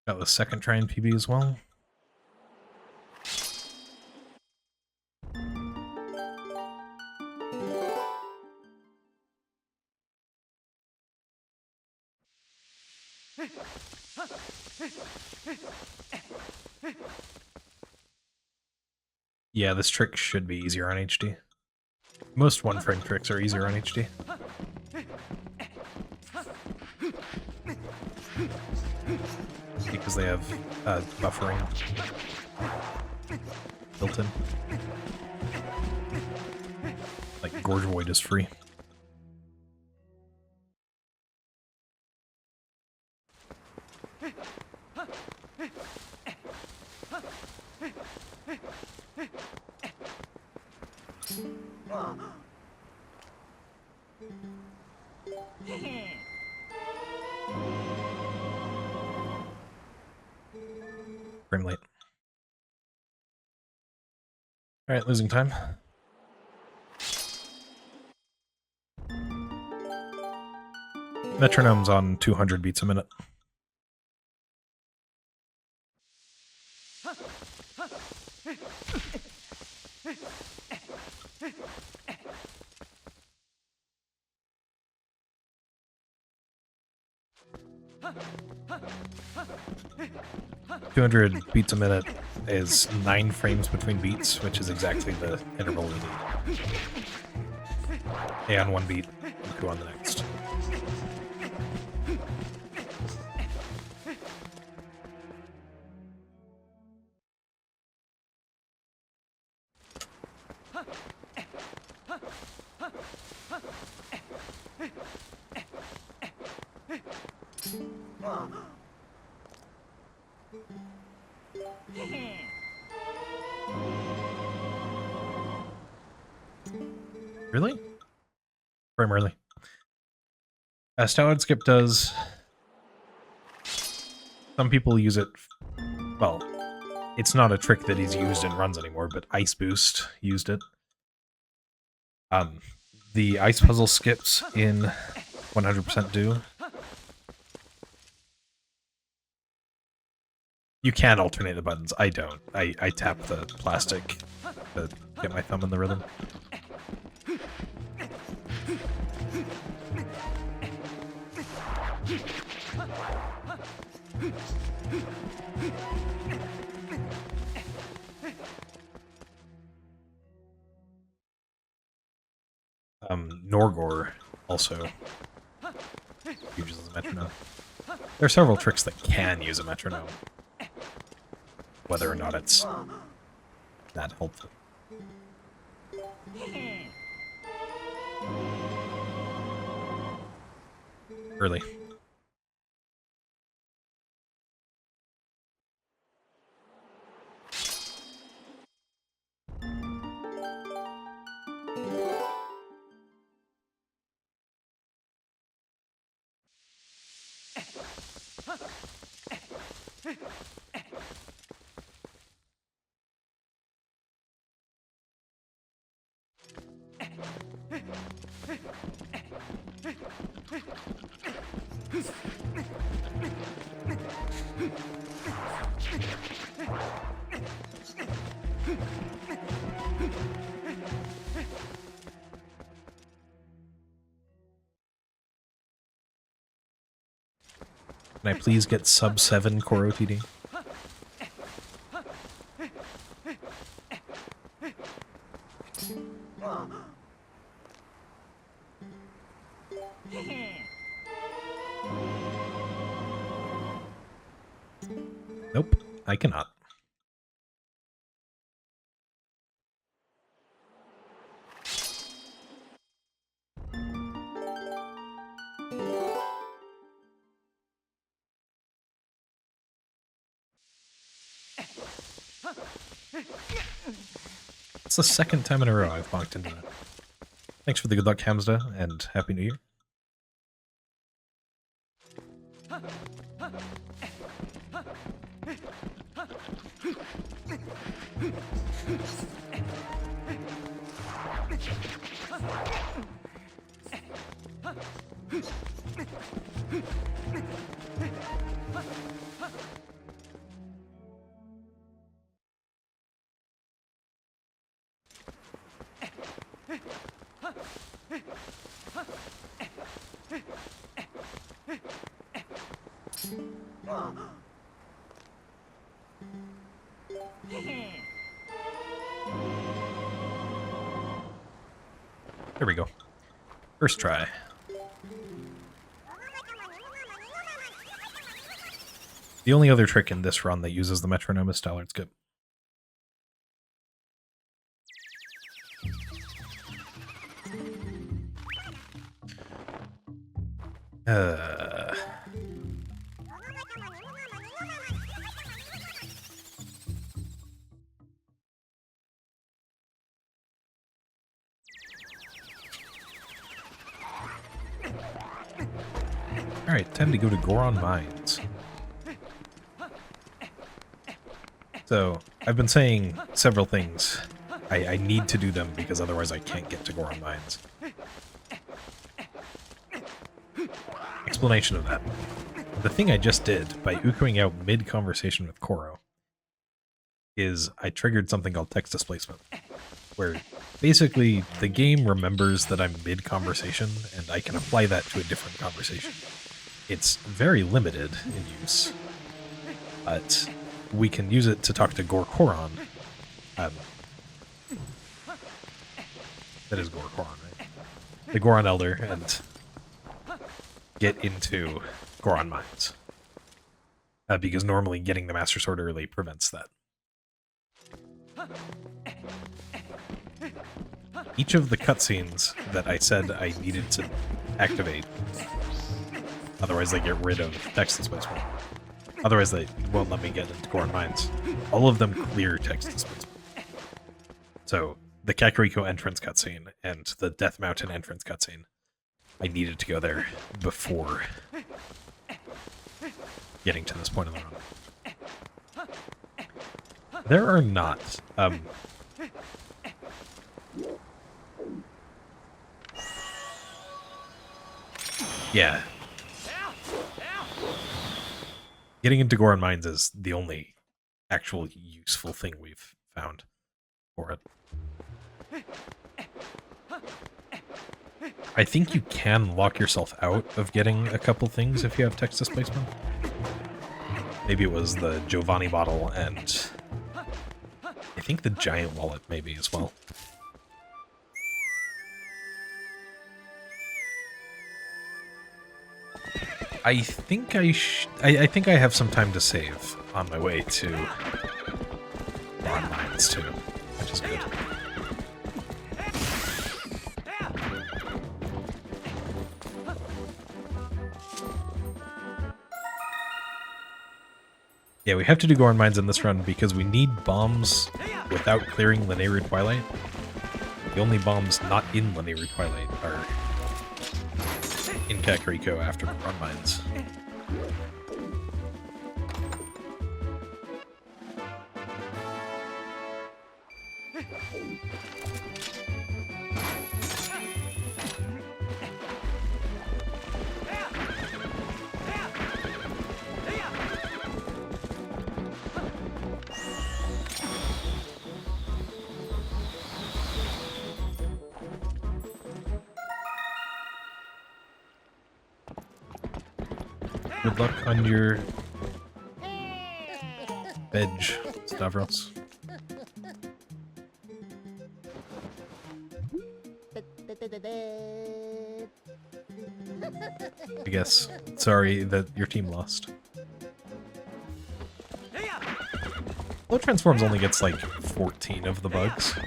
Got the second try in PB as well. Yeah, this trick should be easier on HD. Most one-frame tricks are easier on HD. Because they have buffering built in. Like Gorge Void is free. Frame late. Alright, losing time. Metronome's on 200 beats a minute. $200 a minute is 9 frames between beats, which is exactly the interval we need. A on one beat, Q on the next. Really? Frame early. Stallard skip does... Some people use it... Well, it's not a trick that is used in runs anymore, but Ice Boost used it. The ice puzzle skips in 100% do. You can alternate the buttons. I don't. I tap the plastic to get my thumb in the rhythm. Norgor also uses a metronome. There are several tricks that can use a metronome, whether or not it's that helpful. Early. Can I please get sub 7 core OTD? Nope, I cannot. It's the second time in a row I've bonked into that. Thanks for the good luck, Hamza, and Happy New Year. There we go. First try. The only other trick in this run that uses the metronome is Twilight skip. Alright, time to go to Goron Mines. So, I've been saying several things. I need to do them because otherwise I can't get to Goron Mines. Explanation of that. The thing I just did, by ukoing out mid-conversation with Koro, is I triggered something called text displacement, where basically the game remembers that I'm mid-conversation, and I can apply that to a different conversation. It's very limited in use, but we can use it to talk to Gorkoron. That is Gorkoron, right? The Goron Elder, and get into Goron Mines. Because normally getting the Master Sword early prevents that. Each of the cutscenes that I said I needed to activate, otherwise they get rid of text displacement. Otherwise they won't let me get into Goron Mines. All of them clear text displacement. So, the Kakariko entrance cutscene and the Death Mountain entrance cutscene, I needed to go there before getting to this point in the run. There are not, yeah. Getting into Goron Mines is the only actual useful thing we've found for it. I think you can lock yourself out of getting a couple things if you have text displacement. Maybe it was the Giovanni bottle and I think the giant wallet maybe as well. I think I think I have some time to save on my way to Goron Mines too, which is good. Yeah, we have to do Goron Mines in this run because we need bombs without clearing Linear Twilight. The only bombs not in Linear Twilight are in Kakariko after Goron Mines. Good luck on your veg, Stavros. I guess. Sorry that your team lost. Low Transforms only gets like 14 of the bugs.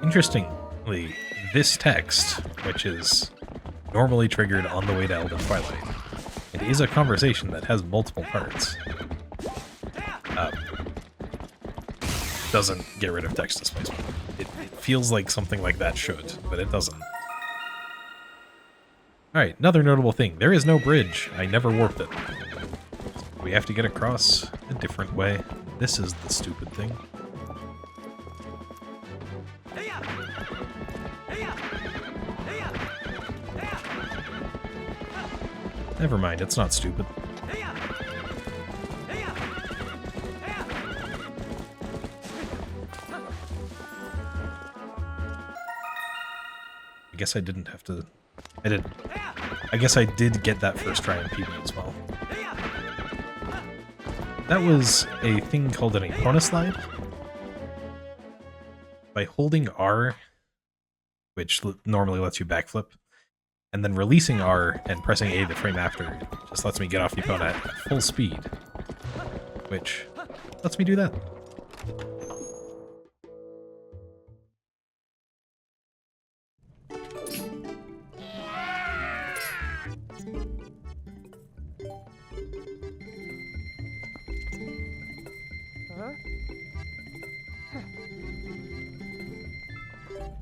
Interestingly, this text, which is normally triggered on the way to Elden Twilight, it is a conversation that has multiple parts. Doesn't get rid of text displacement. It feels like something like that should, but it doesn't. Alright, another notable thing. There is no bridge. I never warped it. We have to get across a different way. This is the stupid thing. Never mind, it's not stupid. I guess I didn't have to... I did. I guess I did get that first try on PB as well. That was a thing called an Poe Slide. By holding R, which normally lets you backflip, and then releasing R and pressing A the frame after, it just lets me get off the opponent at full speed, which lets me do that.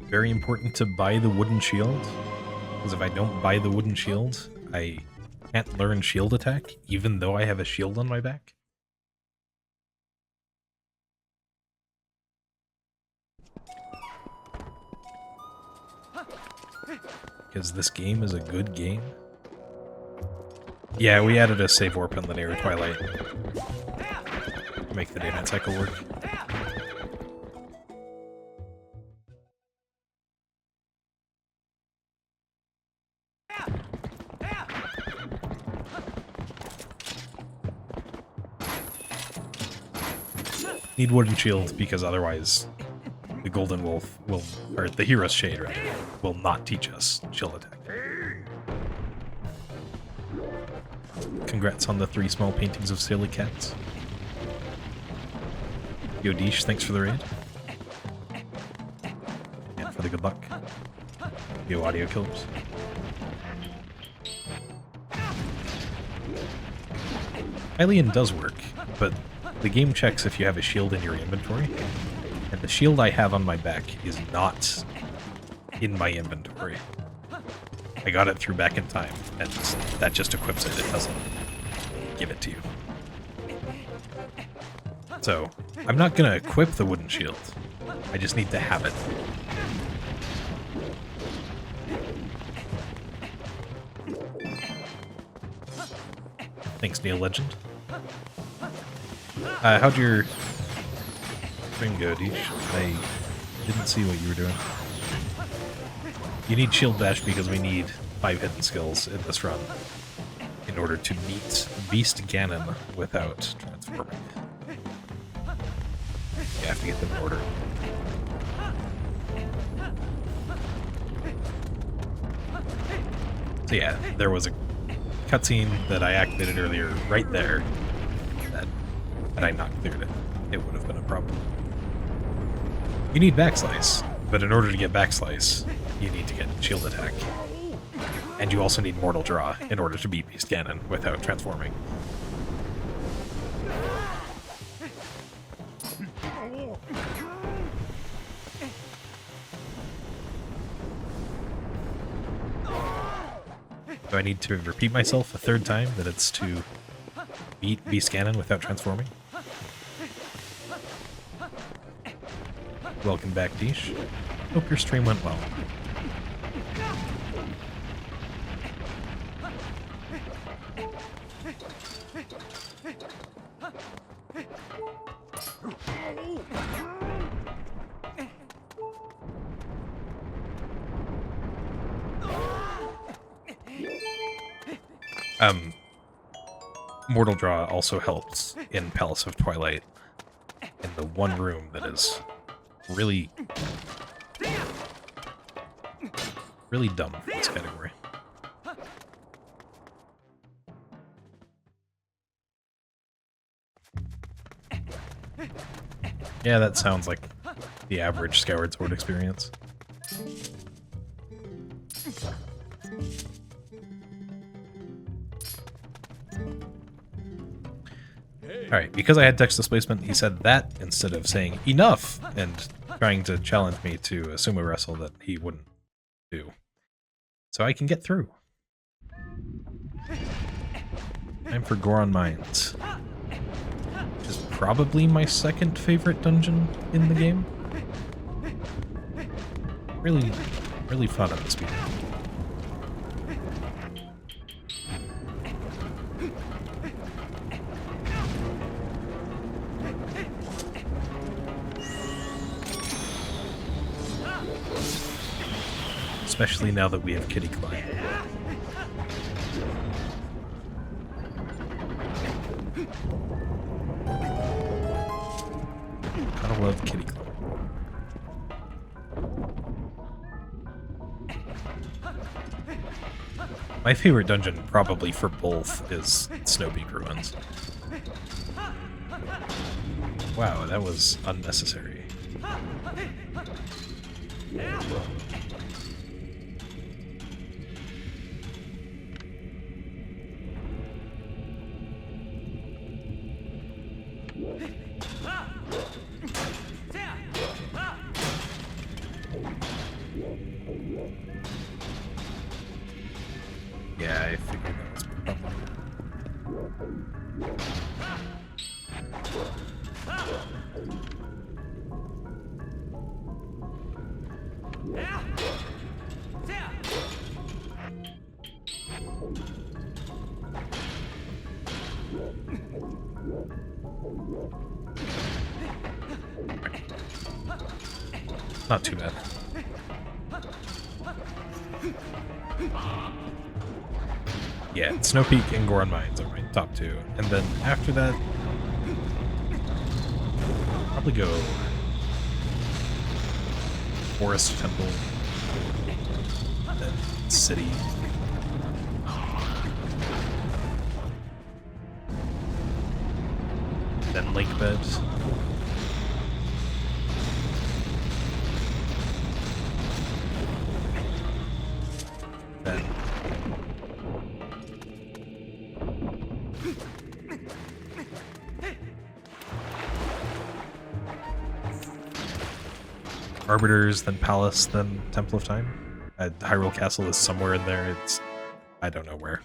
Very important to buy the wooden shield, because if I don't buy the wooden shield, I can't learn shield attack, even though I have a shield on my back. Because this game is a good game. Yeah, we added a save warp in linear Twilight to make the day-night cycle work. Need wooden shield because otherwise the Golden Wolf will, or the Hero's Shade rather, will not teach us shield attack. Congrats on the 3 small paintings of silly cats. Yo Deesh, thanks for the raid. And for the good luck. Yo Audio Killers. Hylian does work, but the game checks if you have a shield in your inventory, and the shield I have on my back is not in my inventory. I got it through Back in Time, and that just equips it. It doesn't give it to you. So, I'm not going to equip the wooden shield. I just need to have it. Thanks, Neil Legend. How'd your string go, Deesh? I didn't see what you were doing. You need Shield Bash because we need 5 hidden skills in this run in order to beat Beast Ganon without transforming. You have to get them in order. So yeah, there was a cutscene that I activated earlier right there that had I not cleared it, it would have been a problem. You need Backslice, but in order to get Backslice, you need to get Shield Attack. And you also need Mortal Draw in order to beat Beast Ganon without transforming. Do I need to repeat myself a 3rd time that it's to beat Beast Ganon without transforming? Welcome back, Deesh. Hope your stream went well. Mortal Draw also helps in Palace of Twilight in the one room that is really dumb for this category. Yeah, that sounds like the average Skyward Sword experience. Alright, because I had text displacement, he said that instead of saying enough and trying to challenge me to a sumo wrestle that he wouldn't do. So I can get through. Time for Goron Mines. Which is probably my 2nd favorite dungeon in the game. Really fun at the speed. especially now that we have Kitty Climb. Gotta love Kitty Climb. My favorite dungeon, probably for both, is Snow Peak Ruins. Wow, that was unnecessary. Yeah, I figured that was probably... Not too bad. Yeah, Snow Peak and Goron Mines are my top two. And then after that, probably go Forest Temple, then City. Then Lake Bed. Then Arbiters, then Palace, then Temple of Time. Hyrule Castle is somewhere in there. It's... I don't know where.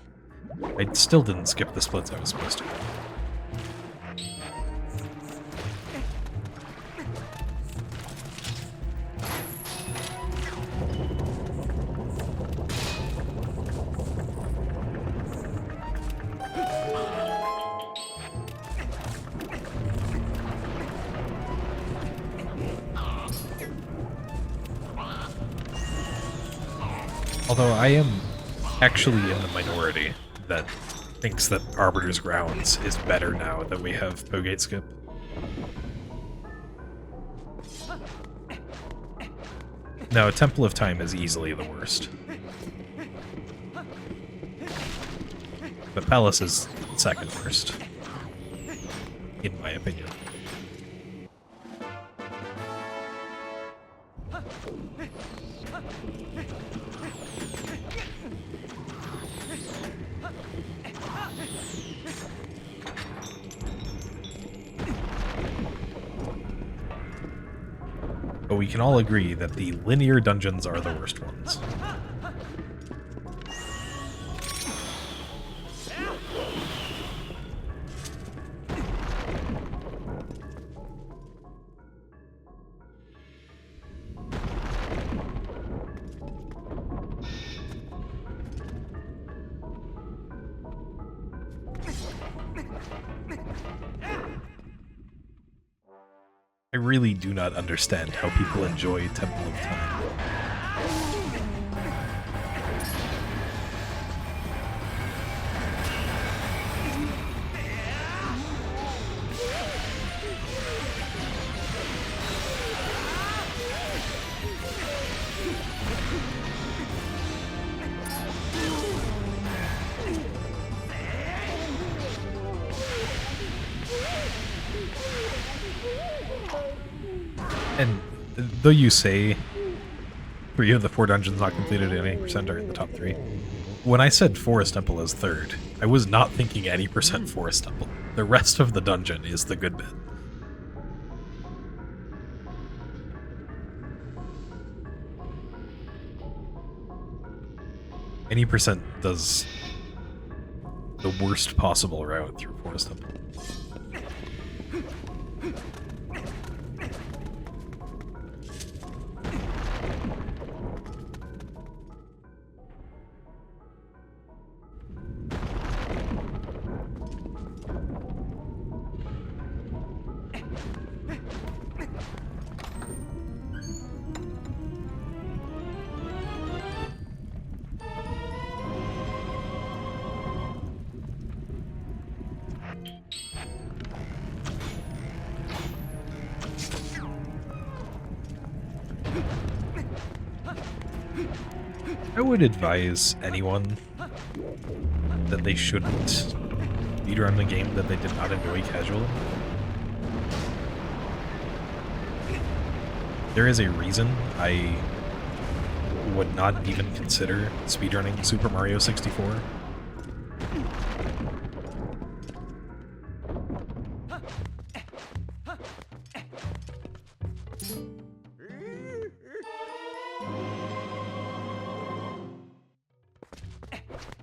I still didn't skip the splits I was supposed to. Although I am actually in the minority that thinks that Arbiter's Grounds is better now that we have Bogate Skip. No, Temple of Time is easily the worst. But Palace is second worst, in my opinion. But we can all agree that the linear dungeons are the worst ones. I really do not understand how people enjoy Temple of Time. And though you say 3 of the 4 dungeons not completed at 80% are in the top 3, when I said Forest Temple is third, I was not thinking 80% Forest Temple. The rest of the dungeon is the good bit. Any percent does the worst possible route through Forest Temple. I would advise anyone that they shouldn't speedrun a game that they did not enjoy casually. There is a reason I would not even consider speedrunning Super Mario 64.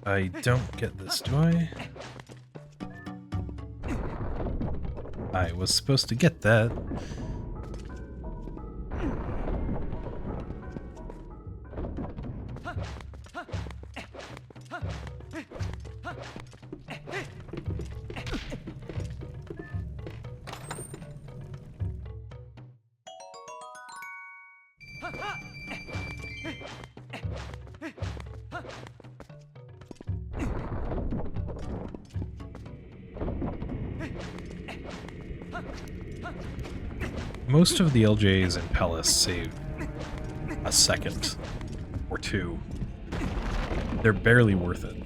I don't get this, do I? I was supposed to get that. Most of the LJs in Palace save a second or two. They're barely worth it.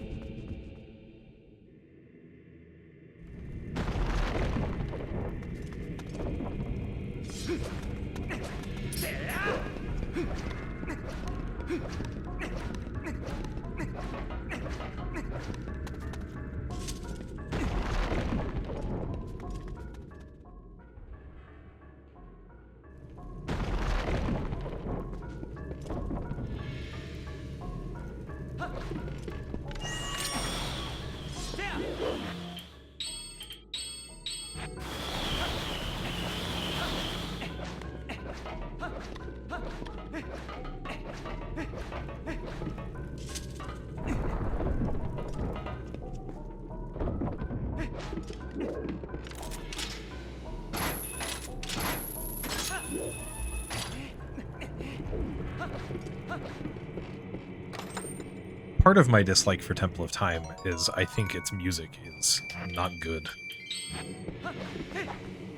Part of my dislike for Temple of Time is I think its music is not good.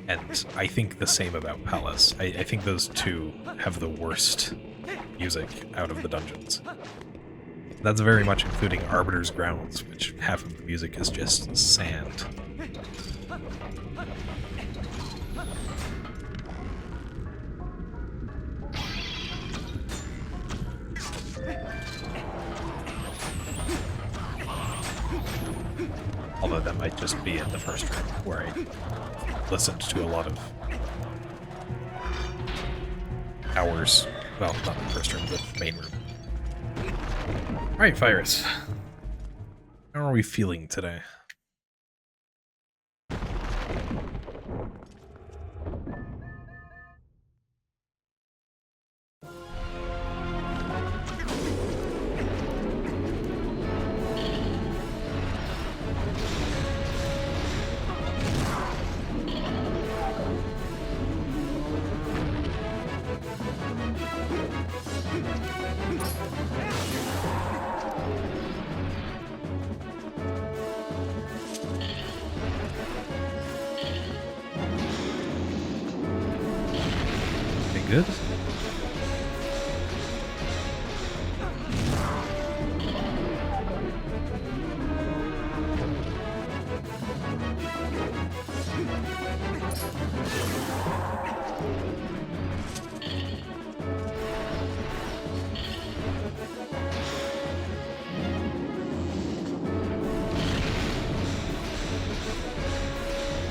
And I think the same about Palace. I think those two have the worst music out of the dungeons. That's very much including Arbiter's Grounds, which half of the music is just sand. Although that might just be in the first room, where I listened to a lot of hours. Well, not the first room, the main room. Alright, Virus. How are we feeling today? Good?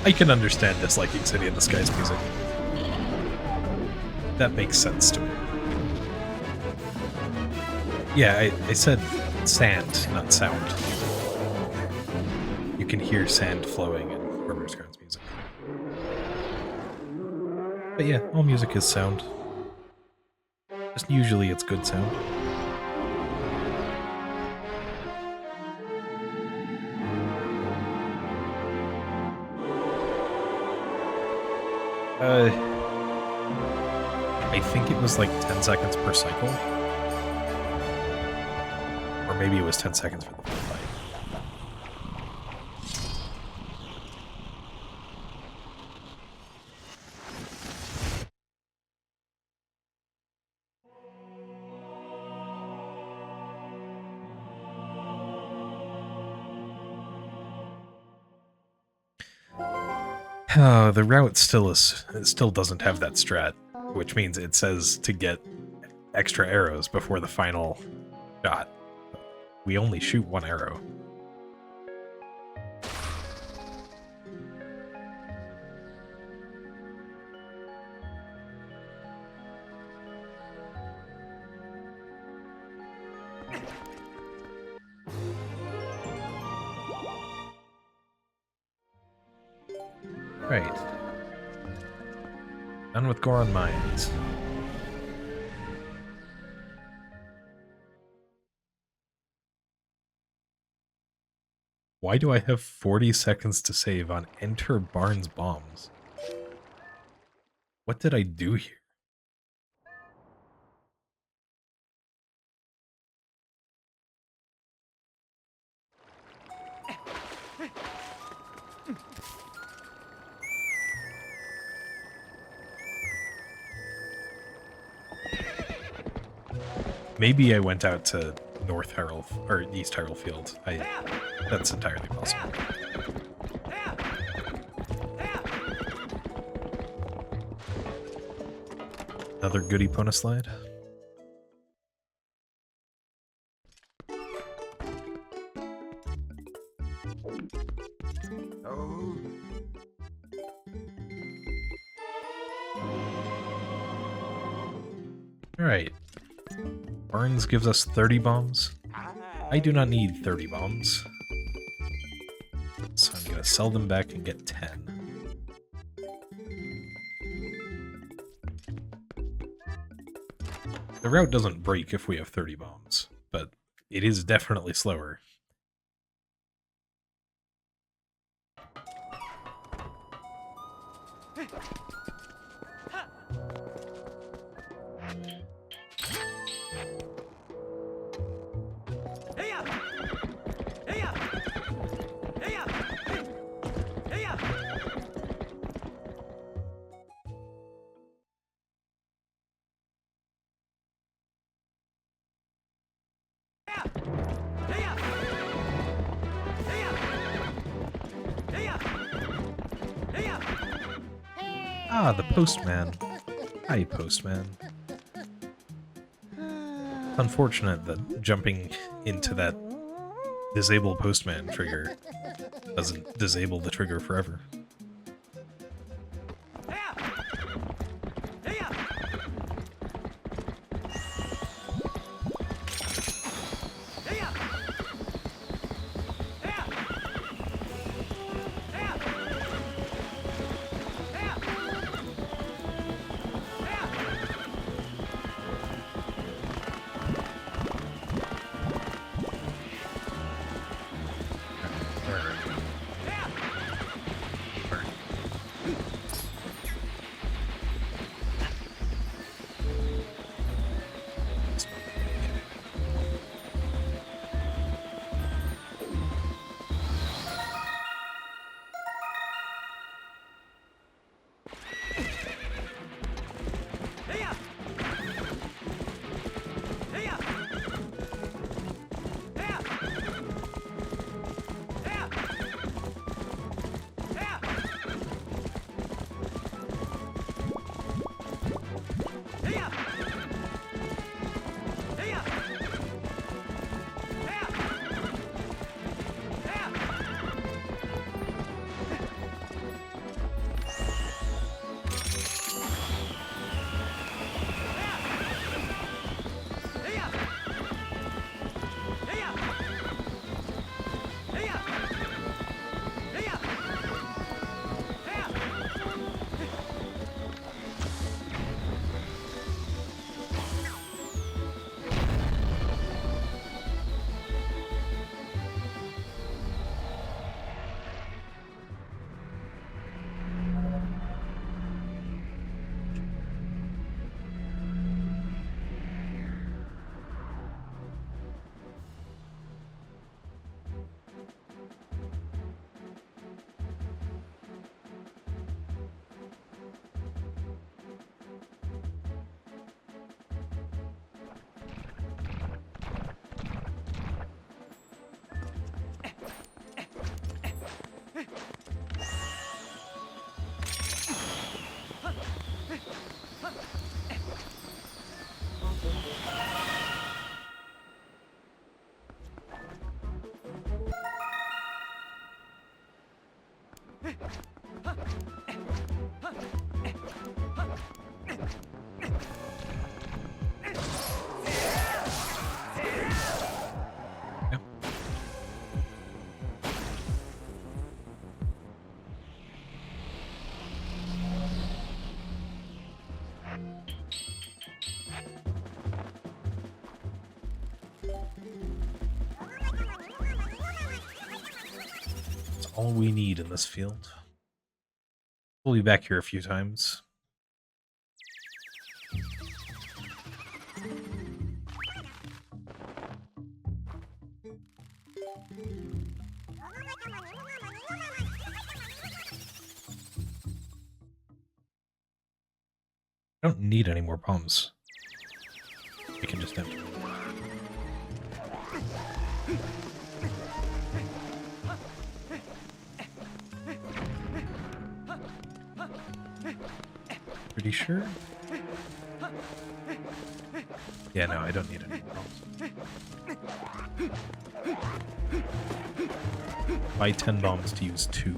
I can understand disliking City in the Skies music. That makes sense to me. Yeah, I said sand, not sound. You can hear sand flowing in Arbiter's Grounds music. But yeah, all music is sound. Just usually it's good sound. I think it was like 10 seconds per cycle. Or maybe it was 10 seconds for the full fight. Oh, the route still is. It still doesn't have that strat, which means it says to get extra arrows before the final shot. We only shoot one arrow. Right. Done with Goron Mines. Why do I have 40 seconds to save on Enter Barnes Bombs? What did I do here? Maybe I went out to North Hyrule, or East Hyrule Field. That's entirely possible. Another goody Poe Slide. Alright. Barnes gives us 30 bombs. I do not need 30 bombs. So I'm going to sell them back and get 10. The route doesn't break if we have 30 bombs, but it is definitely slower. Ah, the postman. Hi, postman. It's unfortunate that jumping into that disable postman trigger doesn't disable the trigger forever. all we need in this field. We'll be back here a few times. I don't need any more bombs. I can just empty them. Pretty sure? Yeah, no, I don't need any more bombs. Buy 10 bombs to use 2.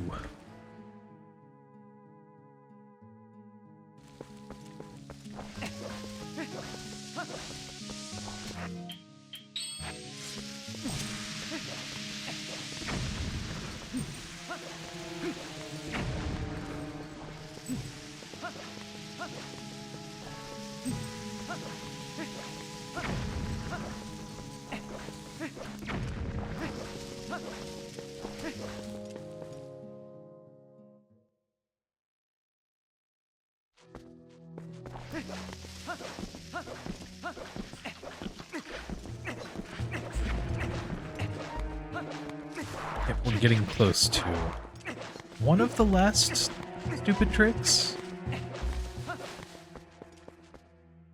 Yep, we're getting close to one of the last stupid tricks.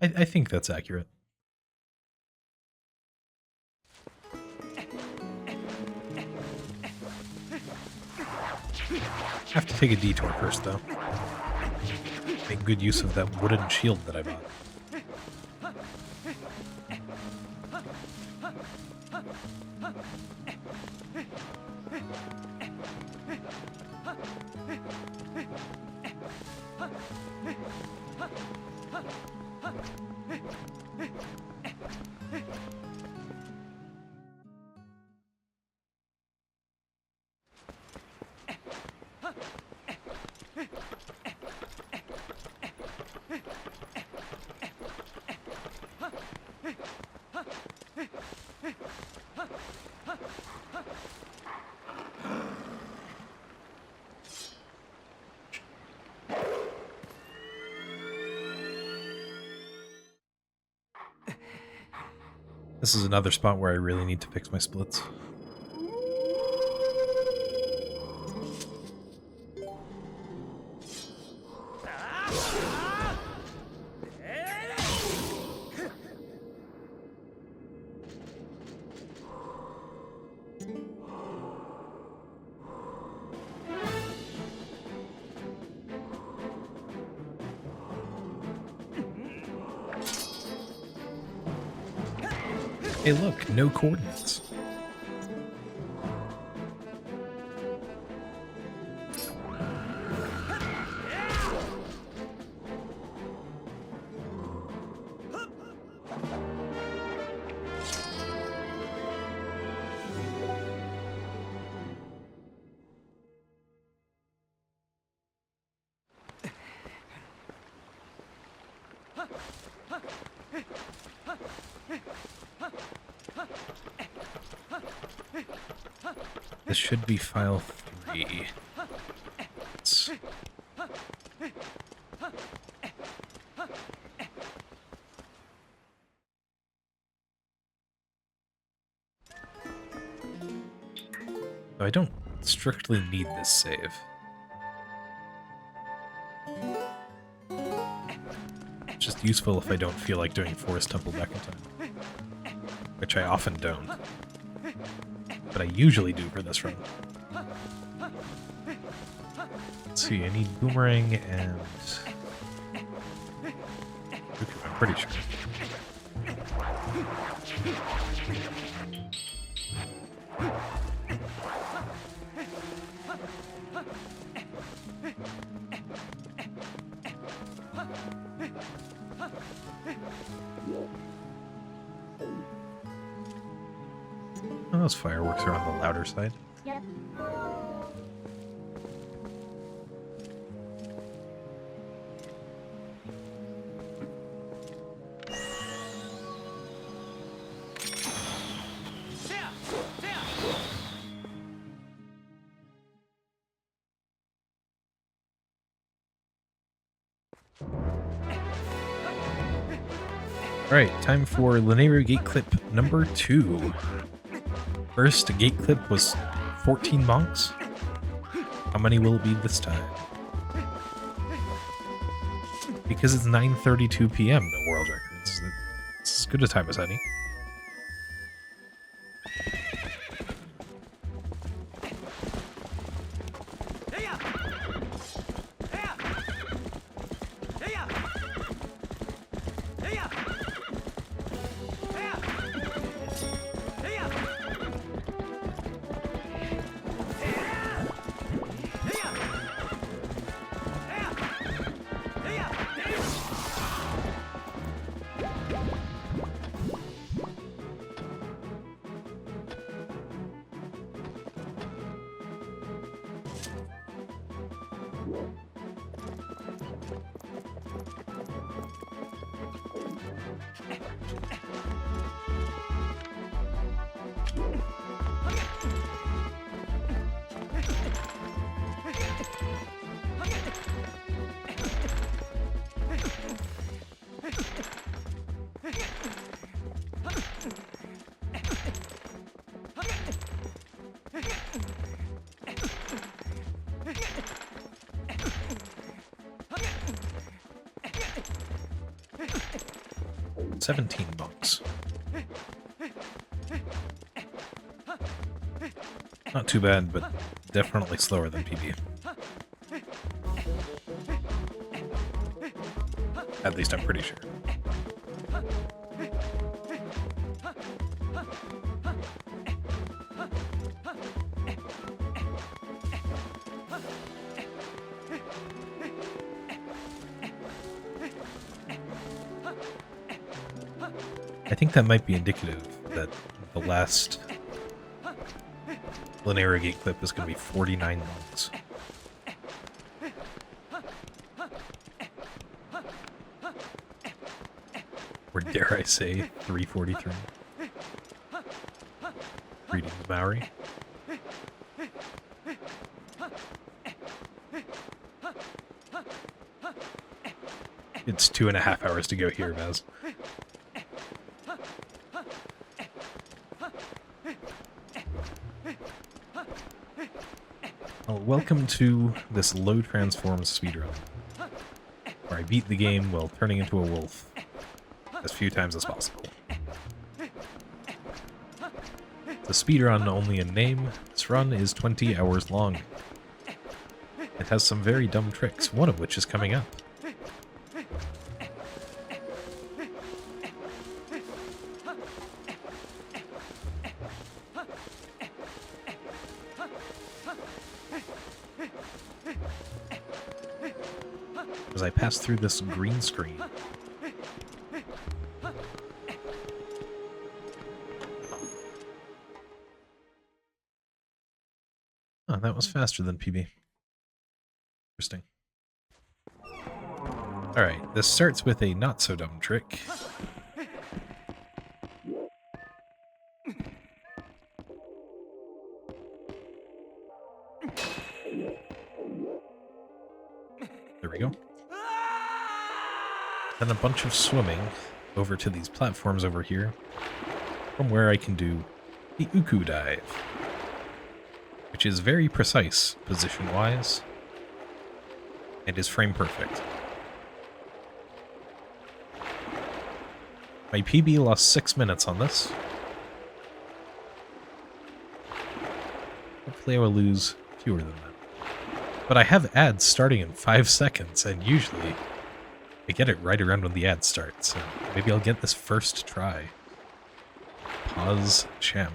I think that's accurate. Have to take a detour first, though. Make good use of that wooden shield that I bought. This is another spot where I really need to fix my splits. Hey look, no coordinates. This should be file 3. I don't strictly need this save. It's just useful if I don't feel like doing Forest Temple back in time. Which I often don't. But I usually do for this run. Let's see, I need Boomerang and... I'm pretty sure. Oh, those fireworks are on the louder side. Yep. Alright, time for Linear Gate Clip number 2. First gate clip was 14 monks. How many will it be this time? Because it's 9:32 p.m. no world records. It's as good a time as any. $17. Not too bad, but definitely slower than PB. At least I'm pretty sure. I think that might be indicative that the last Linear Gate clip is going to be 49 months. Or dare I say, 343. Greetings, Maori. It's 2.5 hours to go here, Vaz. Well, welcome to this low transform speedrun, where I beat the game while turning into a wolf as few times as possible. The speedrun only in name, this run is 20 hours long. It has some very dumb tricks, one of which is coming up. As I pass through this green screen. Oh, that was faster than PB. Interesting. Alright, this starts with a not-so-dumb trick. There we go. Then a bunch of swimming over to these platforms over here, from where I can do the Uku dive, which is very precise position-wise, and is frame perfect. My PB lost 6 minutes on this. Hopefully I will lose fewer than that. But I have ads starting in 5 seconds, and usually I get it right around when the ads start, so maybe I'll get this first try. Pause champ.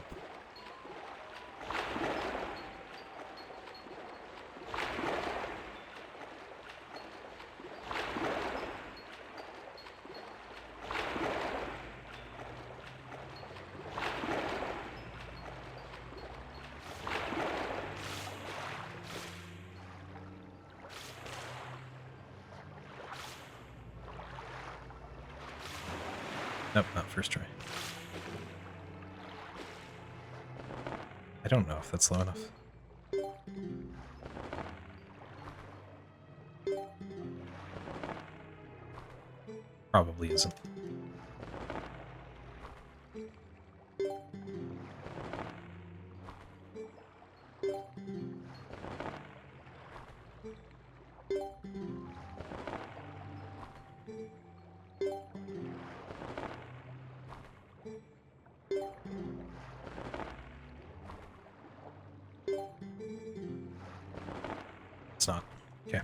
Nope, not first try. I don't know if that's slow enough. Probably isn't. It's not. Okay.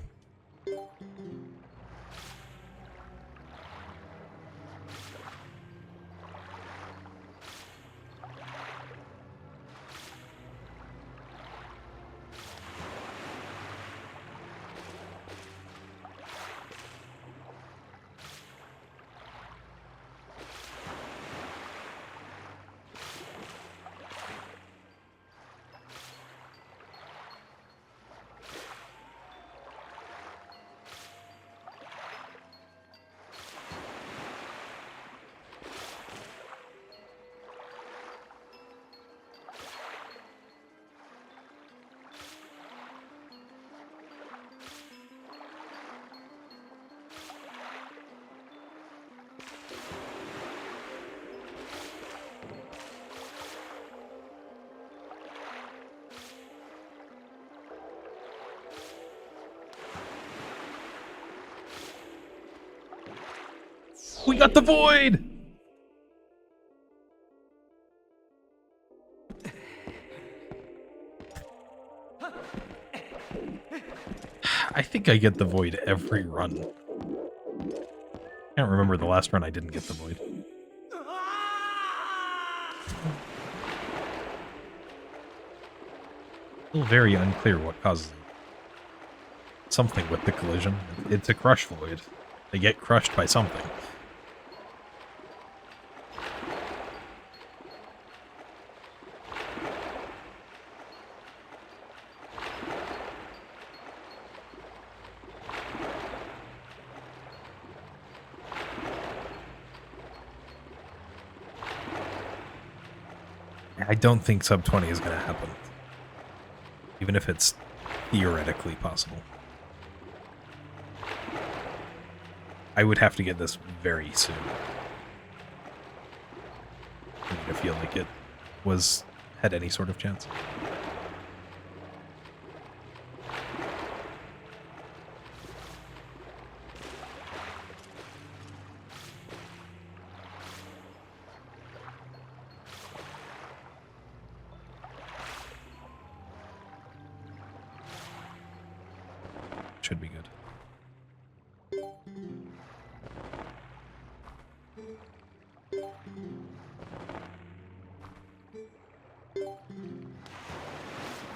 We got the void! I think I get the void every run. Can't remember the last run I didn't get the void. Still very unclear what causes it. Something with the collision. It's a crush void. They get crushed by something. I don't think sub 20 is going to happen. Even if it's theoretically possible. I would have to get this very soon. For me to feel like it had any sort of chance. Should be good.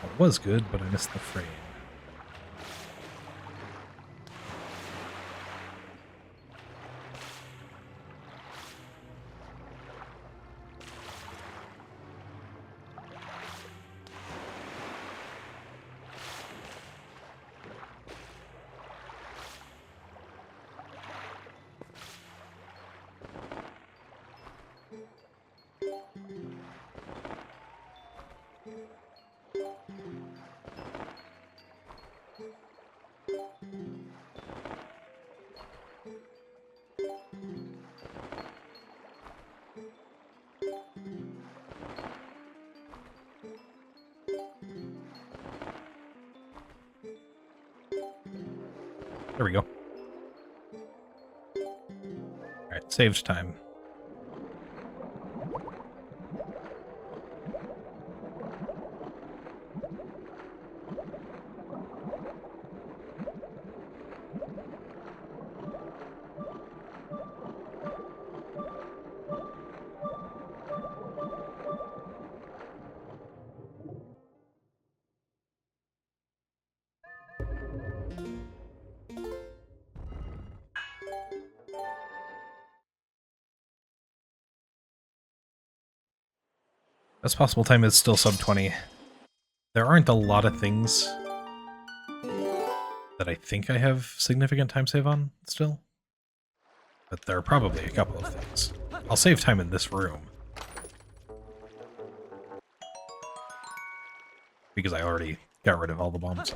Well, it was good, but I missed the frame. There we go. Alright, saved time. Best possible time is still sub 20. There aren't a lot of things that I think I have significant time save on still. But there are probably a couple of things. I'll save time in this room. Because I already got rid of all the bombs.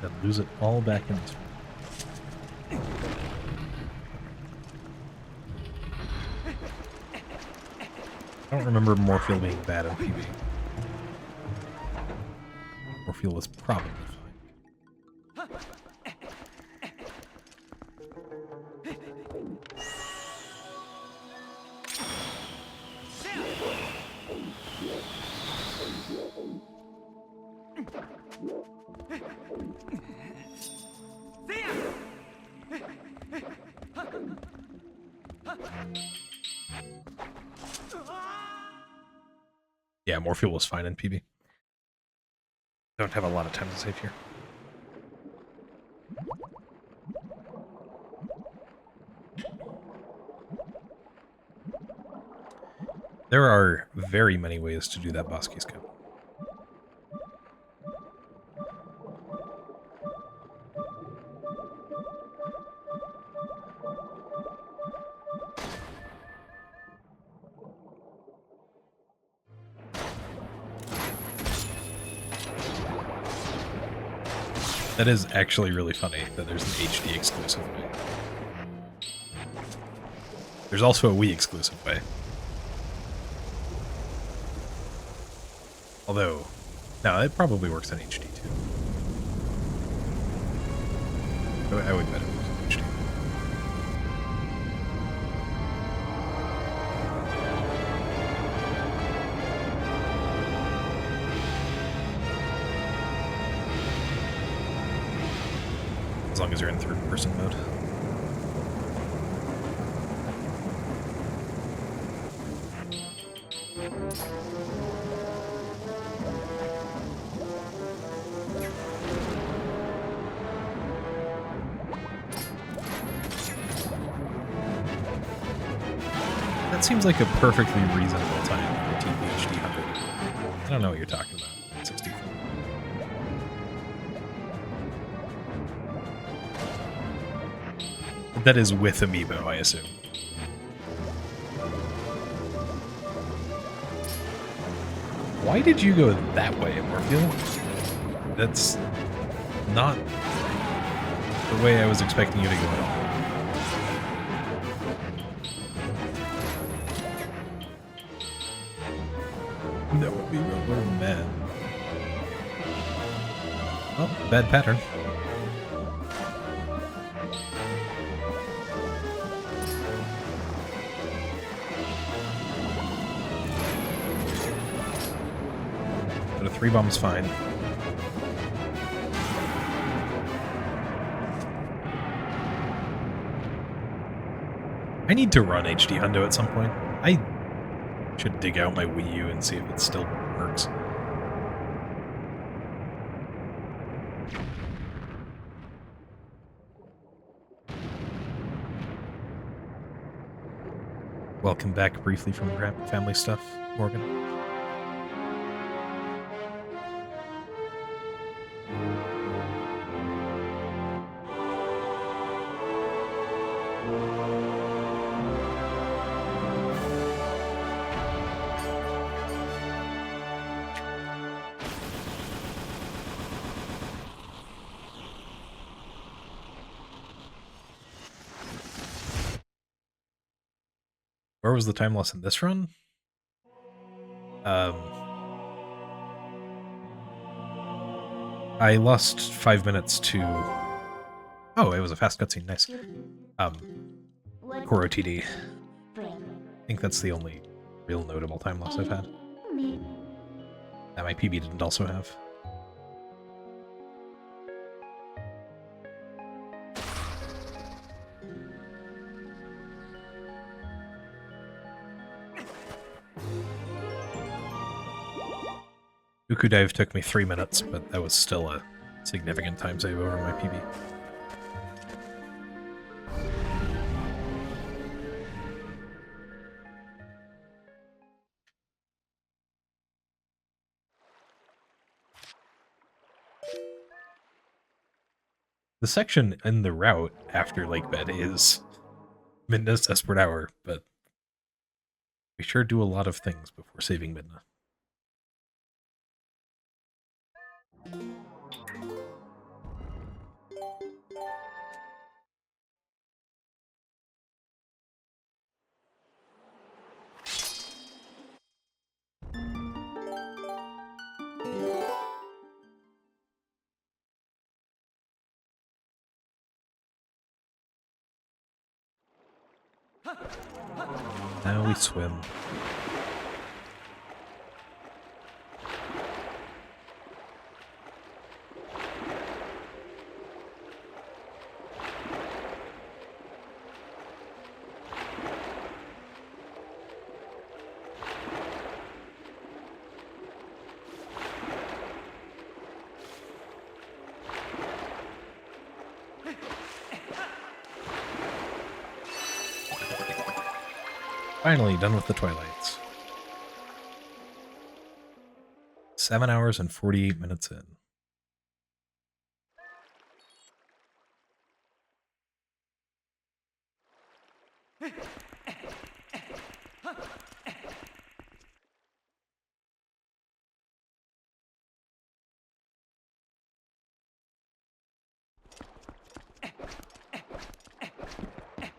Then lose it all back in this one. I don't remember Morpheal being bad in PB. Morpheal was probably fine. Yeah, Morpheal was fine in PB. Don't have a lot of time to save here. There are very many ways to do that Bosky Scout. That is actually really funny that there's an HD exclusive way. There's also a Wii exclusive way. Although, no, it probably works on HD too. I would bet it works on HD. As long as you're in third-person mode. That seems like a perfectly reasonable time for TPHD 100. I don't know what you're talking about. 64. That is with Amiibo, I assume. Why did you go that way, Morpheal? That's not the way I was expecting you to go at all. That would be real mad. Oh, bad pattern. But a 3-bomb's fine. I need to run HD Hundo at some point. I should dig out my Wii U and see if it still works. Welcome back briefly from family stuff, Morgan. Where was the time loss in this run? I lost 5 minutes to... Oh, it was a fast cutscene, nice. Core OTD. I think that's the only real notable time loss I've had. That my PB didn't also have. Uku Dive took me 3 minutes, but that was still a significant time save over my PB. The section in the route after Lake Bed is Midna's Desperate Hour, but We sure do a lot of things before saving Midna. Now we swim. Finally, done with the Twilights. 7 hours and 48 minutes in.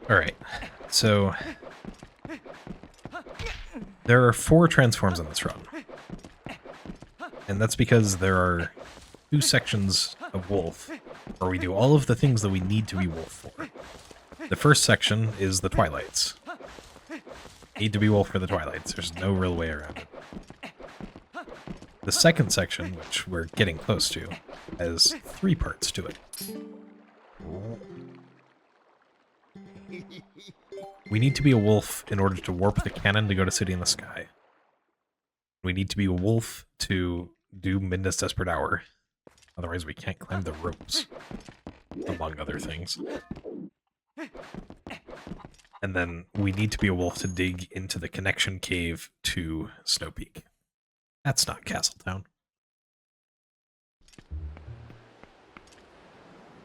Alright, so there are 4 transforms in this run. And that's because there are 2 sections of Wolf where we do all of the things that we need to be Wolf for. The first section is the Twilights. Need to be Wolf for the Twilights. There's no real way around it. The second section, which we're getting close to, has 3 parts to it. We need to be a wolf in order to warp the cannon to go to City in the Sky. We need to be a wolf to do Midna's Desperate Hour. Otherwise we can't climb the ropes, among other things. And then we need to be a wolf to dig into the connection cave to Snow Peak. That's not Castletown.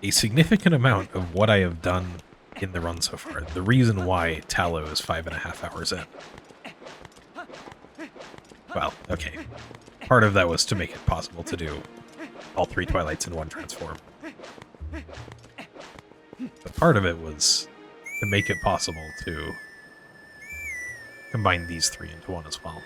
A significant amount of what I have done in the run so far, the reason why Tallow is 5.5 hours in. Well, okay. Part of that was to make it possible to do all 3 Twilights in one transform. But part of it was to make it possible to combine these 3 into one as well.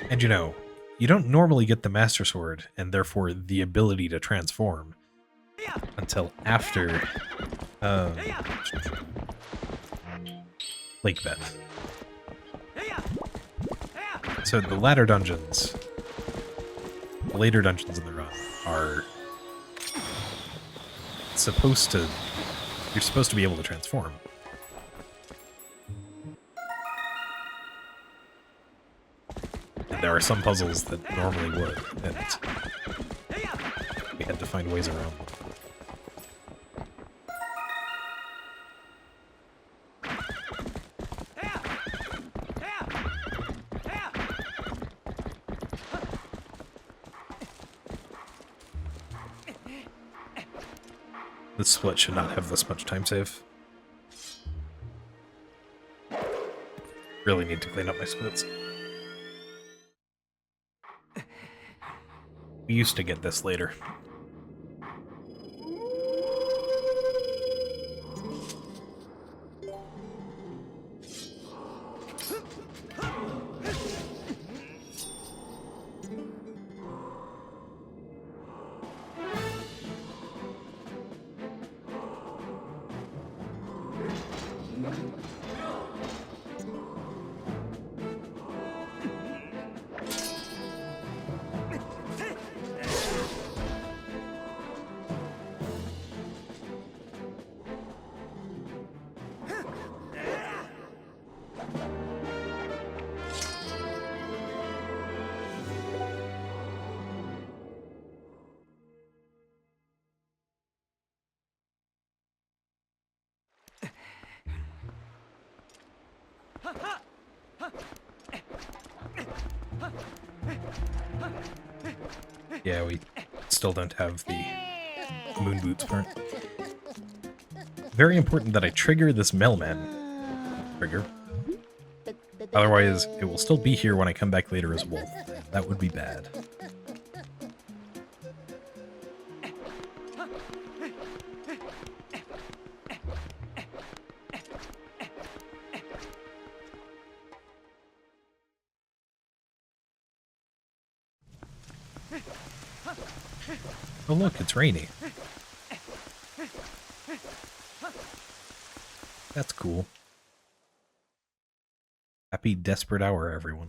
And you know, you don't normally get the Master Sword, and therefore the ability to transform, until after Lake Beth. So the latter dungeons, the later dungeons in the run, are supposed to... You're supposed to be able to transform. There are some puzzles that normally would, and we had to find ways around them. This split should not have this much time save. Really need to clean up my splits. We used to get this later. Yeah, we still don't have the moon boots part. Very important that I trigger this mailman trigger. Otherwise, it will still be here when I come back later as Wolf. That would be bad. Oh look, it's rainy. That's cool. Happy desperate hour, everyone.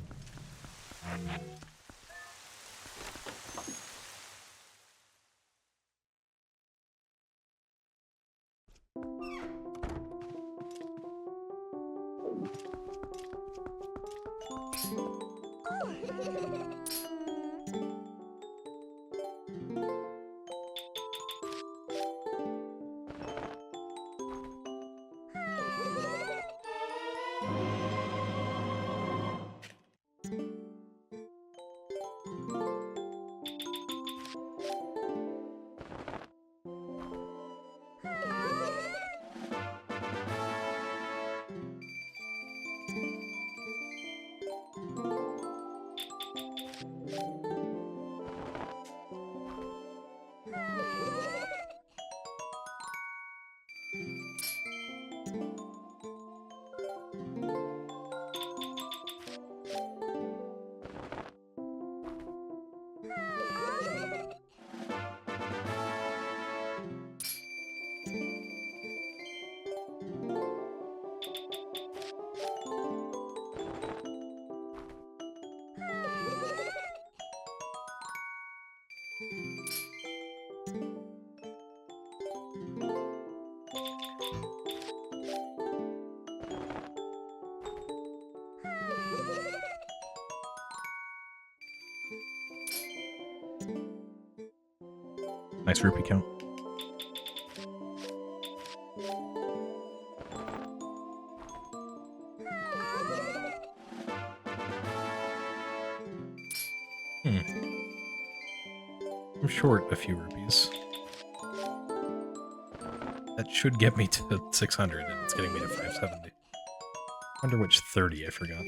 Nice rupee count. I'm short a few rupees. That should get me to 600, and it's getting me to 570. Wonder which 30 I forgot.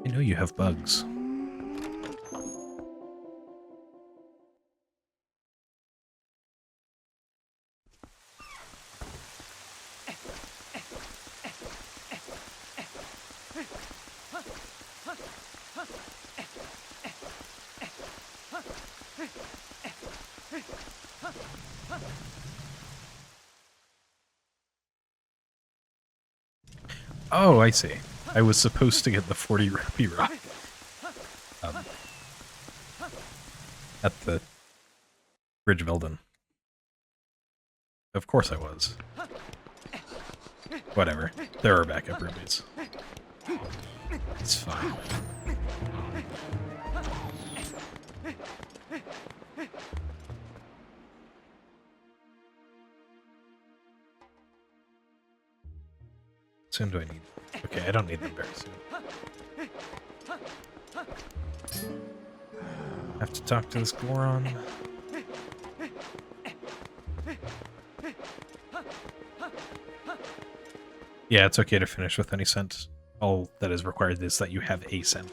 I know you have bugs. Oh, I see. I was supposed to get the 40 rupee rock. At the Bridge of Eldon. Of course I was. Whatever. There are backup rupees. It's fine. Soon do I need... Okay, I don't need them very soon. Have to talk to this Goron. Yeah, it's okay to finish with any cent. All that is required is that you have a cent.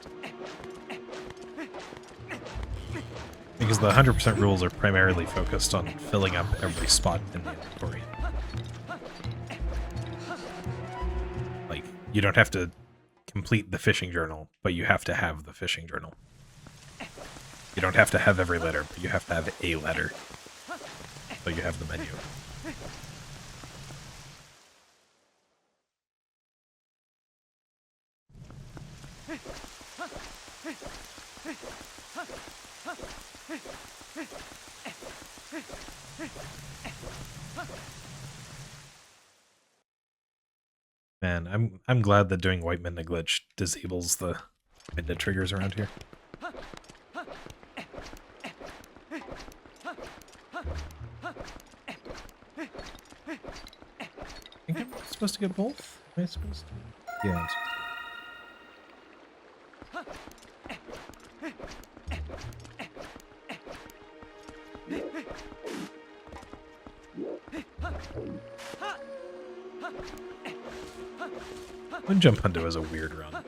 Because the 100% rules are primarily focused on filling up every spot in the inventory. Like, you don't have to complete the fishing journal, but you have to have the fishing journal. You don't have to have every letter, but you have to have a letter. So you have the menu. Man, I'm glad that doing White Midna Glitch disables the Midna triggers around here. I think I'm supposed to get both? Am I supposed to? Yeah, I'm supposed to. Wind Jump Hundo is a weird run.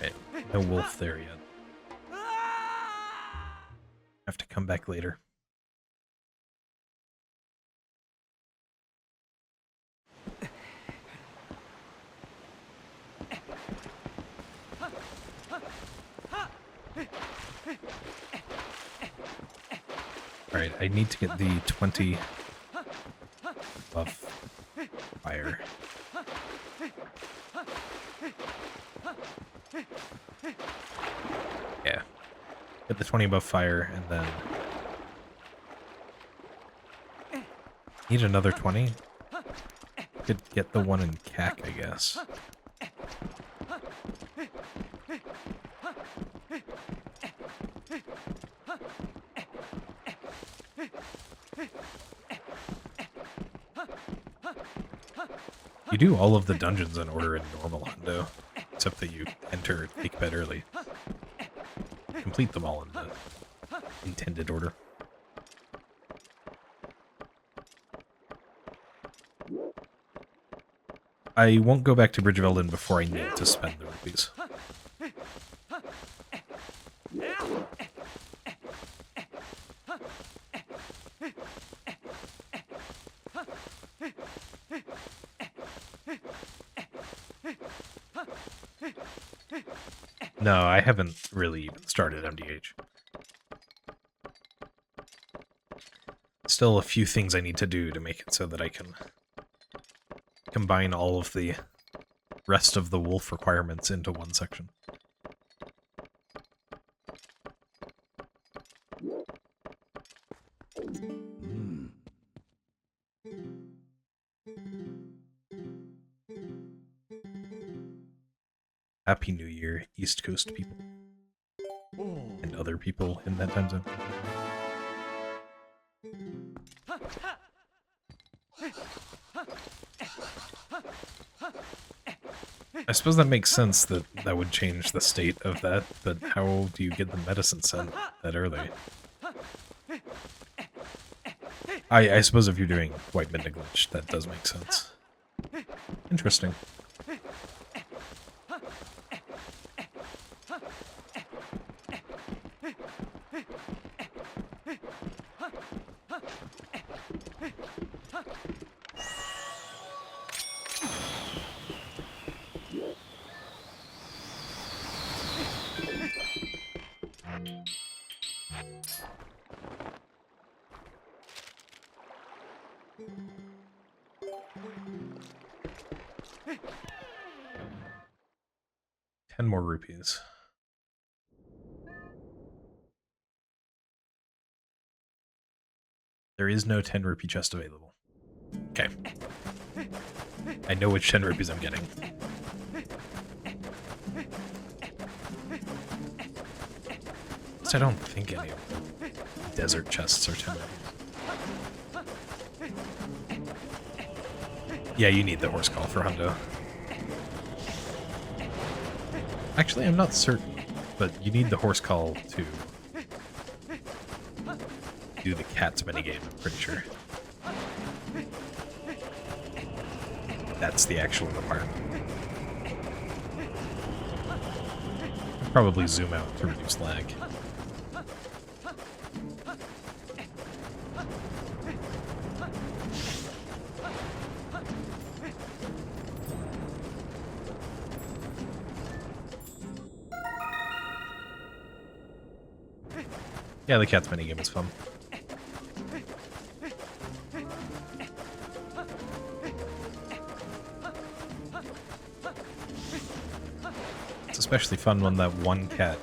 Okay, no wolf there yet. Have to come back later. Alright, I need to get the 20 buff fire. Yeah. Get the 20 buff fire, and then... Need another 20? Could get the one in CAC, I guess. You do all of the dungeons in order in normal Hundo, except that you enter take bed early. Complete them all in the intended order. I won't go back to Bridge of Eldin before I need to spend the rupees. No, I haven't really even started MDH. Still a few things I need to do to make it so that I can combine all of the rest of the wolf requirements into one section. Happy New Year, East Coast people. And other people in that time zone. I suppose that makes sense that that would change the state of that, but how do you get the medicine sent that early? I suppose if you're doing White Midna Glitch, that does make sense. Interesting. More rupees. There is no 10 rupee chest available. Okay. I know which 10 rupees I'm getting. I don't think any of the desert chests are 10 rupees. Yeah, you need the horse call for Hundo. Actually, I'm not certain, but you need the horse call to do the cat's minigame, I'm pretty sure. That's the actual requirement. Probably zoom out to reduce lag. Yeah, the cat's minigame is fun. It's especially fun when that one cat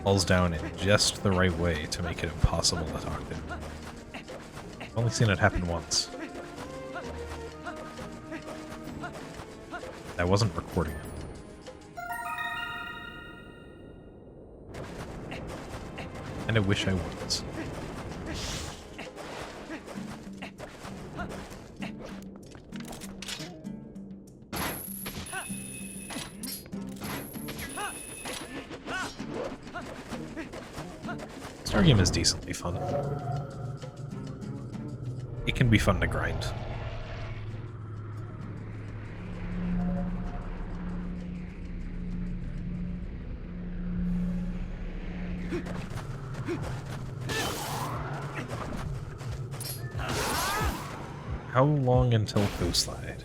falls down in just the right way to make it impossible to talk to. I've only seen it happen once. I wasn't recording it. And I wish I was. Star game is decently fun. It can be fun to grind. How long until Poe Slide?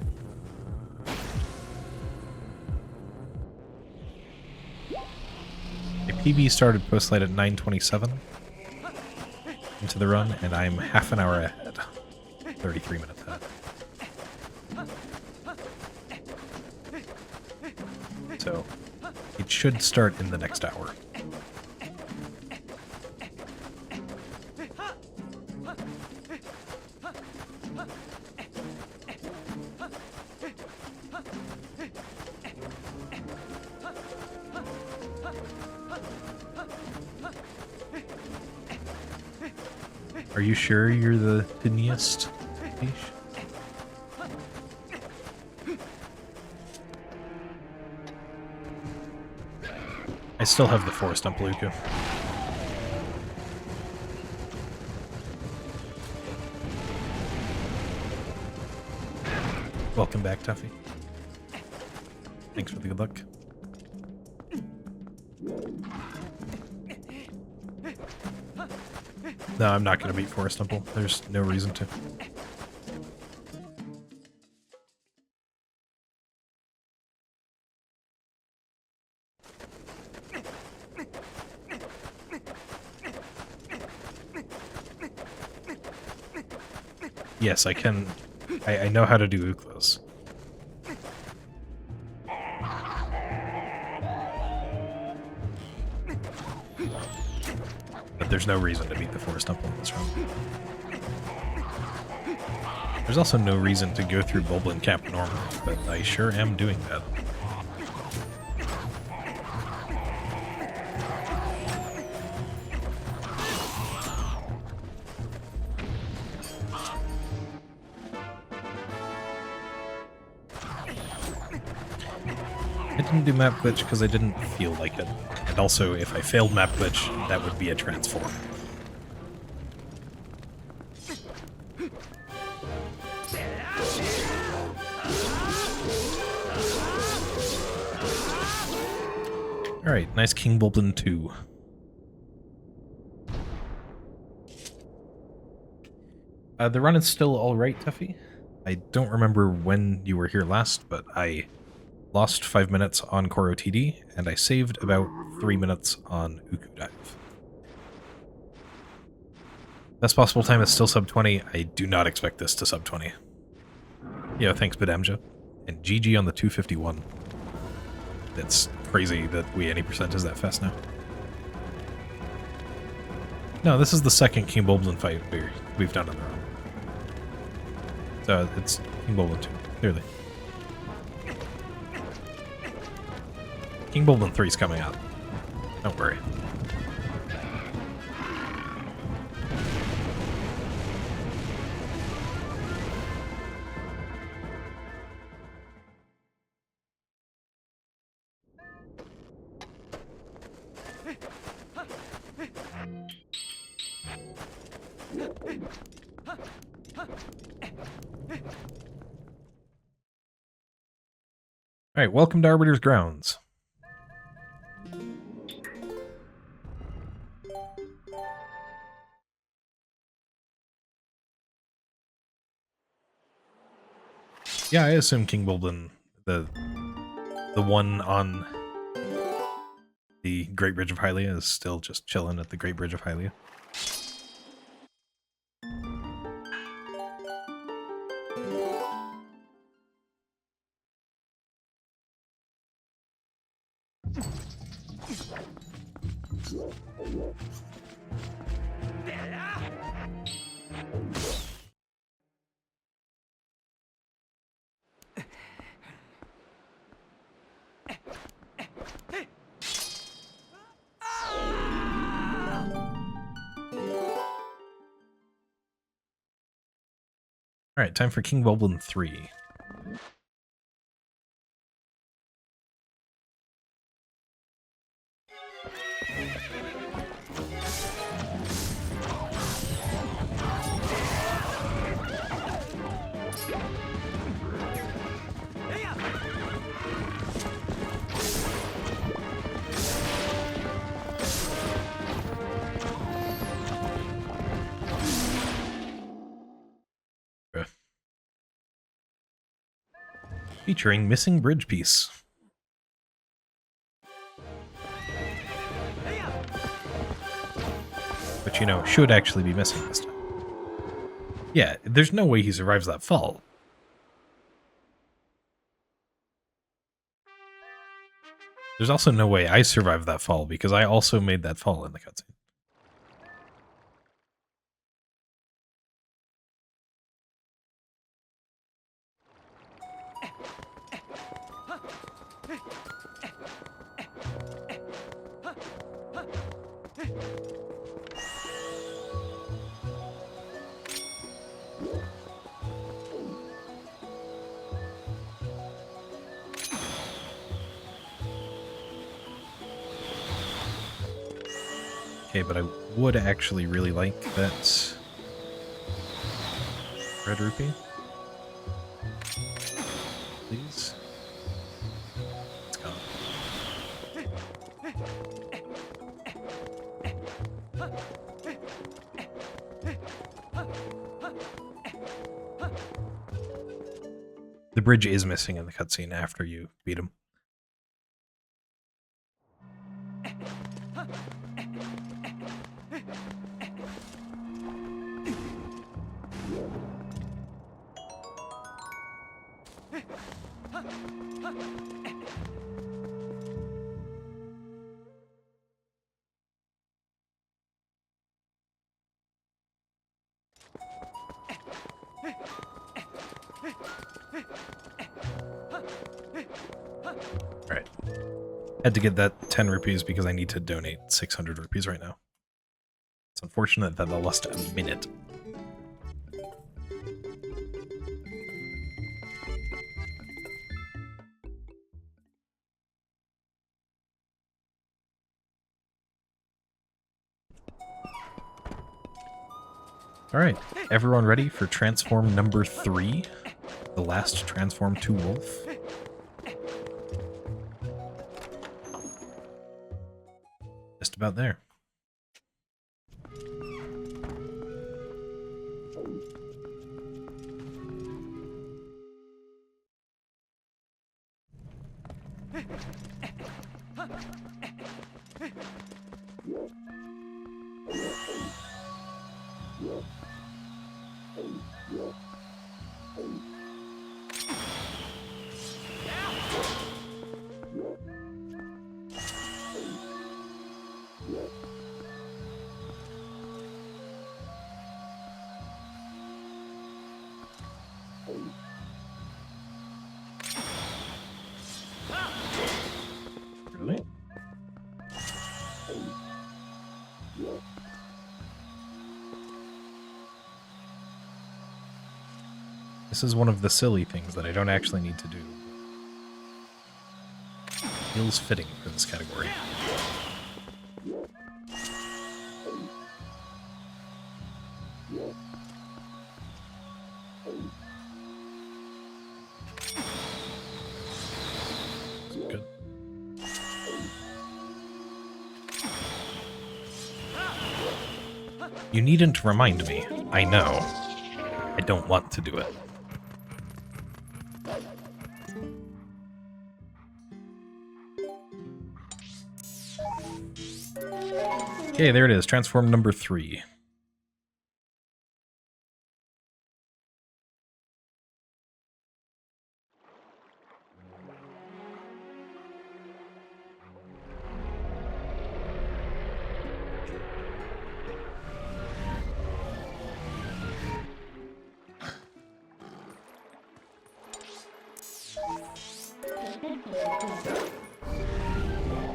A PB started Poe Slide at 9:27 into the run, and I'm half an hour ahead. 33 minutes ahead. So, it should start in the next hour. Are you sure you're the tiniest fish? I still have the forest on Palooka. Welcome back, Tuffy. Thanks for the good luck. No, I'm not going to beat Forest Temple. There's no reason to. Yes, I can. I know how to do Uklos. But there's no reason to beat the Forest Temple in this run. There's also no reason to go through Bulblin Camp normally, but I sure am doing that. I didn't do map glitch because I didn't feel like it. And also, if I failed map glitch, that would be a transform. Alright, nice King Bulblin 2. The run is still alright, Tuffy. I don't remember when you were here last, but I lost 5 minutes on Koro TD, and I saved about 3 minutes on Uku Dive. Best possible time is still sub 20. I do not expect this to sub 20. Yeah, thanks, Badamja. And GG on the 251. It's crazy that we any percent is that fast now. No, this is the second King Bulblin fight we've done on the run. So it's King Bulblin 2, clearly. King Bulblin 3 is coming up. Don't worry. Alright, welcome to Arbiter's Grounds. Yeah, I assume King Bulblin, the one on the Great Bridge of Hylia, is still just chilling at the Great Bridge of Hylia. Alright, time for King Bulblin 3. Featuring Missing Bridge Piece. But you know, should actually be missing this time. Yeah, there's no way he survives that fall. There's also no way I survived that fall, because I also made that fall in the cutscene. Okay, but I would actually really like that red rupee. Please. It's gone. The bridge is missing in the cutscene after you beat him. Alright. Had to get that 10 rupees because I need to donate 600 rupees right now. It's unfortunate that I lost a minute. Alright, everyone ready for transform number 3? The last transform to wolf? Just about there. Really? This is one of the silly things that I don't actually need to do. Feels fitting for this category. Good. You needn't remind me. I know. I don't want to do it. Okay, there it is. Transform number 3.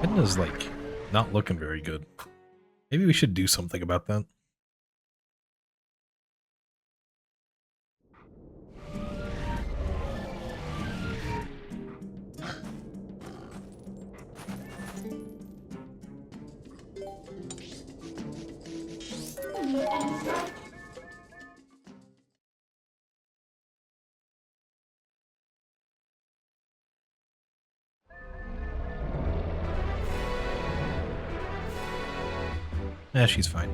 Edna's, like, not looking very good. Maybe we should do something about that. She's fine.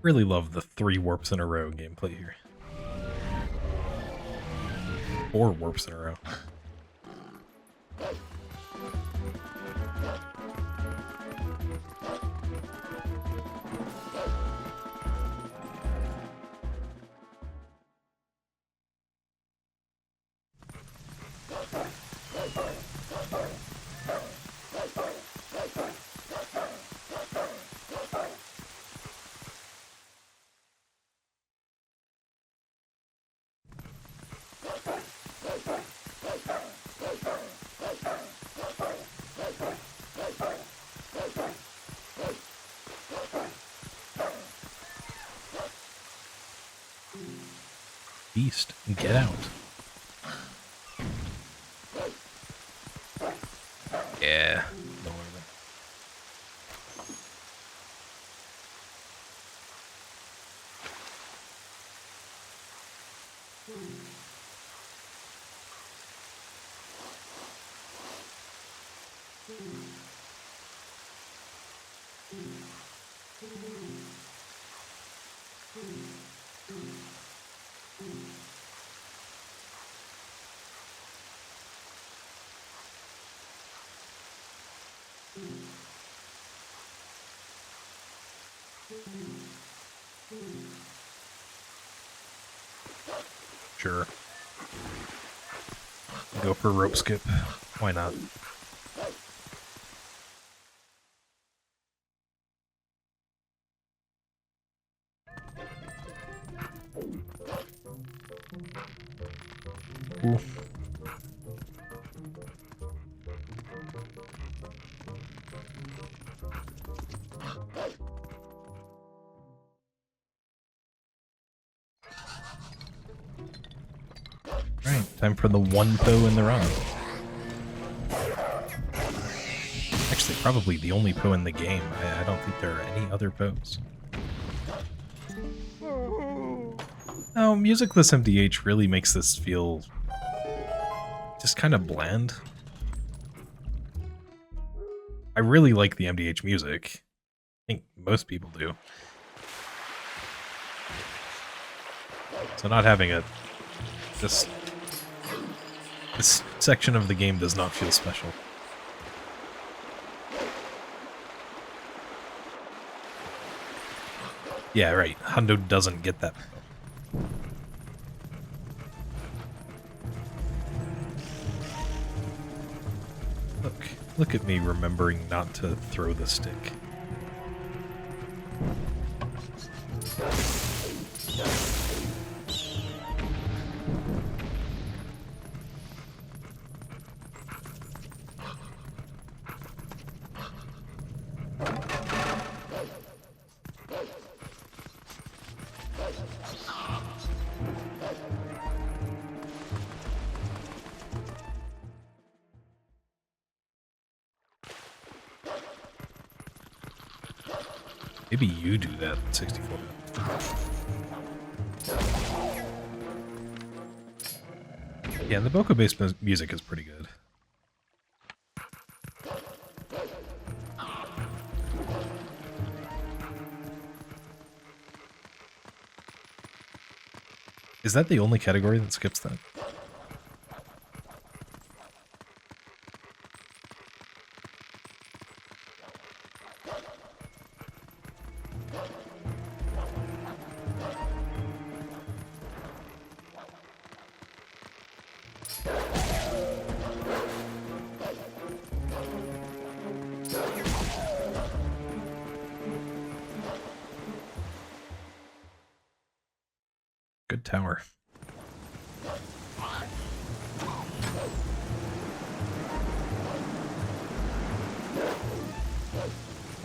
Really love the 3 warps in a row gameplay here. 4 warps in a row. Beast, get out. Yeah. Don't worry about it. Sure. Go for rope skip. Why not? Cool. Alright, time for the 1 Poe in the run. Actually, probably the only Poe in the game. I don't think there are any other Poes. Oh, musicless MDH really makes this feel just kind of bland. I really like the MDH music. I think most people do. So not having it, this section of the game does not feel special. Yeah, right. Hundo doesn't get that. Look at me remembering not to throw the stick. Maybe you do that in 64. Yeah, the Boko-based music is pretty good. Is that the only category that skips that? Good tower.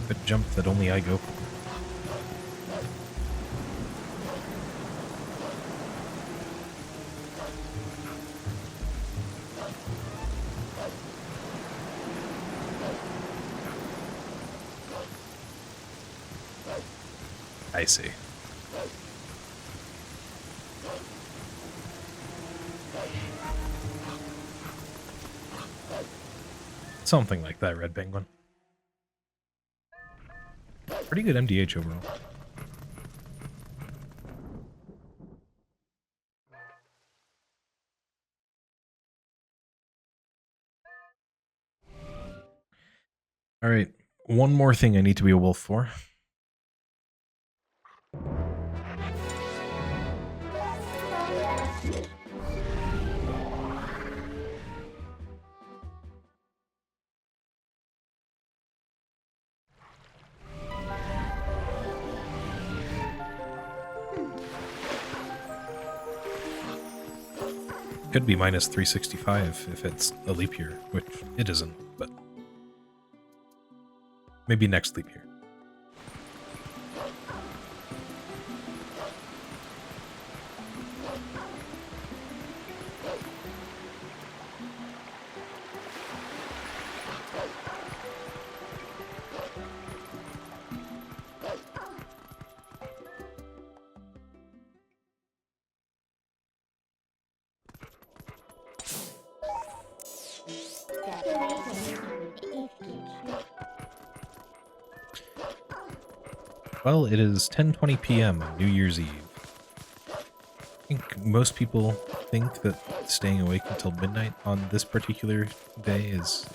Good jump that only I go for. I see. Something like that, Red Penguin. Pretty good MDH overall. Alright, one more thing I need to be a wolf for. Could be minus 365 if it's a leap year, which it isn't, but maybe next leap year. Well, it is 10:20 p.m. on New Year's Eve. I think most people think that staying awake until midnight on this particular day is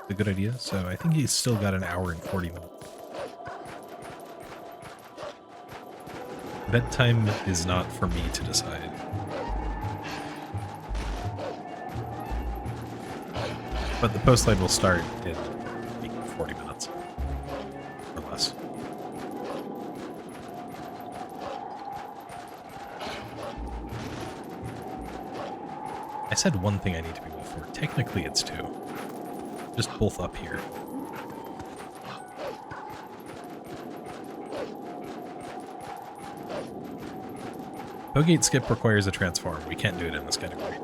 a good idea, so I think he's still got an hour and 40 minutes. Bedtime is not for me to decide. But the post slide will start in 40 minutes or less. I said one thing I need to be wolf for. Technically it's two. Just both up here. Pogate skip requires a transform. We can't do it in this category.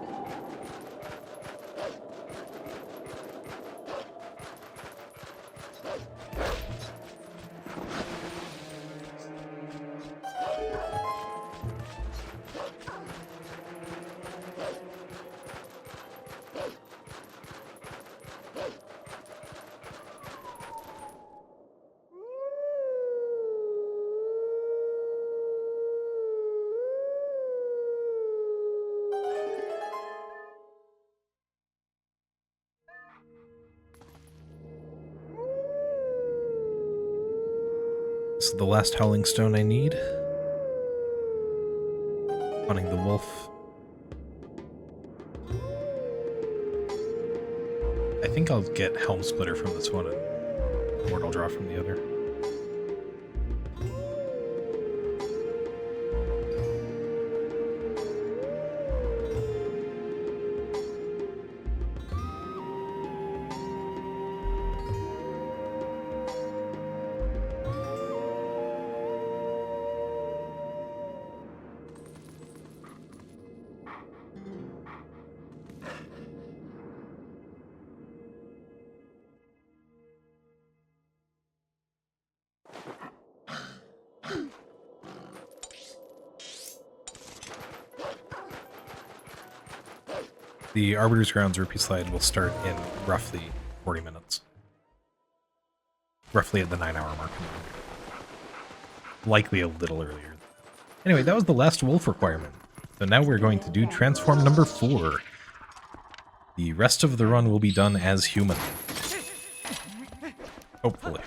This is the last Howling Stone I need. Hunting the wolf. I think I'll get Helm Splitter from this one and Mortal Draw from the other. The Arbiter's Grounds Rupee Slide will start in roughly 40 minutes. Roughly at the 9-hour mark. Likely a little earlier. Anyway, that was the last wolf requirement. So now we're going to do transform number 4. The rest of the run will be done as human. Hopefully.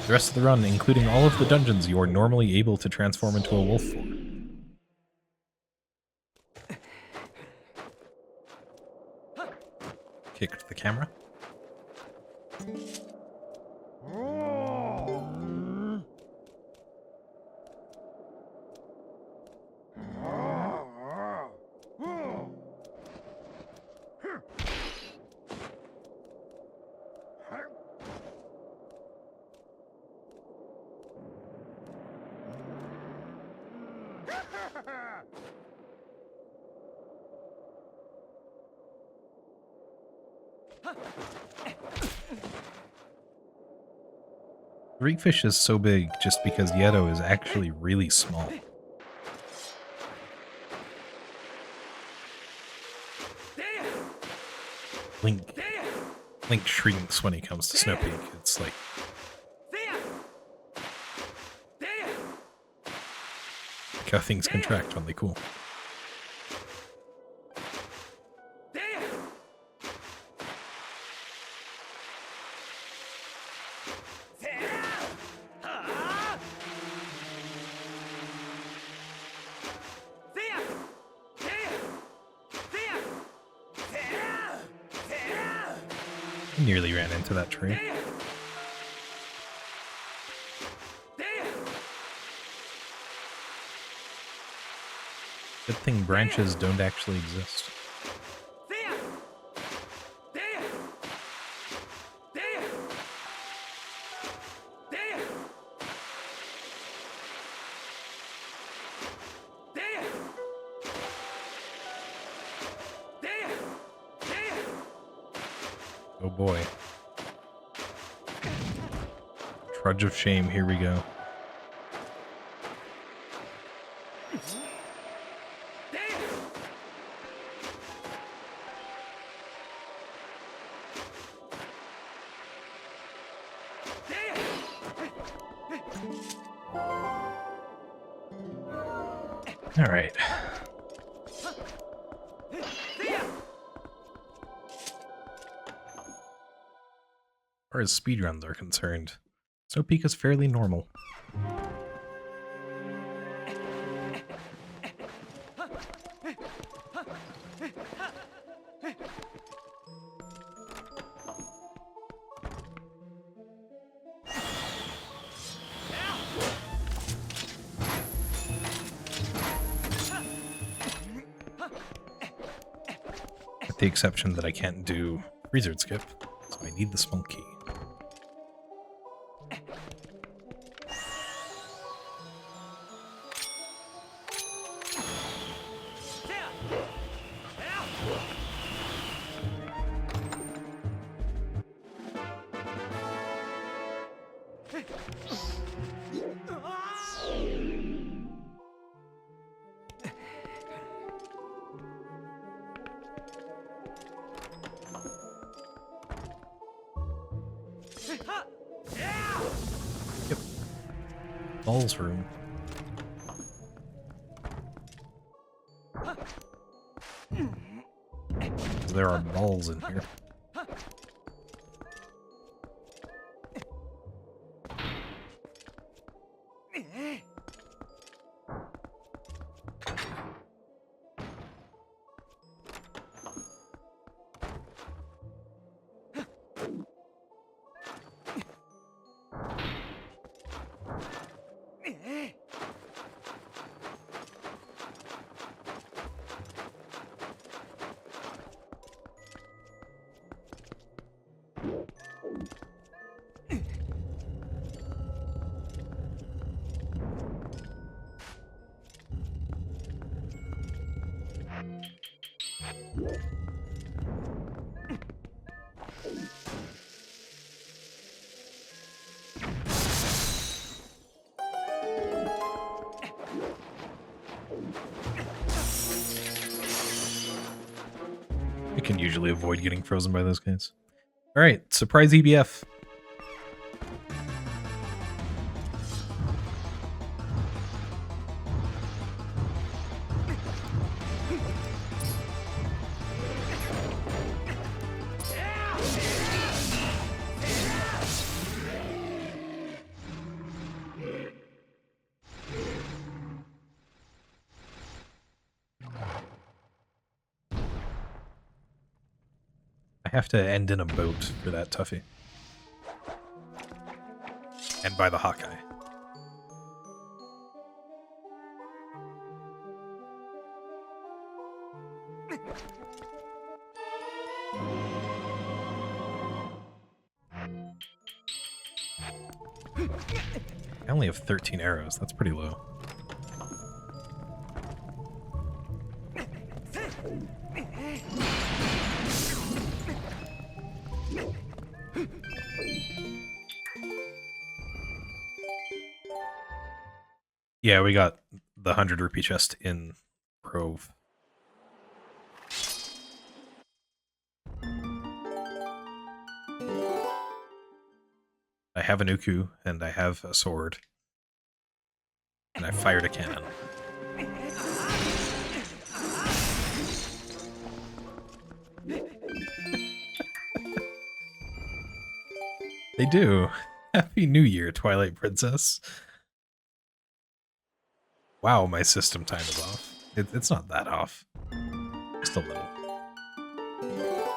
The rest of the run, including all of the dungeons you are normally able to transform into a wolf for. Kicked the camera. Reekfish is so big just because Yeto is actually really small. Link shrinks when he comes to Snow Peak. It's like how things contract when they cool. I nearly ran into that tree. Good thing branches don't actually exist. Oh boy. Trudge of shame, here we go. All right. As far as speedruns are concerned, Snow Peak is fairly normal. With the exception that I can't do Wizard Skip, so I need the small key. Yep. Balls room. There are balls in here. I can usually avoid getting frozen by those guys. Alright, surprise EBF. I have to end in a boat for that toughie. And by the Hawkeye. I only have 13 arrows. That's pretty low. Yeah, we got the 100 rupee chest in Grove. I have an uku, and I have a sword. And I fired a cannon. They do. Happy New Year, Twilight Princess. Wow, my system time is off. It's not that off. Just a little.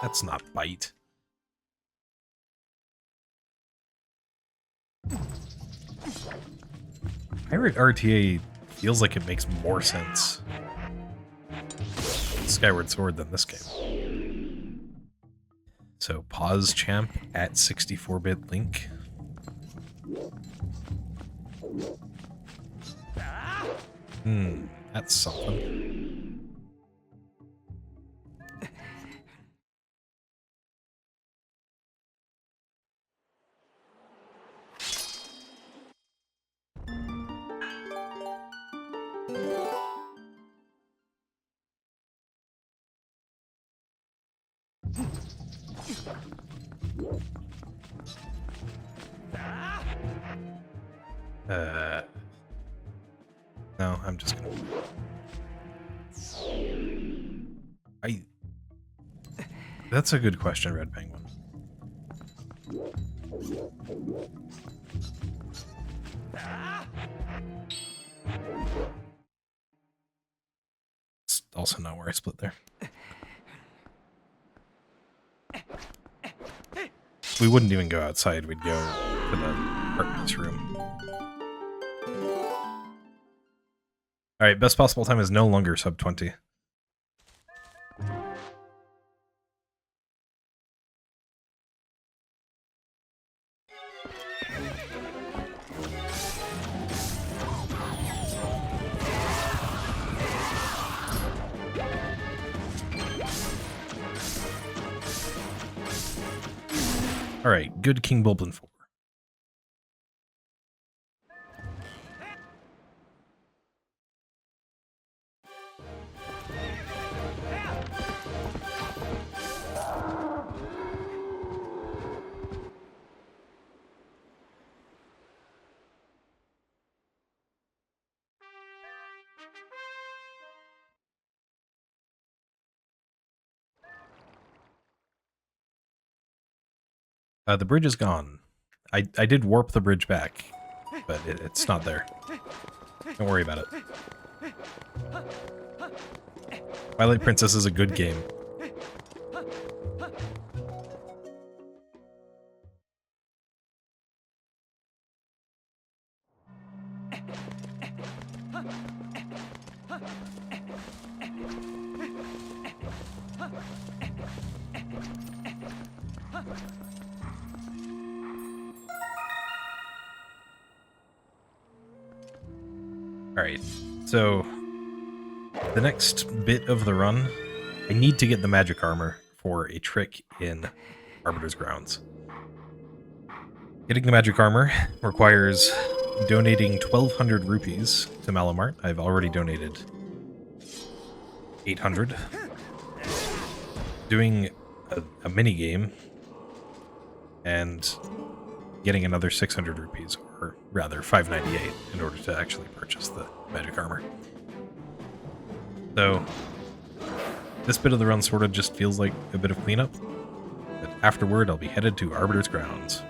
That's not bite. Pirate RTA feels like it makes more sense in Skyward Sword than this game. So pause champ at 64-bit Link. That's something. No, I'm just gonna... That's a good question, Red Penguin. It's also not where I split there. We wouldn't even go outside, we'd go to the partner's room. Alright, best possible time is no longer sub 20. Alright, good King Bulblin 4. The bridge is gone. I did warp the bridge back, but it's not there. Don't worry about it. Twilight Princess is a good game. Alright, so the next bit of the run, I need to get the magic armor for a trick in Arbiter's Grounds. Getting the magic armor requires donating 1,200 rupees to Malamart. I've already donated 800. Doing a mini game and getting another 600 rupees, or rather 598, in order to actually purchase the magic armor. So this bit of the run sort of just feels like a bit of cleanup, but afterward I'll be headed to Arbiter's Grounds.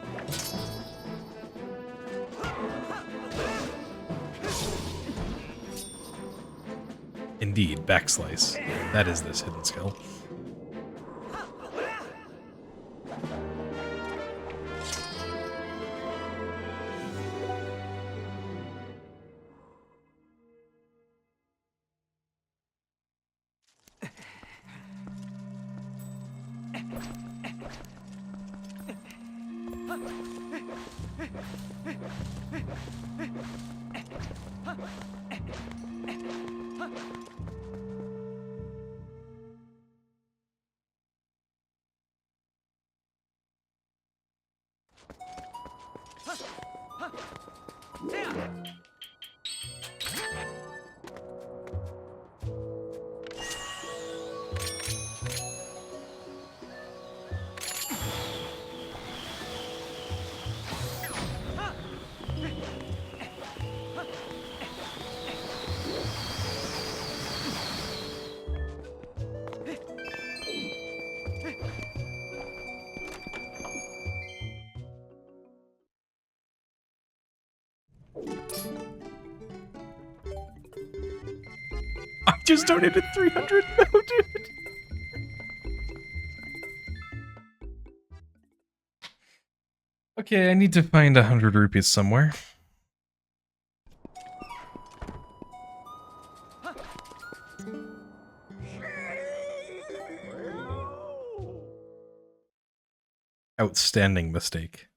Indeed, backslice. That is this hidden skill. Just donated 300. No, dude. Okay, I need to find 100 rupees somewhere. Outstanding mistake.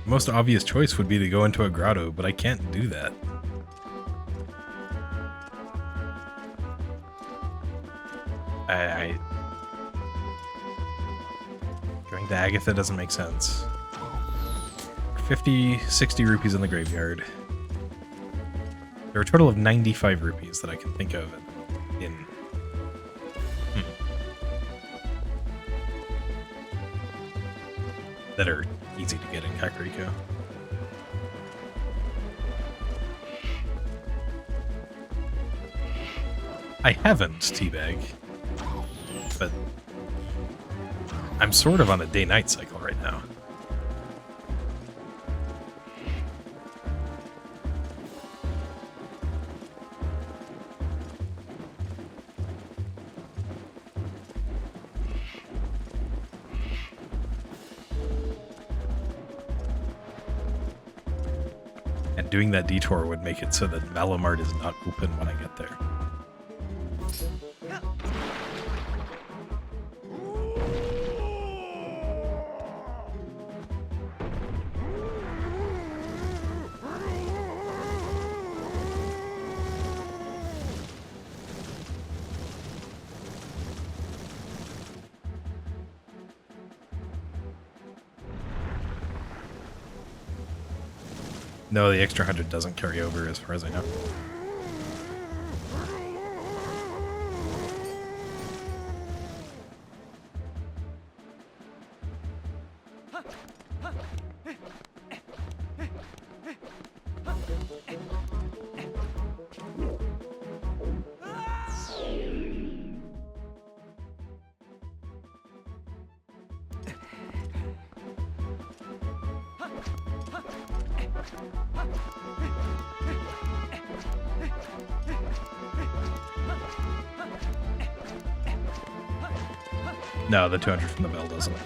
The most obvious choice would be to go into a grotto, but I can't do that. Going to Agatha doesn't make sense. 50, 60 rupees in the graveyard. There are a total of 95 rupees that I can think of in... that are easy to get in Kakariko. I haven't Teabag, but I'm sort of on a day-night cycle right now. And doing that detour would make it so that Malamart is not open when I get there. No, the extra 100 doesn't carry over as far as I know. No, the 200 from the bell doesn't.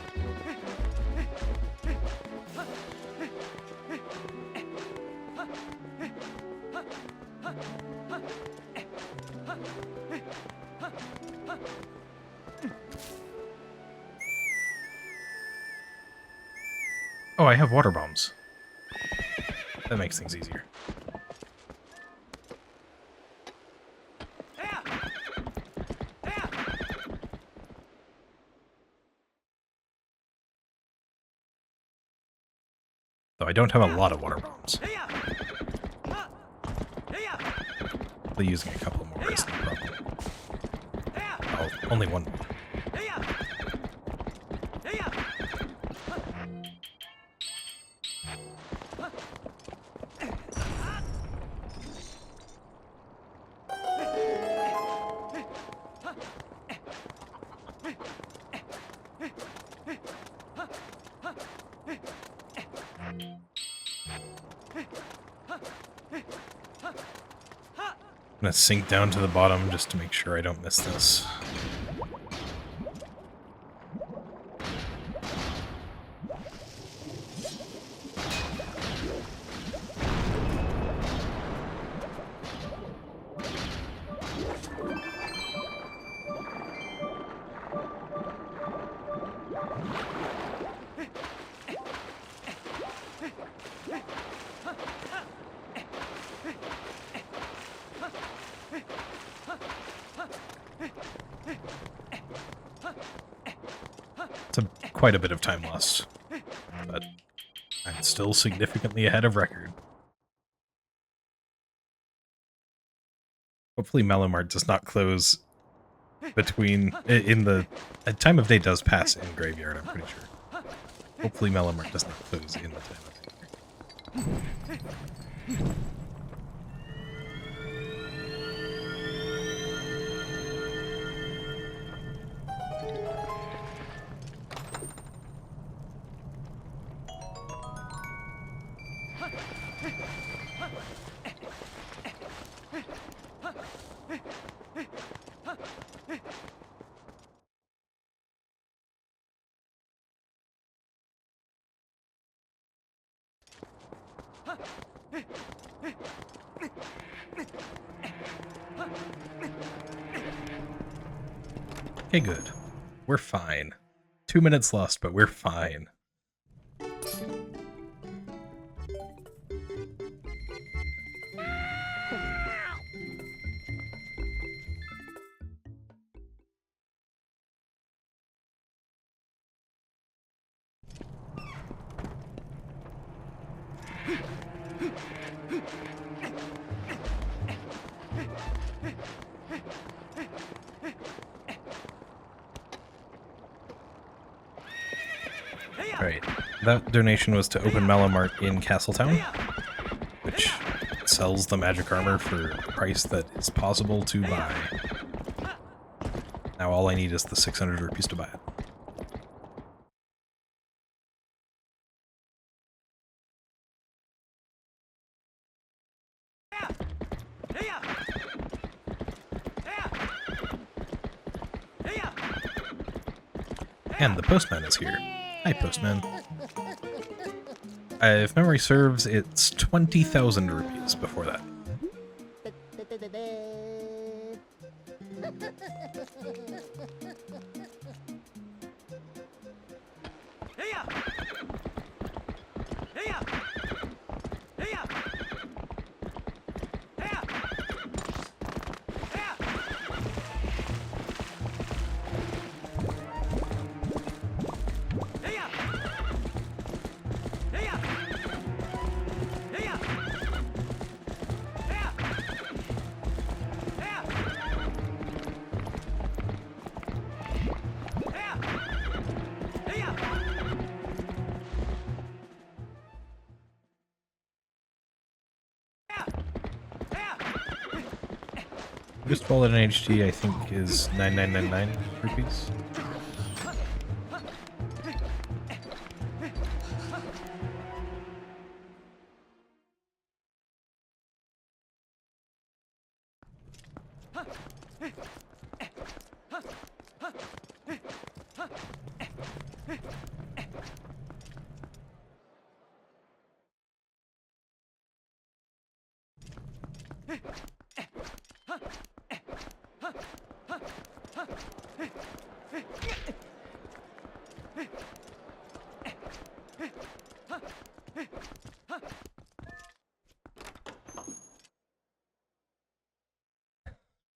Oh, I have water bombs. That makes things easier. Though I don't have a lot of water bombs. Probably using a couple more is no problem. Oh, only one more. I'm gonna sink down to the bottom just to make sure I don't miss this. Quite a bit of time lost, but I'm still significantly ahead of record. Hopefully Malamart does not close between, in the time of day does pass in Graveyard, I'm pretty sure. Hopefully Malamart does not close in the time of day. Okay, good. We're fine. 2 minutes lost, but we're fine. Alright, that donation was to Open Malamart in Castletown, which sells the magic armor for a price that is possible to buy. Now all I need is the 600 rupees to buy it. And the postman is here. Hi, postman. If memory serves, it's 20,000 rupees before that. Just Wallet in HD, I think, is 9999 rupees.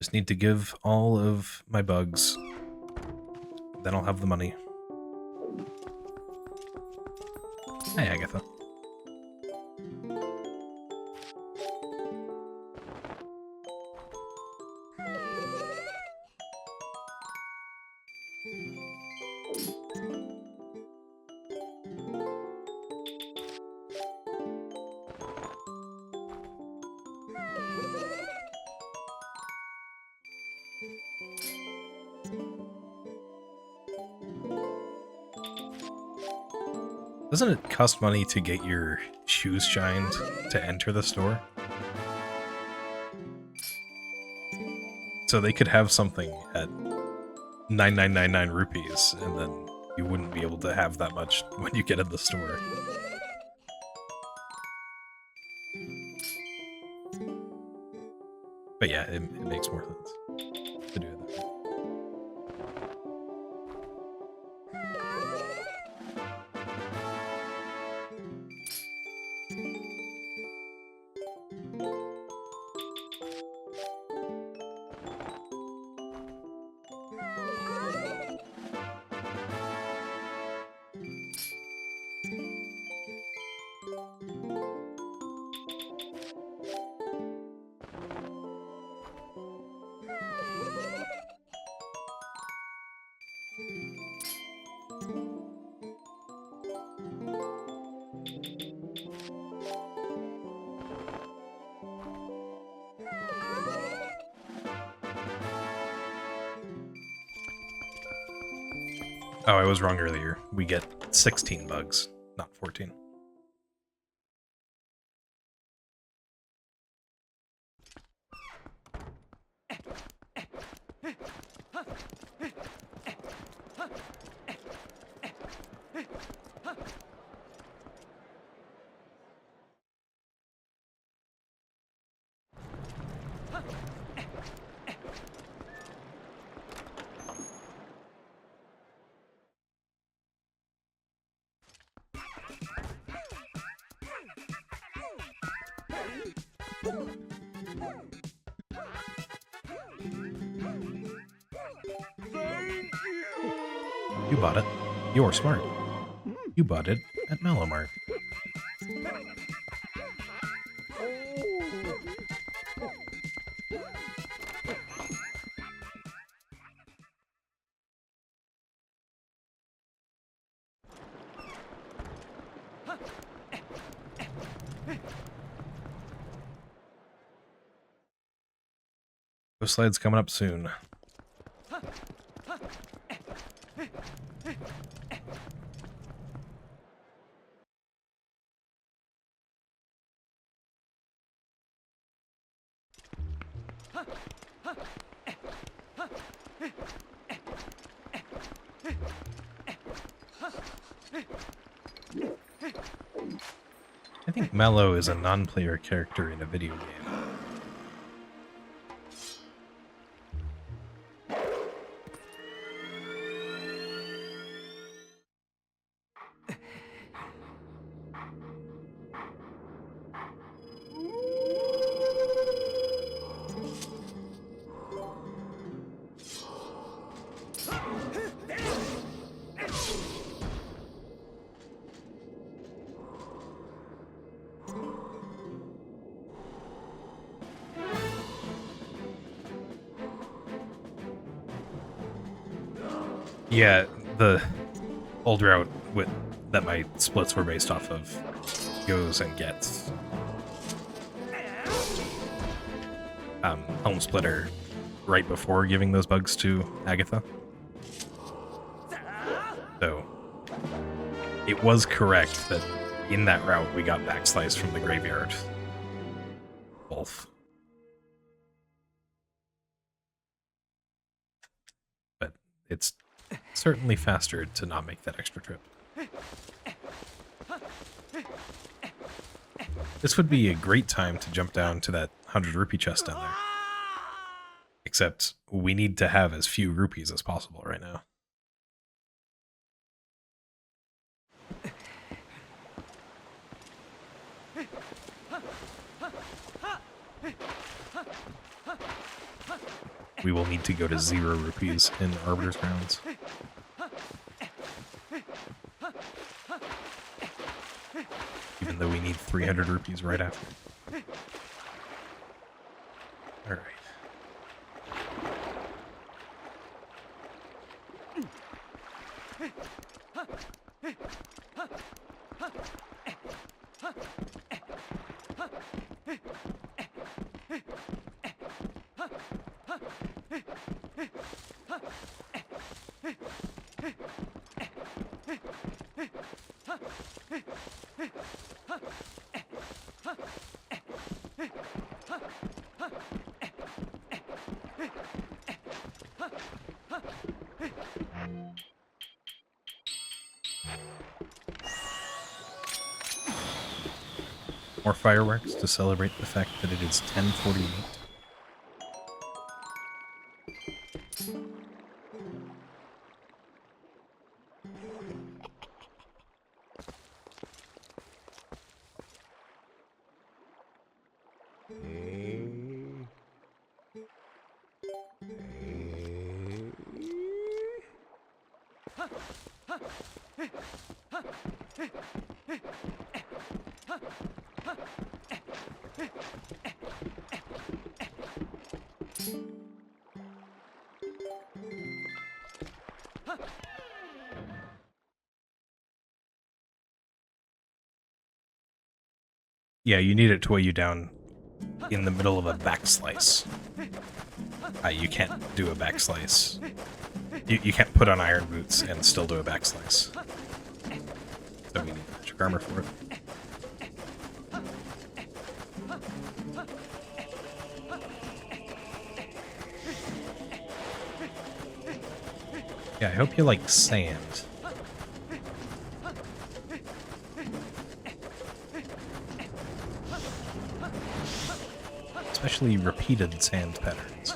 Just need to give all of my bugs. Then I'll have the money. Hi, Agatha. Doesn't it cost money to get your shoes shined to enter the store? So they could have something at 9999 rupees, and then you wouldn't be able to have that much when you get in the store. But yeah, it makes more sense to do it that way. Oh, I was wrong earlier. We get 16 bugs, not 14. You bought it. You're smart. You bought it at Malomart. Poe Slide's coming up soon. I think Mallow is a non-player character in a video game. Yeah, the old route that my splits were based off of goes and gets Helm Splitter right before giving those bugs to Agatha. So it was correct that in that route we got backslice from the graveyard. Both. But it's certainly faster to not make that extra trip. This would be a great time to jump down to that 100 rupee chest down there. Except we need to have as few rupees as possible right now. We will need to go to 0 rupees in Arbiter's Grounds. Even though we need 300 rupees right after. Alright. More fireworks to celebrate the fact that it is 10:48. Yeah, you need it to weigh you down in the middle of a backslice. You can't do a backslice. You can't put on iron boots and still do a backslice. So we need magic armor for it. Yeah, I hope you like sand. Especially repeated sand patterns.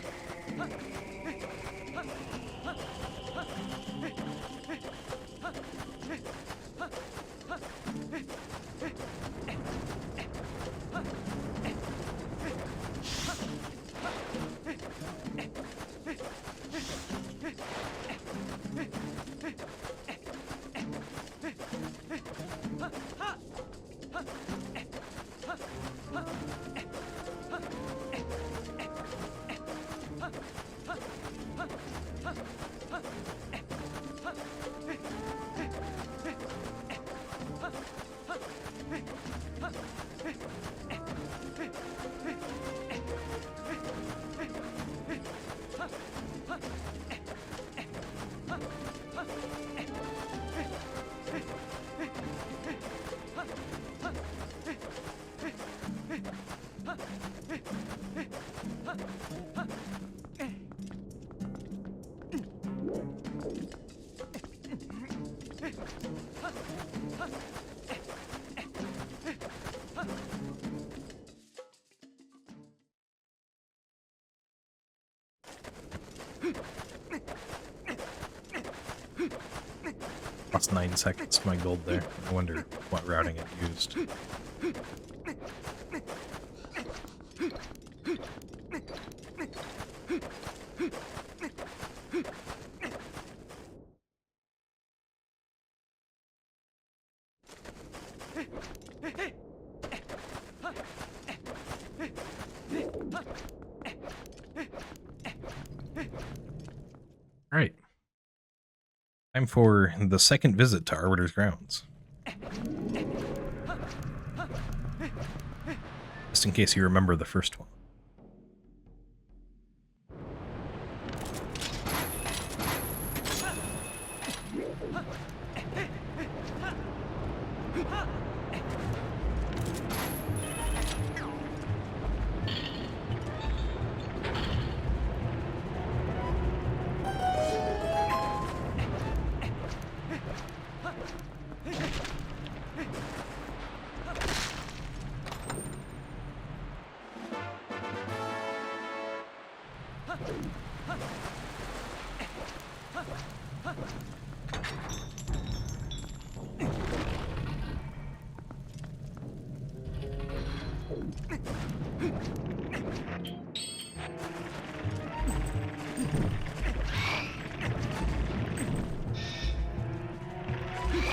Lost 9 seconds to my gold there. I wonder what routing it used. Alright. Time for the second visit to Arbiter's Grounds. Just in case you remember the first one.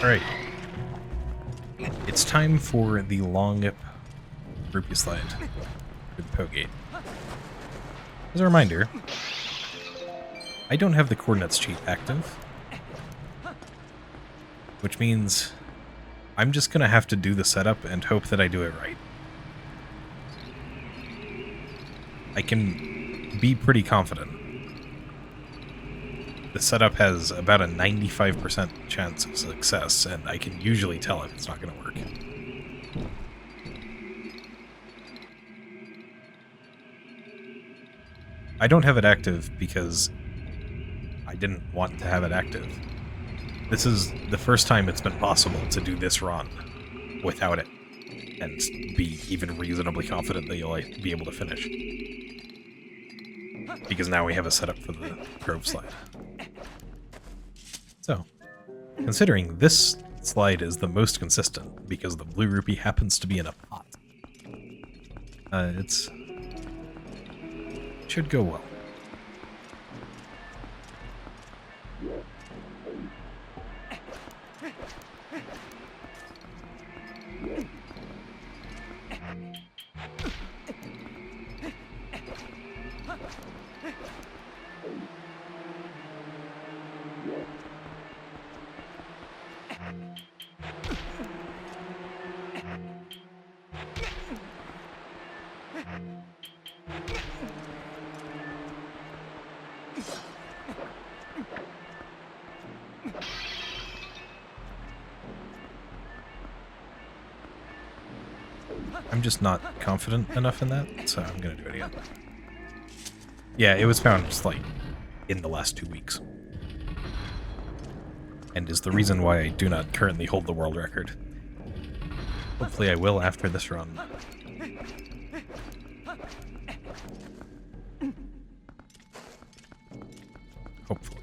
Alright. It's time for the long rupee slide for the Poe Gate. As a reminder, I don't have the coordinates cheat active, which means I'm just going to have to do the setup and hope that I do it right. I can be pretty confident. The setup has about a 95% chance of success, and I can usually tell if it's not going to work. I don't have it active because I didn't want to have it active. This is the first time it's been possible to do this run without it, and be even reasonably confident that you'll be able to finish. Because now we have a setup for the Grove Slide. So, considering this slide is the most consistent, because the blue rupee happens to be in a pot, it should go well. I'm just not confident enough in that, so I'm gonna do it again. Yeah, it was found just like in the last 2 weeks. And is the reason why I do not currently hold the world record. Hopefully I will after this run. Hopefully.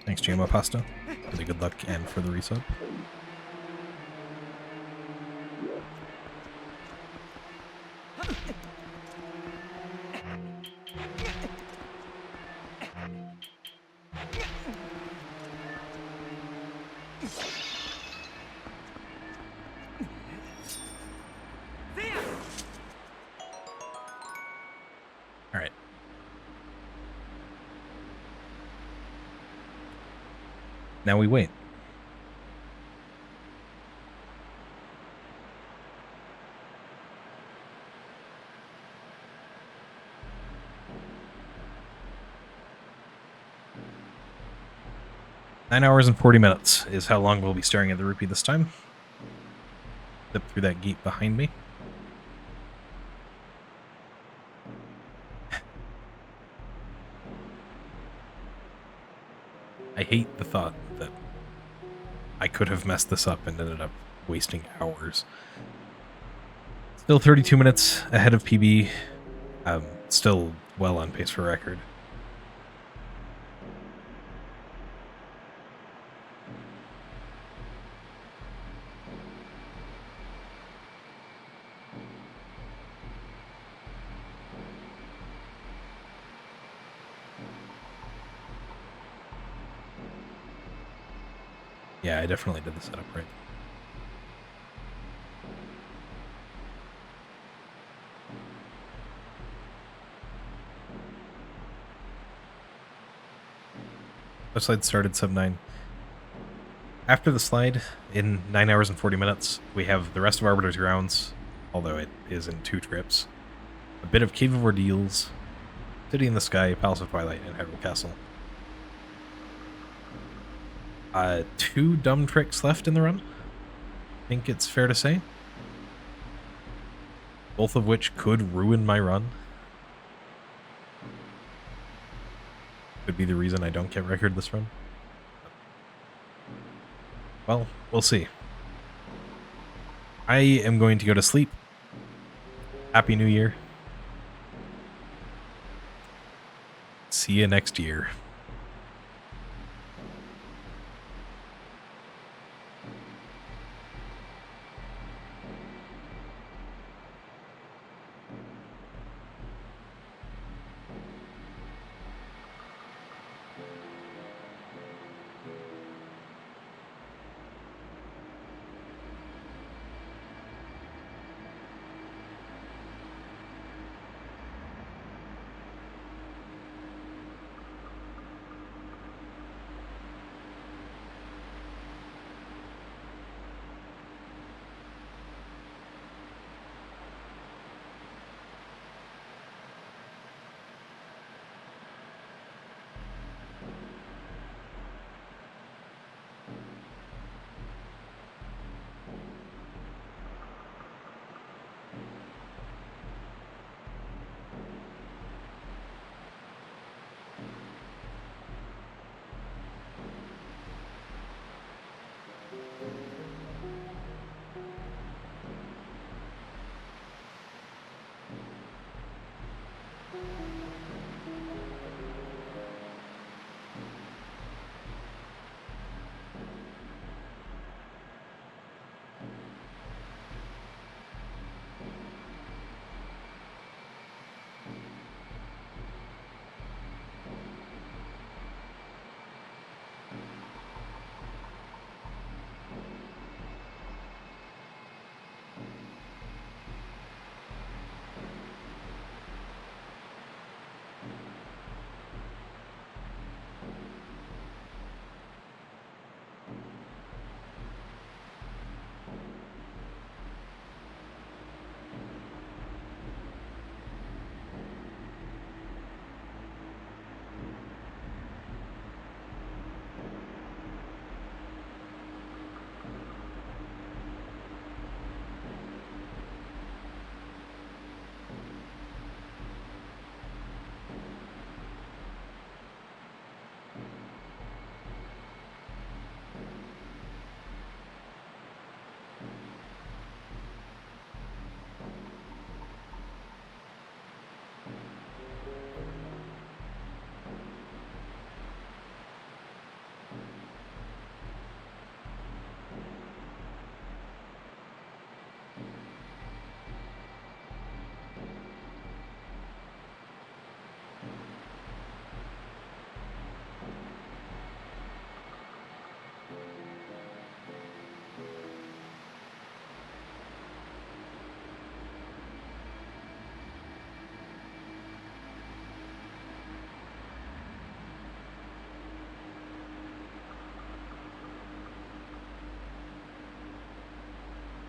Thanks, GMO Pasta, for the good luck and for the resub. Alright. Now we wait. 9 hours and 40 minutes is how long we'll be staring at the rupee this time. Step through that gate behind me. I hate the thought that I could have messed this up and ended up wasting hours. Still 32 minutes ahead of PB. Still well on pace for record. Yeah, I definitely did the setup right. The slide started sub 9. After the slide, in 9 hours and 40 minutes, we have the rest of Arbiter's Grounds, although it is in 2 trips. A bit of Cave of Ordeals, City in the Sky, Palace of Twilight, and Hyrule Castle. 2 dumb tricks left in the run, I think it's fair to say. Both of which could ruin my run. Could be the reason I don't get record this run. Well, we'll see. I am going to go to sleep. Happy New Year. See you next year.